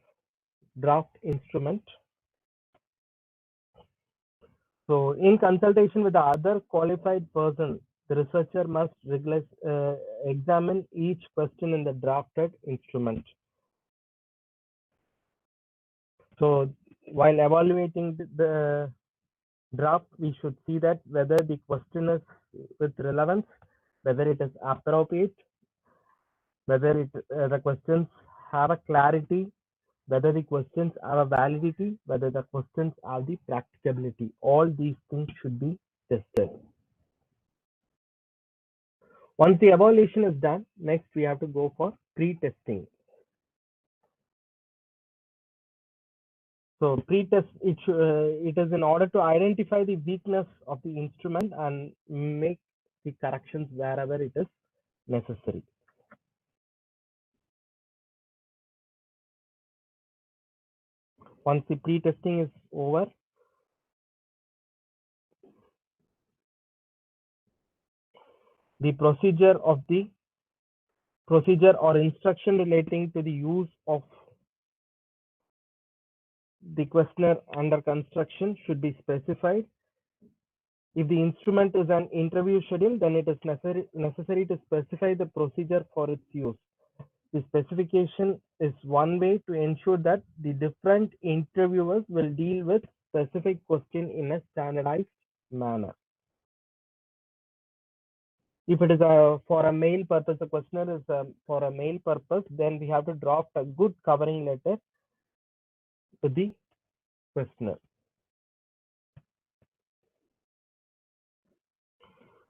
draft instrument. So in consultation with the other qualified person, the researcher must examine each question in the drafted instrument. So while evaluating the draft, we should see that whether the question is with relevance, whether it is appropriate, whether the questions have a clarity, whether the questions have a validity, whether the questions have the practicability. All these things should be tested. Once the evaluation is done, next we have to go for pre-testing. So pre-test, it is in order to identify the weakness of the instrument and make the corrections wherever it is necessary. Once the pre-testing is over, the procedure or instruction relating to the use of the questionnaire under construction should be specified. If the instrument is an interview schedule, then it is necessary to specify the procedure for its use. The specification is one way to ensure that the different interviewers will deal with specific question in a standardized manner. If it is for a mail purpose, the questionnaire is for a mail purpose, then we have to draft a good covering letter to the questionnaire.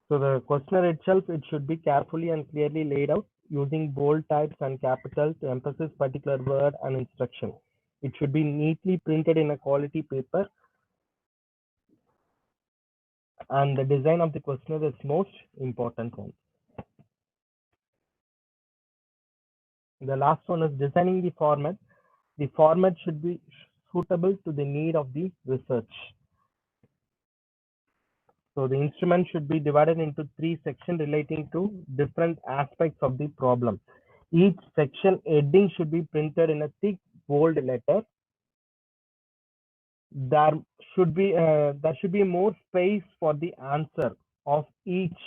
So the questionnaire itself, it should be carefully and clearly laid out using bold types and capitals to emphasize particular word and instruction. It should be neatly printed in a quality paper, and the design of the questionnaire is most important one. The last one is designing the format. The format should be suitable to the need of the research. So the instrument should be divided into 3 sections relating to different aspects of the problem. Each section heading should be printed in a thick bold letter. There should be more space for the answer of each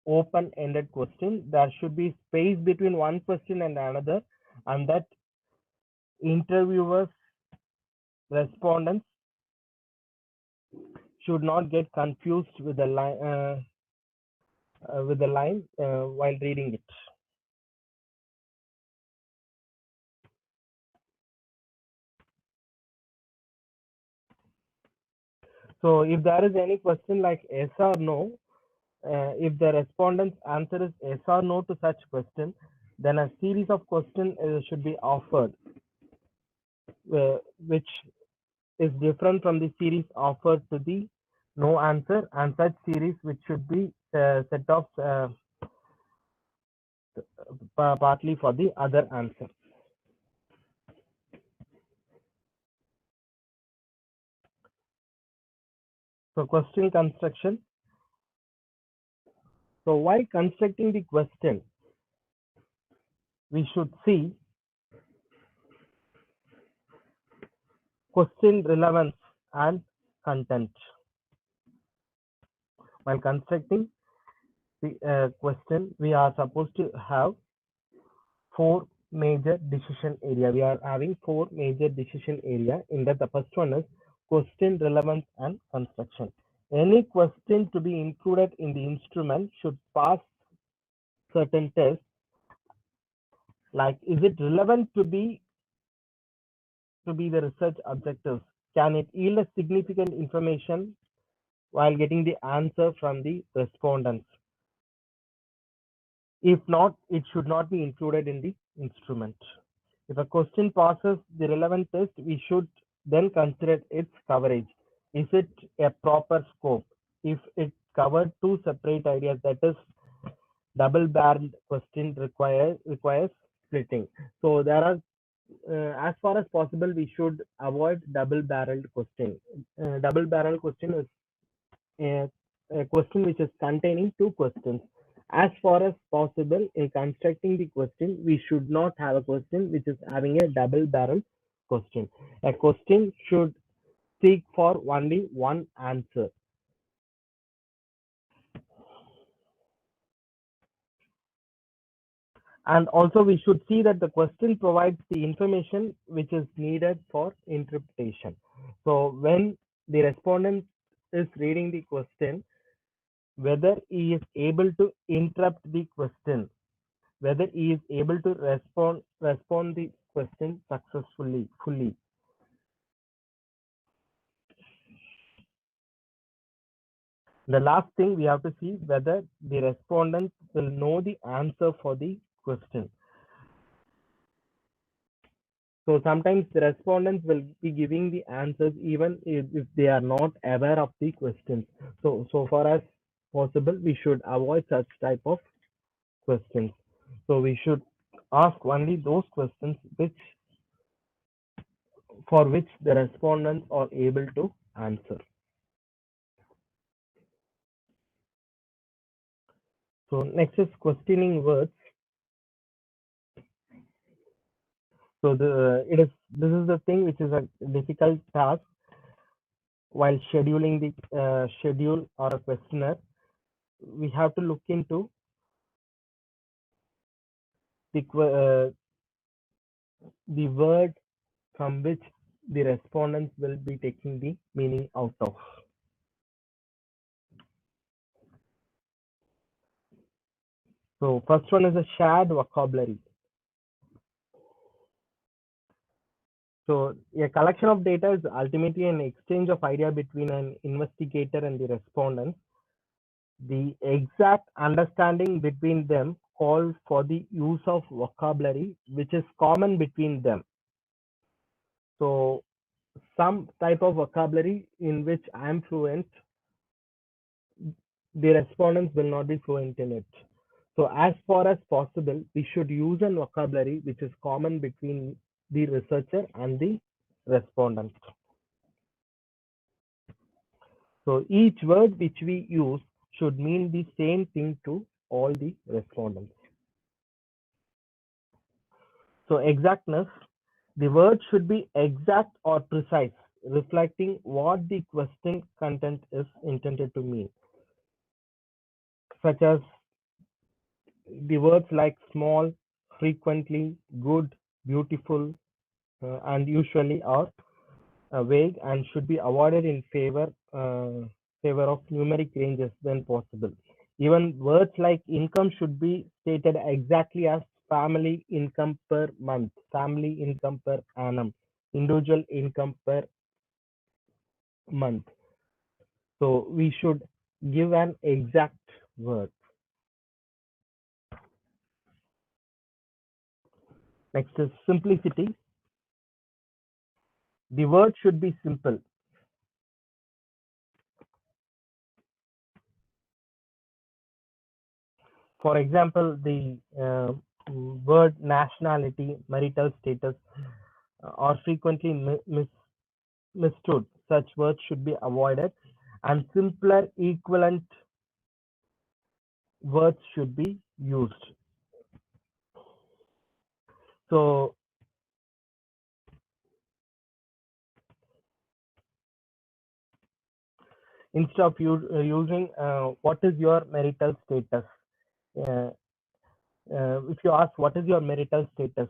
open-ended question. There should be space between one question and another, and that interviewers, respondents should not get confused with the line while reading it. So if there is any question like yes or no, if the respondent's answer is yes or no to such question, then a series of questions should be offered, which is different from the series offered to the no answer, and such series which should be set off partly for the other answer. So question construction. So while constructing the question, we should see question relevance and content. While constructing the question, we are supposed to have 4 major decision area. We are having 4 major decision area. In that, the first one is question relevance and construction. Any question to be included in the instrument should pass certain tests, like is it relevant to be the research objectives? Can it yield a significant information while getting the answer from the respondents? If not, it should not be included in the instrument. If a question passes the relevant test, we should then consider its coverage. Is it a proper scope? If it covered two separate ideas, that is double-barreled question requires splitting. So there are, as far as possible, we should avoid double-barreled question. Double-barreled question is a question which is containing two questions. As far as possible, in constructing the question, we should not have a question which is having a double-barreled question. A question should seek for only one answer. And also we should see that the question provides the information which is needed for interpretation. So when the respondent is reading the question, whether he is able to interrupt the question, whether he is able to respond the question successfully, fully. The last thing we have to see whether the respondent will know the answer for the question. So sometimes the respondents will be giving the answers even if they are not aware of the questions. So far as possible, we should avoid such type of questions. So we should ask only those questions for which the respondents are able to answer. So next is questioning words. So this is the thing which is a difficult task while scheduling the schedule or a questionnaire. We have to look into the word from which the respondents will be taking the meaning out of. So first one is a shared vocabulary. So a collection of data is ultimately an exchange of idea between an investigator and the respondent. The exact understanding between them calls for the use of vocabulary which is common between them. So some type of vocabulary in which I am fluent, the respondents will not be fluent in it. So as far as possible, we should use a vocabulary which is common between the researcher and the respondent. So each word which we use should mean the same thing to all the respondents. So exactness, the word should be exact or precise, reflecting what the question content is intended to mean, such as the words like small, frequently, good, beautiful, and usually are vague and should be avoided in favor of numeric ranges when possible. Even words like income should be stated exactly as family income per month, family income per annum, individual income per month. So we should give an exact word. Next is simplicity. The word should be simple. For example, the word nationality, marital status are frequently mistook. Such words should be avoided, and simpler equivalent words should be used. So instead of using what is your marital status, if you ask what is your marital status,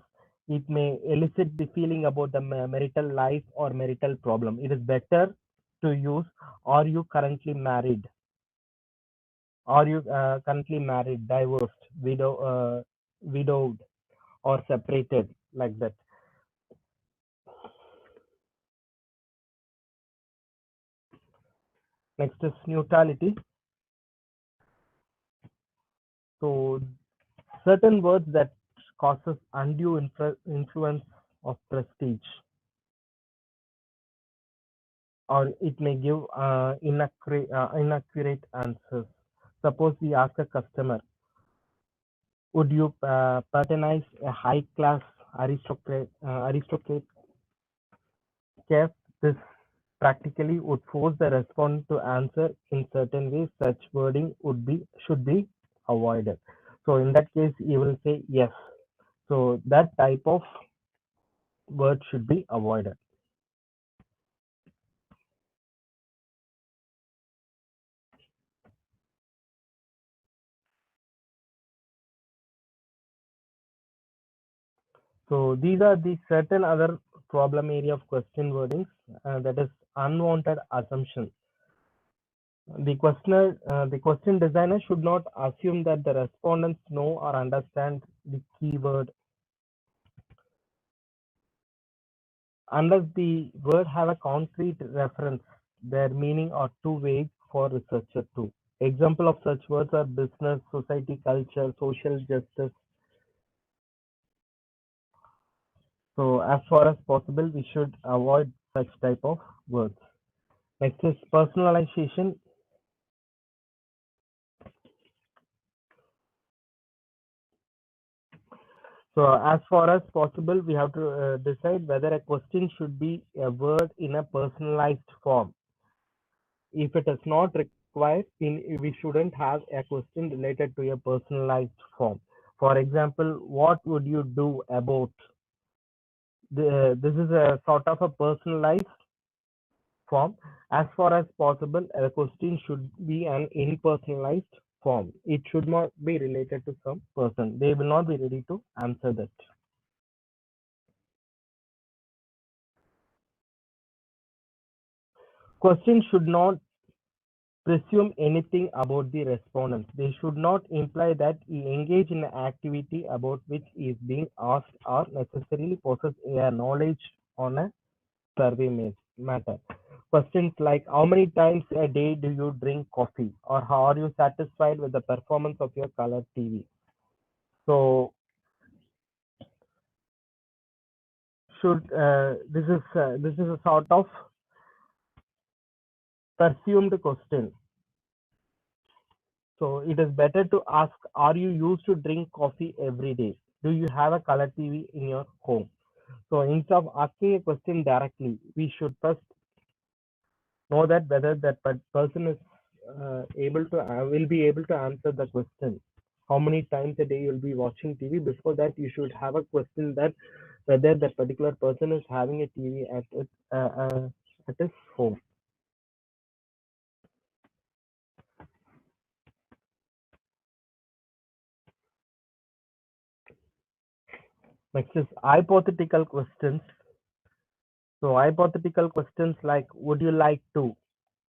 it may elicit the feeling about the marital life or marital problem. It is better to use, are you currently married? Are you currently married, divorced, widowed, or separated, like that? Next is neutrality. So certain words that causes undue influence of prestige or it may give inaccurate answers. Suppose we ask a customer, would you patronize a high-class aristocrat chef? This practically would force the respondent to answer in certain ways. Such wording should be avoided. So in that case, you will say yes. So that type of word should be avoided. So these are the certain other problem area of question wordings, that is unwanted assumptions. The question designer should not assume that the respondents know or understand the keyword unless the word have a concrete reference. Their meaning are too vague for researcher too. Example of such words are business, society, culture, social justice. So as far as possible, we should avoid such type of words. Next is personalization. So as far as possible, we have to decide whether a question should be a word in a personalized form. If it is not required, we shouldn't have a question related to a personalized form. For example, what would you do about? This is a sort of a personalized form. As far as possible, a question should be an impersonalized form. It should not be related to some person. They will not be ready to answer that. Questions should not presume anything about the respondent. They should not imply that he engage in an activity about which he is being asked or necessarily possess a knowledge on a survey matter. Questions like how many times a day do you drink coffee, or how are you satisfied with the performance of your color TV? So this is a sort of presumed question. So it is better to ask, are you used to drink coffee every day? Do you have a color TV in your home? So instead of asking a question directly, we should first know that whether that person is will be able to answer the question. How many times a day you'll be watching TV? Before that, you should have a question that whether that particular person is having a TV at his home. Next is hypothetical questions. So hypothetical questions like would you like to,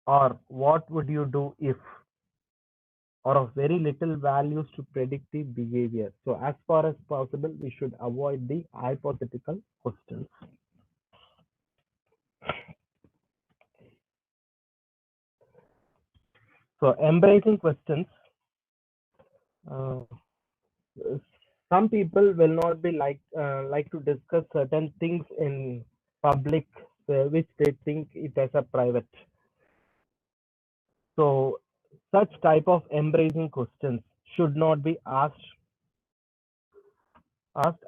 or what would you do if, are of very little values to predictive behavior. So as far as possible, we should avoid the hypothetical questions. So embracing questions. Some people will not be like to discuss certain things in public, which they think it as a private. So such type of embracing questions should not be asked,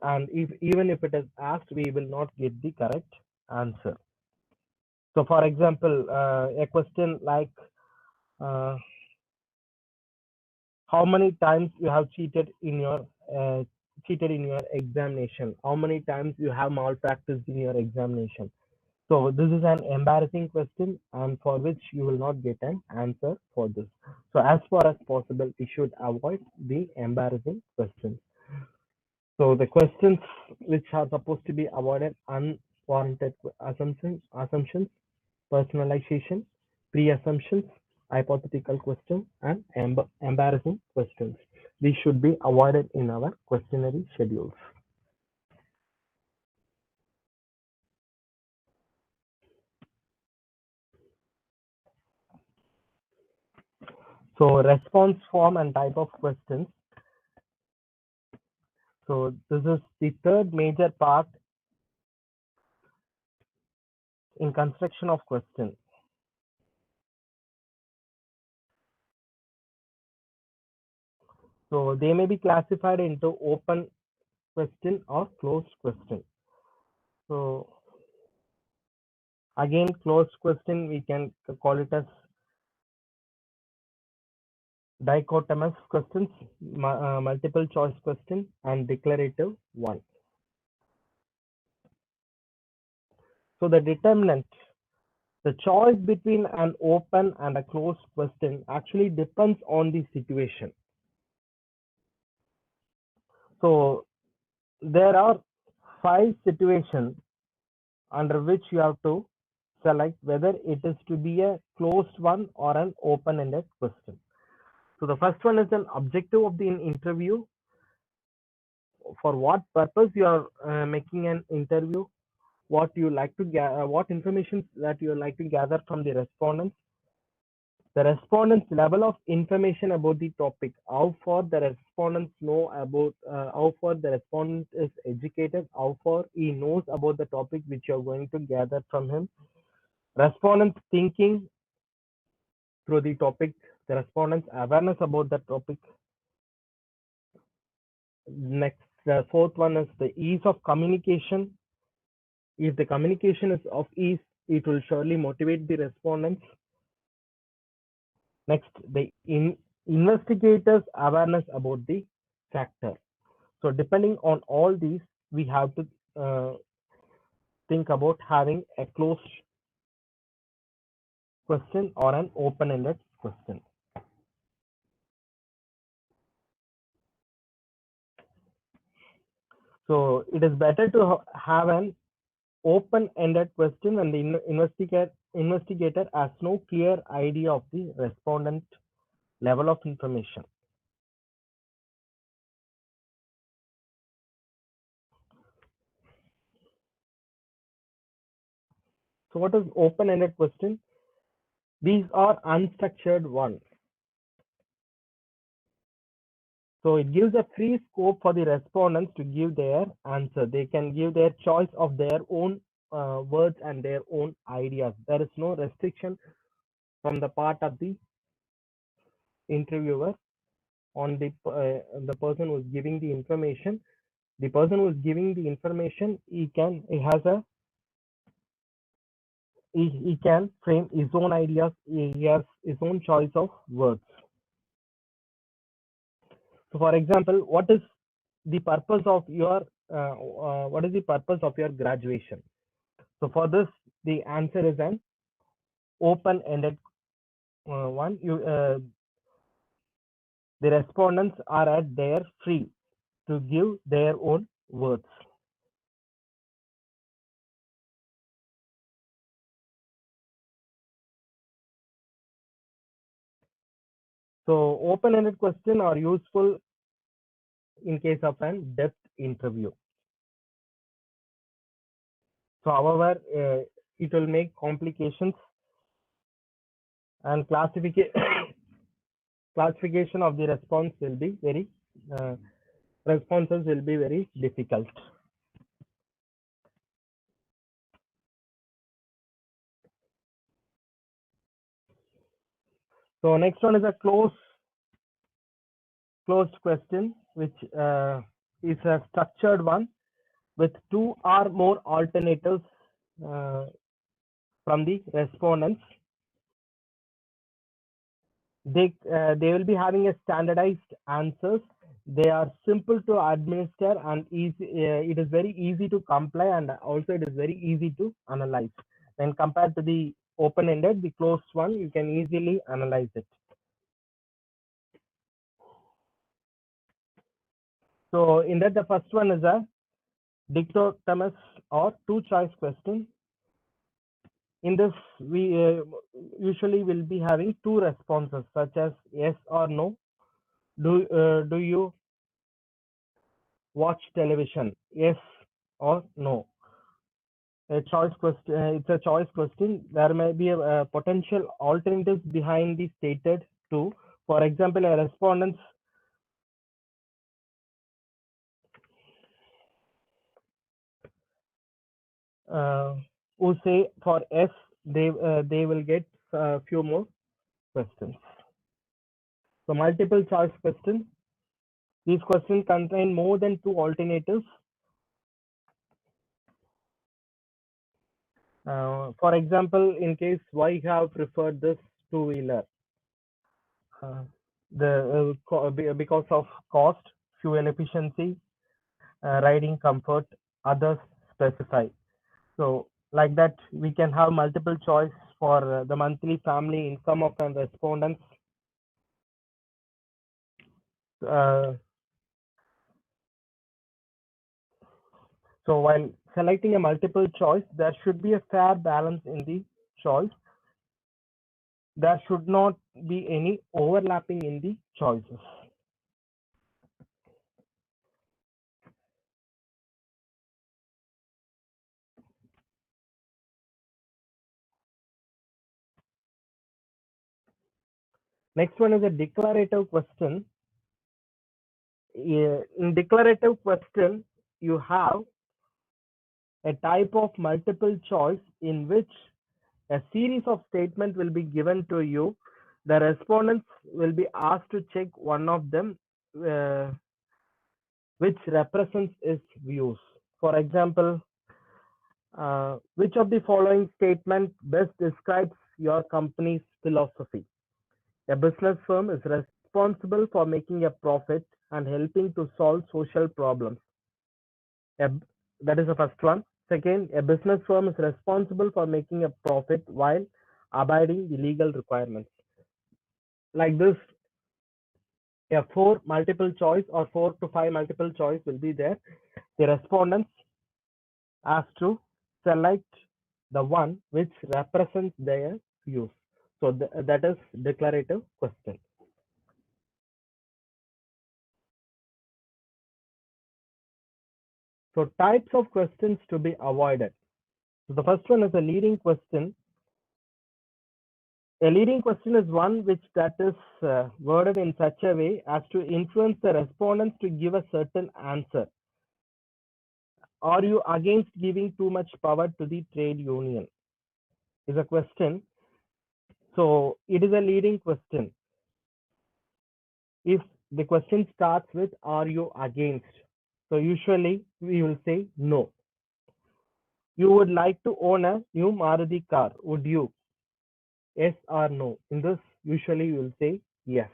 and even if it is asked, we will not get the correct answer. So for example, a question like how many times you have cheated in your examination, how many times you have malpracticed in your examination. So this is an embarrassing question, and for which you will not get an answer for this. So as far as possible, we should avoid the embarrassing questions. So the questions which are supposed to be avoided: unwarranted assumptions, personalization, pre-assumptions, hypothetical questions, and embarrassing questions. These should be avoided in our questionnaire schedules. So response form and type of questions. So this is the third major part in construction of question. So they may be classified into open question or closed question. So again, closed question, we can call it as dichotomous questions, multiple choice question, and declarative one. So the determinant, the choice between an open and a closed question actually depends on the situation. So there are 5 situations under which you have to select whether it is to be a closed one or an open-ended question. So the first one is an objective of the interview. For what purpose you are making an interview, what you like to what information that you like to gather from the respondents, the respondents level of information about the topic, how far the respondents know about, how far the respondent is educated, how far he knows about the topic which you are going to gather from him, respondents thinking through the topic, the respondents awareness about the topic. Next, the fourth one is the ease of communication. If the communication is of ease, it will surely motivate the respondents. Next, the investigators awareness about the factor. So depending on all these, we have to think about having a closed question or an open-ended question. So it is better to have an open-ended question when the investigator has no clear idea of the respondent level of information. So what is open-ended question? These are unstructured ones. So it gives a free scope for the respondents to give their answer. They can give their choice of their own words and their own ideas. There is no restriction from the part of the interviewer on the person who is giving the information. The person who is giving the information, he can frame his own ideas. He has his own choice of words. So, for example, what is the purpose of your graduation? So, for this, the answer is an open-ended one. The respondents are at their free to give their own words. So, open-ended questions are useful in case of an depth interview. So, however, it will make complications and classification of the response will be very responses will be very difficult. So next one is a closed question, which is a structured one with 2 or more alternatives from the respondents. They will be having a standardized answers. They are simple to administer and easy. It is very easy to comply, and also it is very easy to analyze. When compared to the open-ended, the closed one, you can easily analyze it. So in that, the first one is a dichotomous or 2-choice question. In this, we usually will be having 2 responses, such as yes or no. Do you watch television? Yes or no. A choice question. It's a choice question. There may be a potential alternatives behind the stated 2. For example, a respondent who say for yes, they will get a few more questions. So multiple choice question. These questions contain more than 2 alternatives. For example, in case why you have preferred this two-wheeler, because of cost, fuel efficiency, riding comfort, others specify. So like that, we can have multiple choice for the monthly family income of the respondents. So while selecting a multiple choice, there should be a fair balance in the choice. There should not be any overlapping in the choices. Next one is a declarative question. In declarative question, you have a type of multiple choice in which a series of statements will be given to you. The respondents will be asked to check one of them which represents its views. For example, which of the following statement best describes your company's philosophy? A business firm is responsible for making a profit and helping to solve social problems. That is the first one. Second, a business firm is responsible for making a profit while abiding the legal requirements. Like this, a 4 multiple choice or 4 to 5 multiple choice will be there. The respondents asked to select the one which represents their views. So that is declarative question. So types of questions to be avoided. So the first one is a leading question. A leading question is one which that is worded in such a way as to influence the respondents to give a certain answer. Are you against giving too much power to the trade union? Is a question. So it is a leading question. If the question starts with are you against? So usually we will say no. You would like to own a new Maruti car, would you? Yes or no? In this, usually you will say yes.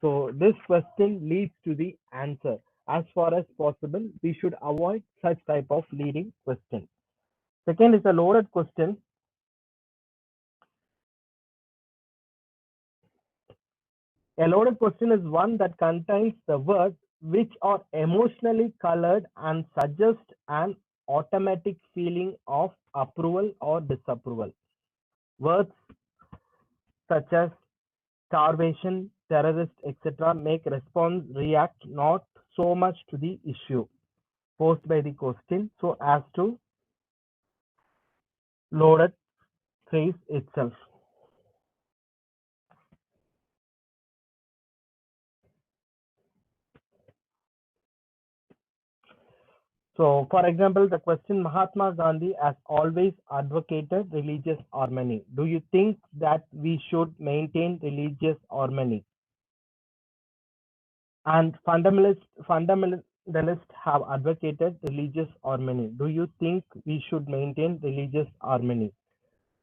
So this question leads to the answer. As far as possible, we should avoid such type of leading question. Second is a loaded question. A loaded question is one that contains the words which are emotionally colored and suggest an automatic feeling of approval or disapproval. Words such as starvation, terrorist, etc. make response react not so much to the issue posed by the question so as to loaded phrase itself. So, for example, the question Mahatma Gandhi has always advocated religious harmony. Do you think that we should maintain religious harmony? And fundamentalists have advocated religious harmony. Do you think we should maintain religious harmony?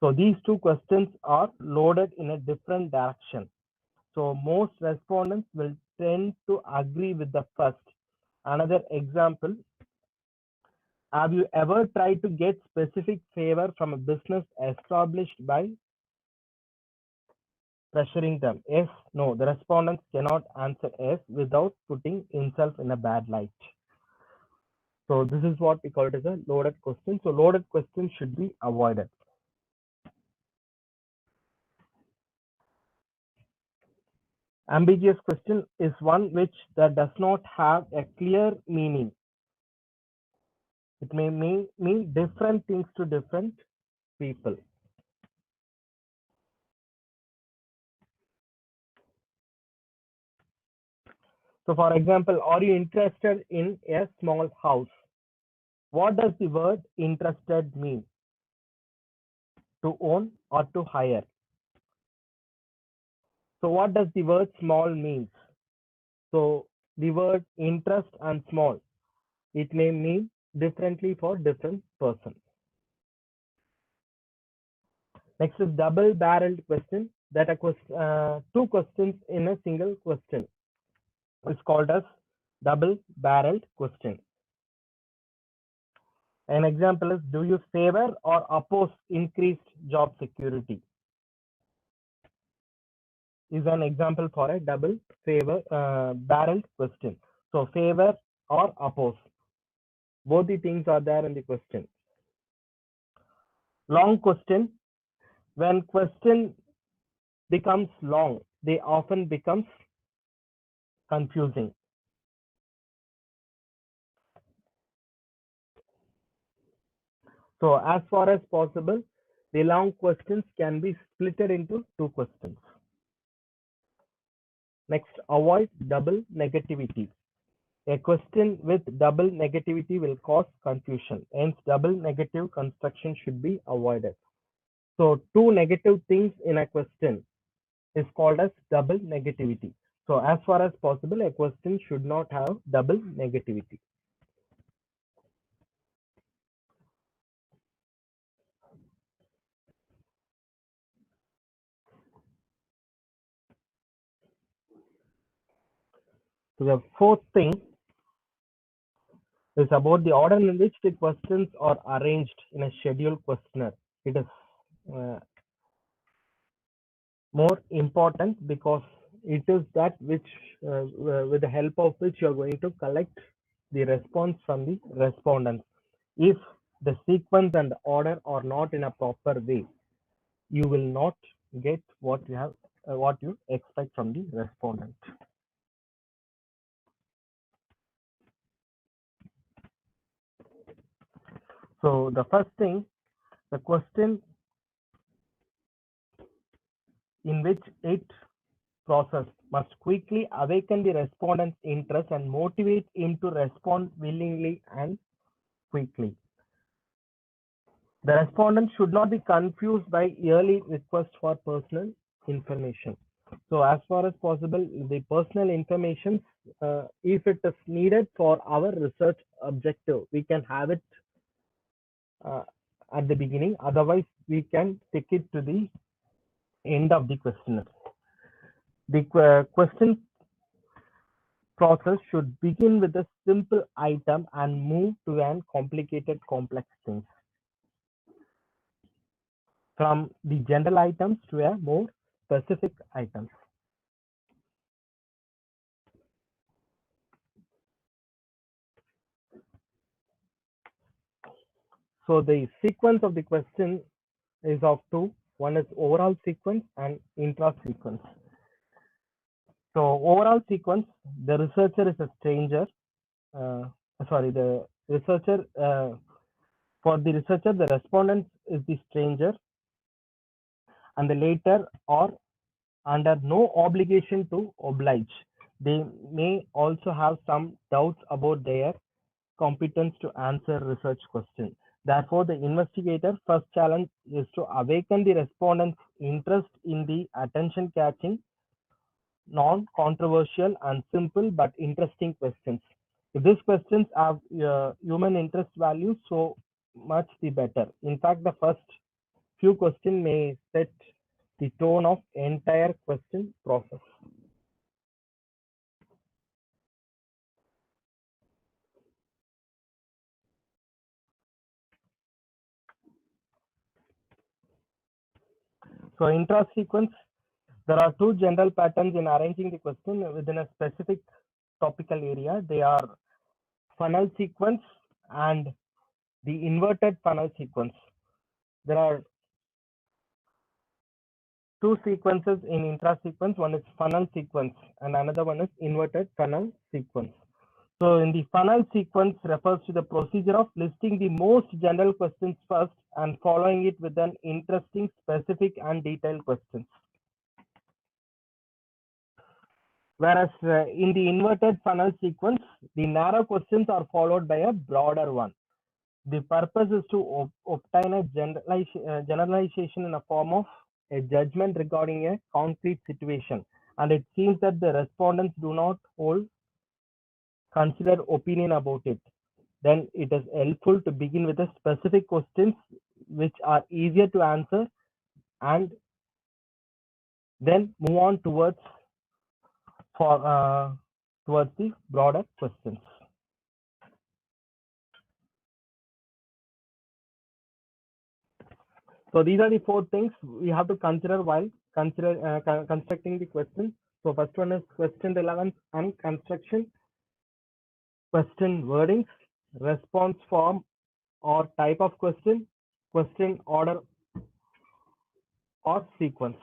So these two questions are loaded in a different direction. So most respondents will tend to agree with the first. Another example, have you ever tried to get specific favor from a business established by pressuring them? Yes, no. The respondents cannot answer yes without putting himself in a bad light. So this is what we call it as a loaded question. So loaded questions should be avoided. Ambiguous question is one which that does not have a clear meaning. It may mean different things to different people. So for example, are you interested in a small house? What does the word interested mean? To own or to hire? So what does the word small mean? So the word interest and small. It may mean differently for different persons. Next is double-barreled question, that are two questions in a single question. It's called as double-barreled question. An example is, do you favor or oppose increased job security? Is an example for a barreled question. So favor or oppose. Both the things are there in the question. Long question. When question becomes long, they often becomes confusing. So as far as possible, the long questions can be splitted into two questions. Next, avoid double negativity. A question with double negativity will cause confusion. Hence, double negative construction should be avoided. So two negative things in a question is called as double negativity. So as far as possible, a question should not have double negativity. So the fourth thing is about the order in which the questions are arranged in a scheduled questionnaire. It is more important because it is that which, with the help of which you are going to collect the response from the respondents. If the sequence and the order are not in a proper way, you will not get what you expect from the respondent. So the first thing, the question in which it process must quickly awaken the respondent's interest and motivate him to respond willingly and quickly. The respondent should not be confused by yearly requests for personal information. So as far as possible, the personal information, if it is needed for our research objective, we can have it at the beginning. Otherwise, we can take it to the end of the questionnaire. The question process should begin with a simple item and move to an complicated complex things. From the general items to a more specific items. So the sequence of the question is of two. One is overall sequence and intra-sequence. So overall sequence, the researcher is a stranger. The researcher, for the researcher, the respondent is the stranger, and the later are under no obligation to oblige. They may also have some doubts about their competence to answer research questions. Therefore, the investigator's first challenge is to awaken the respondent's interest in the attention-catching, non-controversial and simple but interesting questions. If these questions have human interest value, so much the better. In fact, the first few questions may set the tone of entire question process. So intra-sequence, there are two general patterns in arranging the question within a specific topical area. They are funnel sequence and the inverted funnel sequence. There are two sequences in intra-sequence. One is funnel sequence and another one is inverted funnel sequence. So in the funnel sequence refers to the procedure of listing the most general questions first and following it with an interesting, specific and detailed questions. Whereas in the inverted funnel sequence, the narrow questions are followed by a broader one. The purpose is to obtain a generalization in a form of a judgment regarding a concrete situation. And it seems that the respondents do not hold consider opinion about it. Then it is helpful to begin with the specific questions which are easier to answer and then move on towards the broader questions. So these are the 4 things we have to consider while constructing the question. So first one is question relevance and construction, question wordings, response form or type of question, question order or sequence.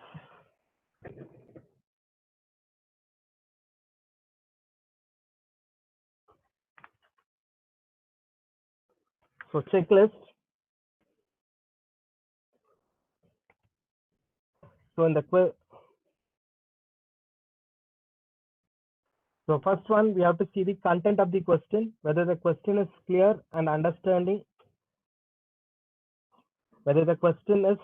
So checklist. So in the so first one, we have to see the content of the question, whether the question is clear and understanding, whether the question is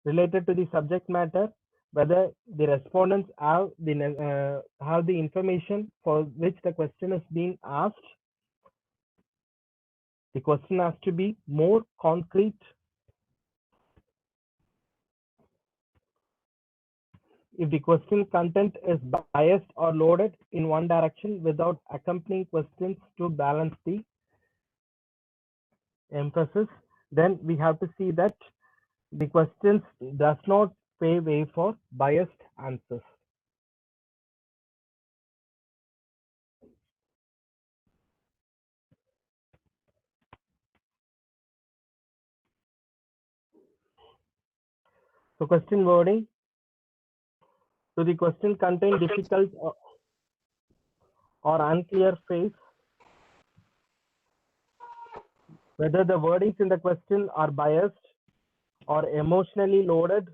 related to the subject matter, whether the respondents have the information for which the question is being asked. The question has to be more concrete. If the question content is biased or loaded in one direction without accompanying questions to balance the emphasis, then we have to see that the questions does not pave way for biased answers. So question wording. So the question contain difficult or unclear phrase. Whether the wordings in the question are biased or emotionally loaded.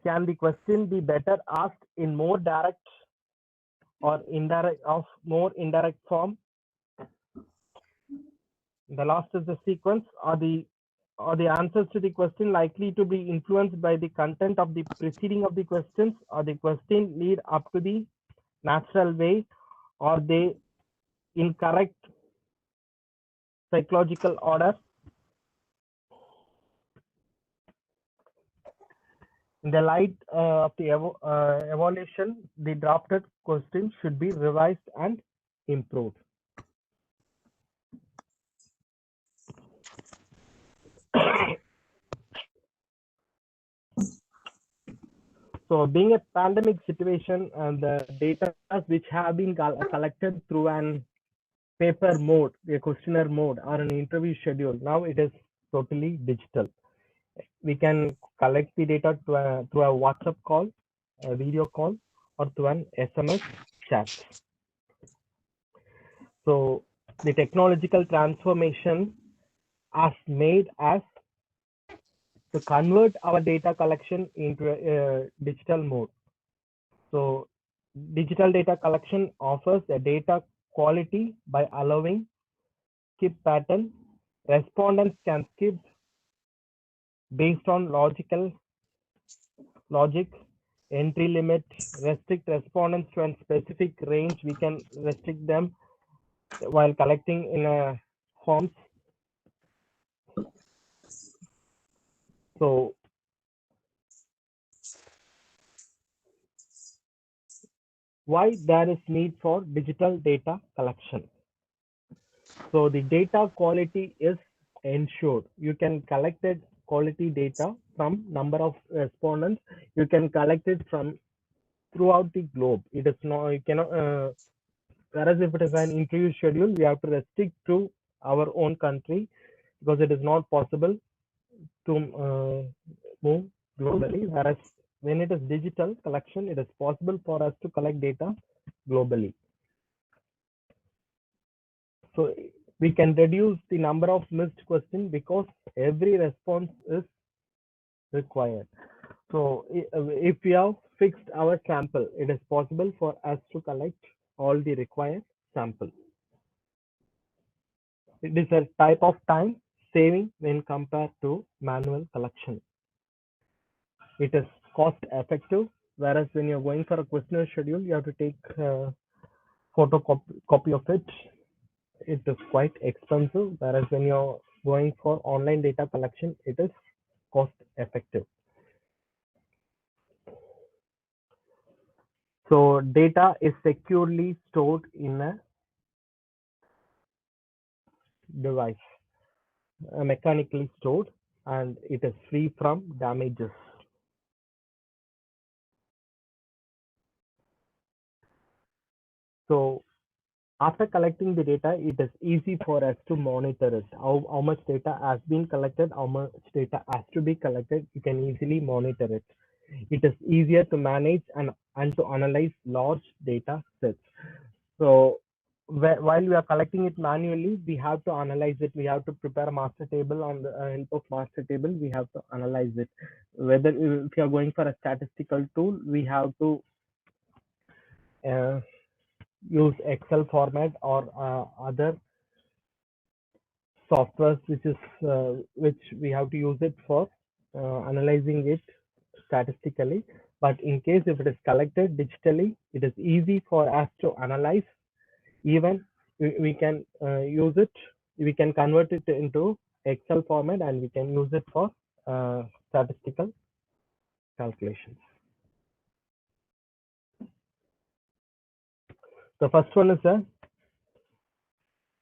Can the question be better asked in more direct or more indirect form? The last is the sequence. Are the answers to the question likely to be influenced by the content of the preceding of the questions, or the question lead up to the natural way, or they incorrect psychological order? In the light of the evaluation, the drafted question should be revised and improved. So being a pandemic situation and the data which have been collected through an paper mode, a questionnaire mode or an interview schedule, now it is totally digital. We can collect the data through a WhatsApp call, a video call, or through an SMS chat. So the technological transformation has made us to convert our data collection into a digital mode. So digital data collection offers a data quality by allowing skip pattern. Respondents can skip based on logic, entry limit, restrict respondents to a specific range. We can restrict them while collecting in a forms. So why there is need for digital data collection? So the data quality is ensured. You can collect it quality data from number of respondents. You can collect it from throughout the globe. It is not, you cannot, whereas if it is an interview schedule, we have to restrict to our own country because it is not possible to move globally. Whereas when it is digital collection, it is possible for us to collect data globally. So we can reduce the number of missed questions because every response is required. So if we have fixed our sample, it is possible for us to collect all the required sample. It is a type of time saving when compared to manual collection. It is cost effective Whereas when you're going for a questionnaire schedule, you have to take photocopy of it. It is quite expensive. Whereas when you're going for online data collection, it is cost effective. So data is securely stored in a device, mechanically stored, and it is free from damages. So after collecting the data, it is easy for us to monitor it. How much data has been collected, how much data has to be collected, you can easily monitor it. It is easier to manage and to analyze large data sets. So while we are collecting it manually, we have to analyze it. We have to prepare a master table. On the help of master table, we have to analyze it. Whether if you are going for a statistical tool, we have to use Excel format or other softwares, which we have to use it for analyzing it statistically. But in case if it is collected digitally, it is easy for us to analyze. Even we can use it, we can convert it into Excel format, and we can use it for statistical calculations. The first one is a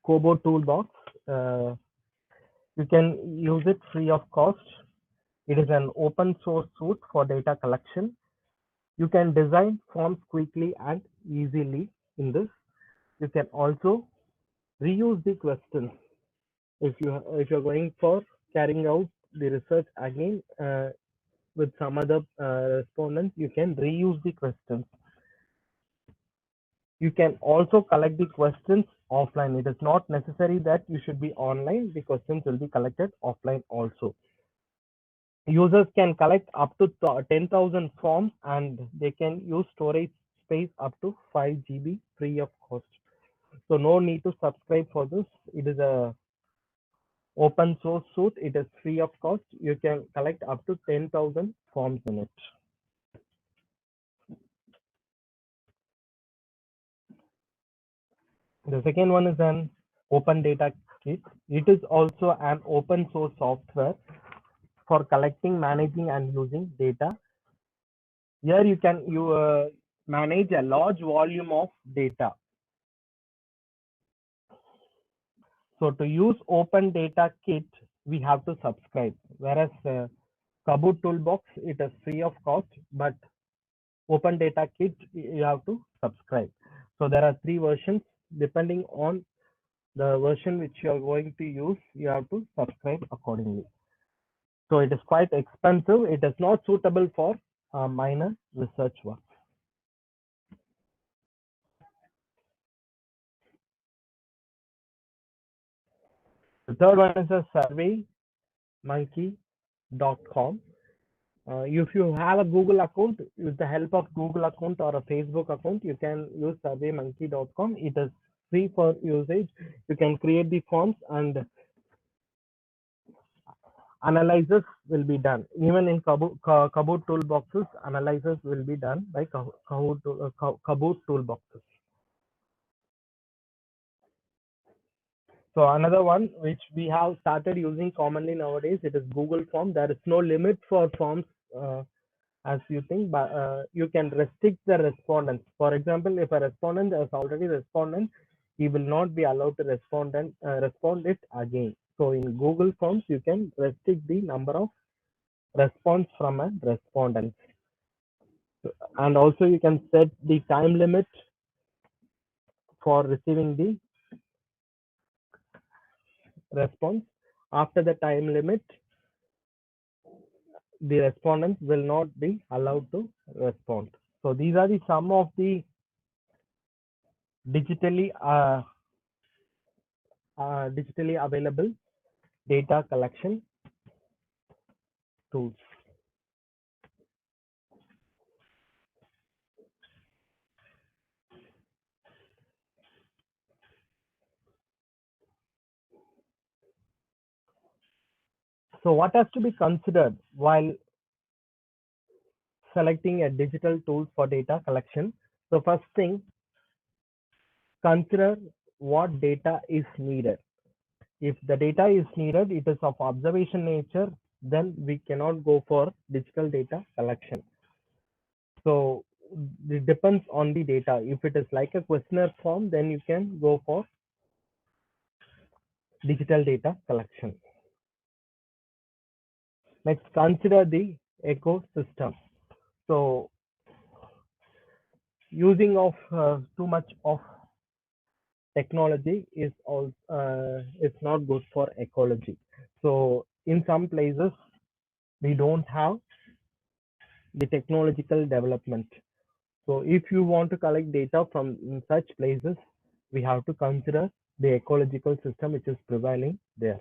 Kobo toolbox. You can use it free of cost. It is an open source suite for data collection. You can design forms quickly and easily in this. You can also reuse the questions. If you're going for carrying out the research again with some other respondents, you can reuse the questions. You can also collect the questions offline. It is not necessary that you should be online. The questions will be collected offline also. Users can collect up to 10,000 forms, and they can use storage space up to 5 GB free of cost. So no need to subscribe for this. It is a open source suite. It is free of cost. You can collect up to 10,000 forms in it. The second one is an open data kit. It is also an open source software for collecting, managing, and using data. Here you can manage a large volume of data. So to use open data kit, we have to subscribe. Whereas Kobo toolbox, it is free of cost, but open data kit, you have to subscribe. So there are 3 versions. Depending on the version which you are going to use, you have to subscribe accordingly. So it is quite expensive. It is not suitable for minor research work. The third one is a surveymonkey.com. If you have a Google account, with the help of Google account or a Facebook account, you can use surveymonkey.com. It is free for usage. You can create the forms, and analysis will be done. Even in Kobo toolboxes, analysis will be done by Kobo toolboxes. So another one which we have started using commonly nowadays, it is Google Form. There is no limit for forms as you think, but you can restrict the respondents. For example, if a respondent has already responded, he will not be allowed to respond it again. So in Google Forms, you can restrict the number of response from a respondent. And also you can set the time limit for receiving the response. After the time limit, the respondents will not be allowed to respond. So these are some of the digitally available data collection tools. So what has to be considered while selecting a digital tool for data collection. So first thing, consider what data is needed. If the data is needed, it is of observation nature, then we cannot go for digital data collection. So it depends on the data. If it is like a questionnaire form, then you can go for digital data collection. Next, consider the ecosystem. So using of too much of technology is not good for ecology. So in some places we don't have the technological development. So if you want to collect data from such places, we have to consider the ecological system which is prevailing there.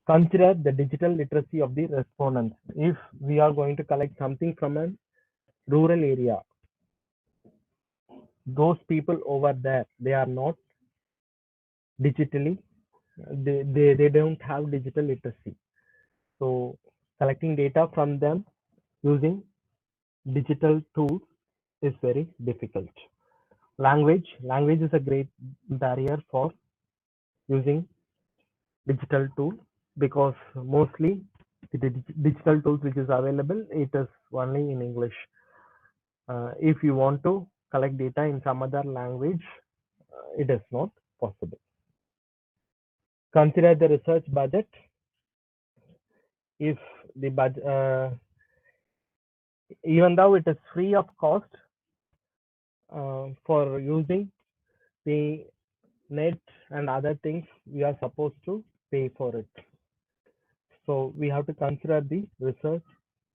Consider the digital literacy of the respondents. If we are going to collect something from a rural area, those people over there, they are not digitally, they don't have digital literacy. So collecting data from them using digital tools is very difficult. Language is a great barrier for using digital tool, because mostly the digital tools which is available, it is only in English. If you want to collect data in some other language, it is not possible. Consider the research budget. If the budget, even though it is free of cost for using the net and other things, we are supposed to pay for it. So we have to consider the research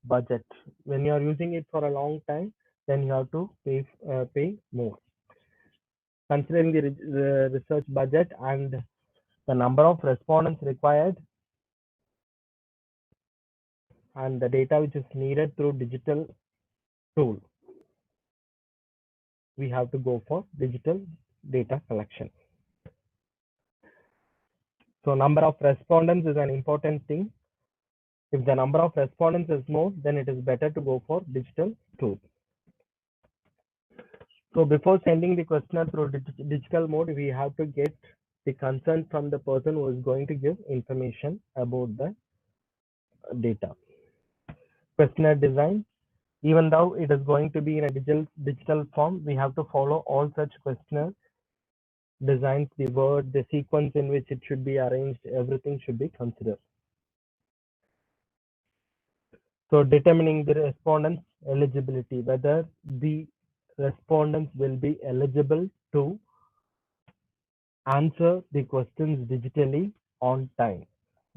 budget. When you are using it for a long time, then you have to pay more. Considering the research budget and the number of respondents required and the data which is needed through digital tool, we have to go for digital data collection. So number of respondents is an important thing. If the number of respondents is more, then it is better to go for digital tool. So before sending the questionnaire through digital mode, we have to get the consent from the person who is going to give information about the data. Questionnaire design, even though it is going to be in a digital form, we have to follow all such questionnaire designs, the word, the sequence in which it should be arranged, everything should be considered. So determining the respondents' eligibility, whether the respondents will be eligible to answer the questions digitally on time.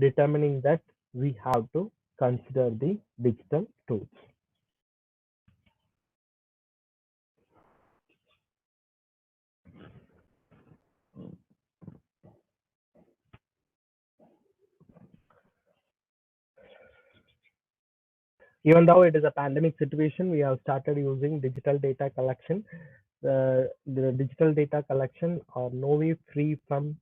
Determining that, we have to consider the digital tools. Even though it is a pandemic situation, we have started using digital data collection. The digital data collection are no way free from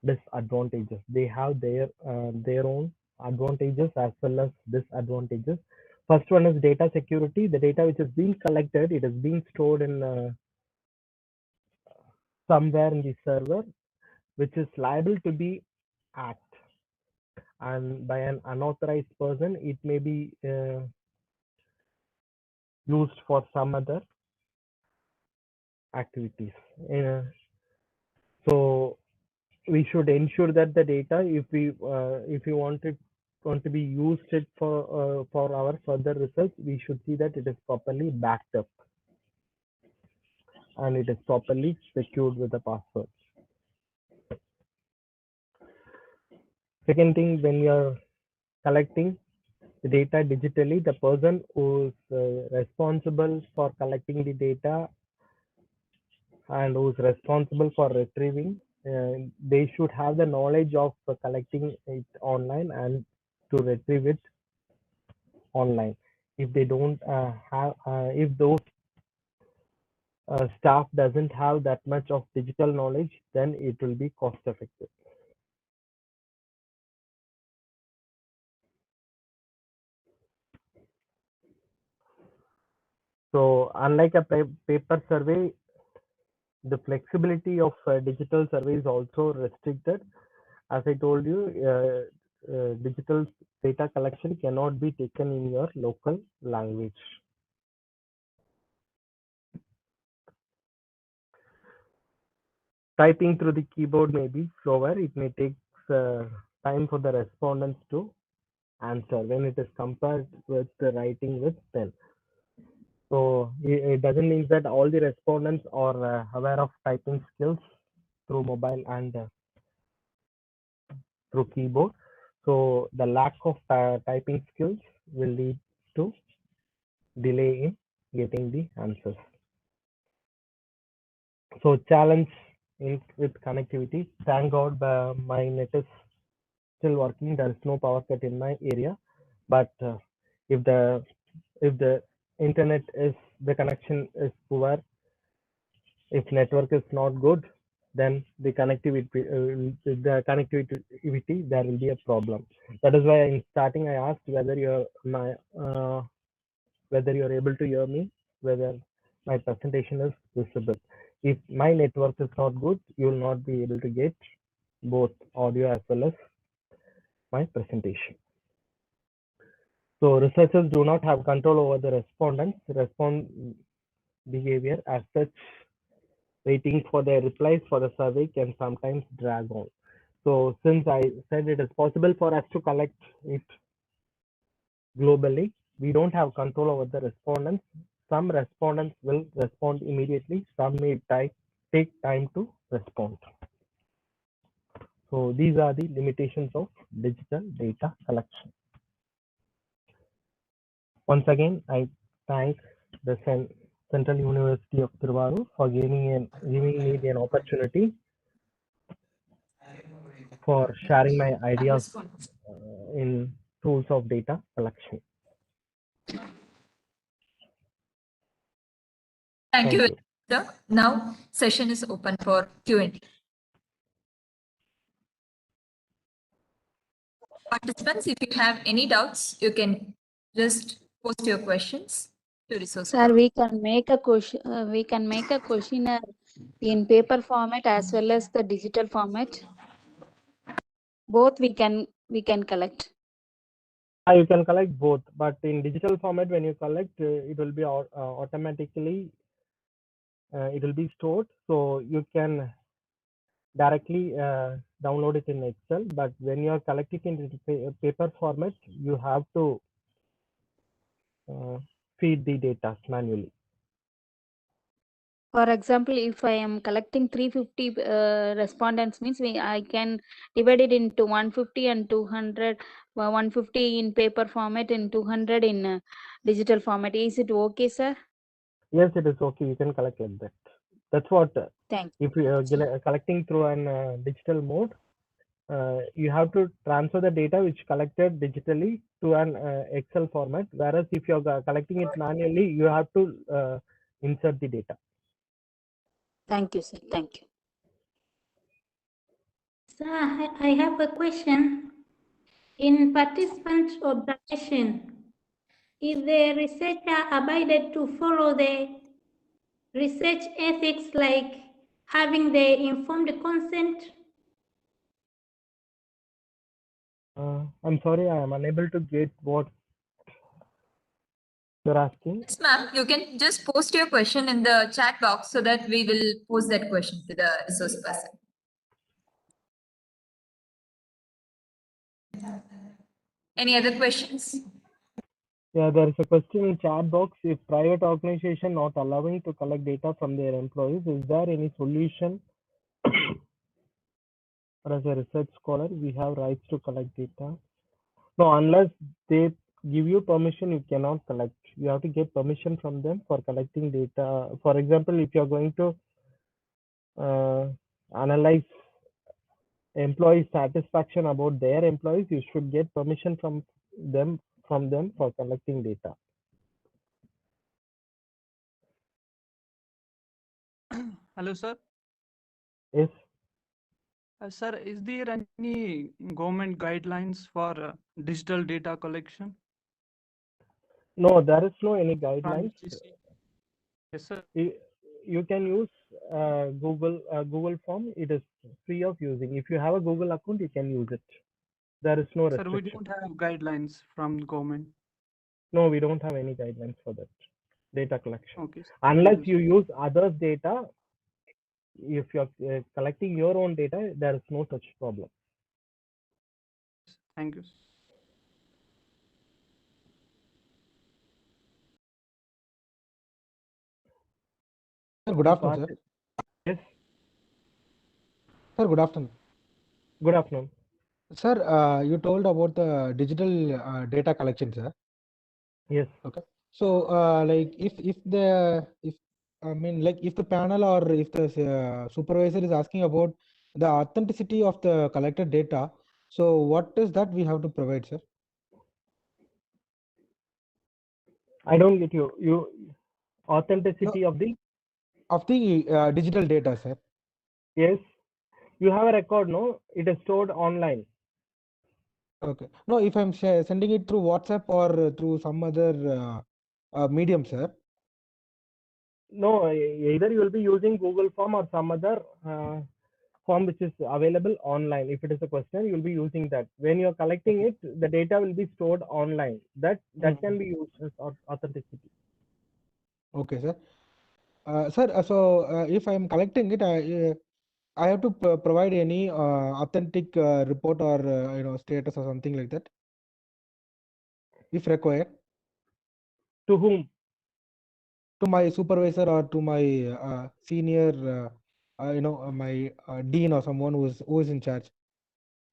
disadvantages. They have their own advantages as well as disadvantages. First one is data security. The data which is being collected, it is being stored in somewhere in the server, which is liable to be hacked, and by an unauthorized person, it may be used for some other activities. So we should ensure that the data, if we want to be used it for our further research, we should see that it is properly backed up and it is properly secured with a password. Second thing, when we are collecting the data digitally, the person who is responsible for collecting the data and who is responsible for retrieving, they should have the knowledge of collecting it online and to retrieve it online. If they don't have, if those staff doesn't have that much of digital knowledge, then it will be cost effective. So unlike a paper survey, the flexibility of digital survey is also restricted. As I told you, digital data collection cannot be taken in your local language. Typing through the keyboard may be slower. It may take time for the respondents to answer when it is compared with the writing with pen. So it doesn't mean that all the respondents are aware of typing skills through mobile and through keyboard. So the lack of typing skills will lead to delay in getting the answers. So challenge with connectivity. Thank God my net is still working. There is no power cut in my area. But if the internet is, the connection is poor, if network is not good, then the connectivity there will be a problem. That is why in starting I asked whether you're able to hear me, whether my presentation is visible. If my network is not good, you will not be able to get both audio as well as my presentation. So researchers do not have control over the respondents' response behavior. As such, waiting for their replies for the survey can sometimes drag on. So since I said it is possible for us to collect it globally, we don't have control over the respondents. Some respondents will respond immediately. Some may take time to respond. So these are the limitations of digital data collection. Once again, I thank the Central University of Tiruvallur for giving me an opportunity for sharing my ideas in tools of data collection. Thank you, sir. Now, session is open for Q&A. Participants, if you have any doubts, you can just post your questions to resource. Sir, we can make a question. We can make a questionnaire in paper format as well as the digital format. Both we can collect. You can collect both, but in digital format, when you collect, it will be automatically it will be stored, so you can directly download it in Excel. But when you are collecting in paper format, you have to feed the data manually. For example, if I am collecting 350 respondents, means I can divide it into 150 and 200, 150 in paper format and 200 in digital format. Is it okay, sir? Yes, it is okay. You can collect like that. That's what. Thank you. If you are collecting through an digital mode, you have to transfer the data which collected digitally to an Excel format. Whereas if you are collecting it manually, you have to insert the data. Thank you, sir. Thank you. Sir, I have a question. In participant observation, is the researcher abided to follow the research ethics like having the informed consent? I'm sorry, I am unable to get what you're asking. Yes, ma'am. You can just post your question in the chat box so that we will post that question to the resource person. Any other questions? Yeah, there is a question in chat box. If private organization not allowing to collect data from their employees, is there any solution? Or as a research scholar, we have rights to collect data. No, unless they give you permission, you cannot collect. You have to get permission from them for collecting data. For example, if you are going to analyze employee satisfaction about their employees, you should get permission from them for collecting data. Hello, sir. Yes. Sir, is there any government guidelines for digital data collection? No, there is no any guidelines. Yes, sir. You can use Google Form. It is free of using. If you have a Google account, you can use it. There is no Sir, we restriction. don't have guidelines from the government. No, we don't have any guidelines for that data collection. Okay. Unless Thank you use others' data, if you're collecting your own data, there is no such problem. Thank you. Sir, good afternoon, sir. Yes. Sir, good afternoon. Good afternoon. Sir, you told about the digital data collection, sir. Yes. Okay. So, like, if if the panel or if the supervisor is asking about the authenticity of the collected data, so what is that we have to provide, sir? I don't get you. Authenticity of the digital data, sir. Yes. You have a record, no? It is stored online. Okay. No, if I'm sending it through WhatsApp or through some other medium, sir. No, either you will be using Google Form or some other form which is available online. If it is a question, you will be using that. When you are collecting it, the data will be stored online. That can be used as authenticity. Okay, sir. Sir, so if I'm collecting it, I have to provide any authentic report or status or something like that, if required. To whom? To my supervisor or to my senior, my dean or someone who is in charge.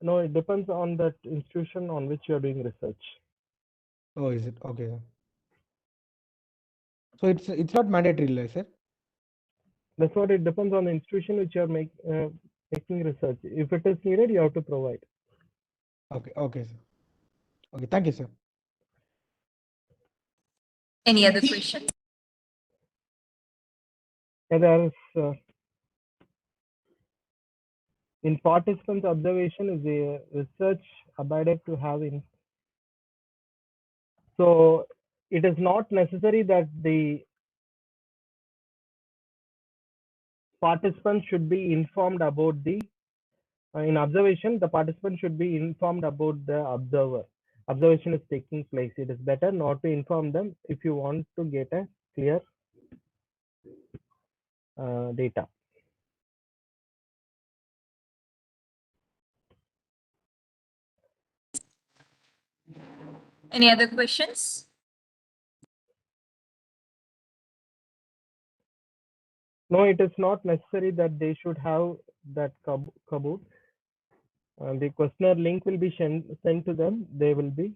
No, it depends on that institution on which you are doing research. Oh, is it? Okay. So it's not mandatory, like, sir? That's what it depends on the institution which you are making research. If it is needed, you have to provide. Okay, okay, sir. Okay, thank you, sir. Any other question? There is in participants' observation is a research abided to have in. So it is not necessary that the participants should be informed about the in observation. The participant should be informed about the observer. Observation is taking place. It is better not to inform them if you want to get a clear data. Any other questions? No, it is not necessary that they should have that cupboard. The questionnaire link will be sent to them. They will be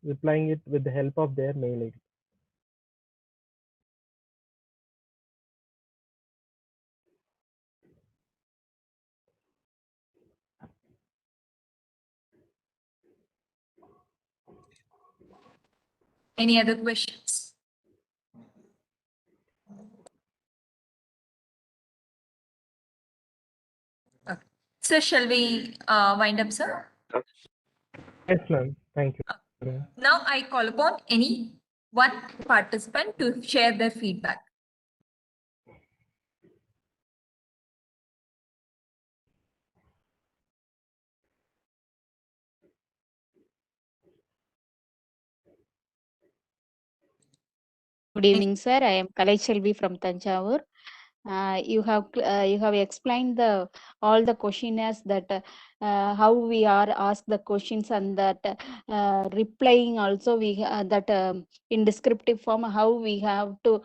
replying it with the help of their mail ID. Any other questions? Okay. So shall we wind up, sir? Yes, ma'am. Thank you. Now I call upon any one participant to share their feedback. Good evening, sir. I am Kalai Shelvi from Tanjavur. You have explained all the questionnaires that how we are asked the questions, and that replying also we that in descriptive form how we have to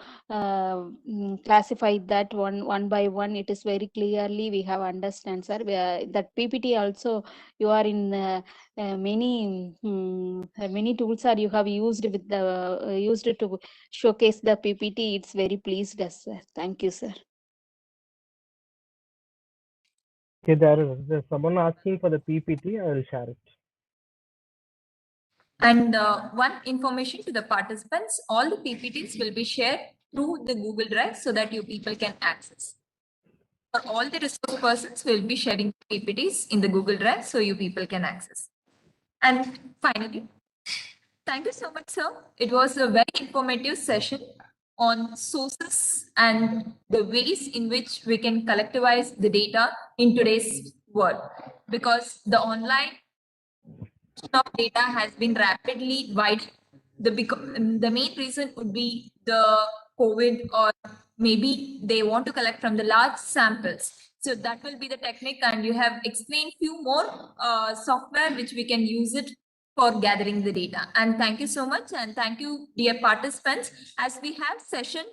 classify that one by one. It is very clearly we have understand, sir. That PPT also you are in many tools are you have used with the used to showcase the PPT. It's very pleased us, sir. Thank you, sir. Okay, there's someone asking for the PPT. I will share it. And one information to the participants, all the PPTs will be shared through the Google Drive so that you people can access. For all the resource persons will be sharing PPTs in the Google Drive so you people can access. And finally, thank you so much, sir. It was a very informative session. on sources and the ways in which we can collectivize the data in today's world, because the online of data has been rapidly widened. The main reason would be the COVID, or maybe they want to collect from the large samples. So that will be the technique, and you have explained few more software which we can use it for gathering the data. And thank you so much, and thank you, dear participants, as we have session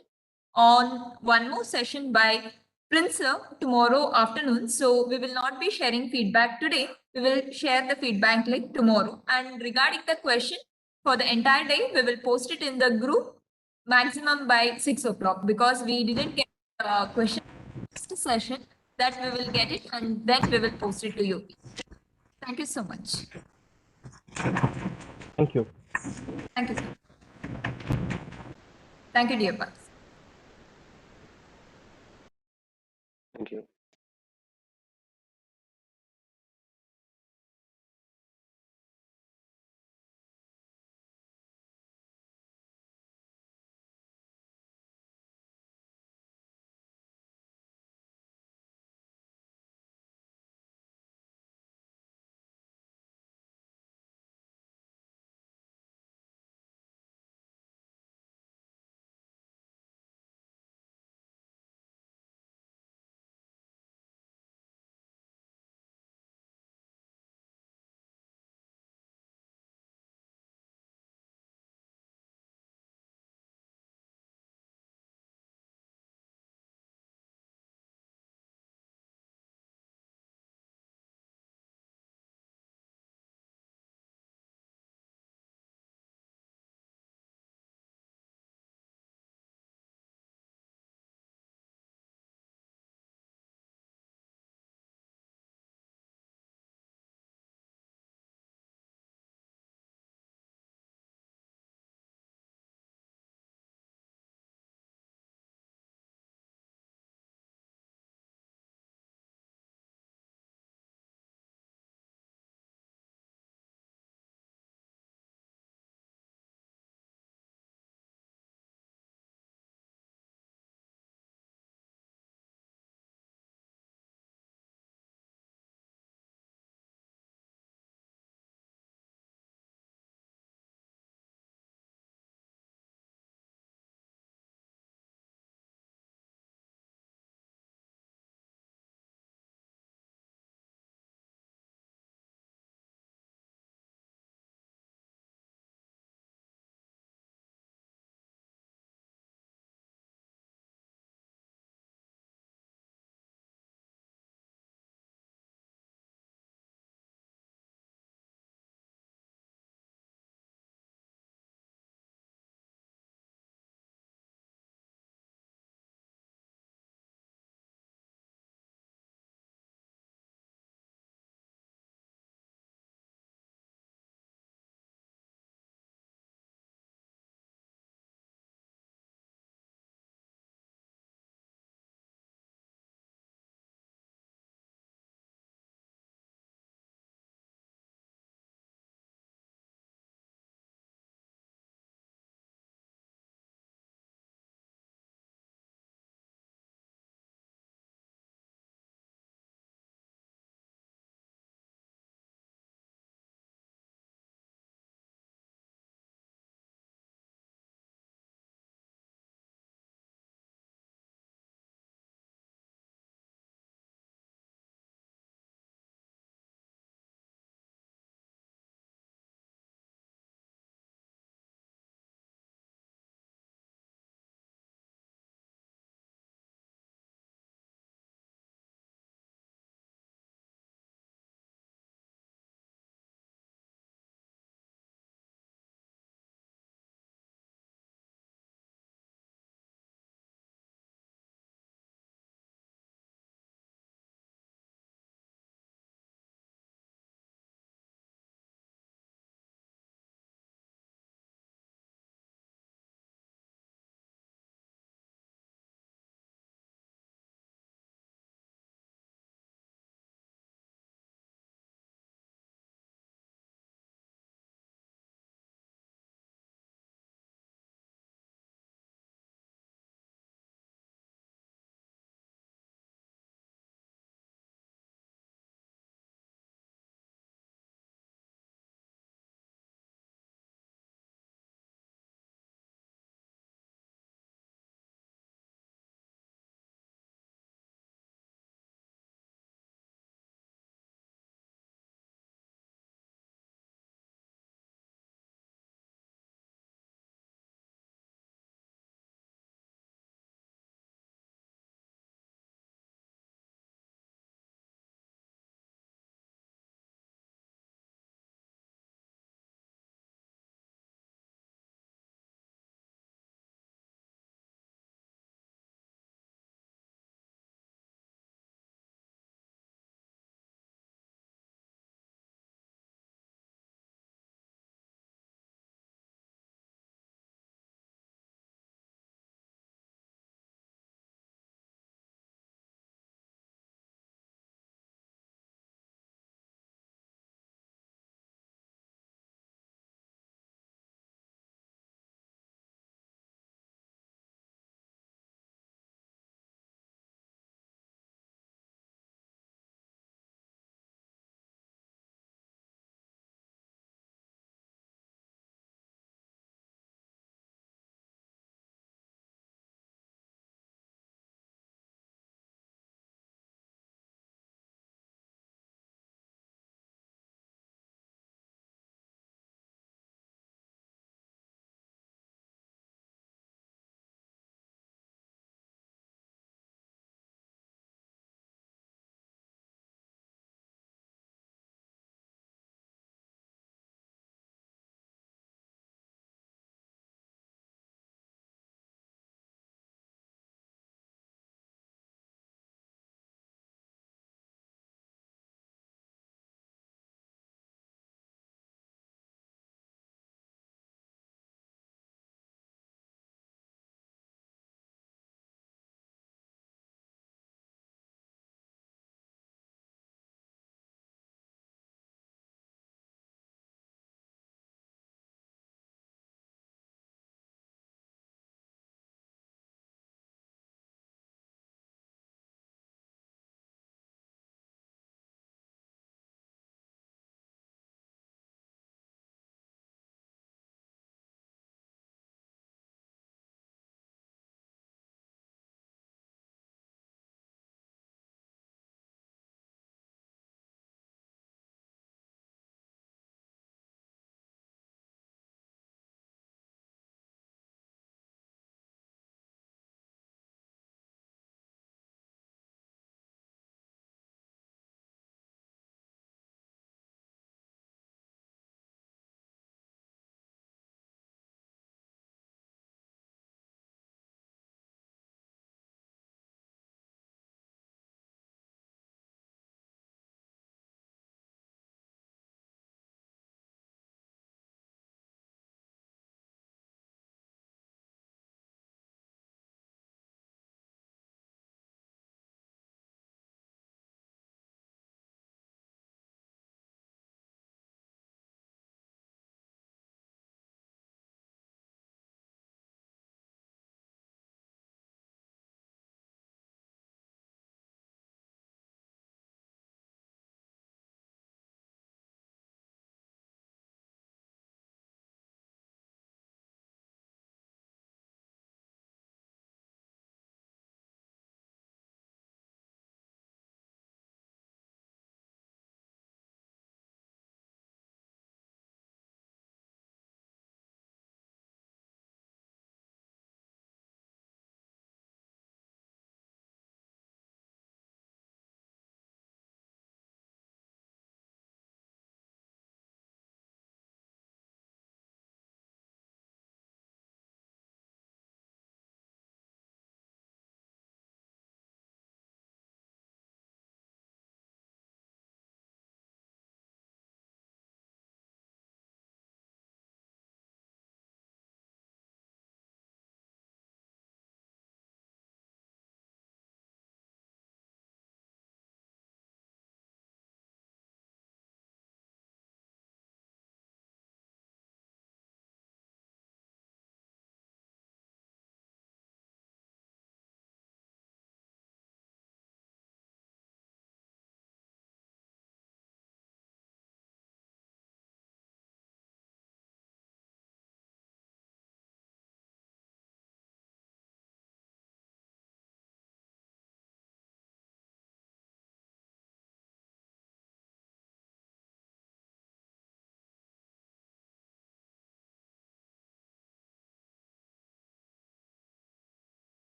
on one more session by Prince sir tomorrow afternoon. So we will not be sharing feedback today. We will share the feedback link tomorrow. And regarding the question for the entire day, we will post it in the group maximum by 6 o'clock, because we didn't get a question next session, that we will get it and then we will post it to you. Thank you so much. Thank you. Thank you, sir. Thank you, dear participants. Thank you.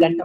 గంట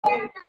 Okay.